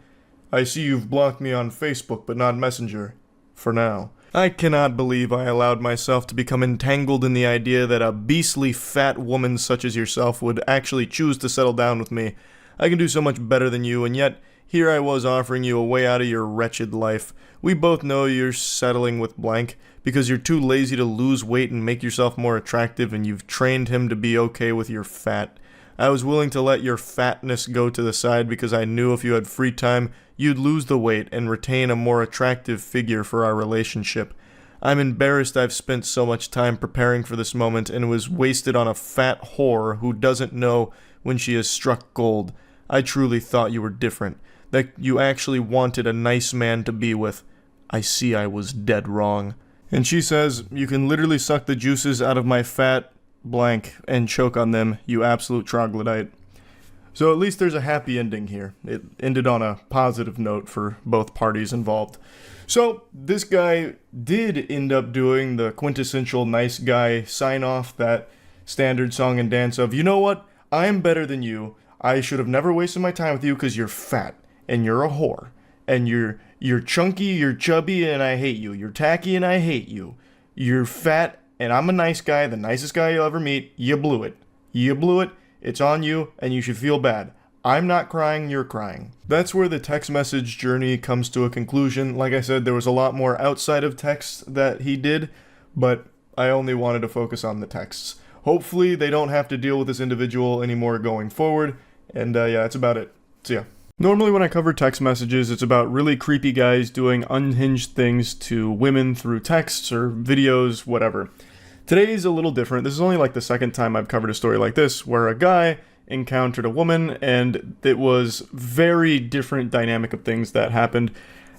I see you've blocked me on Facebook, but not Messenger. For now. I cannot believe I allowed myself to become entangled in the idea that a beastly fat woman such as yourself would actually choose to settle down with me. I can do so much better than you, and yet here I was offering you a way out of your wretched life. We both know you're settling with blank because you're too lazy to lose weight and make yourself more attractive, and you've trained him to be okay with your fat. I was willing to let your fatness go to the side because I knew if you had free time, you'd lose the weight and retain a more attractive figure for our relationship. I'm embarrassed I've spent so much time preparing for this moment and was wasted on a fat whore who doesn't know when she has struck gold. I truly thought you were different, that you actually wanted a nice man to be with. I see I was dead wrong. And she says, you can literally suck the juices out of my fat blank and choke on them, you absolute troglodyte. So at least there's a happy ending here. It ended on a positive note for both parties involved. So this guy did end up doing the quintessential nice guy sign-off, that standard song and dance of, you know what, I'm better than you. I should have never wasted my time with you because you're fat, and you're a whore, and you're chunky, you're chubby, and I hate you. You're tacky, and I hate you. You're fat, and I'm a nice guy, the nicest guy you'll ever meet. You blew it. You blew it. It's on you, and you should feel bad. I'm not crying, you're crying. That's where the text message journey comes to a conclusion. Like I said, there was a lot more outside of text that he did, but I only wanted to focus on the texts. Hopefully they don't have to deal with this individual anymore going forward, and yeah, that's about it. See ya. Normally when I cover text messages, it's about really creepy guys doing unhinged things to women through texts or videos, whatever. Today's a little different. This is only like the second time I've covered a story like this, where a guy encountered a woman, and it was very different dynamic of things that happened.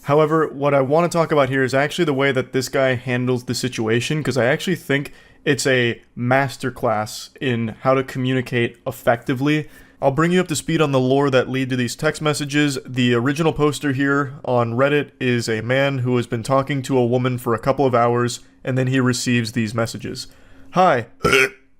However, what I want to talk about here is actually the way that this guy handles the situation, because I actually think it's a masterclass in how to communicate effectively. I'll bring you up to speed on the lore that lead to these text messages. The original poster here on Reddit is a man who has been talking to a woman for a couple of hours, and then he receives these messages. Hi.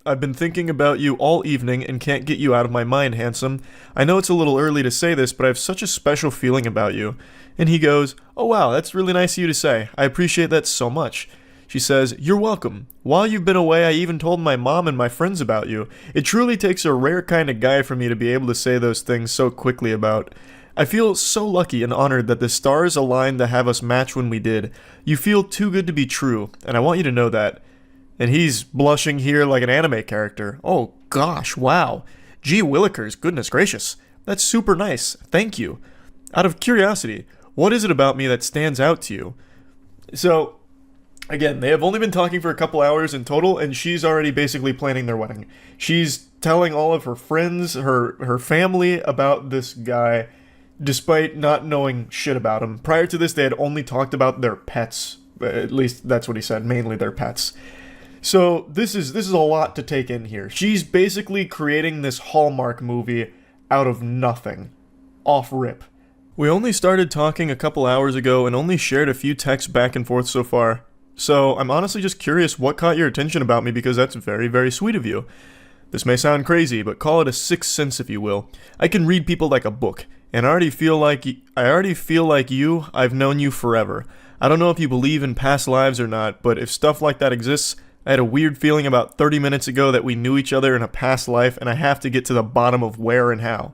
I've been thinking about you all evening and can't get you out of my mind, handsome. I know it's a little early to say this, but I have such a special feeling about you. And he goes, oh wow, that's really nice of you to say. I appreciate that so much. She says, you're welcome. While you've been away, I even told my mom and my friends about you. It truly takes a rare kind of guy for me to be able to say those things so quickly about. I feel so lucky and honored that the stars aligned to have us match when we did. You feel too good to be true, and I want you to know that. And he's blushing here like an anime character. Oh gosh, wow. Gee willikers, goodness gracious. That's super nice. Thank you. Out of curiosity, what is it about me that stands out to you? So, again, they have only been talking for a couple hours in total, and she's already basically planning their wedding. She's telling all of her friends, her family about this guy, despite not knowing shit about him. Prior to this, they had only talked about their pets. At least that's what he said, mainly their pets. So this is a lot to take in here. She's basically creating this Hallmark movie out of nothing. Off rip. We only started talking a couple hours ago and only shared a few texts back and forth so far. So I'm honestly just curious what caught your attention about me, because that's very, very sweet of you. This may sound crazy, but call it a sixth sense if you will. I can read people like a book, and I already feel like you, I've known you forever. I don't know if you believe in past lives or not, but if stuff like that exists, I had a weird feeling about 30 minutes ago that we knew each other in a past life, and I have to get to the bottom of where and how.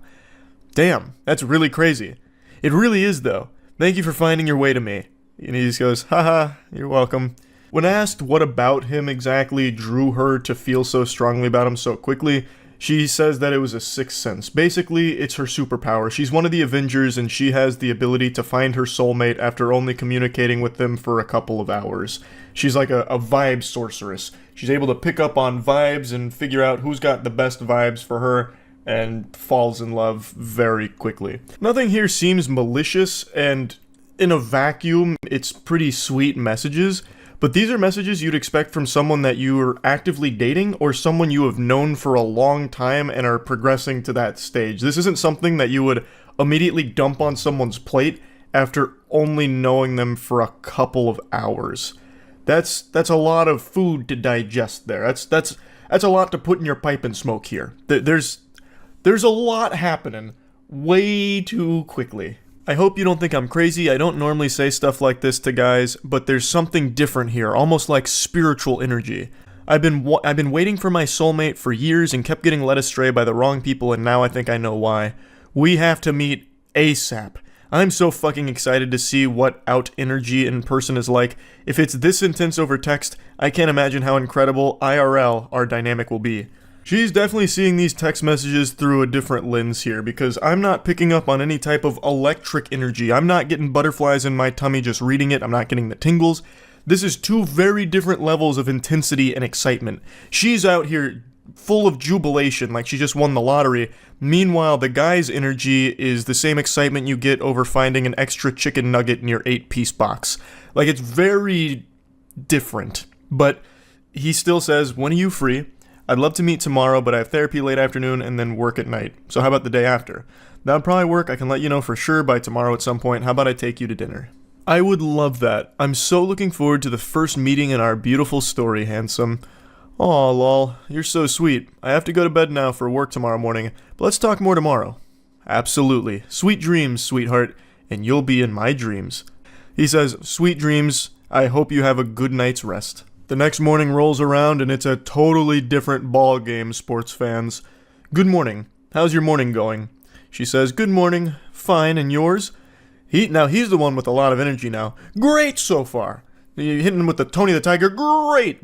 Damn, that's really crazy. It really is, though. Thank you for finding your way to me. And he just goes, haha, you're welcome. When asked what about him exactly drew her to feel so strongly about him so quickly, she says that it was a sixth sense. Basically, it's her superpower. She's one of the Avengers, and she has the ability to find her soulmate after only communicating with them for a couple of hours. She's like a vibe sorceress. She's able to pick up on vibes and figure out who's got the best vibes for her, and falls in love very quickly. Nothing here seems malicious, and in a vacuum, it's pretty sweet messages. But these are messages you'd expect from someone that you are actively dating or someone you have known for a long time and are progressing to that stage. This isn't something that you would immediately dump on someone's plate after only knowing them for a couple of hours. That's a lot of food to digest there. That's a lot to put in your pipe and smoke here. There's a lot happening way too quickly. I hope you don't think I'm crazy. I don't normally say stuff like this to guys, but there's something different here, almost like spiritual energy. I've been waiting for my soulmate for years and kept getting led astray by the wrong people, and now I think I know why. We have to meet ASAP. I'm so fucking excited to see what out energy in person is like. If it's this intense over text, I can't imagine how incredible IRL our dynamic will be. She's definitely seeing these text messages through a different lens here, because I'm not picking up on any type of electric energy. I'm not getting butterflies in my tummy just reading it. I'm not getting the tingles. This is two very different levels of intensity and excitement. She's out here full of jubilation, like she just won the lottery. Meanwhile, the guy's energy is the same excitement you get over finding an extra chicken nugget in your 8-piece box. Like, it's very different. But he still says, when are you free? I'd love to meet tomorrow, but I have therapy late afternoon and then work at night. So how about the day after? That would probably work. I can let you know for sure by tomorrow at some point. How about I take you to dinner? I would love that. I'm so looking forward to the first meeting in our beautiful story, handsome. Aw, lol. You're so sweet. I have to go to bed now for work tomorrow morning, but let's talk more tomorrow. Absolutely. Sweet dreams, sweetheart, and you'll be in my dreams. He says, sweet dreams. I hope you have a good night's rest. The next morning rolls around and it's a totally different ball game, sports fans. Good morning. How's your morning going? She says, good morning. Fine, and yours? He's the one with a lot of energy now. Great so far. You're hitting him with the Tony the Tiger. Great.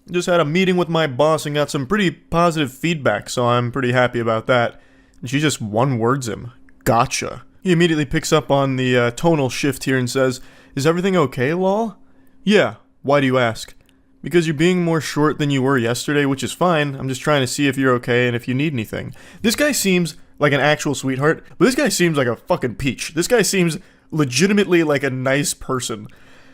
Just had a meeting with my boss and got some pretty positive feedback, so I'm pretty happy about that. And she just one-words him. Gotcha. He immediately picks up on the tonal shift here and says, is everything okay, lol? Yeah. Why do you ask? Because you're being more short than you were yesterday, which is fine. I'm just trying to see if you're okay and if you need anything. This guy seems like an actual sweetheart, but this guy seems like a fucking peach. This guy seems legitimately like a nice person.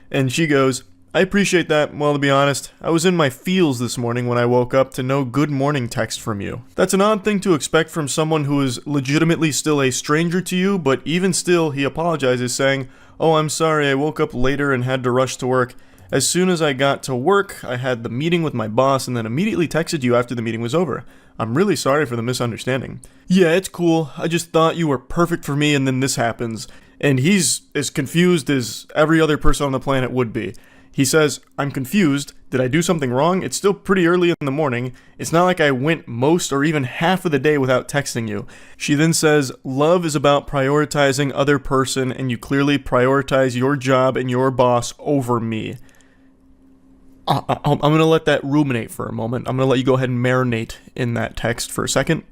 And she goes, I appreciate that. Well, to be honest, I was in my feels this morning when I woke up to no good morning text from you. That's an odd thing to expect from someone who is legitimately still a stranger to you, but even still, he apologizes, saying, oh, I'm sorry, I woke up later and had to rush to work. As soon as I got to work, I had the meeting with my boss and then immediately texted you after the meeting was over. I'm really sorry for the misunderstanding. Yeah, it's cool. I just thought you were perfect for me and then this happens. And he's as confused as every other person on the planet would be. He says, I'm confused. Did I do something wrong? It's still pretty early in the morning. It's not like I went most or even half of the day without texting you. She then says, love is about prioritizing other person and you clearly prioritize your job and your boss over me. I'm going to let that ruminate for a moment. I'm going to let you go ahead and marinate in that text for a second.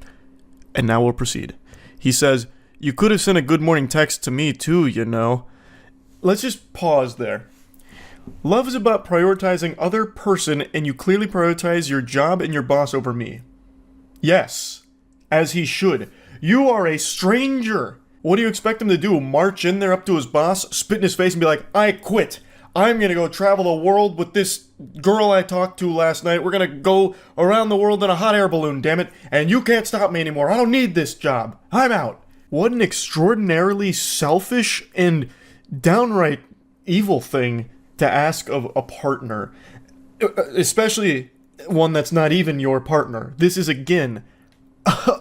And now we'll proceed. He says, you could have sent a good morning text to me too, you know. Let's just pause there. Love is about prioritizing other person and you clearly prioritize your job and your boss over me. Yes, as he should. You are a stranger. What do you expect him to do? March in there up to his boss, spit in his face and be like, I quit. I'm going to go travel the world with this girl I talked to last night. We're going to go around the world in a hot air balloon, damn it. And you can't stop me anymore. I don't need this job. I'm out. What an extraordinarily selfish and downright evil thing to ask of a partner. Especially one that's not even your partner. This is, again,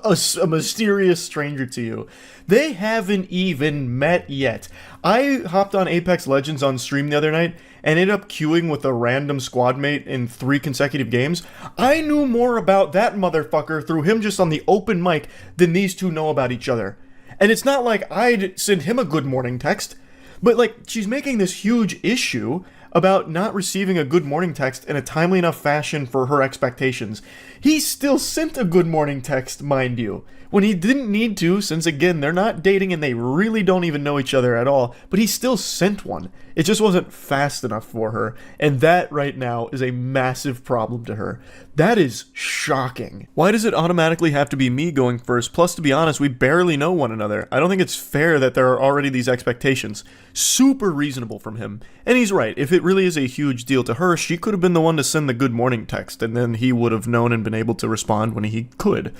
a mysterious stranger to you. They haven't even met yet. I hopped on Apex Legends on stream the other night, and ended up queuing with a random squad mate in 3 consecutive games, I knew more about that motherfucker through him just on the open mic than these two know about each other. And it's not like I'd send him a good morning text, but like she's making this huge issue about not receiving a good morning text in a timely enough fashion for her expectations. He still sent a good morning text, mind you, when he didn't need to, since again, they're not dating and they really don't even know each other at all, but he still sent one. It just wasn't fast enough for her, and that right now is a massive problem to her. That is shocking. Why does it automatically have to be me going first? Plus, to be honest, we barely know one another. I don't think it's fair that there are already these expectations. Super reasonable from him. And he's right, if it really is a huge deal to her, she could have been the one to send the good morning text, and then he would have known and been able to respond when he could.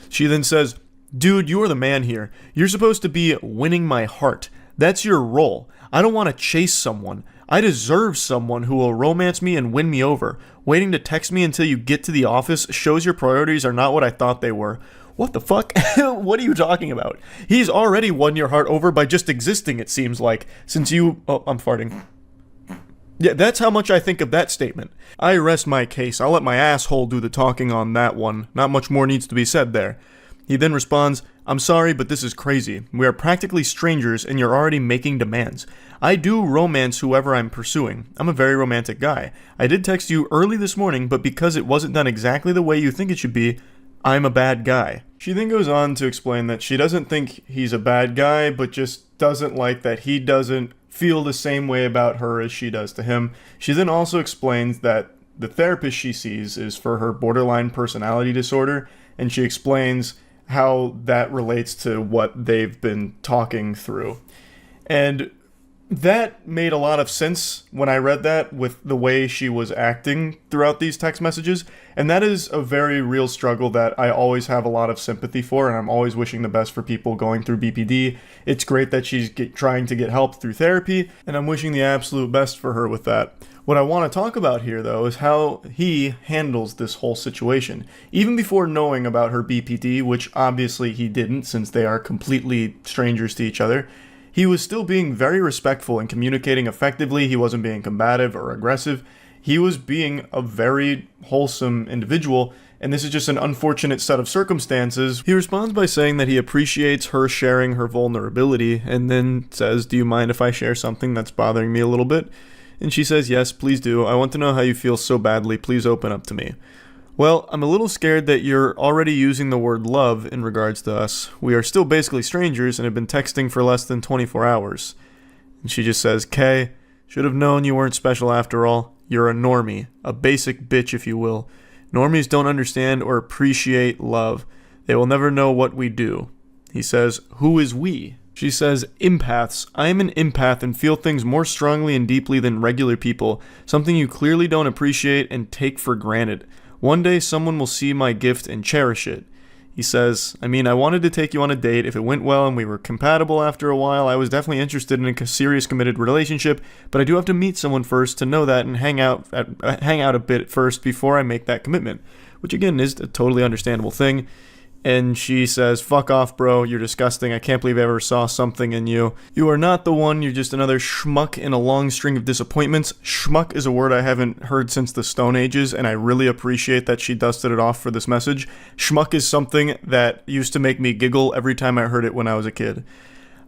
She then says, "Dude, you are the man here. You're supposed to be winning my heart. That's your role. I don't want to chase someone. I deserve someone who will romance me and win me over. Waiting to text me until you get to the office shows your priorities are not what I thought they were." What the fuck? What are you talking about? He's already won your heart over by just existing, it seems like, since you... Oh, I'm farting. Yeah, that's how much I think of that statement. I rest my case. I'll let my asshole do the talking on that one. Not much more needs to be said there. He then responds, "I'm sorry, but this is crazy. We are practically strangers and you're already making demands. I do romance whoever I'm pursuing. I'm a very romantic guy. I did text you early this morning, but because it wasn't done exactly the way you think it should be, I'm a bad guy." She then goes on to explain that she doesn't think he's a bad guy, but just doesn't like that he doesn't feel the same way about her as she does to him. She then also explains that the therapist she sees is for her borderline personality disorder, and she explains how that relates to what they've been talking through. And that made a lot of sense when I read that with the way she was acting throughout these text messages, and that is a very real struggle that I always have a lot of sympathy for, and I'm always wishing the best for people going through BPD. It's great that she's trying to get help through therapy, and I'm wishing the absolute best for her with that. What I want to talk about here, though, is how he handles this whole situation. Even before knowing about her BPD, which obviously he didn't since they are completely strangers to each other, he was still being very respectful and communicating effectively. He wasn't being combative or aggressive. He was being a very wholesome individual, and this is just an unfortunate set of circumstances. He responds by saying that he appreciates her sharing her vulnerability, and then says, "Do you mind if I share something that's bothering me a little bit?" And she says, "Yes, please do. I want to know how you feel so badly. Please open up to me." "Well, I'm a little scared that you're already using the word love in regards to us. We are still basically strangers and have been texting for less than 24 hours. And she just says, "Kay, should have known you weren't special after all. You're a normie, a basic bitch if you will. Normies don't understand or appreciate love. They will never know what we do." He says, "Who is we?" She says, "Empaths. I am an empath and feel things more strongly and deeply than regular people, something you clearly don't appreciate and take for granted. One day someone will see my gift and cherish it." He says, "I mean, I wanted to take you on a date. If it went well and we were compatible after a while, I was definitely interested in a serious committed relationship, but I do have to meet someone first to know that and hang out a bit first before I make that commitment," which again is a totally understandable thing. And she says, "Fuck off, bro. You're disgusting. I can't believe I ever saw something in you. You are not the one. You're just another schmuck in a long string of disappointments." Schmuck is a word I haven't heard since the Stone Ages, and I really appreciate that she dusted it off for this message. Schmuck is something that used to make me giggle every time I heard it when I was a kid.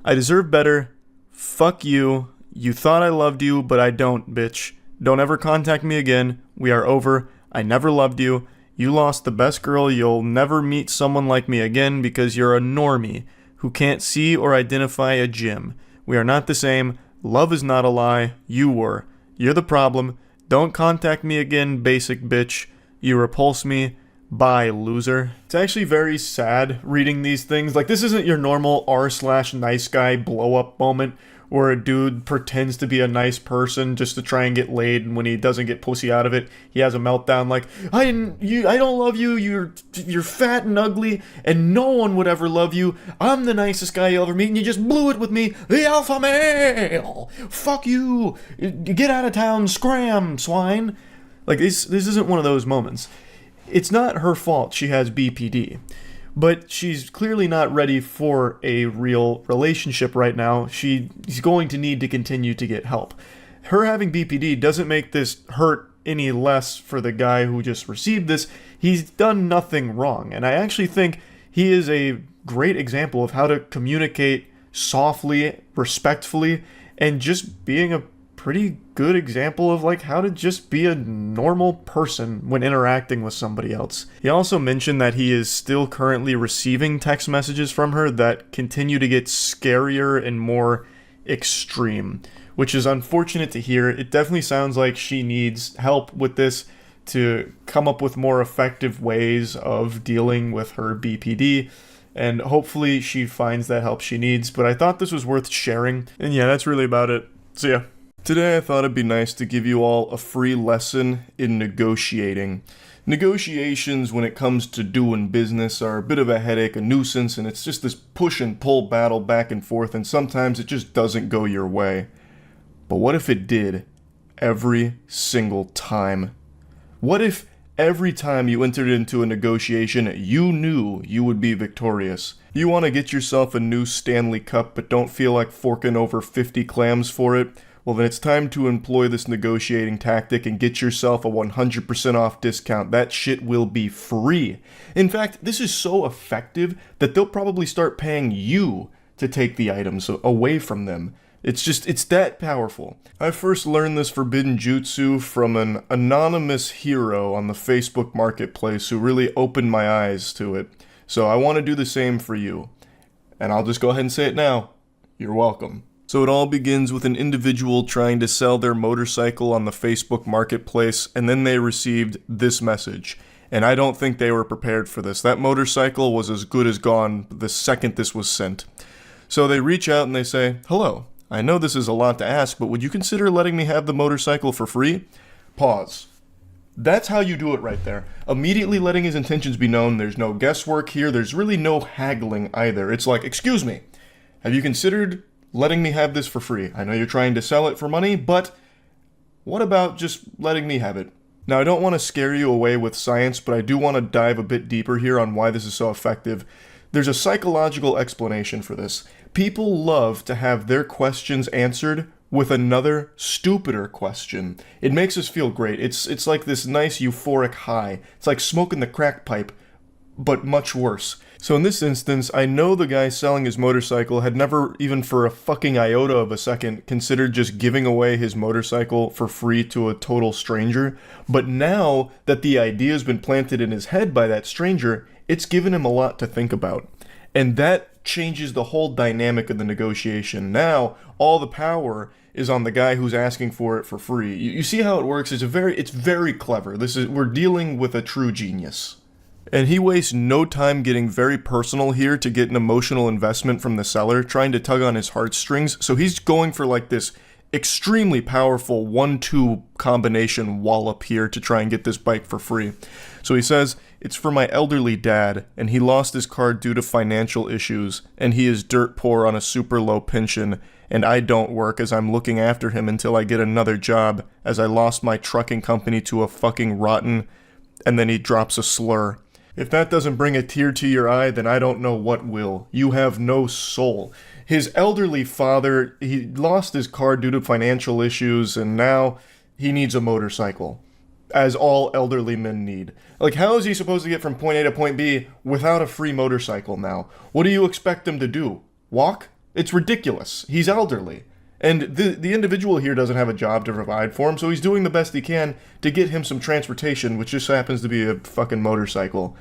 "I deserve better. Fuck you. You thought I loved you, but I don't, bitch. Don't ever contact me again. We are over. I never loved you. You lost the best girl. You'll never meet someone like me again because you're a normie who can't see or identify a gym. We are not the same. Love is not a lie. You were. You're the problem. Don't contact me again, basic bitch. You repulse me. Bye, loser." It's actually very sad reading these things. Like, this isn't your normal r/nice guy blow up moment where a dude pretends to be a nice person just to try and get laid, and when he doesn't get pussy out of it, he has a meltdown like, I don't love you, you're fat and ugly, and no one would ever love you. I'm the nicest guy you'll ever meet, and you just blew it with me, the alpha male. Fuck you. Get out of town, scram, swine. Like, this isn't one of those moments. It's not her fault she has BPD. But she's clearly not ready for a real relationship right now. She's going to need to continue to get help. Her having BPD doesn't make this hurt any less for the guy who just received this. He's done nothing wrong, and I actually think he is a great example of how to communicate softly, respectfully, and just being a pretty good example of like how to just be a normal person when interacting with somebody else. He also mentioned that he is still currently receiving text messages from her that continue to get scarier and more extreme, which is unfortunate to hear. It definitely sounds like she needs help with this to come up with more effective ways of dealing with her BPD, and hopefully she finds that help she needs. But I thought this was worth sharing, and yeah, that's really about it. See ya. Today I thought it'd be nice to give you all a free lesson in negotiating. Negotiations when it comes to doing business are a bit of a headache, a nuisance, and it's just this push and pull battle back and forth, and sometimes it just doesn't go your way. But what if it did every single time? What if every time you entered into a negotiation, you knew you would be victorious? You want to get yourself a new Stanley Cup but don't feel like forking over 50 clams for it? Well, then it's time to employ this negotiating tactic and get yourself a 100% off discount. That shit will be free. In fact, this is so effective that they'll probably start paying you to take the items away from them. It's that powerful. I first learned this forbidden jutsu from an anonymous hero on the Facebook marketplace who really opened my eyes to it. So I want to do the same for you. And I'll just go ahead and say it now. You're welcome. So it all begins with an individual trying to sell their motorcycle on the Facebook marketplace, and then they received this message. And I don't think they were prepared for this. That motorcycle was as good as gone the second this was sent. So they reach out and they say, "Hello, I know this is a lot to ask, but would you consider letting me have the motorcycle for free?" Pause. That's how you do it right there. Immediately letting his intentions be known. There's no guesswork here. There's really no haggling either. It's like, "Excuse me, have you considered letting me have this for free? I know you're trying to sell it for money, but what about just letting me have it?" Now, I don't want to scare you away with science, but I do want to dive a bit deeper here on why this is so effective. There's a psychological explanation for this. People love to have their questions answered with another stupider question. It makes us feel great. It's like this nice euphoric high. It's like smoking the crack pipe, but much worse. So in this instance, I know the guy selling his motorcycle had never, even for a fucking iota of a second, considered just giving away his motorcycle for free to a total stranger. But now that the idea has been planted in his head by that stranger, it's given him a lot to think about. And that changes the whole dynamic of the negotiation. Now, all the power is on the guy who's asking for it for free. You see how it works? It's very clever. We're dealing with a true genius. And he wastes no time getting very personal here to get an emotional investment from the seller, trying to tug on his heartstrings. So he's going for like this extremely powerful 1-2 combination wallop here to try and get this bike for free. So he says, "It's for my elderly dad, and he lost his car due to financial issues, and he is dirt poor on a super low pension, and I don't work as I'm looking after him until I get another job, as I lost my trucking company to a fucking rotten," and then he drops a slur. If that doesn't bring a tear to your eye, then I don't know what will. You have no soul. His elderly father, he lost his car due to financial issues, and now he needs a motorcycle, as all elderly men need. Like, how is he supposed to get from point A to point B without a free motorcycle now? What do you expect him to do? Walk? It's ridiculous. He's elderly. And the individual here doesn't have a job to provide for him, so he's doing the best he can to get him some transportation, which just happens to be a fucking motorcycle.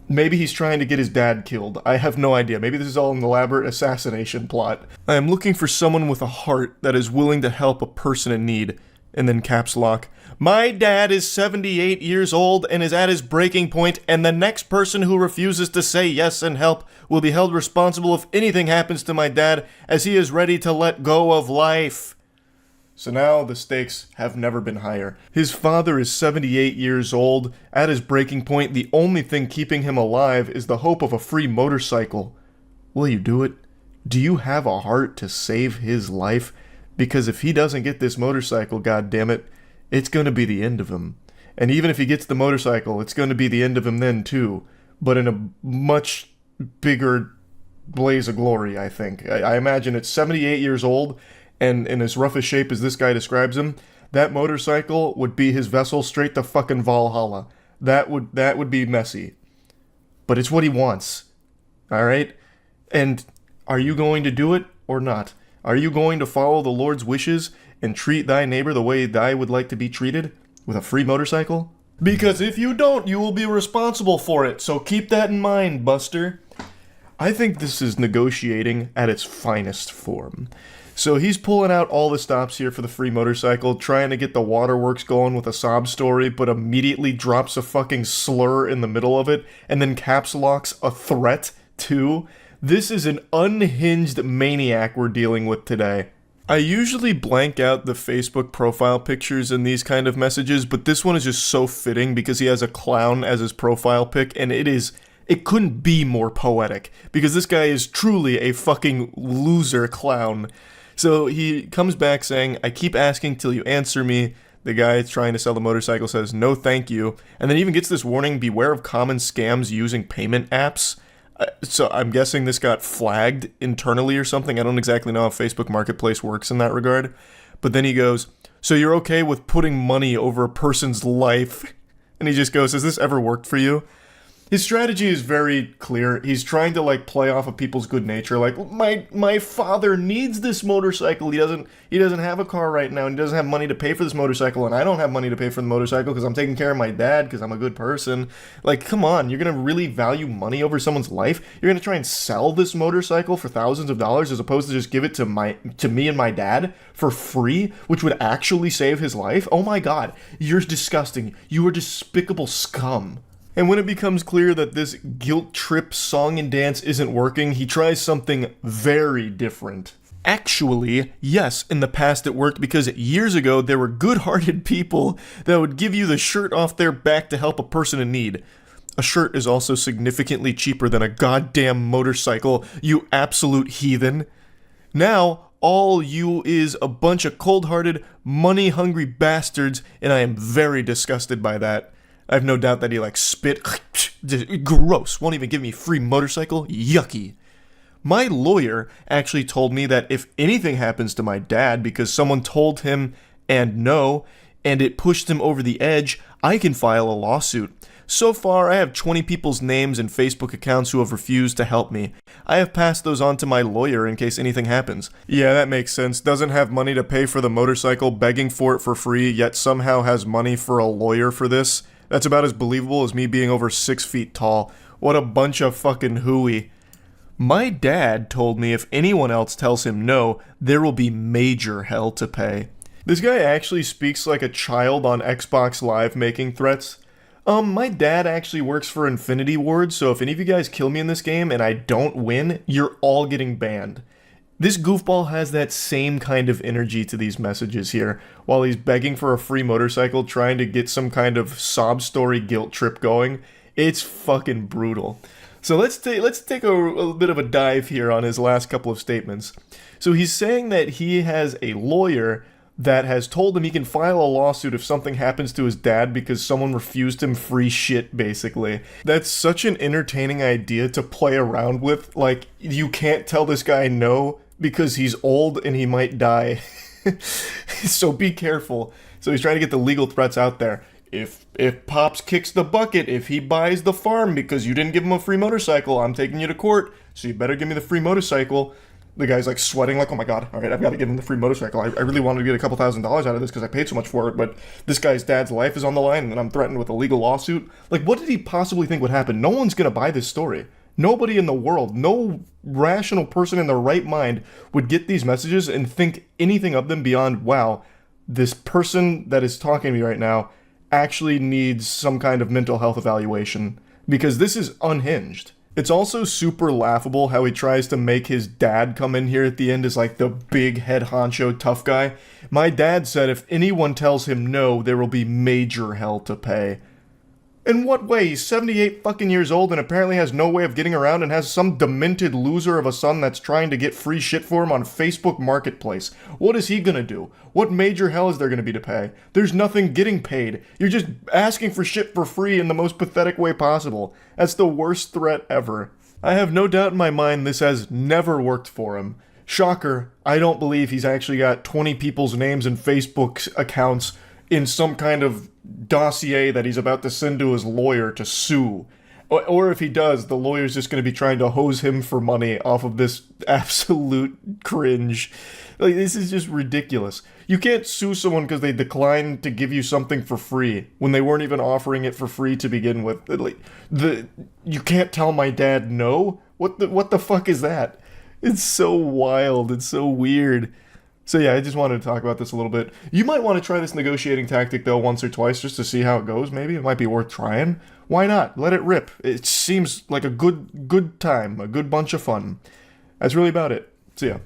Maybe he's trying to get his dad killed. I have no idea. Maybe this is all an elaborate assassination plot. I am looking for someone with a heart that is willing to help a person in need. And then caps lock. "My dad is 78 years old and is at his breaking point, and the next person who refuses to say yes and help will be held responsible if anything happens to my dad, as he is ready to let go of life." So now the stakes have never been higher. His father is 78 years old. At his breaking point, the only thing keeping him alive is the hope of a free motorcycle. Will you do it? Do you have a heart to save his life? Because if he doesn't get this motorcycle, goddammit, it's going to be the end of him. And even if he gets the motorcycle, it's going to be the end of him then too. But in a much bigger blaze of glory, I think. I imagine it's 78 years old, and in as rough a shape as this guy describes him, that motorcycle would be his vessel straight to fucking Valhalla. That would be messy. But it's what he wants. Alright? And are you going to do it or not? Are you going to follow the Lord's wishes and treat thy neighbor the way thy would like to be treated? With a free motorcycle? Because if you don't, you will be responsible for it, so keep that in mind, Buster. I think this is negotiating at its finest form. So he's pulling out all the stops here for the free motorcycle, trying to get the waterworks going with a sob story, but immediately drops a fucking slur in the middle of it, and then caps locks a threat, too. This is an unhinged maniac we're dealing with today. I usually blank out the Facebook profile pictures in these kind of messages, but this one is just so fitting because he has a clown as his profile pic, and it couldn't be more poetic, because this guy is truly a fucking loser clown. So he comes back saying, I keep asking till you answer me. The guy trying to sell the motorcycle says, no thank you, and then even gets this warning, beware of common scams using payment apps. So I'm guessing this got flagged internally or something. I don't exactly know how Facebook Marketplace works in that regard. But then he goes, so you're okay with putting money over a person's life? And he just goes, has this ever worked for you? His strategy is very clear. He's trying to like play off of people's good nature. Like, my father needs this motorcycle. He doesn't have a car right now, and he doesn't have money to pay for this motorcycle, and I don't have money to pay for the motorcycle because I'm taking care of my dad because I'm a good person. Like, come on, you're gonna really value money over someone's life? You're gonna try and sell this motorcycle for thousands of dollars as opposed to just give it to me and my dad for free, which would actually save his life? Oh my god, you're disgusting. You are despicable scum. And when it becomes clear that this guilt trip song and dance isn't working, he tries something very different. Actually, yes, in the past it worked because years ago there were good-hearted people that would give you the shirt off their back to help a person in need. A shirt is also significantly cheaper than a goddamn motorcycle, you absolute heathen. Now, all you is a bunch of cold-hearted, money-hungry bastards, and I am very disgusted by that. I have no doubt that he spit. Gross. Won't even give me a free motorcycle. Yucky. My lawyer actually told me that if anything happens to my dad because someone told him and no, and it pushed him over the edge, I can file a lawsuit. So far, I have 20 people's names and Facebook accounts who have refused to help me. I have passed those on to my lawyer in case anything happens. Yeah, that makes sense. Doesn't have money to pay for the motorcycle, begging for it for free, yet somehow has money for a lawyer for this. That's about as believable as me being over 6 feet tall. What a bunch of fucking hooey. My dad told me if anyone else tells him no, there will be major hell to pay. This guy actually speaks like a child on Xbox Live making threats. My dad actually works for Infinity Ward, so if any of you guys kill me in this game and I don't win, you're all getting banned. This goofball has that same kind of energy to these messages here, while he's begging for a free motorcycle, trying to get some kind of sob story guilt trip going. It's fucking brutal. So let's take a bit of a dive here on his last couple of statements. So he's saying that he has a lawyer that has told him he can file a lawsuit if something happens to his dad because someone refused him free shit, basically. That's such an entertaining idea to play around with. Like, you can't tell this guy no because he's old and he might die. So be careful. So he's trying to get the legal threats out there. If Pops kicks the bucket, if he buys the farm because you didn't give him a free motorcycle, I'm taking you to court, so you better give me the free motorcycle. The guy's sweating oh my god, alright, I've got to give him the free motorcycle. I really wanted to get a couple $1,000s out of this because I paid so much for it, but this guy's dad's life is on the line and I'm threatened with a legal lawsuit. What did he possibly think would happen? No one's gonna buy this story. Nobody in the world, no rational person in their right mind would get these messages and think anything of them beyond, wow, this person that is talking to me right now actually needs some kind of mental health evaluation, because this is unhinged. It's also super laughable how he tries to make his dad come in here at the end as the big head honcho tough guy. My dad said if anyone tells him no, there will be major hell to pay. In what way? He's 78 fucking years old and apparently has no way of getting around and has some demented loser of a son that's trying to get free shit for him on Facebook Marketplace. What is he gonna do? What major hell is there gonna be to pay? There's nothing getting paid. You're just asking for shit for free in the most pathetic way possible. That's the worst threat ever. I have no doubt in my mind this has never worked for him. shocker, I don't believe he's actually got 20 people's names and Facebook accounts in some kind of dossier that he's about to send to his lawyer to sue. Or if he does, the lawyer's just going to be trying to hose him for money off of this absolute cringe. Like, this is just ridiculous. You can't sue someone because they declined to give you something for free when they weren't even offering it for free to begin with. Like, you can't tell my dad no? What the fuck is that? It's so wild. It's so weird. So yeah, I just wanted to talk about this a little bit. You might want to try this negotiating tactic though once or twice just to see how it goes. Maybe it might be worth trying. Why not? Let it rip. It seems like a good time, a good bunch of fun. That's really about it. So yeah.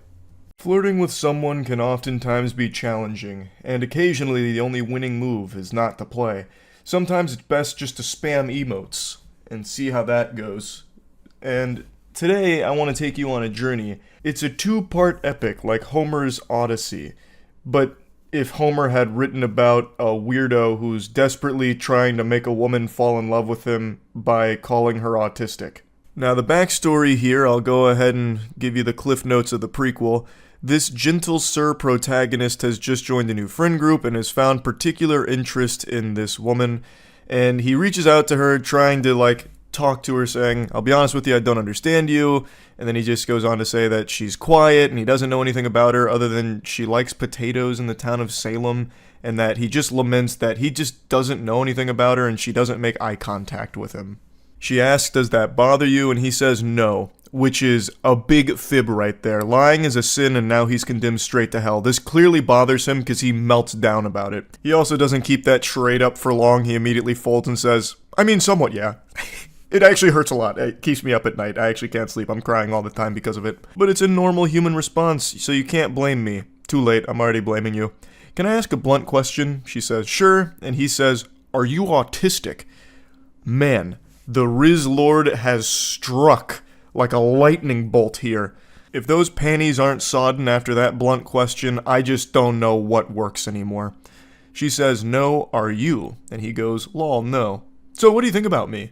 Flirting with someone can oftentimes be challenging, and occasionally the only winning move is not to play. Sometimes it's best just to spam emotes and see how that goes. And today I want to take you on a journey. It's a 2-part epic like Homer's Odyssey, but if Homer had written about a weirdo who's desperately trying to make a woman fall in love with him by calling her autistic. Now the backstory here, I'll go ahead and give you the cliff notes of the prequel. This gentle sir protagonist has just joined a new friend group and has found particular interest in this woman, and he reaches out to her trying to talk to her saying, I'll be honest with you, I don't understand you, and then he just goes on to say that she's quiet and he doesn't know anything about her other than she likes potatoes in the town of Salem, and that he just laments that he just doesn't know anything about her and she doesn't make eye contact with him. She asks, does that bother you? And he says no, which is a big fib right there. Lying is a sin and now he's condemned straight to hell. This clearly bothers him because he melts down about it. He also doesn't keep that charade up for long. He immediately folds and says, I mean, somewhat, yeah. It actually hurts a lot. It keeps me up at night. I actually can't sleep. I'm crying all the time because of it. But it's a normal human response, so you can't blame me. Too late. I'm already blaming you. Can I ask a blunt question? She says, sure. And he says, are you autistic? Man, the Riz Lord has struck like a lightning bolt here. If those panties aren't sodden after that blunt question, I just don't know what works anymore. She says, no, are you? And he goes, lol, no. So what do you think about me?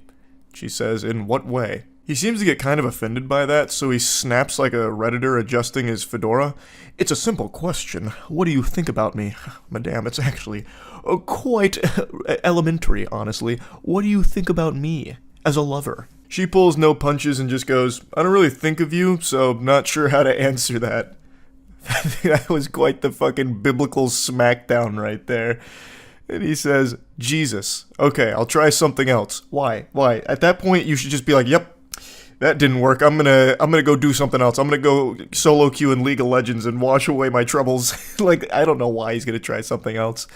She says, in what way? He seems to get kind of offended by that, so he snaps like a Redditor adjusting his fedora. It's a simple question. What do you think about me? Madame, it's actually quite elementary, honestly. What do you think about me as a lover? She pulls no punches and just goes, I don't really think of you, so not sure how to answer that. That was quite the fucking biblical smackdown right there. And he says, Jesus. Okay, I'll try something else. Why? At that point, you should just be like, yep, that didn't work. I'm gonna go do something else. I'm gonna go solo queue in League of Legends and wash away my troubles. I don't know why he's gonna try something else.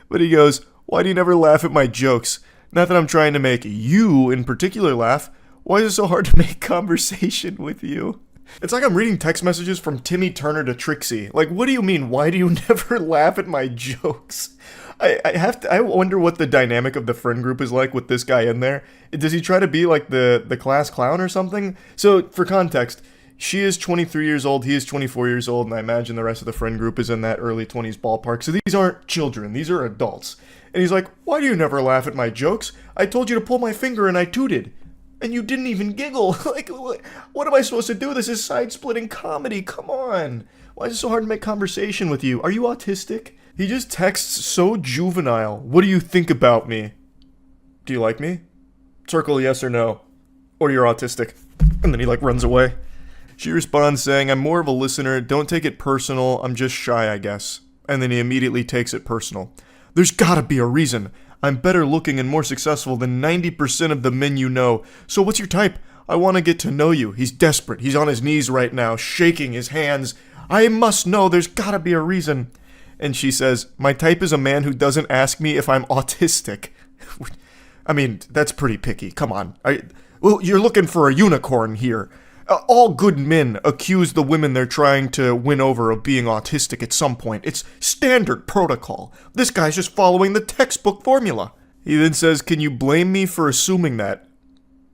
But he goes, why do you never laugh at my jokes? Not that I'm trying to make you in particular laugh. Why is it so hard to make conversation with you? It's like I'm reading text messages from Timmy Turner to Trixie. What do you mean, why do you never laugh at my jokes? I wonder what the dynamic of the friend group is like with this guy in there. Does he try to be like the class clown or something? So, for context, she is 23 years old, he is 24 years old, and I imagine the rest of the friend group is in that early 20s ballpark. So these aren't children, these are adults. And he's like, why do you never laugh at my jokes? I told you to pull my finger and I tooted. And you didn't even giggle. What am I supposed to do? This is side-splitting comedy, come on. Why is it so hard to make conversation with you? Are you autistic? He just texts so juvenile. What do you think about me? Do you like me? Circle yes or no. Or you're autistic. And then he runs away. She responds saying, I'm more of a listener. Don't take it personal. I'm just shy, I guess. And then he immediately takes it personal. There's gotta be a reason. I'm better looking and more successful than 90% of the men you know. So what's your type? I want to get to know you. He's desperate. He's on his knees right now, shaking his hands. I must know. There's gotta be a reason. And she says, my type is a man who doesn't ask me if I'm autistic. I mean, that's pretty picky. Come on. Well, you're looking for a unicorn here. All good men accuse the women they're trying to win over of being autistic at some point. It's standard protocol. This guy's just following the textbook formula. He then says, can you blame me for assuming that?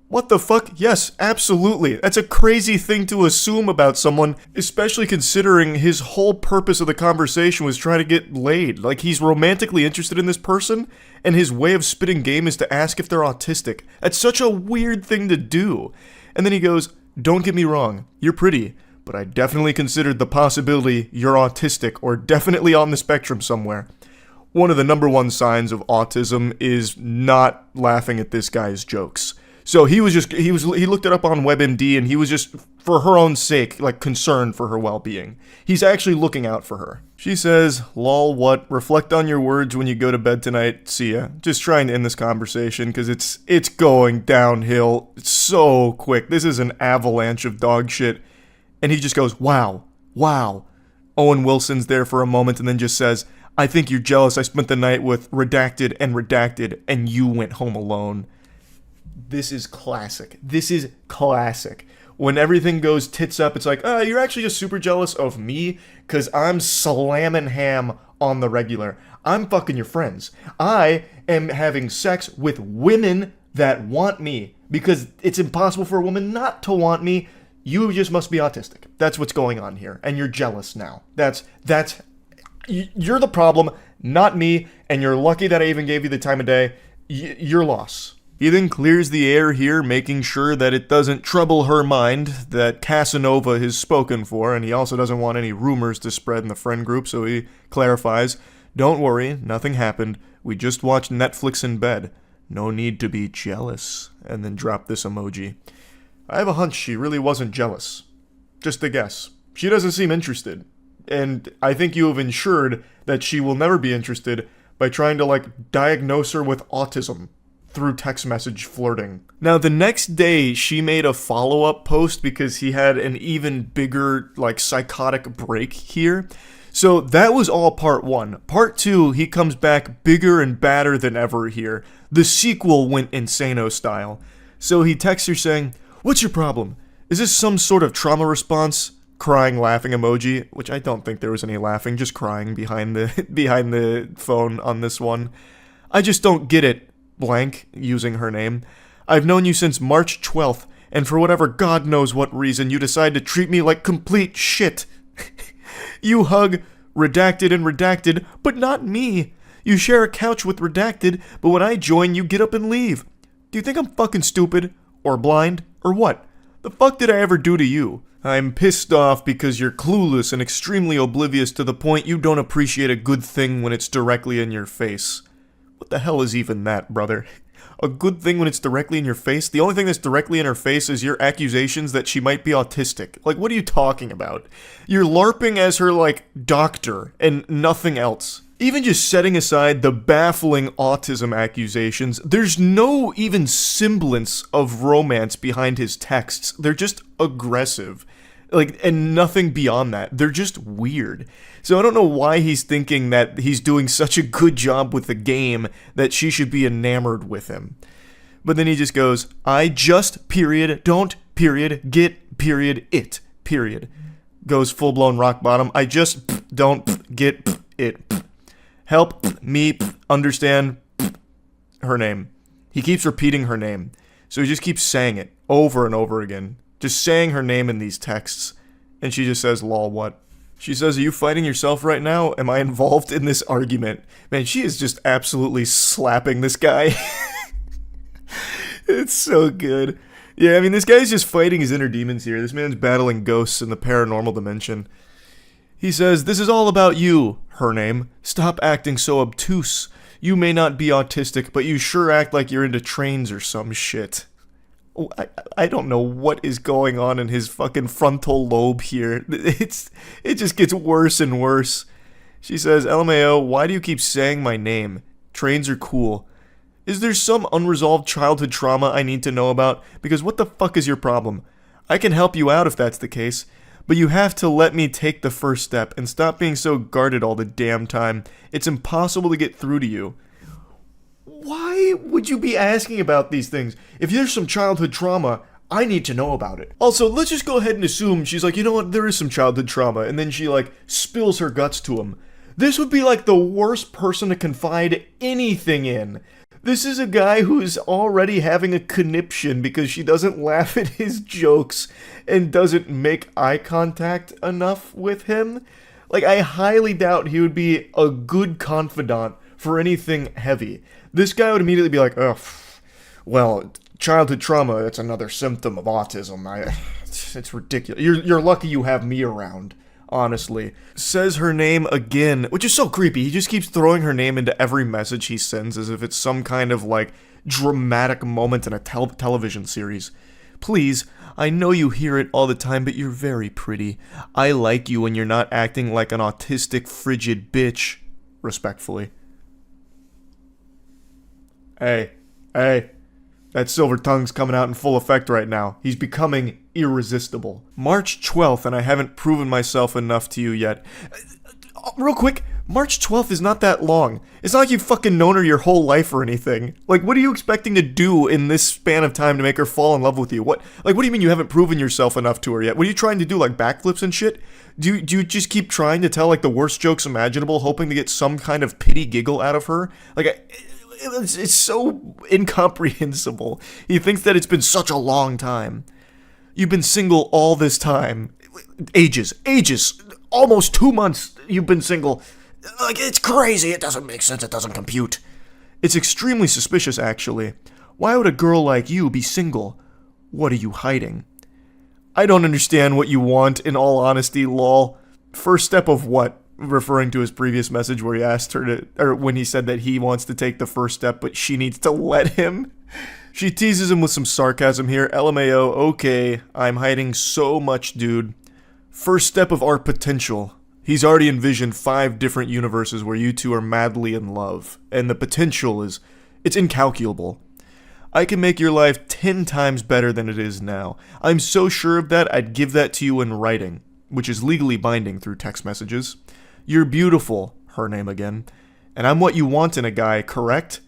What the fuck? Yes, absolutely. That's a crazy thing to assume about someone, especially considering his whole purpose of the conversation was trying to get laid. He's romantically interested in this person, and his way of spitting game is to ask if they're autistic. That's such a weird thing to do. And then he goes, don't get me wrong, you're pretty, but I definitely considered the possibility you're autistic or definitely on the spectrum somewhere. One of the number one signs of autism is not laughing at this guy's jokes. So he looked it up on WebMD, and he was just, for her own sake, like, concerned for her well-being. He's actually looking out for her. She says, lol, what? Reflect on your words when you go to bed tonight. See ya. Just trying to end this conversation, because it's going downhill so quick. This is an avalanche of dog shit. And he just goes, wow. Owen Wilson's there for a moment and then just says, I think you're jealous I spent the night with redacted, and you went home alone. This is classic. When everything goes tits up, it's like, you're actually just super jealous of me because I'm slamming ham on the regular. I'm fucking your friends. I am having sex with women that want me because it's impossible for a woman not to want me. You just must be autistic. That's what's going on here. And you're jealous now. You're the problem, not me, and you're lucky that I even gave you the time of day. Your loss. He then clears the air here, making sure that it doesn't trouble her mind that Casanova is spoken for, and he also doesn't want any rumors to spread in the friend group, so he clarifies, don't worry, nothing happened. We just watched Netflix in bed. No need to be jealous. And then drop this emoji. I have a hunch she really wasn't jealous. Just a guess. She doesn't seem interested. And I think you have ensured that she will never be interested by trying to, like, diagnose her with autism through text message flirting. Now, the next day, she made a follow-up post because he had an even bigger, like, psychotic break here. So that was all part one. Part two, he comes back bigger and badder than ever here. The sequel went insano style. So he texts her saying, what's your problem? Is this some sort of trauma response? Crying, laughing emoji, which I don't think there was any laughing, just crying behind the phone on this one. I just don't get it. Blank, using her name. I've known you since March 12th, and for whatever God knows what reason, you decide to treat me like complete shit. You hug redacted, but not me. You share a couch with redacted, but when I join, you get up and leave. Do you think I'm fucking stupid? Or blind? Or what? The fuck did I ever do to you? I'm pissed off because you're clueless and extremely oblivious to the point you don't appreciate a good thing when it's directly in your face. What the hell is even that, brother? A good thing when it's directly in your face? The only thing that's directly in her face is your accusations that she might be autistic. Like, what are you talking about? You're LARPing as her, like, doctor and nothing else. Even just setting aside the baffling autism accusations, there's no even semblance of romance behind his texts. They're just aggressive. Like, and nothing beyond that. They're just weird. So I don't know why he's thinking that he's doing such a good job with the game that she should be enamored with him. But then he just goes, I just, period, don't, period, get, period, it, period. Goes full-blown rock bottom. I just don't get it. Help me understand her name. He keeps repeating her name. So he just keeps saying it over and over again. Just saying her name in these texts. And she just says, lol, what? She says, are you fighting yourself right now? Am I involved in this argument? Man, she is just absolutely slapping this guy. It's so good. Yeah, I mean, this guy's just fighting his inner demons here. This man's battling ghosts in the paranormal dimension. He says, this is all about you, her name. Stop acting so obtuse. You may not be autistic, but you sure act like you're into trains or some shit. I don't know what is going on in his fucking frontal lobe here. It just gets worse and worse. She says, LMAO, why do you keep saying my name? Trains are cool. Is there some unresolved childhood trauma I need to know about? Because what the fuck is your problem? I can help you out if that's the case, but you have to let me take the first step and stop being so guarded all the damn time. It's impossible to get through to you. Why would you be asking about these things? If there's some childhood trauma, I need to know about it. Also, let's just go ahead and assume she's like, you know what, there is some childhood trauma, and then she, like, spills her guts to him. This would be, like, the worst person to confide anything in. This is a guy who's already having a conniption because she doesn't laugh at his jokes and doesn't make eye contact enough with him. Like, I highly doubt he would be a good confidant for anything heavy. This guy would immediately be like, well, childhood trauma, it's another symptom of autism. it's ridiculous. You're lucky you have me around, honestly. Says her name again, which is so creepy. He just keeps throwing her name into every message he sends as if it's some kind of, like, dramatic moment in a television series. Please, I know you hear it all the time, but you're very pretty. I like you when you're not acting like an autistic, frigid bitch. Respectfully. Hey. That silver tongue's coming out in full effect right now. He's becoming irresistible. March 12th, and I haven't proven myself enough to you yet. Real quick, March 12th is not that long. It's not like you've fucking known her your whole life or anything. Like, what are you expecting to do in this span of time to make her fall in love with you? What do you mean you haven't proven yourself enough to her yet? What are you trying to do, like backflips and shit? Do you just keep trying to tell, like, the worst jokes imaginable, hoping to get some kind of pity giggle out of her? Like, it's so incomprehensible. He thinks that it's been such a long time. You've been single all this time. Ages. Almost 2 months you've been single. Like, it's crazy. It doesn't make sense. It doesn't compute. It's extremely suspicious, actually. Why would a girl like you be single? What are you hiding? I don't understand what you want, in all honesty, lol. First step of what? Referring to his previous message where he asked her to, or when he said that he wants to take the first step, but she needs to let him. She teases him with some sarcasm here. LMAO, okay, I'm hiding so much, dude. First step of our potential. He's already envisioned 5 different universes where you two are madly in love, and the potential it's incalculable. I can make your life 10 times better than it is now. I'm so sure of that, I'd give that to you in writing, which is legally binding through text messages. You're beautiful, her name again, and I'm what you want in a guy, correct?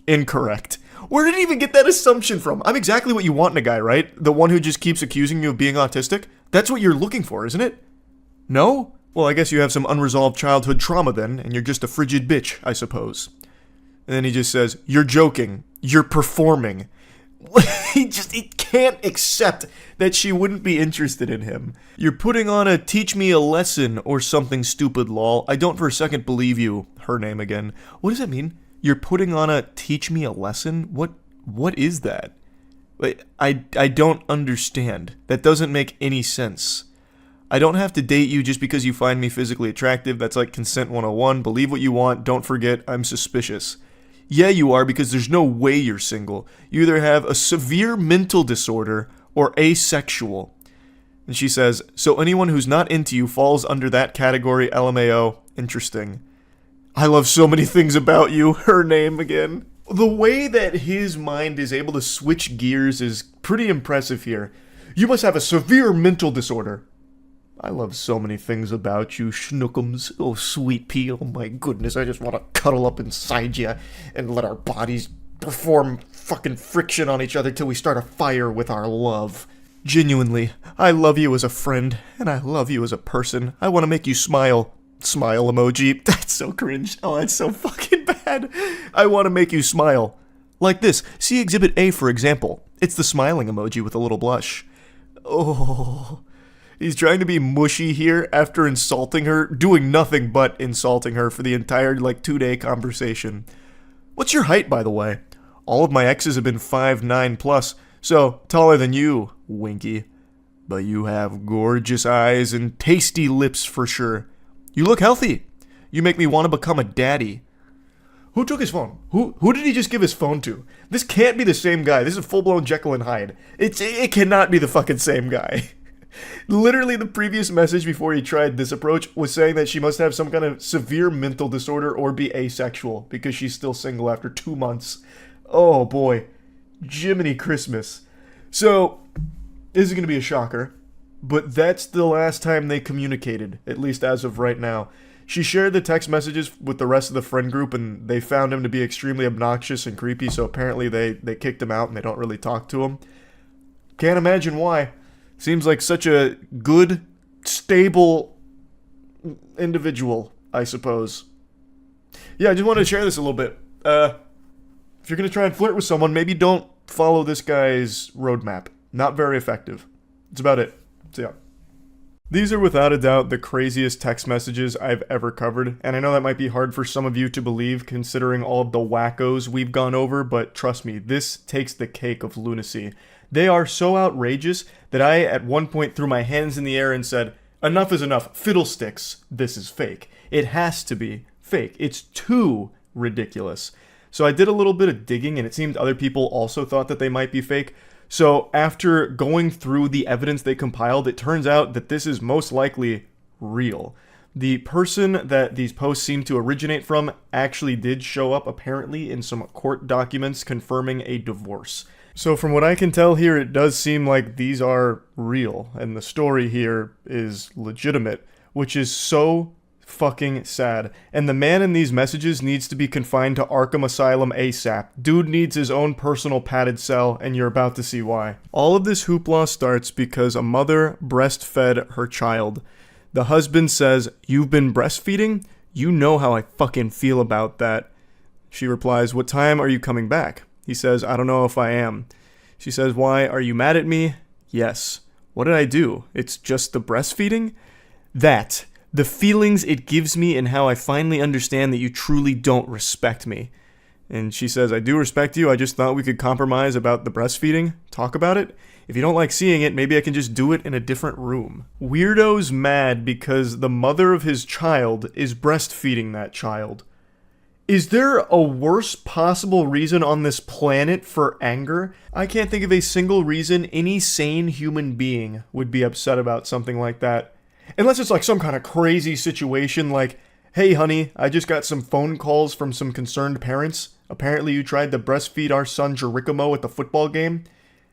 Incorrect. Where did he even get that assumption from? I'm exactly what you want in a guy, right? The one who just keeps accusing you of being autistic? That's what you're looking for, isn't it? No? Well, I guess you have some unresolved childhood trauma then, and you're just a frigid bitch, I suppose. And then he just says, you're joking. You're performing. He can't accept that she wouldn't be interested in him. You're putting on a teach me a lesson or something stupid, lol. I don't for a second believe you. Her name again. What does that mean? You're putting on a teach me a lesson? What is that? I don't understand. That doesn't make any sense. I don't have to date you just because you find me physically attractive. That's like consent 101. Believe what you want. Don't forget, I'm suspicious. Yeah, you are, because there's no way you're single. You either have a severe mental disorder or asexual. And she says, so anyone who's not into you falls under that category, LMAO. Interesting. I love so many things about you. Her name again. The way that his mind is able to switch gears is pretty impressive here. You must have a severe mental disorder. I love so many things about you, Schnookums. Oh, sweet pea. Oh, my goodness. I just want to cuddle up inside you and let our bodies perform fucking friction on each other till we start a fire with our love. Genuinely, I love you as a friend, and I love you as a person. I want to make you smile. Smile emoji. That's so cringe. Oh, that's so fucking bad. I want to make you smile. Like this. See Exhibit A, for example. It's the smiling emoji with a little blush. Oh... He's trying to be mushy here after insulting her, doing nothing but insulting her for the entire, 2-day conversation. What's your height, by the way? All of my exes have been 5'9 plus, so taller than you, Winky. But you have gorgeous eyes and tasty lips for sure. You look healthy. You make me want to become a daddy. Who took his phone? Who did he just give his phone to? This can't be the same guy. This is full-blown Jekyll and Hyde. It cannot be the fucking same guy. Literally, the previous message before he tried this approach was saying that she must have some kind of severe mental disorder or be asexual because she's still single after 2 months. Oh boy. Jiminy Christmas. So, this is going to be a shocker, but that's the last time they communicated, at least as of right now. She shared the text messages with the rest of the friend group, and they found him to be extremely obnoxious and creepy, so apparently they kicked him out and they don't really talk to him. Can't imagine why. Seems like such a good, stable individual, I suppose. Yeah, I just wanted to share this a little bit. If you're going to try and flirt with someone, maybe don't follow this guy's roadmap. Not very effective. That's about it. See ya. These are without a doubt the craziest text messages I've ever covered, and I know that might be hard for some of you to believe considering all of the wackos we've gone over, but trust me, this takes the cake of lunacy. They are so outrageous that I at one point threw my hands in the air and said, enough is enough, fiddlesticks, this is fake. It has to be fake. It's too ridiculous. So I did a little bit of digging, and it seemed other people also thought that they might be fake. So after going through the evidence they compiled, it turns out that this is most likely real. The person that these posts seem to originate from actually did show up apparently in some court documents confirming a divorce. So from what I can tell here, it does seem like these are real, and the story here is legitimate, which is so fucking sad. And the man in these messages needs to be confined to Arkham Asylum ASAP. Dude needs his own personal padded cell, and you're about to see why. All of this hoopla starts because a mother breastfed her child. The husband says, "You've been breastfeeding? You know how I fucking feel about that." She replies, "What time are you coming back?" He says, "I don't know if I am." She says, "Why, are you mad at me?" "Yes." "What did I do? It's just the breastfeeding?" "That. The feelings it gives me and how I finally understand that you truly don't respect me." And she says, "I do respect you. I just thought we could compromise about the breastfeeding. Talk about it. If you don't like seeing it, maybe I can just do it in a different room." Weirdo's mad because the mother of his child is breastfeeding that child. Is there a worse possible reason on this planet for anger? I can't think of a single reason any sane human being would be upset about something like that. Unless it's like some kind of crazy situation like, "Hey honey, I just got some phone calls from some concerned parents. Apparently you tried to breastfeed our son Jerichomo at the football game.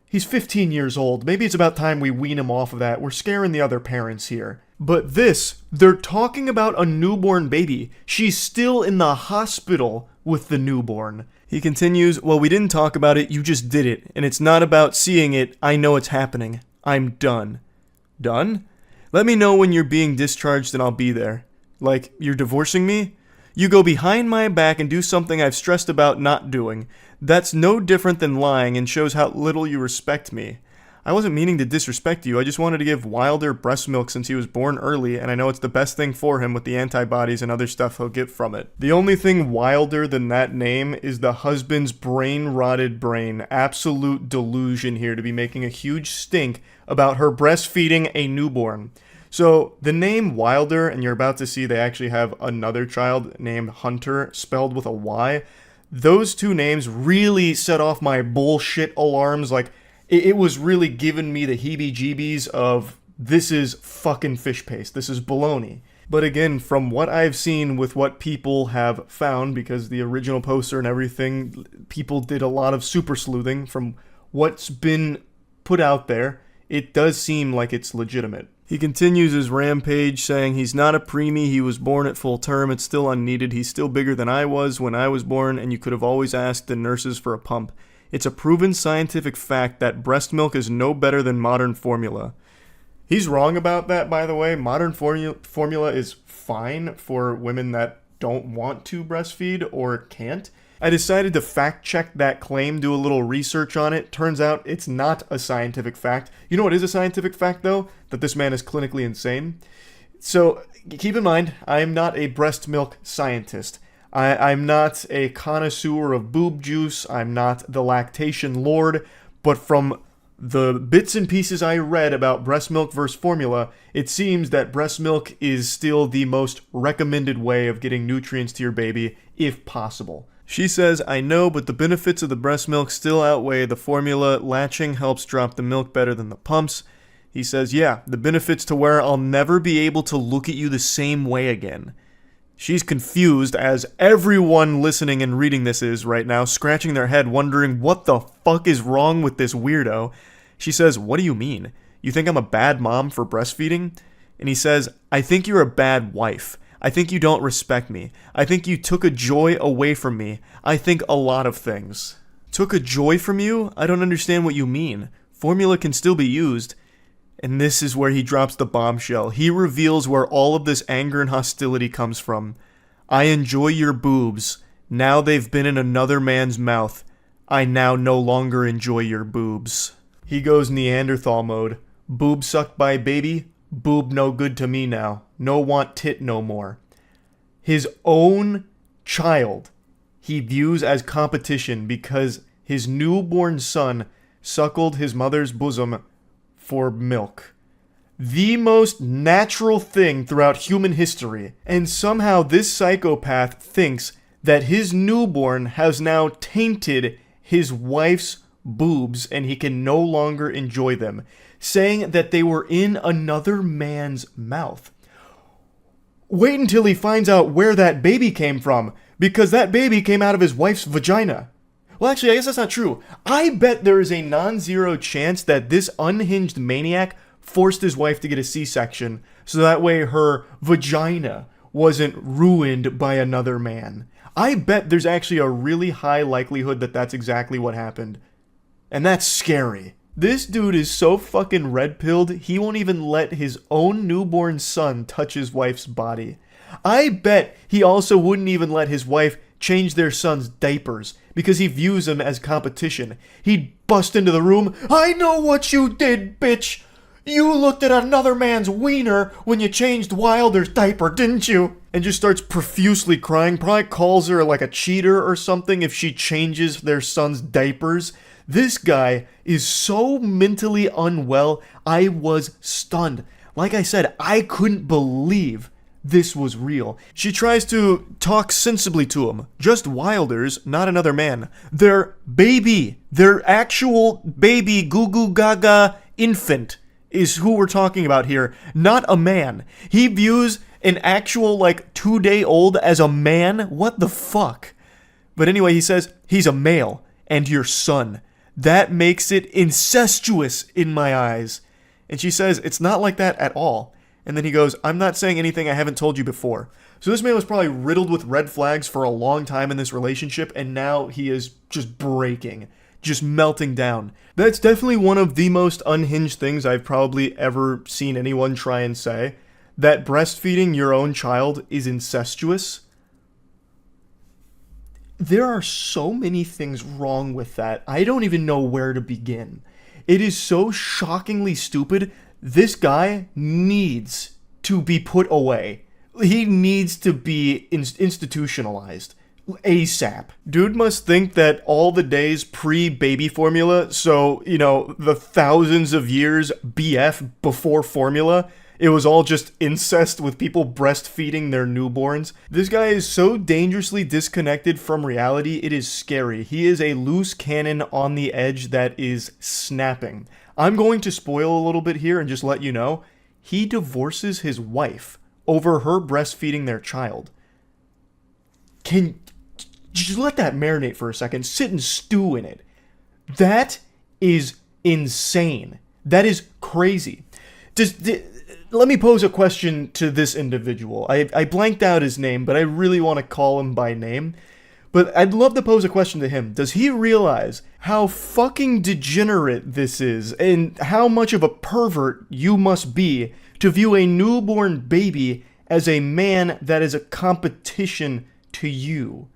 He's 15 years old. Maybe it's about time we wean him off of that. We're scaring the other parents here." But this, they're talking about a newborn baby. She's still in the hospital with the newborn. He continues, "Well, we didn't talk about it, you just did it. And it's not about seeing it, I know it's happening. I'm done." Done? "Let me know when you're being discharged and I'll be there." Like, you're divorcing me? You go behind my back and do something I've stressed about not doing. That's no different than lying and shows how little you respect me. I wasn't meaning to disrespect you, I just wanted to give Wilder breast milk since he was born early, and I know it's the best thing for him with the antibodies and other stuff he'll get from it. The only thing wilder than that name is the husband's brain-rotted brain. Absolute delusion here to be making a huge stink about her breastfeeding a newborn. So, the name Wilder, and you're about to see they actually have another child named Hunter, spelled with a Y. Those two names really set off my bullshit alarms. Like, it was really giving me the heebie-jeebies of, this is fucking fish paste. This is baloney. But again, from what I've seen with what people have found, because the original poster and everything, people did a lot of super sleuthing from what's been put out there, it does seem like it's legitimate. He continues his rampage, saying he's not a preemie, he was born at full term, it's still unneeded, he's still bigger than I was when I was born, and you could have always asked the nurses for a pump. It's a proven scientific fact that breast milk is no better than modern formula. He's wrong about that, by the way. Modern formula is fine for women that don't want to breastfeed or can't. I decided to fact check that claim, do a little research on it. Turns out it's not a scientific fact. You know what is a scientific fact, though? That this man is clinically insane. So keep in mind, I am not a breast milk scientist. I'm not a connoisseur of boob juice. I'm not the lactation lord. But from the bits and pieces I read about breast milk versus formula, it seems that breast milk is still the most recommended way of getting nutrients to your baby, if possible. She says, "I know, but the benefits of the breast milk still outweigh the formula. Latching helps drop the milk better than the pumps." He says, "Yeah, the benefits to where I'll never be able to look at you the same way again." She's confused, as everyone listening and reading this is right now, scratching their head wondering what the fuck is wrong with this weirdo. She says, "What do you mean? You think I'm a bad mom for breastfeeding?" And he says, "I think you're a bad wife. I think you don't respect me. I think you took a joy away from me. I think a lot of things." Took a joy from you? I don't understand what you mean. Formula can still be used. And this is where he drops the bombshell. He reveals where all of this anger and hostility comes from. "I enjoy your boobs. Now they've been in another man's mouth. I now no longer enjoy your boobs." He goes Neanderthal mode. Boob sucked by baby, boob no good to me now. No want tit no more. His own child he views as competition because his newborn son suckled his mother's bosom for milk. The most natural thing throughout human history. And somehow this psychopath thinks that his newborn has now tainted his wife's boobs and he can no longer enjoy them, saying that they were in another man's mouth. Wait until he finds out where that baby came from, because that baby came out of his wife's vagina. Well, actually, I guess that's not true. I bet there is a non-zero chance that this unhinged maniac forced his wife to get a C-section, so that way her vagina wasn't ruined by another man. I bet there's actually a really high likelihood that that's exactly what happened. And that's scary. This dude is so fucking red-pilled, he won't even let his own newborn son touch his wife's body. I bet he also wouldn't even let his wife change their son's diapers, because he views them as competition. He'd bust into the room, "I know what you did, bitch! You looked at another man's wiener when you changed Wilder's diaper, didn't you?" And just starts profusely crying, probably calls her like a cheater or something if she changes their son's diapers. This guy is so mentally unwell, I was stunned. Like I said, I couldn't believe this was real. She tries to talk sensibly to him. Just Wilder's, not another man. Their baby, their actual baby goo goo gaga infant is who we're talking about here, not a man. He views an actual 2-day-old as a man? What the fuck? But anyway, he says, he's a male and your son. That makes it incestuous in my eyes. And she says, it's not like that at all. And then he goes, I'm not saying anything I haven't told you before. So this man was probably riddled with red flags for a long time in this relationship, and now he is just breaking, just melting down. That's definitely one of the most unhinged things I've probably ever seen anyone try and say. That breastfeeding your own child is incestuous. There are so many things wrong with that. I don't even know where to begin. It is so shockingly stupid. This guy needs to be put away. He needs to be institutionalized. ASAP. Dude must think that all the days pre-baby formula, so, the thousands of years BF before formula, it was all just incest with people breastfeeding their newborns. This guy is so dangerously disconnected from reality, it is scary. He is a loose cannon on the edge that is snapping. I'm going to spoil a little bit here and just let you know, he divorces his wife over her breastfeeding their child. Just let that marinate for a second. Sit and stew in it. That is insane. That is crazy. Let me pose a question to this individual. I blanked out his name, but I really want to call him by name. But I'd love to pose a question to him. Does he realize how fucking degenerate this is and how much of a pervert you must be to view a newborn baby as a man that is a competition to you?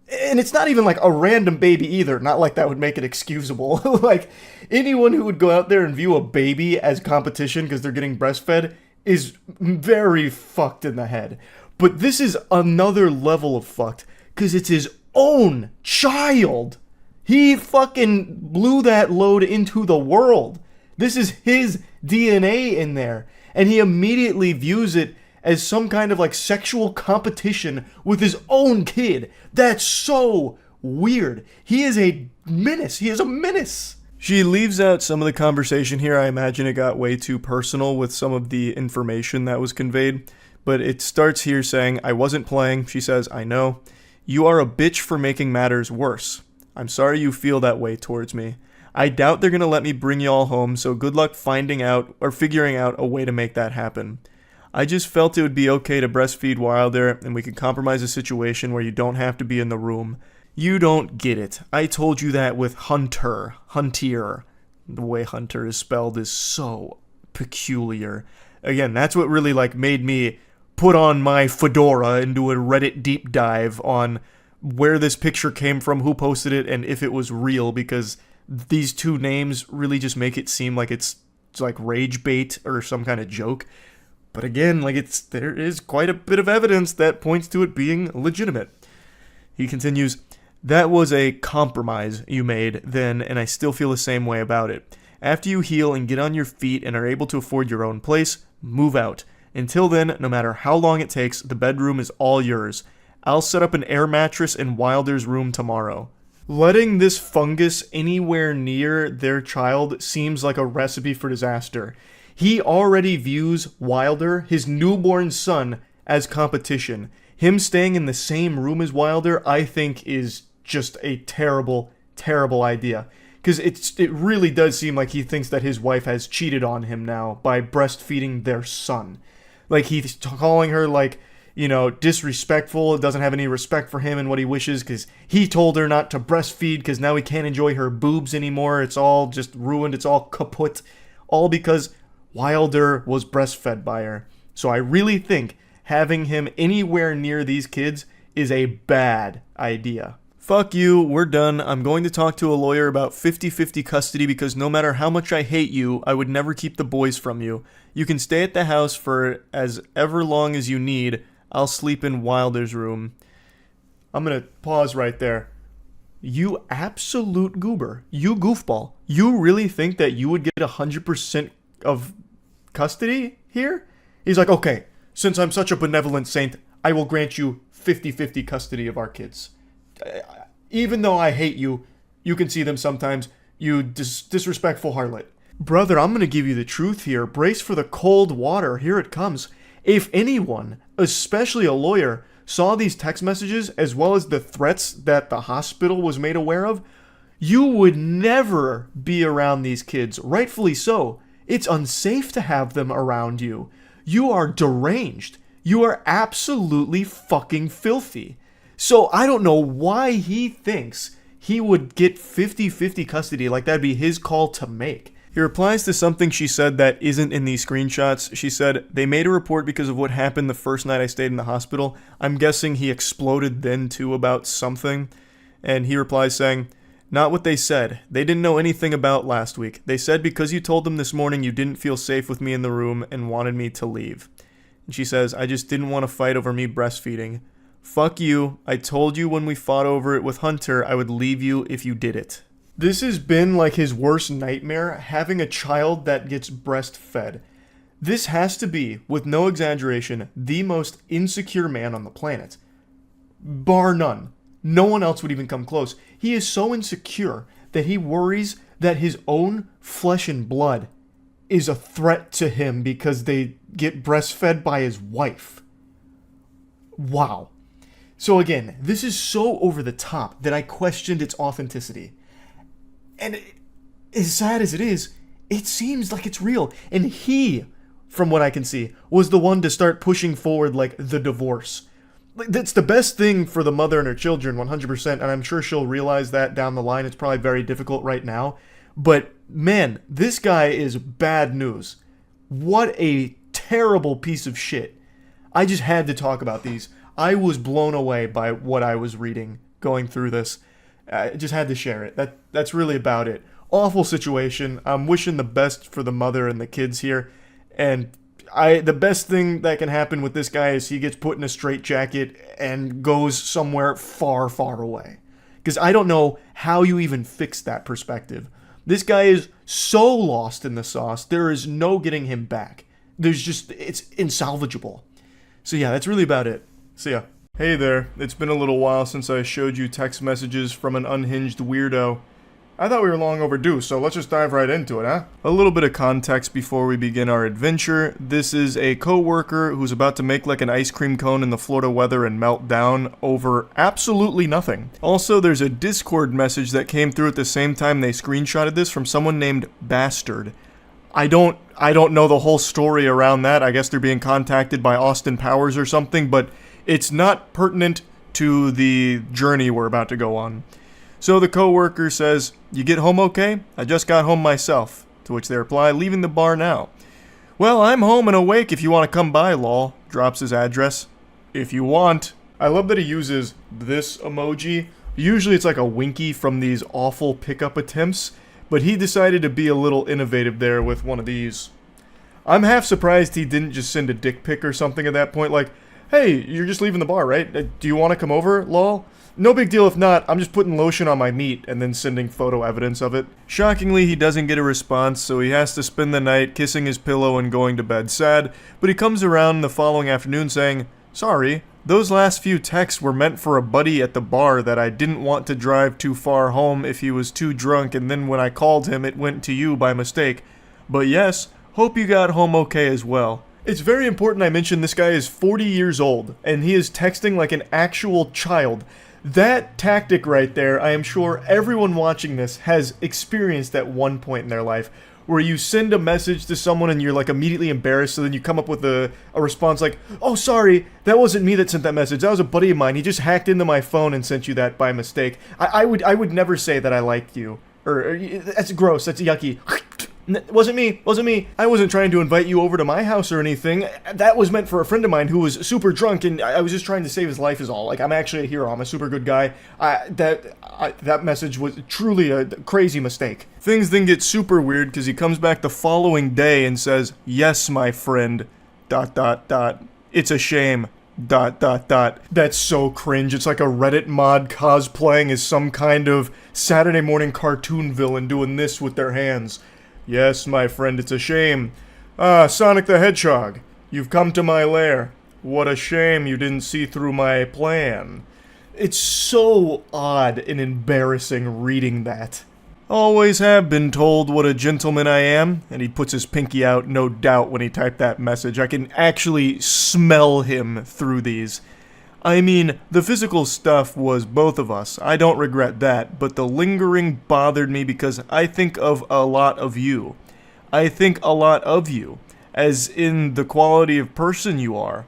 And it's not even like a random baby either. Not like that would make it excusable. Like, anyone who would go out there and view a baby as competition because they're getting breastfed is very fucked in the head. But this is another level of fucked because it's his own child. He fucking blew that load into the world. This is his DNA in there. And he immediately views it as some kind of sexual competition with his own kid. That's so weird. He is a menace. He is a menace. She leaves out some of the conversation here. I imagine it got way too personal with some of the information that was conveyed. But it starts here saying, I wasn't playing. She says, I know. You are a bitch for making matters worse. I'm sorry you feel that way towards me. I doubt they're going to let me bring y'all home, so good luck finding out or figuring out a way to make that happen. I just felt it would be okay to breastfeed Wilder, and we could compromise a situation where you don't have to be in the room. You don't get it. I told you that with Hunter. The way Hunter is spelled is so peculiar. Again, that's what really made me put on my fedora and do a Reddit deep dive on where this picture came from, who posted it, and if it was real, because these two names really just make it seem like it's like rage bait or some kind of joke. But again, like there is quite a bit of evidence that points to it being legitimate. He continues, "That was a compromise you made then, and I still feel the same way about it. After you heal and get on your feet and are able to afford your own place, move out. Until then, no matter how long it takes, the bedroom is all yours. I'll set up an air mattress in Wilder's room tomorrow." Letting this fungus anywhere near their child seems like a recipe for disaster. He already views Wilder, his newborn son, as competition. Him staying in the same room as Wilder, I think, is just a terrible, terrible idea. Because it really does seem like he thinks that his wife has cheated on him now by breastfeeding their son. Like, he's calling her, like, you know, disrespectful, doesn't have any respect for him and what he wishes, because he told her not to breastfeed because now he can't enjoy her boobs anymore. It's all just ruined. It's all kaput. All because Wilder was breastfed by her. So I really think having him anywhere near these kids is a bad idea. Fuck you, we're done. I'm going to talk to a lawyer about 50-50 custody because no matter how much I hate you, I would never keep the boys from you. You can stay at the house for as ever long as you need. I'll sleep in Wilder's room. I'm gonna pause right there. You absolute goober. You goofball. You really think that you would get 100% of custody here? He's like, okay, since I'm such a benevolent saint, I will grant you 50-50 custody of our kids. Even though I hate you, you can see them sometimes, you disrespectful harlot. Brother, I'm gonna give you the truth here. Brace for the cold water. Here it comes. If anyone, especially a lawyer, saw these text messages as well as the threats that the hospital was made aware of, you would never be around these kids. Rightfully so. It's unsafe to have them around you. You are deranged. You are absolutely fucking filthy. So I don't know why he thinks he would get 50-50 custody, like that'd be his call to make. He replies to something she said that isn't in these screenshots. She said, "They made a report because of what happened the first night I stayed in the hospital." I'm guessing he exploded then too about something. And he replies saying, "Not what they said. They didn't know anything about last week. They said because you told them this morning you didn't feel safe with me in the room and wanted me to leave." And she says, "I just didn't want to fight over me breastfeeding. Fuck you. I told you when we fought over it with Hunter I would leave you if you did it." This has been like his worst nightmare, having a child that gets breastfed. This has to be, with no exaggeration, the most insecure man on the planet. Bar none. No one else would even come close. He is so insecure that he worries that his own flesh and blood is a threat to him because they get breastfed by his wife. Wow. So again, this is so over the top that I questioned its authenticity. And as sad as it is, it seems like it's real. And he, from what I can see, was the one to start pushing forward, like, the divorce. Like, that's the best thing for the mother and her children, 100%, and I'm sure she'll realize that down the line. It's probably very difficult right now. But, man, this guy is bad news. What a terrible piece of shit. I just had to talk about these. I was blown away by what I was reading going through this. I just had to share it. That's really about it. Awful situation. I'm wishing the best for the mother and the kids here. And the best thing that can happen with this guy is he gets put in a straitjacket and goes somewhere far, far away. Because I don't know how you even fix that perspective. This guy is so lost in the sauce, there is no getting him back. It's insalvageable. So yeah, that's really about it. See ya. Hey there, it's been a little while since I showed you text messages from an unhinged weirdo. I thought we were long overdue, so let's just dive right into it, huh? A little bit of context before we begin our adventure. This is a co-worker who's about to make like an ice cream cone in the Florida weather and melt down over absolutely nothing. Also, there's a Discord message that came through at the same time they screenshotted this from someone named Bastard. I don't know the whole story around that. I guess they're being contacted by Austin Powers or something, but it's not pertinent to the journey we're about to go on. So the co-worker says, "You get home okay? I just got home myself." To which they reply, "Leaving the bar now." "Well, I'm home and awake if you want to come by, lol." Drops his address. "If you want." I love that he uses this emoji. Usually it's like a winky from these awful pickup attempts, but he decided to be a little innovative there with one of these. I'm half surprised he didn't just send a dick pic or something at that point, like, hey, you're just leaving the bar, right? Do you want to come over, lol? No big deal if not, I'm just putting lotion on my meat and then sending photo evidence of it. Shockingly, he doesn't get a response, so he has to spend the night kissing his pillow and going to bed sad, but he comes around the following afternoon saying, sorry, those last few texts were meant for a buddy at the bar that I didn't want to drive too far home if he was too drunk, and then when I called him it went to you by mistake. But yes, hope you got home okay as well. It's very important I mention this guy is 40 years old, and he is texting like an actual child. That tactic right there, I am sure everyone watching this has experienced at one point in their life, where you send a message to someone and you're like immediately embarrassed, so then you come up with a response like, oh sorry, that wasn't me that sent that message, that was a buddy of mine, he just hacked into my phone and sent you that by mistake. I would never say that I liked you, or that's gross, that's yucky. Wasn't me. I wasn't trying to invite you over to my house or anything. That was meant for a friend of mine who was super drunk, and I was just trying to save his life is all. Like, I'm actually a hero. I'm a super good guy. That message was truly a crazy mistake. Things then get super weird because he comes back the following day and says, yes, my friend, ... It's a shame, ... That's so cringe. It's like a Reddit mod cosplaying as some kind of Saturday morning cartoon villain doing this with their hands. Yes, my friend, it's a shame. Ah, Sonic the Hedgehog, you've come to my lair. What a shame you didn't see through my plan. It's so odd and embarrassing reading that. Always have been told what a gentleman I am, and he puts his pinky out, no doubt, when he typed that message. I can actually smell him through these. I mean, the physical stuff was both of us, I don't regret that, but the lingering bothered me because I think of a lot of you. I think a lot of you, as in the quality of person you are.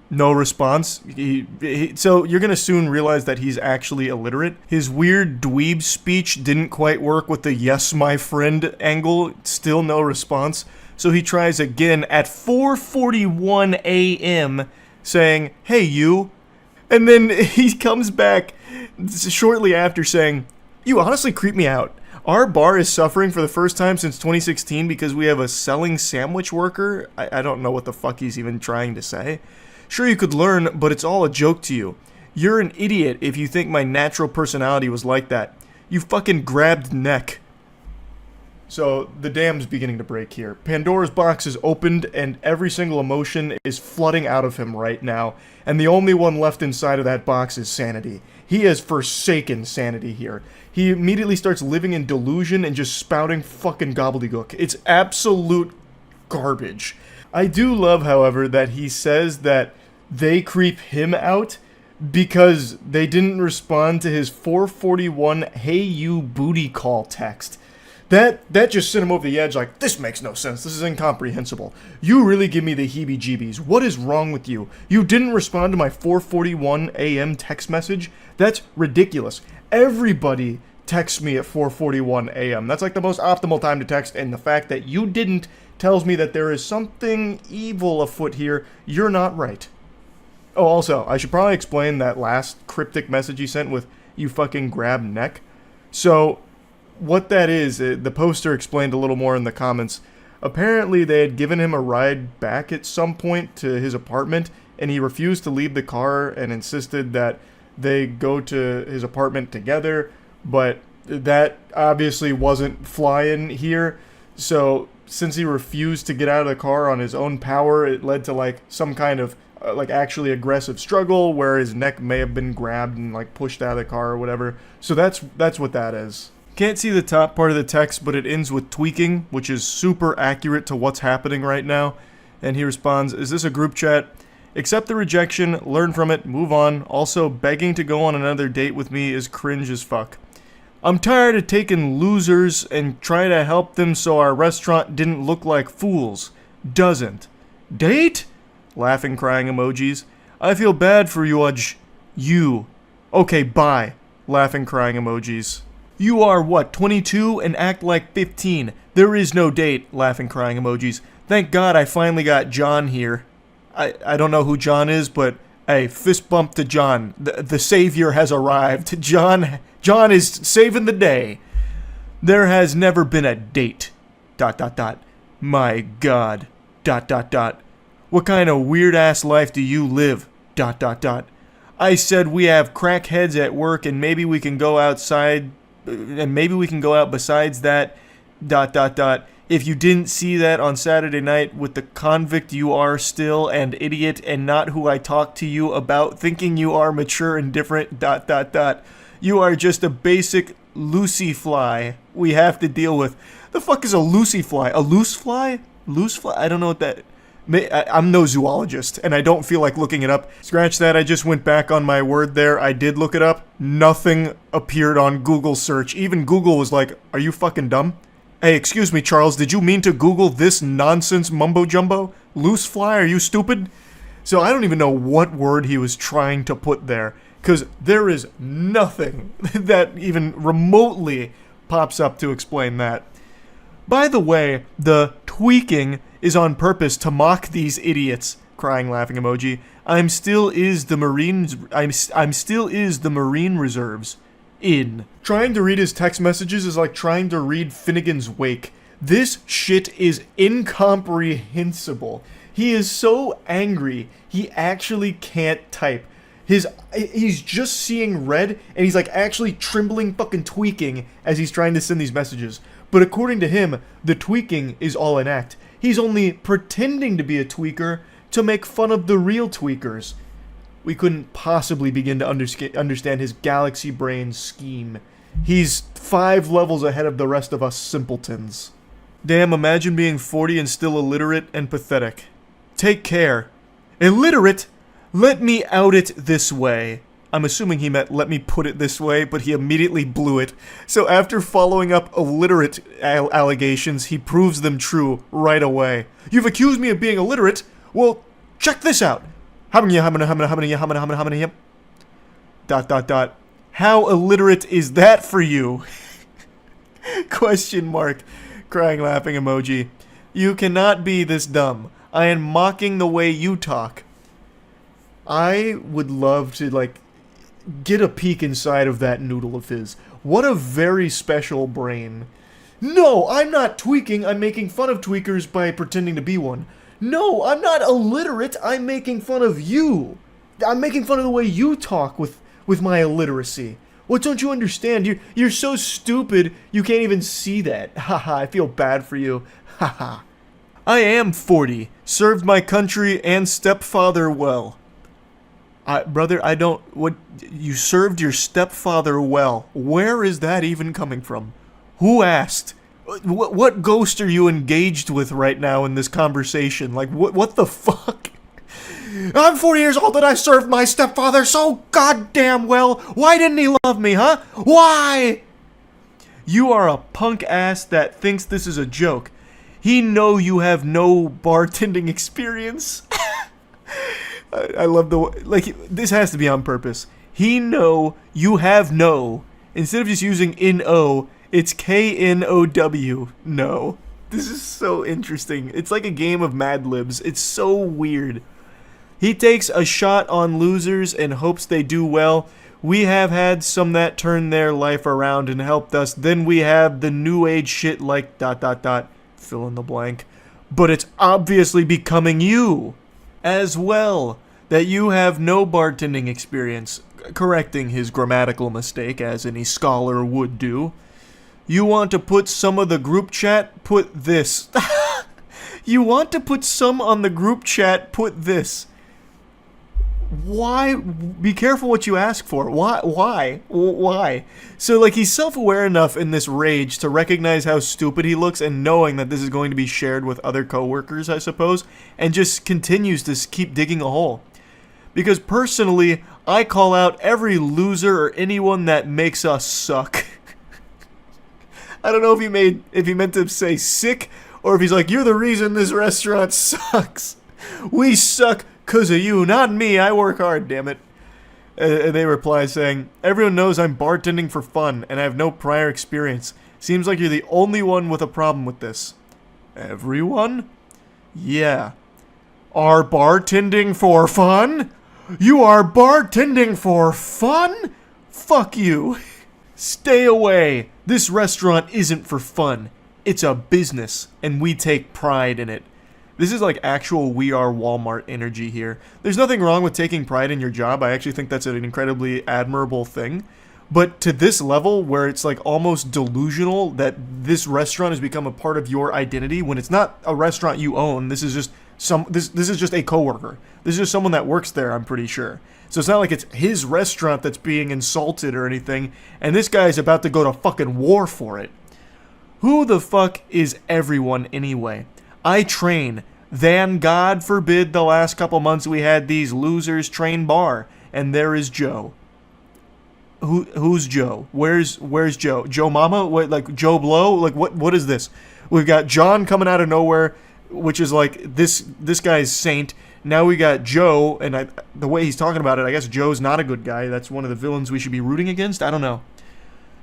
No response. So you're gonna soon realize that he's actually illiterate. His weird dweeb speech didn't quite work with the yes my friend angle, still no response. So he tries again at 4:41 a.m. saying, hey you. And then he comes back shortly after saying, you honestly creep me out. Our bar is suffering for the first time since 2016 because we have a selling sandwich worker. I don't know what the fuck he's even trying to say. Sure, you could learn, but it's all a joke to you. You're an idiot if you think my natural personality was like that. You fucking grabbed neck. So, the dam's beginning to break here. Pandora's box is opened, and every single emotion is flooding out of him right now. And the only one left inside of that box is sanity. He has forsaken sanity here. He immediately starts living in delusion and just spouting fucking gobbledygook. It's absolute garbage. I do love, however, that he says that they creep him out because they didn't respond to his 441 hey you booty call text. That just sent him over the edge like, this makes no sense, this is incomprehensible. You really give me the heebie-jeebies. What is wrong with you? You didn't respond to my 4:41 a.m. text message? That's ridiculous. Everybody texts me at 4:41 a.m. That's like the most optimal time to text, and the fact that you didn't tells me that there is something evil afoot here. You're not right. Oh, also, I should probably explain that last cryptic message he sent with, you fucking grab neck. So, what that is, the poster explained a little more in the comments. Apparently, they had given him a ride back at some point to his apartment, and he refused to leave the car and insisted that they go to his apartment together, but that obviously wasn't flying here. So, since he refused to get out of the car on his own power, it led to like some kind of like actually aggressive struggle where his neck may have been grabbed and like pushed out of the car or whatever. So that's what that is. Can't see the top part of the text, but it ends with tweaking, which is super accurate to what's happening right now. And he responds, is this a group chat? Accept the rejection, learn from it, move on. Also, begging to go on another date with me is cringe as fuck. I'm tired of taking losers and try to help them so our restaurant didn't look like fools. Doesn't. Date? Laughing, crying emojis. I feel bad for you, You. Okay, bye. Laughing, crying emojis. You are, what, 22 and act like 15. There is no date. Laughing, crying emojis. Thank God I finally got John here. I don't know who John is, but hey, fist bump to John. The savior has arrived. John is saving the day. There has never been a date. ... My God. ... What kind of weird-ass life do you live? ... I said we have crackheads at work and maybe we can go outside, and maybe we can go out besides that... If you didn't see that on Saturday night with the convict you are still and idiot and not who I talked to you about thinking you are mature and different... You are just a basic Lucy fly we have to deal with. The fuck is a Lucy fly? A loose fly? Loose fly? I don't know what that... I'm no zoologist, and I don't feel like looking it up. Scratch that, I just went back on my word there. I did look it up. Nothing appeared on Google search. Even Google was like, are you fucking dumb? Hey, excuse me, Charles, did you mean to Google this nonsense mumbo-jumbo? Loose fly, are you stupid? So I don't even know what word he was trying to put there, because there is nothing that even remotely pops up to explain that. By the way, the tweaking is on purpose to mock these idiots. Crying laughing emoji. I'm still is the Marine Reserves. In. Trying to read his text messages is like trying to read Finnegan's Wake. This shit is incomprehensible. He is so angry, he actually can't type. He's just seeing red, and he's like actually trembling, fucking tweaking as he's trying to send these messages. But according to him, the tweaking is all an act. He's only pretending to be a tweaker to make fun of the real tweakers. We couldn't possibly begin to understand his galaxy brain scheme. He's 5 levels ahead of the rest of us simpletons. Damn, imagine being 40 and still illiterate and pathetic. Take care. Illiterate? Let me out it this way. I'm assuming he meant let me put it this way, but he immediately blew it. So after following up illiterate allegations, he proves them true right away. You've accused me of being illiterate? Well, check this out. How illiterate is that for you? Question mark. Crying laughing emoji. You cannot be this dumb. I am mocking the way you talk. I would love to, like, get a peek inside of that noodle of his. What a very special brain. No, I'm not tweaking. I'm making fun of tweakers by pretending to be one. No, I'm not illiterate. I'm making fun of you. I'm making fun of the way you talk with my illiteracy. What don't you understand? You're so stupid, you can't even see that. Haha, I feel bad for you. Haha. I am 40. Served my country and stepfather well. Brother, I don't... What? You served your stepfather well. Where is that even coming from? Who asked? What ghost are you engaged with right now in this conversation? Like, what the fuck? I'm 40 years old and I served my stepfather so goddamn well. Why didn't he love me, huh? Why? You are a punk ass that thinks this is a joke. He know you have no bartending experience. I love the... Like, this has to be on purpose. He know you have no. Instead of just using N-O, it's K-N-O-W. No. This is so interesting. It's like a game of Mad Libs. It's so weird. He takes a shot on losers and hopes they do well. We have had some that turned their life around and helped us. Then we have the new age shit like ... Fill in the blank. But it's obviously becoming you as well. That you have no bartending experience. Correcting his grammatical mistake as any scholar would do. You want to put some of the group chat? Put this. You want to put some on the group chat? Put this. Why? Be careful what you ask for. Why? So, like, he's self-aware enough in this rage to recognize how stupid he looks and knowing that this is going to be shared with other coworkers, I suppose, and just continues to keep digging a hole. Because personally, I call out every loser or anyone that makes us suck. I don't know if he meant to say sick, or if he's like, you're the reason this restaurant sucks. We suck 'cause of you, not me. I work hard, damn it. They reply saying, everyone knows I'm bartending for fun, and I have no prior experience. Seems like you're the only one with a problem with this. Everyone? Yeah. Are bartending for fun? You are bartending for fun? Fuck you. Stay away! This restaurant isn't for fun. It's a business, and we take pride in it. This is like actual We Are Walmart energy here. There's nothing wrong with taking pride in your job. I actually think that's an incredibly admirable thing. But to this level, where it's like almost delusional that this restaurant has become a part of your identity, when it's not a restaurant you own, this is just this is just a coworker. This is just someone that works there, I'm pretty sure. So it's not like it's his restaurant that's being insulted or anything, and this guy's about to go to fucking war for it. Who the fuck is everyone anyway? I train. Then God forbid the last couple months we had these losers train bar, and there is Joe. Who's Joe? Where's Joe? Joe Mama? What, like Joe Blow? Like what is this? We've got John coming out of nowhere, which is like this guy's saint. Now we got Joe, and the way he's talking about it, I guess Joe's not a good guy. That's one of the villains we should be rooting against. I don't know.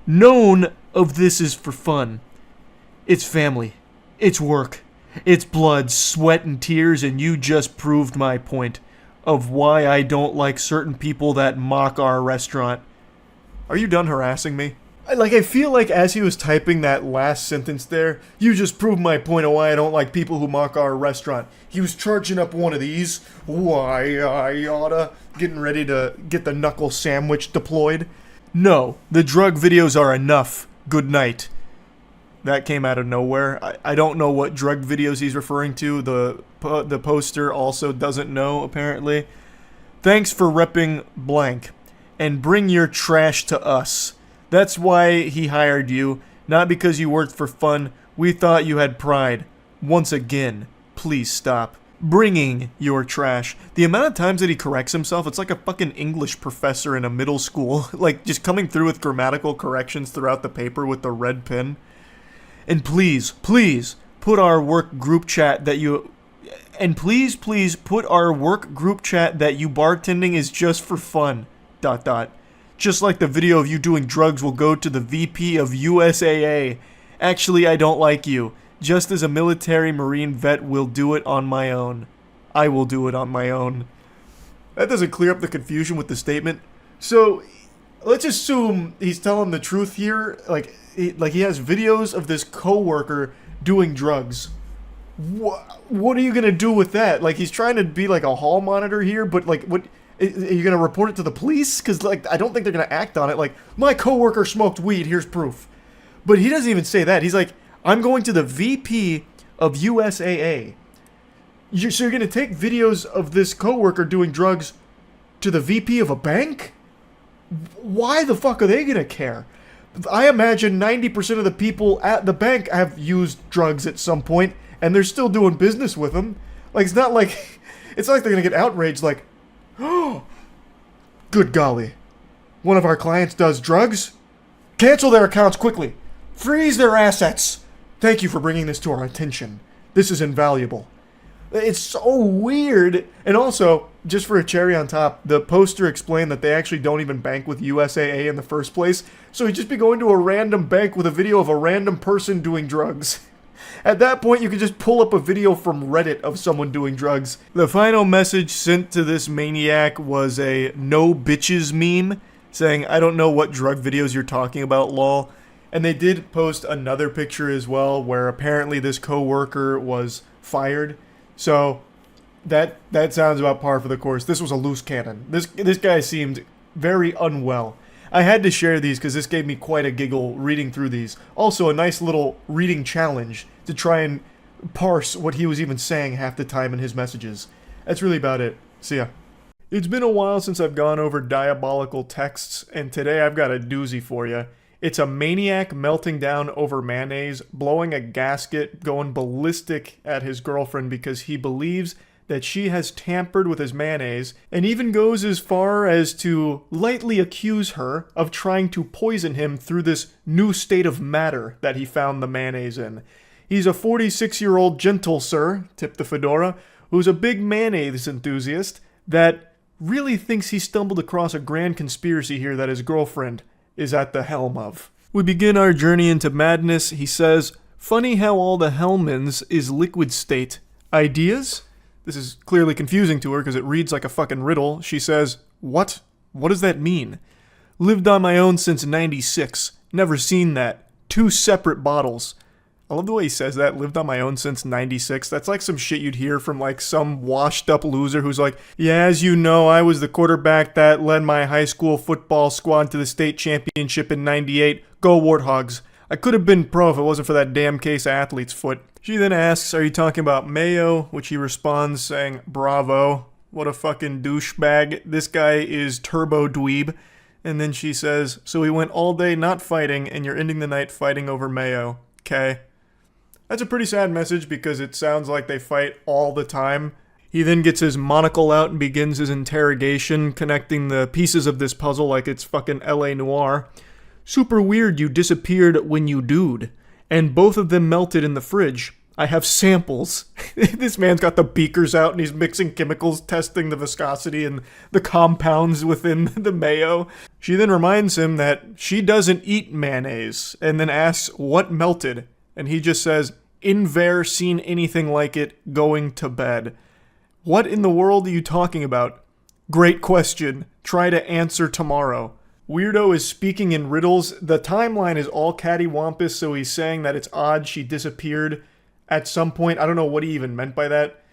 None of this is for fun. It's family. It's work. It's blood, sweat, and tears, and you just proved my point of why I don't like certain people that mock our restaurant. Are you done harassing me? I feel like as he was typing that last sentence there, you just proved my point of why I don't like people who mock our restaurant. He was charging up one of these. Why I oughta. Getting ready to get the knuckle sandwich deployed. No, the drug videos are enough. Good night. That came out of nowhere. I don't know what drug videos he's referring to. The poster also doesn't know, apparently. Thanks for repping blank. And bring your trash to us. That's why he hired you, not because you worked for fun. We thought you had pride. Once again, please stop bringing your trash. The amount of times that he corrects himself, it's like a fucking English professor in a middle school. Like, just coming through with grammatical corrections throughout the paper with the red pen. And please, put our work group chat that you... And please put our work group chat that you bartending is just for fun. ... Just like the video of you doing drugs will go to the VP of USAA. Actually, I don't like you. Just as a military Marine vet will do it on my own. I will do it on my own. That doesn't clear up the confusion with the statement. So, let's assume he's telling the truth here. Like he has videos of this coworker doing drugs. What are you gonna do with that? Like, he's trying to be like a hall monitor here, but like, what... Are you going to report it to the police? Because, like, I don't think they're going to act on it. Like, my coworker smoked weed, here's proof. But he doesn't even say that. He's like, I'm going to the VP of USAA. So you're going to take videos of this coworker doing drugs to the VP of a bank? Why the fuck are they going to care? I imagine 90% of the people at the bank have used drugs at some point, and they're still doing business with them. Like, it's not like they're going to get outraged, like, oh, good golly. One of our clients does drugs? Cancel their accounts quickly. Freeze their assets. Thank you for bringing this to our attention. This is invaluable. It's so weird. And also, just for a cherry on top, the poster explained that they actually don't even bank with USAA in the first place. So he'd just be going to a random bank with a video of a random person doing drugs. At that point, you could just pull up a video from Reddit of someone doing drugs. The final message sent to this maniac was a no bitches meme, saying, I don't know what drug videos you're talking about, lol. And they did post another picture as well, where apparently this coworker was fired. So, that sounds about par for the course. This was a loose cannon. This guy seemed very unwell. I had to share these because this gave me quite a giggle reading through these. Also, a nice little reading challenge to try and parse what he was even saying half the time in his messages. That's really about it. See ya. It's been a while since I've gone over diabolical texts, and today I've got a doozy for you. It's a maniac melting down over mayonnaise, blowing a gasket, going ballistic at his girlfriend because he believes that she has tampered with his mayonnaise, and even goes as far as to lightly accuse her of trying to poison him through this new state of matter that he found the mayonnaise in. He's a 46-year-old gentle sir, tip the fedora, who's a big mayonnaise enthusiast that really thinks he stumbled across a grand conspiracy here that his girlfriend is at the helm of. We begin our journey into madness. He says, funny how all the Hellmans is liquid state. Ideas? This is clearly confusing to her because it reads like a fucking riddle. She says, what? What does that mean? Lived on my own since 96. Never seen that. 2 separate bottles. I love the way he says that. Lived on my own since 96. That's like some shit you'd hear from like some washed up loser who's like, yeah, as you know, I was the quarterback that led my high school football squad to the state championship in 98. Go Warthogs. I could have been pro if it wasn't for that damn case of athlete's foot. She then asks, are you talking about Mayo? Which he responds saying, bravo. What a fucking douchebag. This guy is turbo dweeb. And then she says, so we went all day not fighting and you're ending the night fighting over Mayo. Okay. That's a pretty sad message because it sounds like they fight all the time. He then gets his monocle out and begins his interrogation, connecting the pieces of this puzzle like it's fucking LA Noire. Super weird you disappeared when you dude. And both of them melted in the fridge. I have samples. This man's got the beakers out and he's mixing chemicals, testing the viscosity and the compounds within the mayo. She then reminds him that she doesn't eat mayonnaise and then asks what melted. And he just says, "Inver seen anything like it, going to bed." What in the world are you talking about? Great question. Try to answer tomorrow. Weirdo is speaking in riddles. The timeline is all cattywampus, so he's saying that it's odd she disappeared at some point. I don't know what he even meant by that.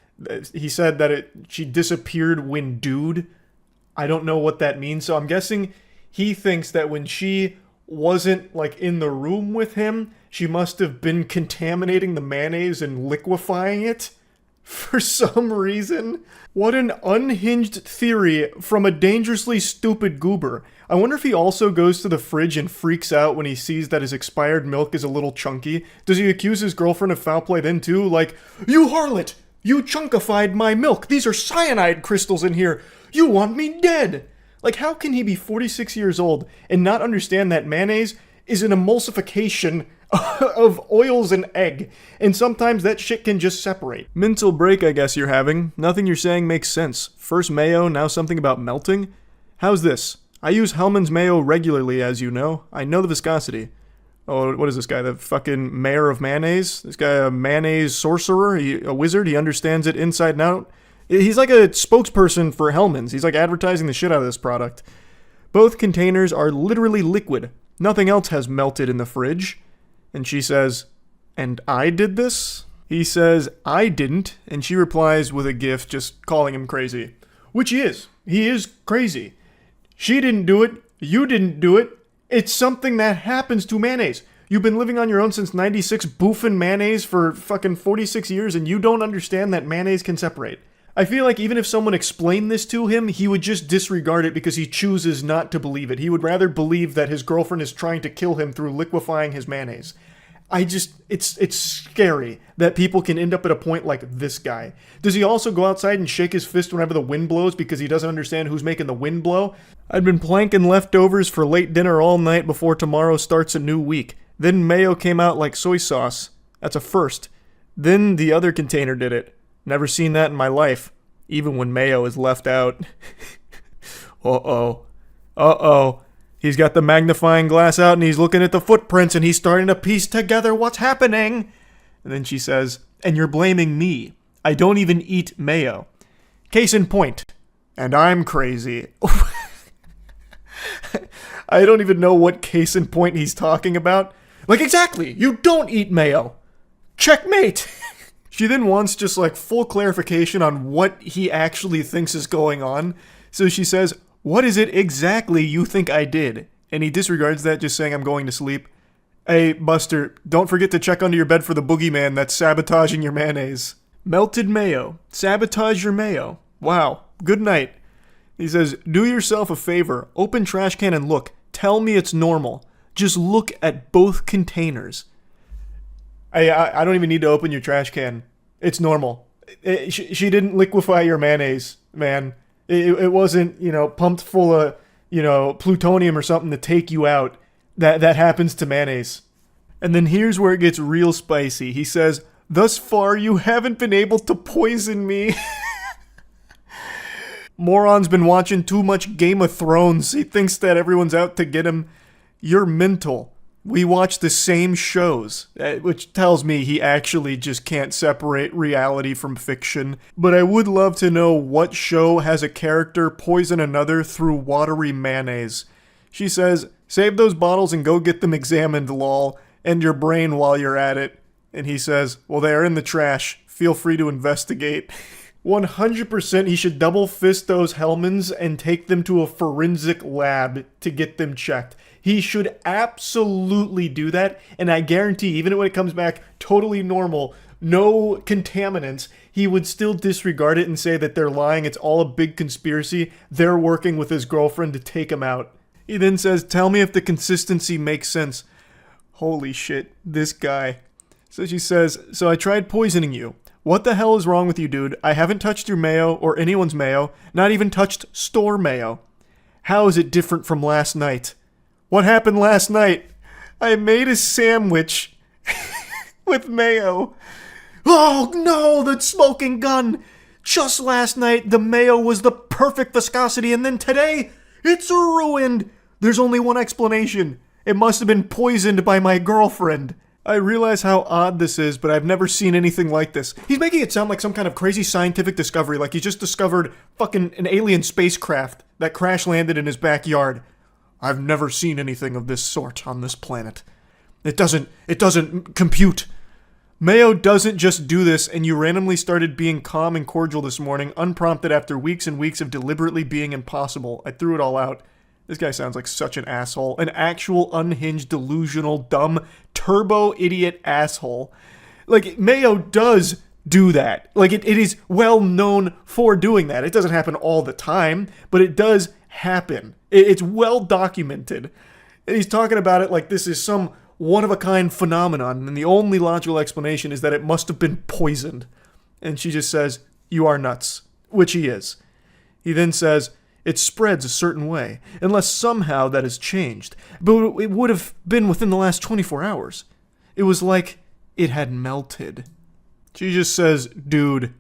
He said that she disappeared when dude. I don't know what that means, so I'm guessing he thinks that when she wasn't like in the room with him, she must have been contaminating the mayonnaise and liquefying it for some reason. What an unhinged theory from a dangerously stupid goober. I wonder if he also goes to the fridge and freaks out when he sees that his expired milk is a little chunky. Does he accuse his girlfriend of foul play then too? Like, you harlot! You chunkified my milk! These are cyanide crystals in here! You want me dead! Like, how can he be 46 years old and not understand that mayonnaise is an emulsification of oils and egg, and sometimes that shit can just separate? Mental break, I guess you're having. Nothing you're saying makes sense. First mayo, now something about melting? How's this? I use Hellman's mayo regularly, as you know. I know the viscosity. Oh, what is this guy? The fucking mayor of mayonnaise? This guy a mayonnaise sorcerer? A wizard? He understands it inside and out? He's like a spokesperson for Hellman's. He's like advertising the shit out of this product. Both containers are literally liquid. Nothing else has melted in the fridge. And she says, and I did this? He says, I didn't. And she replies with a gif just calling him crazy. Which he is. He is crazy. She didn't do it. You didn't do it. It's something that happens to mayonnaise. You've been living on your own since 96, boofing mayonnaise for fucking 46 years, and you don't understand that mayonnaise can separate. I feel like even if someone explained this to him, he would just disregard it because he chooses not to believe it. He would rather believe that his girlfriend is trying to kill him through liquefying his mayonnaise. It's scary that people can end up at a point like this guy. Does he also go outside and shake his fist whenever the wind blows because he doesn't understand who's making the wind blow? I'd been planking leftovers for late dinner all night before tomorrow starts a new week. Then mayo came out like soy sauce. That's a first. Then the other container did it. Never seen that in my life, even when mayo is left out. Uh-oh. Uh-oh. He's got the magnifying glass out and he's looking at the footprints and he's starting to piece together what's happening. And then she says, and you're blaming me. I don't even eat mayo. Case in point. And I'm crazy. I don't even know what case in point he's talking about. Like, exactly. You don't eat mayo. Checkmate. She then wants just like full clarification on what he actually thinks is going on. So she says, what is it exactly you think I did? And he disregards that, just saying, I'm going to sleep. Hey, Buster, don't forget to check under your bed for the boogeyman that's sabotaging your mayonnaise. Melted mayo. Sabotage your mayo. Wow. Good night. He says, do yourself a favor. Open trash can and look. Tell me it's normal. Just look at both containers. I don't even need to open your trash can. It's normal. She didn't liquefy your mayonnaise, man. It wasn't, pumped full of, plutonium or something to take you out. That happens to mayonnaise. And then here's where it gets real spicy. He says, thus far you haven't been able to poison me. Moron's been watching too much Game of Thrones. He thinks that everyone's out to get him. You're mental. We watch the same shows, which tells me he actually just can't separate reality from fiction. But I would love to know what show has a character poison another through watery mayonnaise. She says, save those bottles and go get them examined, lol, and your brain while you're at it. And he says, well, they are in the trash. Feel free to investigate. 100% he should double fist those Hellmans and take them to a forensic lab to get them checked. He should absolutely do that, and I guarantee, even when it comes back totally normal, no contaminants, he would still disregard it and say that they're lying, it's all a big conspiracy, they're working with his girlfriend to take him out. He then says, tell me if the consistency makes sense. Holy shit, this guy. So she says, so I tried poisoning you. What the hell is wrong with you, dude? I haven't touched your mayo or anyone's mayo, not even touched store mayo. How is it different from last night? What happened last night? I made a sandwich with mayo. Oh no, the smoking gun! Just last night, the mayo was the perfect viscosity, and then today, it's ruined! There's only one explanation. It must have been poisoned by my girlfriend. I realize how odd this is, but I've never seen anything like this. He's making it sound like some kind of crazy scientific discovery, like he just discovered fucking an alien spacecraft that crash landed in his backyard. I've never seen anything of this sort on this planet. It doesn't compute. Mayo doesn't just do this, and you randomly started being calm and cordial this morning, unprompted after weeks and weeks of deliberately being impossible. I threw it all out. This guy sounds like such an asshole. An actual unhinged, delusional, dumb, turbo idiot asshole. Like, Mayo does do that. Like, it is well known for doing that. It doesn't happen all the time, but it does happen. It's well documented. And he's talking about it like this is some one-of-a-kind phenomenon, and the only logical explanation is that it must have been poisoned. And she just says, you are nuts. Which he is. He then says, it spreads a certain way, unless somehow that has changed. But it would have been within the last 24 hours. It was like it had melted. She just says, dude.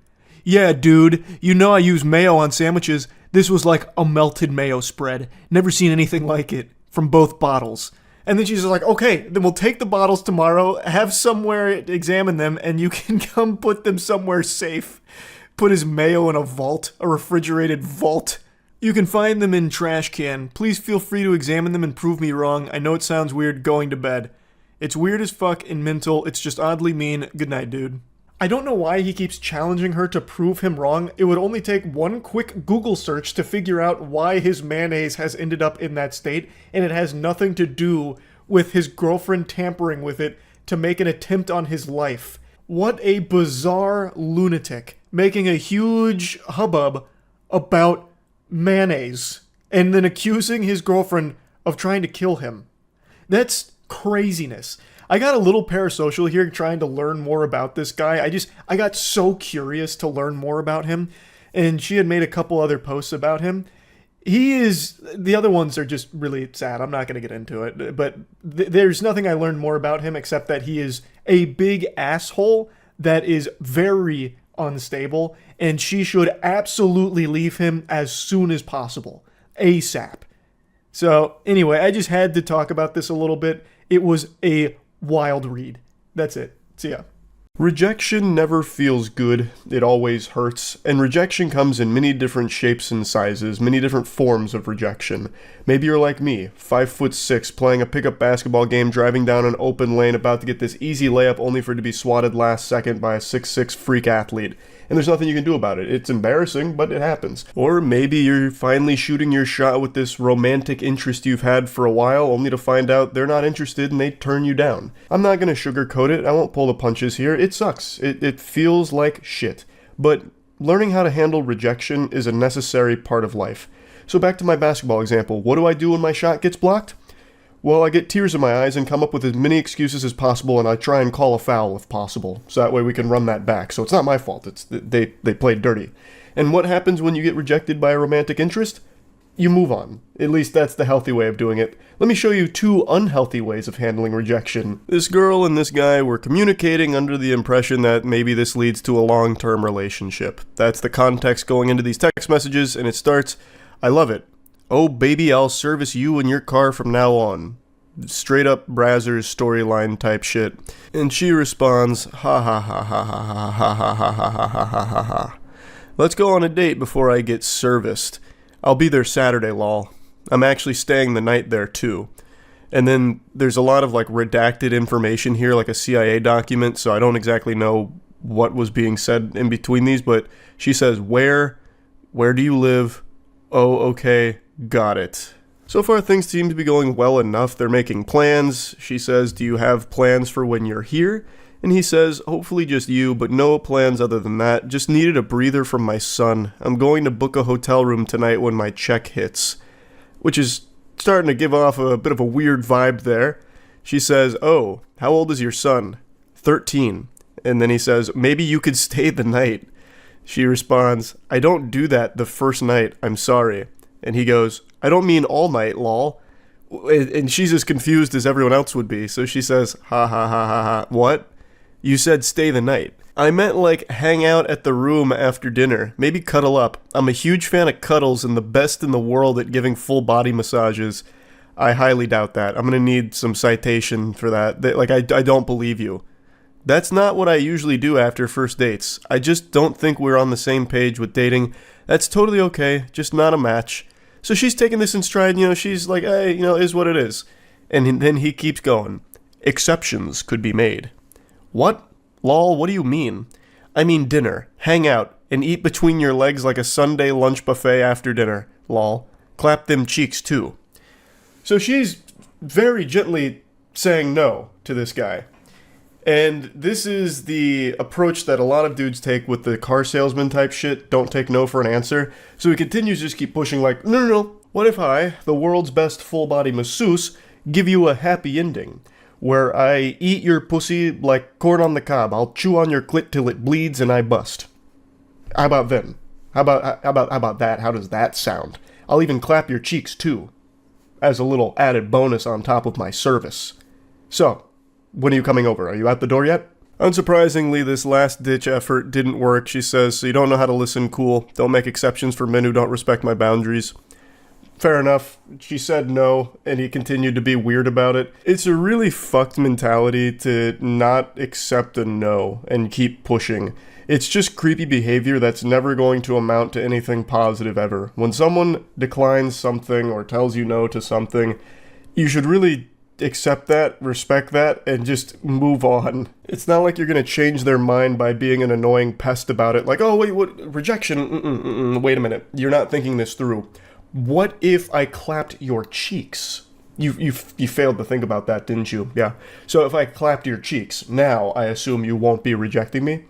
Yeah, dude, you know I use mayo on sandwiches. This was like a melted mayo spread. Never seen anything like it from both bottles. And then she's just like, okay, then we'll take the bottles tomorrow, have somewhere to examine them, and you can come put them somewhere safe. Put his mayo in a vault, a refrigerated vault. You can find them in trash can. Please feel free to examine them and prove me wrong. I know it sounds weird going to bed. It's weird as fuck and mental. It's just oddly mean. Good night, dude. I don't know why he keeps challenging her to prove him wrong. It would only take one quick Google search to figure out why his mayonnaise has ended up in that state, and it has nothing to do with his girlfriend tampering with it to make an attempt on his life. What a bizarre lunatic, making a huge hubbub about mayonnaise, and then accusing his girlfriend of trying to kill him. That's craziness. I got a little parasocial here trying to learn more about this guy. I got so curious to learn more about him, and she had made a couple other posts about him. The other ones are just really sad. I'm not going to get into it, but there's nothing I learned more about him except that he is a big asshole that is very unstable, and she should absolutely leave him as soon as possible. ASAP. So, anyway, I just had to talk about this a little bit. It was a wild read. That's it. See ya. Rejection never feels good, it always hurts, and rejection comes in many different shapes and sizes, many different forms of rejection. Maybe you're like me, 5'6", playing a pickup basketball game, driving down an open lane, about to get this easy layup only for it to be swatted last second by a 6'6" freak athlete. And there's nothing you can do about it. It's embarrassing, but it happens. Or maybe you're finally shooting your shot with this romantic interest you've had for a while, only to find out they're not interested and they turn you down. I'm not gonna sugarcoat it, I won't pull the punches here. It sucks. It feels like shit. But learning how to handle rejection is a necessary part of life. So back to my basketball example, what do I do when my shot gets blocked? Well, I get tears in my eyes and come up with as many excuses as possible, and I try and call a foul if possible, so that way we can run that back. So it's not my fault, it's they played dirty. And what happens when you get rejected by a romantic interest? You move on. At least that's the healthy way of doing it. Let me show you 2 unhealthy ways of handling rejection. This girl and this guy were communicating under the impression that maybe this leads to a long-term relationship. That's the context going into these text messages, and it starts, I love it. Oh baby, I'll service you in your car from now on. Straight up Brazzers storyline type shit. And she responds, ha ha ha ha ha ha ha ha ha ha ha ha ha ha. Let's go on a date before I get serviced. I'll be there Saturday, lol. I'm actually staying the night there too. And then there's a lot of like redacted information here, like a CIA document, so I don't exactly know what was being said in between these, but she says, where do you live? Oh, okay, got it. So far things seem to be going well enough. They're making plans. She says, do you have plans for when you're here? And he says, hopefully just you, but no plans other than that. Just needed a breather from my son. I'm going to book a hotel room tonight when my check hits. Which is starting to give off a bit of a weird vibe there. She says, oh, how old is your son? 13. And then he says, maybe you could stay the night. She responds, I don't do that the first night, I'm sorry. And he goes, I don't mean all night, lol. And she's as confused as everyone else would be. So she says, ha ha ha ha ha. What? You said stay the night. I meant like hang out at the room after dinner. Maybe cuddle up. I'm a huge fan of cuddles and the best in the world at giving full body massages. I highly doubt that. I'm going to need some citation for that. I don't believe you. That's not what I usually do after first dates. I just don't think we're on the same page with dating. That's totally okay, just not a match. So she's taking this in stride, she's like, hey, is what it is. And then he keeps going. Exceptions could be made. What? Lol, what do you mean? I mean dinner, hang out, and eat between your legs like a Sunday lunch buffet after dinner. Lol. Clap them cheeks too. So she's very gently saying no to this guy. And this is the approach that a lot of dudes take with the car salesman type shit. Don't take no for an answer. So he continues to just keep pushing like, no. What if I, the world's best full body masseuse, give you a happy ending? Where I eat your pussy like corn on the cob. I'll chew on your clit till it bleeds and I bust. How about then? How about that? How does that sound? I'll even clap your cheeks too. As a little added bonus on top of my service. So, when are you coming over? Are you out the door yet? Unsurprisingly, this last-ditch effort didn't work, she says, so you don't know how to listen, cool. Don't make exceptions for men who don't respect my boundaries. Fair enough. She said no, and he continued to be weird about it. It's a really fucked mentality to not accept a no and keep pushing. It's just creepy behavior that's never going to amount to anything positive ever. When someone declines something or tells you no to something, you should really accept that, respect that, and just move on. It's not like you're gonna change their mind by being an annoying pest about it. Like, oh wait, what? Rejection? Wait a minute. You're not thinking this through. What if I clapped your cheeks? You failed to think about that, didn't you? Yeah. So if I clapped your cheeks, now I assume you won't be rejecting me?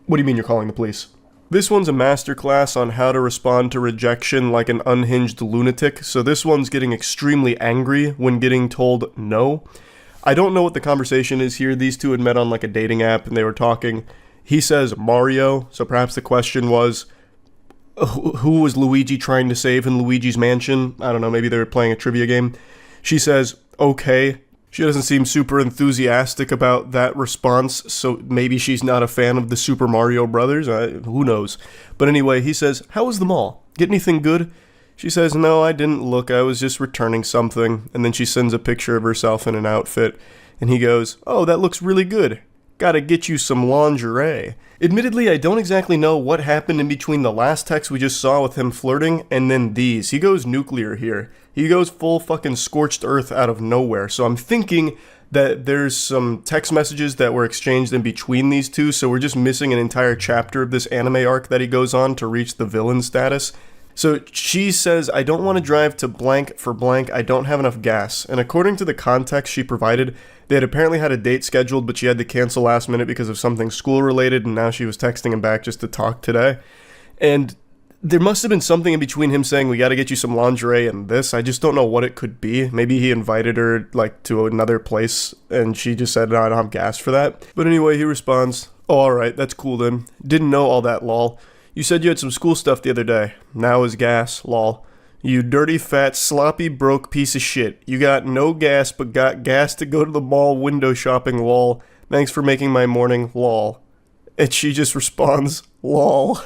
What do you mean you're calling the police? This one's a masterclass on how to respond to rejection like an unhinged lunatic, so this one's getting extremely angry when getting told no. I don't know what the conversation is here. These two had met on like a dating app and they were talking. He says Mario, so perhaps the question was, who was Luigi trying to save in Luigi's Mansion? I don't know, maybe they were playing a trivia game. She says, okay. She doesn't seem super enthusiastic about that response, so maybe she's not a fan of the Super Mario Brothers. Who knows? But anyway, he says, how was the mall? Get anything good? She says, no, I didn't look. I was just returning something. And then she sends a picture of herself in an outfit. And he goes, oh, that looks really good. Gotta get you some lingerie. Admittedly, I don't exactly know what happened in between the last text we just saw with him flirting and then these. He goes nuclear here. He goes full fucking scorched earth out of nowhere. So I'm thinking that there's some text messages that were exchanged in between these two, so we're just missing an entire chapter of this anime arc that he goes on to reach the villain status. So she says, I don't want to drive to blank for blank, I don't have enough gas. And according to the context she provided, they had apparently had a date scheduled, but she had to cancel last minute because of something school related, and now she was texting him back just to talk today. And there must have been something in between him saying, we gotta get you some lingerie and this. I just don't know what it could be. Maybe he invited her, like, to another place, and she just said, no, I don't have gas for that. But anyway, he responds, oh, alright, that's cool then. Didn't know all that, lol. You said you had some school stuff the other day. Now is gas, lol. You dirty, fat, sloppy, broke piece of shit. You got no gas, but got gas to go to the mall window shopping, lol. Thanks for making my morning, lol. And she just responds, lol.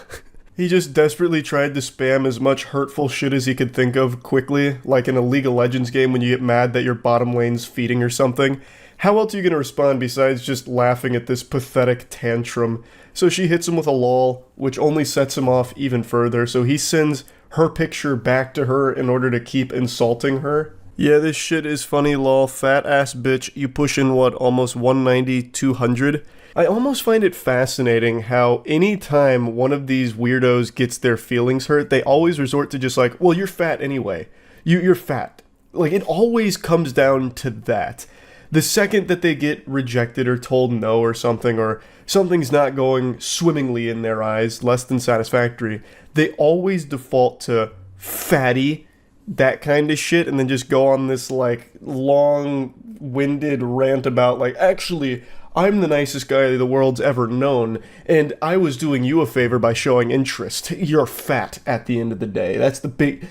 He just desperately tried to spam as much hurtful shit as he could think of quickly, like in a League of Legends game when you get mad that your bottom lane's feeding or something. How else are you going to respond besides just laughing at this pathetic tantrum? So she hits him with a lol, which only sets him off even further, so he sends her picture back to her in order to keep insulting her. Yeah, this shit is funny, lol. Fat ass bitch, you pushing what, almost 190, 200? I almost find it fascinating how anytime one of these weirdos gets their feelings hurt, they always resort to just like, well, you're fat anyway. You're fat. Like, it always comes down to that. The second that they get rejected or told no or something's not going swimmingly in their eyes, less than satisfactory, they always default to fatty, that kind of shit, and then just go on this, like, long-winded rant about, like, actually, I'm the nicest guy the world's ever known, and I was doing you a favor by showing interest. You're fat at the end of the day. That's the big...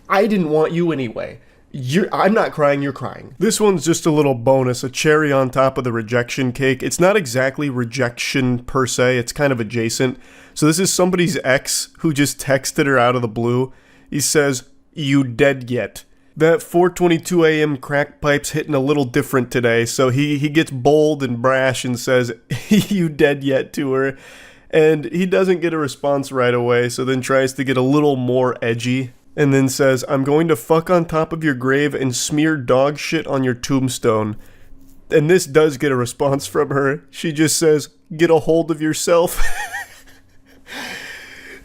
I didn't want you anyway. I'm not crying, you're crying. This one's just a little bonus, a cherry on top of the rejection cake. It's not exactly rejection per se, it's kind of adjacent. So this is somebody's ex who just texted her out of the blue. He says, "You dead yet?" That 4:22 a.m. crack pipe's hitting a little different today, so he gets bold and brash and says, "You dead yet?" to her. And he doesn't get a response right away, so then tries to get a little more edgy. And then says, "I'm going to fuck on top of your grave and smear dog shit on your tombstone." And this does get a response from her. She just says, "Get a hold of yourself."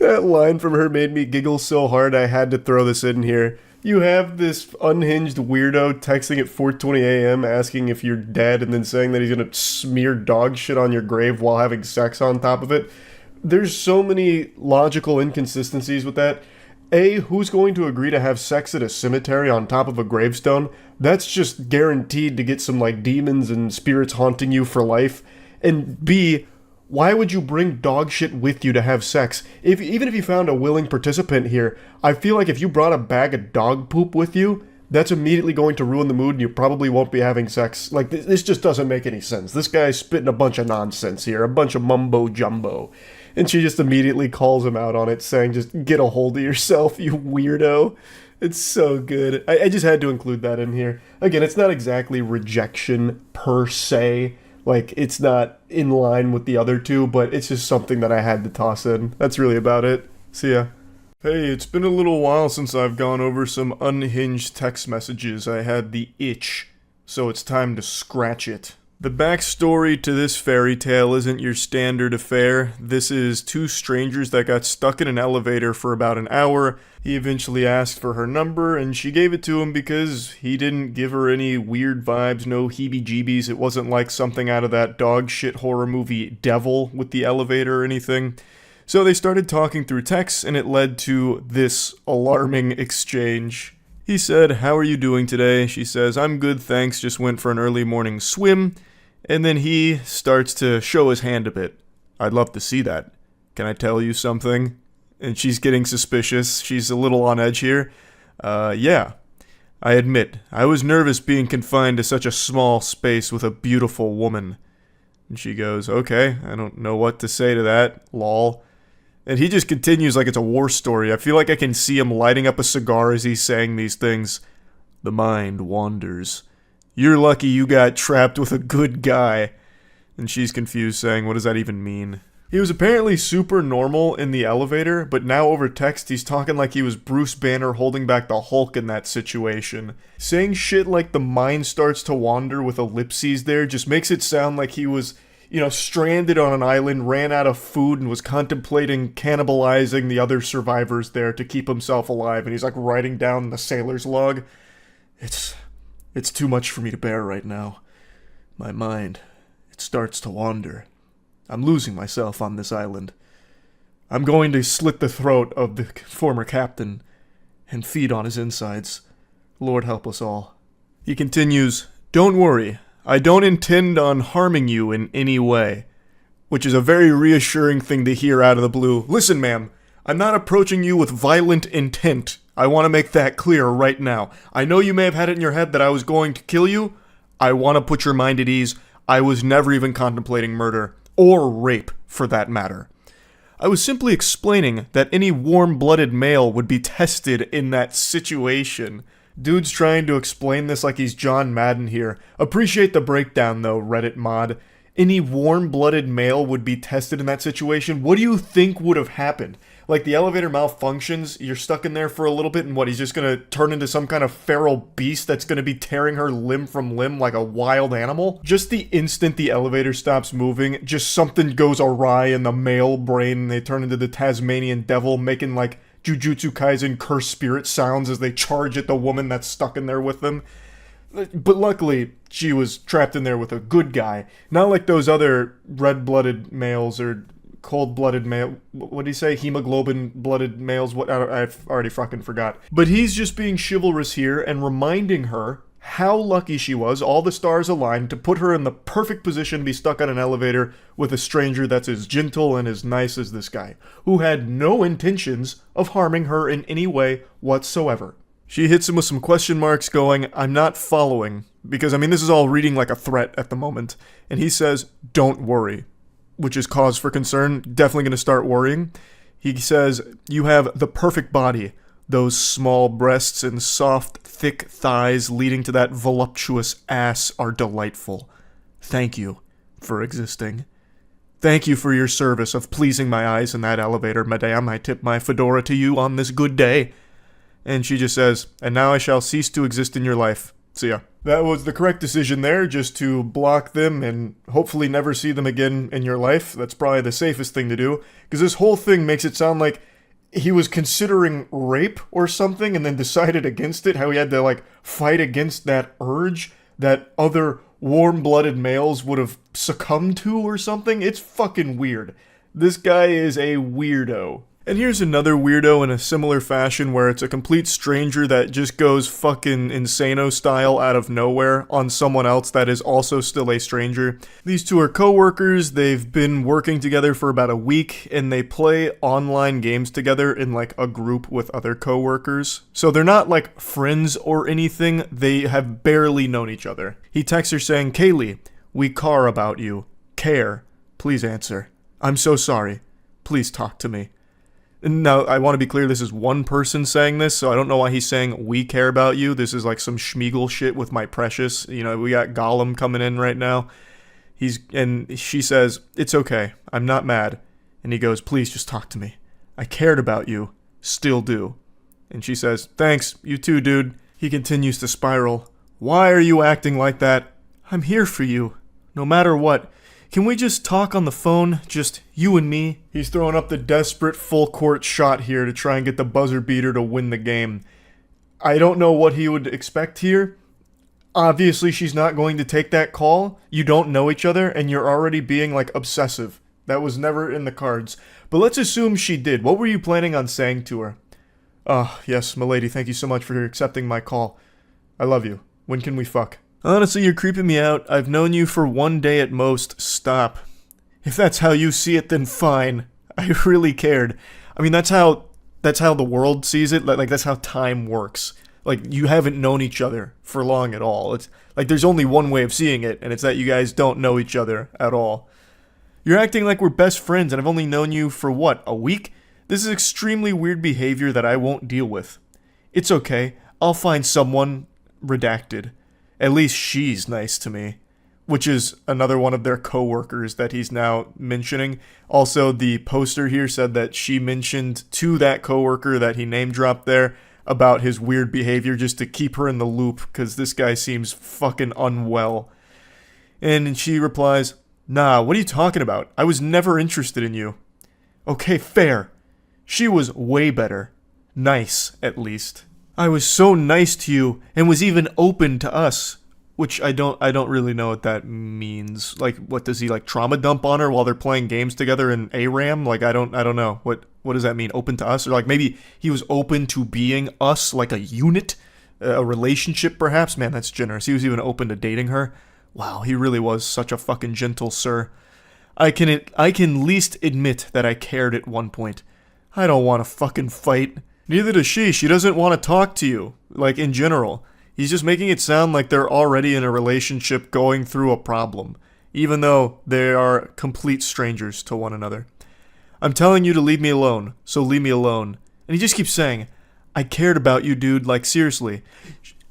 That line from her made me giggle so hard I had to throw this in here. You have this unhinged weirdo texting at 4:20 a.m. asking if you're dead and then saying that he's gonna smear dog shit on your grave while having sex on top of it. There's so many logical inconsistencies with that. A, who's going to agree to have sex at a cemetery on top of a gravestone? That's just guaranteed to get some, like, demons and spirits haunting you for life. And B, why would you bring dog shit with you to have sex? Even if you found a willing participant here, I feel like if you brought a bag of dog poop with you, that's immediately going to ruin the mood and you probably won't be having sex. Like, this just doesn't make any sense. This guy's spitting a bunch of nonsense here, a bunch of mumbo-jumbo. And she just immediately calls him out on it, saying, just get a hold of yourself, you weirdo. It's so good. I just had to include that in here. Again, it's not exactly rejection per se. Like, it's not in line with the other two, but it's just something that I had to toss in. That's really about it. See ya. Hey, it's been a little while since I've gone over some unhinged text messages. I had the itch, so it's time to scratch it. The backstory to this fairy tale isn't your standard affair. This is two strangers that got stuck in an elevator for about an hour. He eventually asked for her number, and she gave it to him because he didn't give her any weird vibes, no heebie-jeebies. It wasn't like something out of that dog shit horror movie Devil with the elevator or anything. So they started talking through text, and it led to this alarming exchange. He said, "How are you doing today?" She says, "I'm good, thanks, just went for an early morning swim." And then he starts to show his hand a bit. "I'd love to see that. Can I tell you something?" And she's getting suspicious. She's a little on edge here. Yeah. I admit, I was nervous being confined to such a small space with a beautiful woman. And she goes, "Okay, I don't know what to say to that, lol." And he just continues like it's a war story. I feel like I can see him lighting up a cigar as he's saying these things. "The mind wanders. You're lucky you got trapped with a good guy." And she's confused, saying, "What does that even mean?" He was apparently super normal in the elevator, but now over text he's talking like he was Bruce Banner holding back the Hulk in that situation. Saying shit like the mind starts to wander with ellipses there just makes it sound like he was, stranded on an island, ran out of food, and was contemplating cannibalizing the other survivors there to keep himself alive, and he's like writing down the sailor's log. It's too much for me to bear right now. My mind, it starts to wander. I'm losing myself on this island. I'm going to slit the throat of the former captain and feed on his insides. Lord help us all. He continues, "Don't worry, I don't intend on harming you in any way." Which is a very reassuring thing to hear out of the blue. Listen, ma'am, I'm not approaching you with violent intent. I want to make that clear right now. I know you may have had it in your head that I was going to kill you. I want to put your mind at ease. I was never even contemplating murder. Or rape, for that matter. I was simply explaining that any warm-blooded male would be tested in that situation. Dude's trying to explain this like he's John Madden here. Appreciate the breakdown though, Reddit mod. Any warm-blooded male would be tested in that situation? What do you think would have happened? Like, the elevator malfunctions, you're stuck in there for a little bit, and what, he's just gonna turn into some kind of feral beast that's gonna be tearing her limb from limb like a wild animal? Just the instant the elevator stops moving, just something goes awry in the male brain, and they turn into the Tasmanian devil, making, like, Jujutsu Kaisen curse spirit sounds as they charge at the woman that's stuck in there with them. But luckily, she was trapped in there with a good guy. Not like those other red-blooded males or cold-blooded male. What did he say? Hemoglobin-blooded males? What? I've already fucking forgot. But he's just being chivalrous here and reminding her how lucky she was, all the stars aligned, to put her in the perfect position to be stuck on an elevator with a stranger that's as gentle and as nice as this guy, who had no intentions of harming her in any way whatsoever. She hits him with some question marks going, I'm not following, because, I mean, this is all reading like a threat at the moment. And he says, don't worry, which is cause for concern, definitely going to start worrying. He says, you have the perfect body, those small breasts and soft, thick thighs leading to that voluptuous ass are delightful. Thank you for existing. Thank you for your service of pleasing my eyes in that elevator, madame. I tip my fedora to you on this good day. And she just says, and now I shall cease to exist in your life. See ya. That was the correct decision there, just to block them and hopefully never see them again in your life. That's probably the safest thing to do, because this whole thing makes it sound like he was considering rape or something and then decided against it, how he had to, like, fight against that urge that other warm-blooded males would have succumbed to or something. It's fucking weird. This guy is a weirdo. And here's another weirdo in a similar fashion where it's a complete stranger that just goes fucking insano style out of nowhere on someone else that is also still a stranger. These two are co-workers, they've been working together for about a week, and they play online games together in like a group with other co-workers. So they're not like friends or anything, they have barely known each other. He texts her saying, Kaylee, we care about you. Care. Please answer. I'm so sorry. Please talk to me. Now, I want to be clear, this is one person saying this, so I don't know why he's saying, we care about you. This is like some Schmeagle shit with my precious. You know, we got Gollum coming in right now. And she says, it's okay, I'm not mad. And he goes, please just talk to me. I cared about you. Still do. And she says, thanks, you too, dude. He continues to spiral. Why are you acting like that? I'm here for you. No matter what. Can we just talk on the phone? Just you and me? He's throwing up the desperate full court shot here to try and get the buzzer beater to win the game. I don't know what he would expect here. Obviously, she's not going to take that call. You don't know each other, and you're already being, like, obsessive. That was never in the cards. But let's assume she did. What were you planning on saying to her? Yes, milady, thank you so much for accepting my call. I love you. When can we fuck? Honestly, you're creeping me out. I've known you for 1 day at most. Stop. If that's how you see it, then fine. I really cared. I mean, that's how the world sees it. Like, that's how time works. Like, you haven't known each other for long at all. It's like there's only one way of seeing it, and it's that you guys don't know each other at all. You're acting like we're best friends, and I've only known you for what, a week? This is extremely weird behavior that I won't deal with. It's okay. I'll find someone redacted. At least she's nice to me. Which is another one of their co-workers that he's now mentioning. Also, the poster here said that she mentioned to that co-worker that he name-dropped there about his weird behavior just to keep her in the loop, because this guy seems fucking unwell. And she replies, nah, what are you talking about? I was never interested in you. Okay, fair. She was way better. Nice, at least. I was so nice to you, and was even open to us. Which I don't really know what that means. Like, what does he, like, trauma dump on her while they're playing games together in ARAM? Like, I don't know. What does that mean? Open to us? Or, like, maybe he was open to being us, like a unit? A relationship, perhaps? Man, that's generous. He was even open to dating her. Wow, he really was such a fucking gentle sir. I can least admit that I cared at one point. I don't want to fucking fight. Neither does she. She doesn't want to talk to you. Like, in general. He's just making it sound like they're already in a relationship going through a problem, even though they are complete strangers to one another. I'm telling you to leave me alone, so leave me alone. And he just keeps saying, I cared about you, dude, like seriously.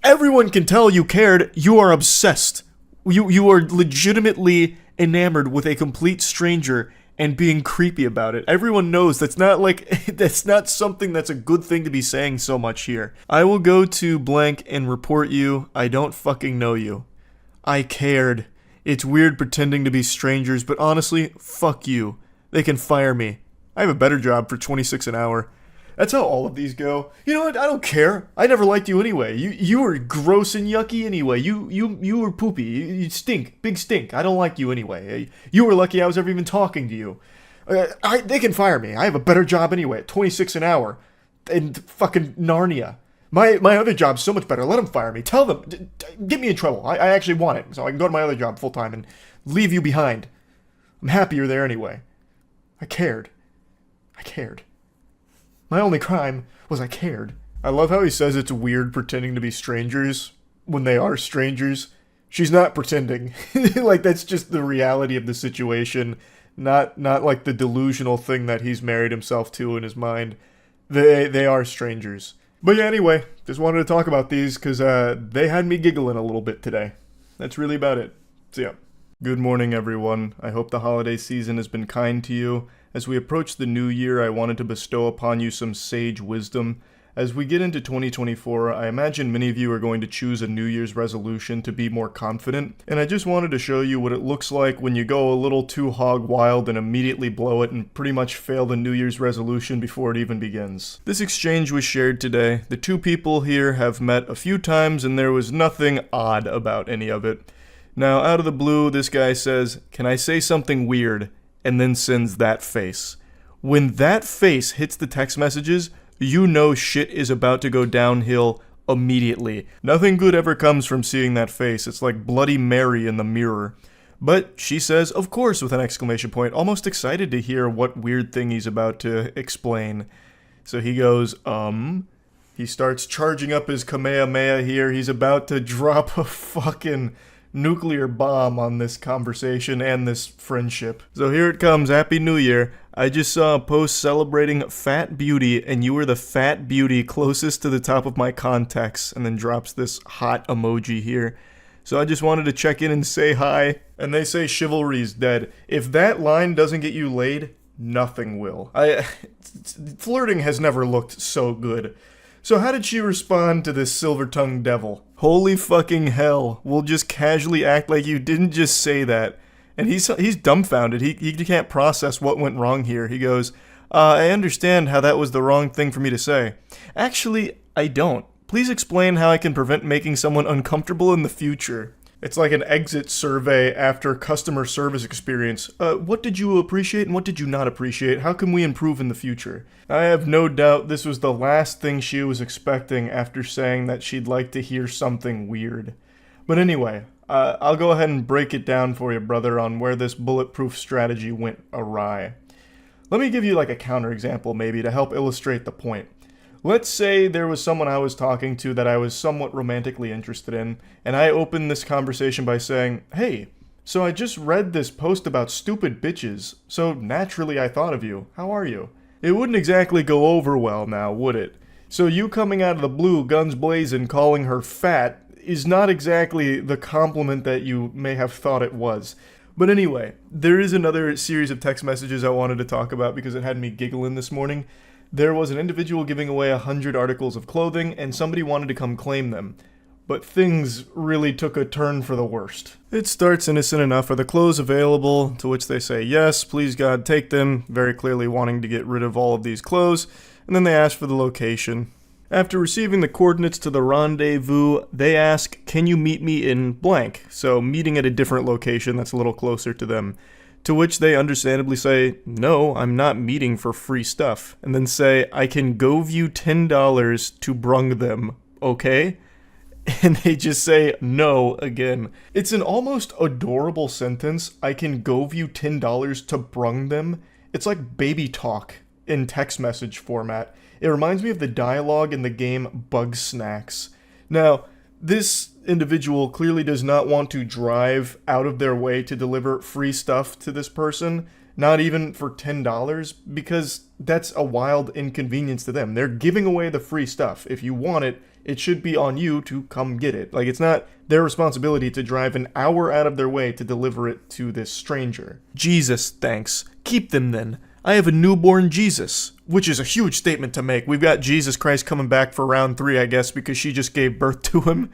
Everyone can tell you cared. You are obsessed. You are legitimately enamored with a complete stranger, and being creepy about it. Everyone knows that's not like, that's not something that's a good thing to be saying so much here. I will go to blank and report you. I don't fucking know you. I cared. It's weird pretending to be strangers, but honestly, fuck you. They can fire me. I have a better job for $26 an hour. That's how all of these go. You know what? I don't care. I never liked you anyway. You were gross and yucky anyway. You were poopy. You stink. Big stink. I don't like you anyway. You were lucky I was ever even talking to you. They can fire me. I have a better job anyway at $26 an hour. In fucking Narnia. My other job's so much better. Let them fire me. Tell them. Get me in trouble. I actually want it. So I can go to my other job full time and leave you behind. I'm happier there anyway. I cared. My only crime was I cared. I love how he says it's weird pretending to be strangers when they are strangers. She's not pretending. Like, that's just the reality of the situation. Not like the delusional thing that he's married himself to in his mind. They are strangers. But yeah, anyway, just wanted to talk about these because they had me giggling a little bit today. That's really about it. See ya. Good morning, everyone. I hope the holiday season has been kind to you. As we approach the new year, I wanted to bestow upon you some sage wisdom. As we get into 2024, I imagine many of you are going to choose a New Year's resolution to be more confident, and I just wanted to show you what it looks like when you go a little too hog wild and immediately blow it and pretty much fail the New Year's resolution before it even begins. This exchange was shared today. The two people here have met a few times and there was nothing odd about any of it. Now, out of the blue, this guy says, "Can I say something weird?" and then sends that face. When that face hits the text messages, you know shit is about to go downhill immediately. Nothing good ever comes from seeing that face. It's like Bloody Mary in the mirror. But she says, of course, with an exclamation point, almost excited to hear what weird thing he's about to explain. So he goes, He starts charging up his Kamehameha here. He's about to drop a fucking nuclear bomb on this conversation and this friendship. So here it comes. Happy New Year. I just saw a post celebrating fat beauty, and you were the fat beauty closest to the top of my contacts, and then drops this hot emoji here. So I just wanted to check in and say hi. And they say chivalry's dead. If that line doesn't get you laid, nothing will. Flirting has never looked so good. So how did she respond to this silver-tongued devil? Holy fucking hell. We'll just casually act like you didn't just say that. And he's dumbfounded. He can't process what went wrong here. He goes, I understand how that was the wrong thing for me to say. Actually, I don't. Please explain how I can prevent making someone uncomfortable in the future. It's like an exit survey after customer service experience. What did you appreciate and what did you not appreciate? How can we improve in the future? I have no doubt this was the last thing she was expecting after saying that she'd like to hear something weird. But anyway, I'll go ahead and break it down for you, brother, on where this bulletproof strategy went awry. Let me give you like a counterexample maybe to help illustrate the point. Let's say there was someone I was talking to that I was somewhat romantically interested in, and I opened this conversation by saying, hey, so I just read this post about stupid bitches, so naturally I thought of you. How are you? It wouldn't exactly go over well now, would it? So you coming out of the blue, guns blazing, calling her fat, is not exactly the compliment that you may have thought it was. But anyway, there is another series of text messages I wanted to talk about because it had me giggling this morning. There was an individual giving away 100 articles of clothing, and somebody wanted to come claim them. But things really took a turn for the worst. It starts innocent enough. Are the clothes available? To which they say, yes, please God, take them. Very clearly wanting to get rid of all of these clothes. And then they ask for the location. After receiving the coordinates to the rendezvous, they ask, can you meet me in blank? So meeting at a different location that's a little closer to them. To which they understandably say, no, I'm not meeting for free stuff. And then say, I can gove you $10 to brung them, okay? And they just say no again. It's an almost adorable sentence. I can gove you $10 to brung them. It's like baby talk in text message format. It reminds me of the dialogue in the game Bugsnax. Now, this individual clearly does not want to drive out of their way to deliver free stuff to this person, not even for $10, because that's a wild inconvenience to them. They're giving away the free stuff. If you want it, it should be on you to come get it. Like, it's not their responsibility to drive an hour out of their way to deliver it to this stranger. Jesus, thanks. Keep them then. I have a newborn Jesus, which is a huge statement to make. We've got Jesus Christ coming back for round 3, I guess, because she just gave birth to him.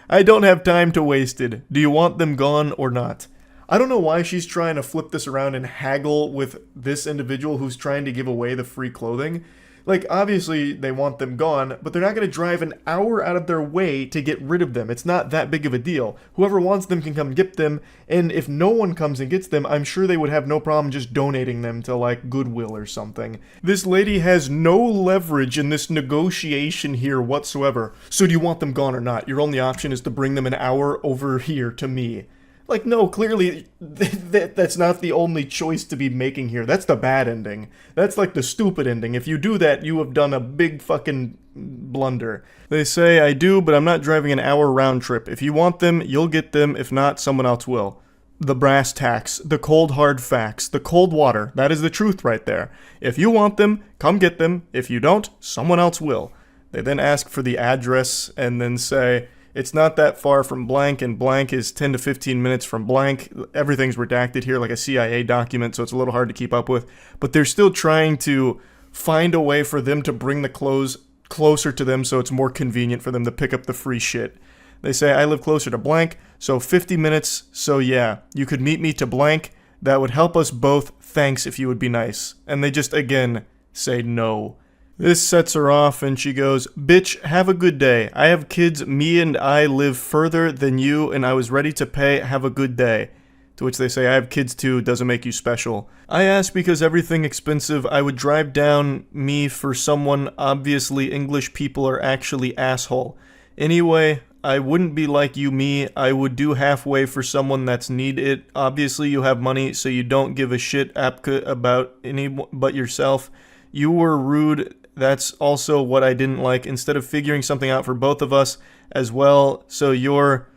I don't have time to waste it. Do you want them gone or not? I don't know why she's trying to flip this around and haggle with this individual who's trying to give away the free clothing. Like, obviously, they want them gone, but they're not going to drive an hour out of their way to get rid of them. It's not that big of a deal. Whoever wants them can come get them, and if no one comes and gets them, I'm sure they would have no problem just donating them to, like, Goodwill or something. This lady has no leverage in this negotiation here whatsoever. So do you want them gone or not? Your only option is to bring them an hour over here to me. Like, no, clearly, that's not the only choice to be making here. That's the bad ending. That's like the stupid ending. If you do that, you have done a big fucking blunder. They say, I do, but I'm not driving an hour round trip. If you want them, you'll get them. If not, someone else will. The brass tacks, the cold hard facts, the cold water. That is the truth right there. If you want them, come get them. If you don't, someone else will. They then ask for the address and then say, it's not that far from blank, and blank is 10 to 15 minutes from blank. Everything's redacted here like a CIA document, so it's a little hard to keep up with. But they're still trying to find a way for them to bring the clothes closer to them so it's more convenient for them to pick up the free shit. They say, I live closer to blank, so 50 minutes, so yeah, you could meet me to blank. That would help us both. Thanks if you would be nice. And they just, again, say no. This sets her off, and she goes, bitch, have a good day. I have kids, me and I live further than you, and I was ready to pay, have a good day. To which they say, I have kids too, doesn't make you special. I ask because everything expensive, I would drive down me for someone, obviously English people are actually asshole. Anyway, I wouldn't be like you, me, I would do halfway for someone that's need it. Obviously you have money, so you don't give a shit apka about any but yourself. You were rude. That's also what I didn't like. Instead of figuring something out for both of us as well, so you're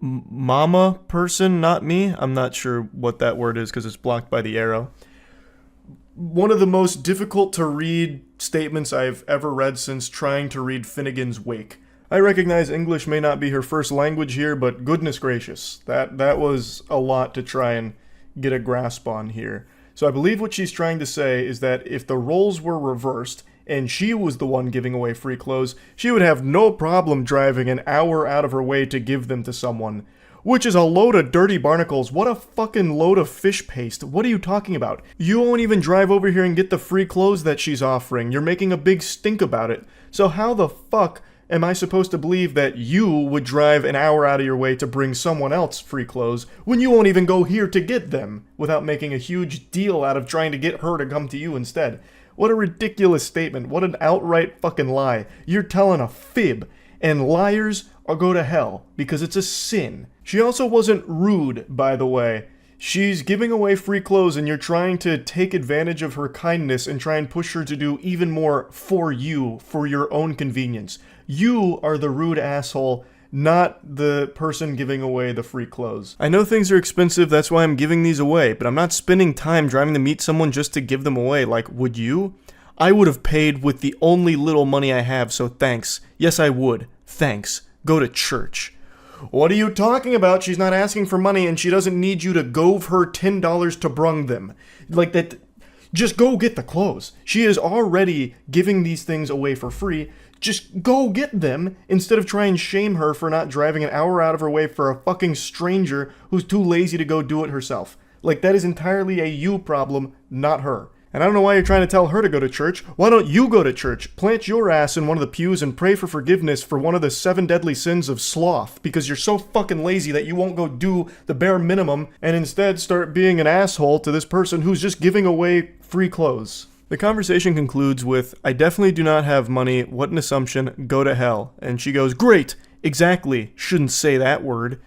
mama person, not me? I'm not sure what that word is because it's blocked by the arrow. One of the most difficult to read statements I've ever read since trying to read Finnegan's Wake. I recognize English may not be her first language here, but goodness gracious, that was a lot to try and get a grasp on here. So I believe what she's trying to say is that if the roles were reversed, and she was the one giving away free clothes, she would have no problem driving an hour out of her way to give them to someone. Which is a load of dirty barnacles. What a fucking load of fish paste. What are you talking about? You won't even drive over here and get the free clothes that she's offering. You're making a big stink about it. So how the fuck am I supposed to believe that you would drive an hour out of your way to bring someone else free clothes when you won't even go here to get them without making a huge deal out of trying to get her to come to you instead? What a ridiculous statement. What an outright fucking lie. You're telling a fib. And liars will go to hell because it's a sin. She also wasn't rude, by the way. She's giving away free clothes and you're trying to take advantage of her kindness and try and push her to do even more for you, for your own convenience. You are the rude asshole, not the person giving away the free clothes. I know things are expensive, that's why I'm giving these away, but I'm not spending time driving to meet someone just to give them away. Like, would you? I would have paid with the only little money I have, so thanks. Yes, I would. Thanks. Go to church. What are you talking about? She's not asking for money and she doesn't need you to gove her $10 to brung them. Like that, just go get the clothes. She is already giving these things away for free. Just go get them instead of trying to shame her for not driving an hour out of her way for a fucking stranger who's too lazy to go do it herself. Like, that is entirely a you problem, not her. And I don't know why you're trying to tell her to go to church. Why don't you go to church, plant your ass in one of the pews and pray for forgiveness for one of the 7 deadly sins of sloth, because you're so fucking lazy that you won't go do the bare minimum and instead start being an asshole to this person who's just giving away free clothes. The conversation concludes with, I definitely do not have money, what an assumption, go to hell. And she goes, great, exactly, shouldn't say that word.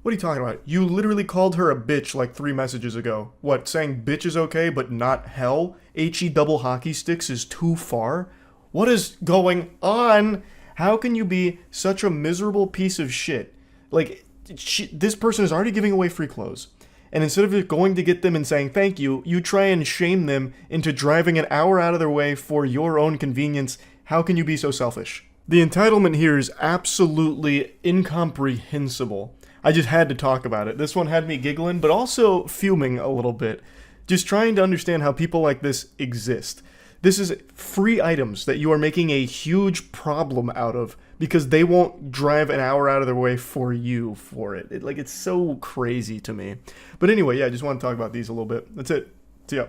What are you talking about? You literally called her a bitch like 3 messages ago. What, saying bitch is okay but not hell? HE double hockey sticks is too far? What is going on? How can you be such a miserable piece of shit? Like, this person is already giving away free clothes. And instead of going to get them and saying thank you, you try and shame them into driving an hour out of their way for your own convenience. How can you be so selfish? The entitlement here is absolutely incomprehensible. I just had to talk about it. This one had me giggling, but also fuming a little bit. Just trying to understand how people like this exist. This is free items that you are making a huge problem out of because they won't drive an hour out of their way for you for it. It's so crazy to me. But anyway, yeah, I just want to talk about these a little bit. That's it. See ya.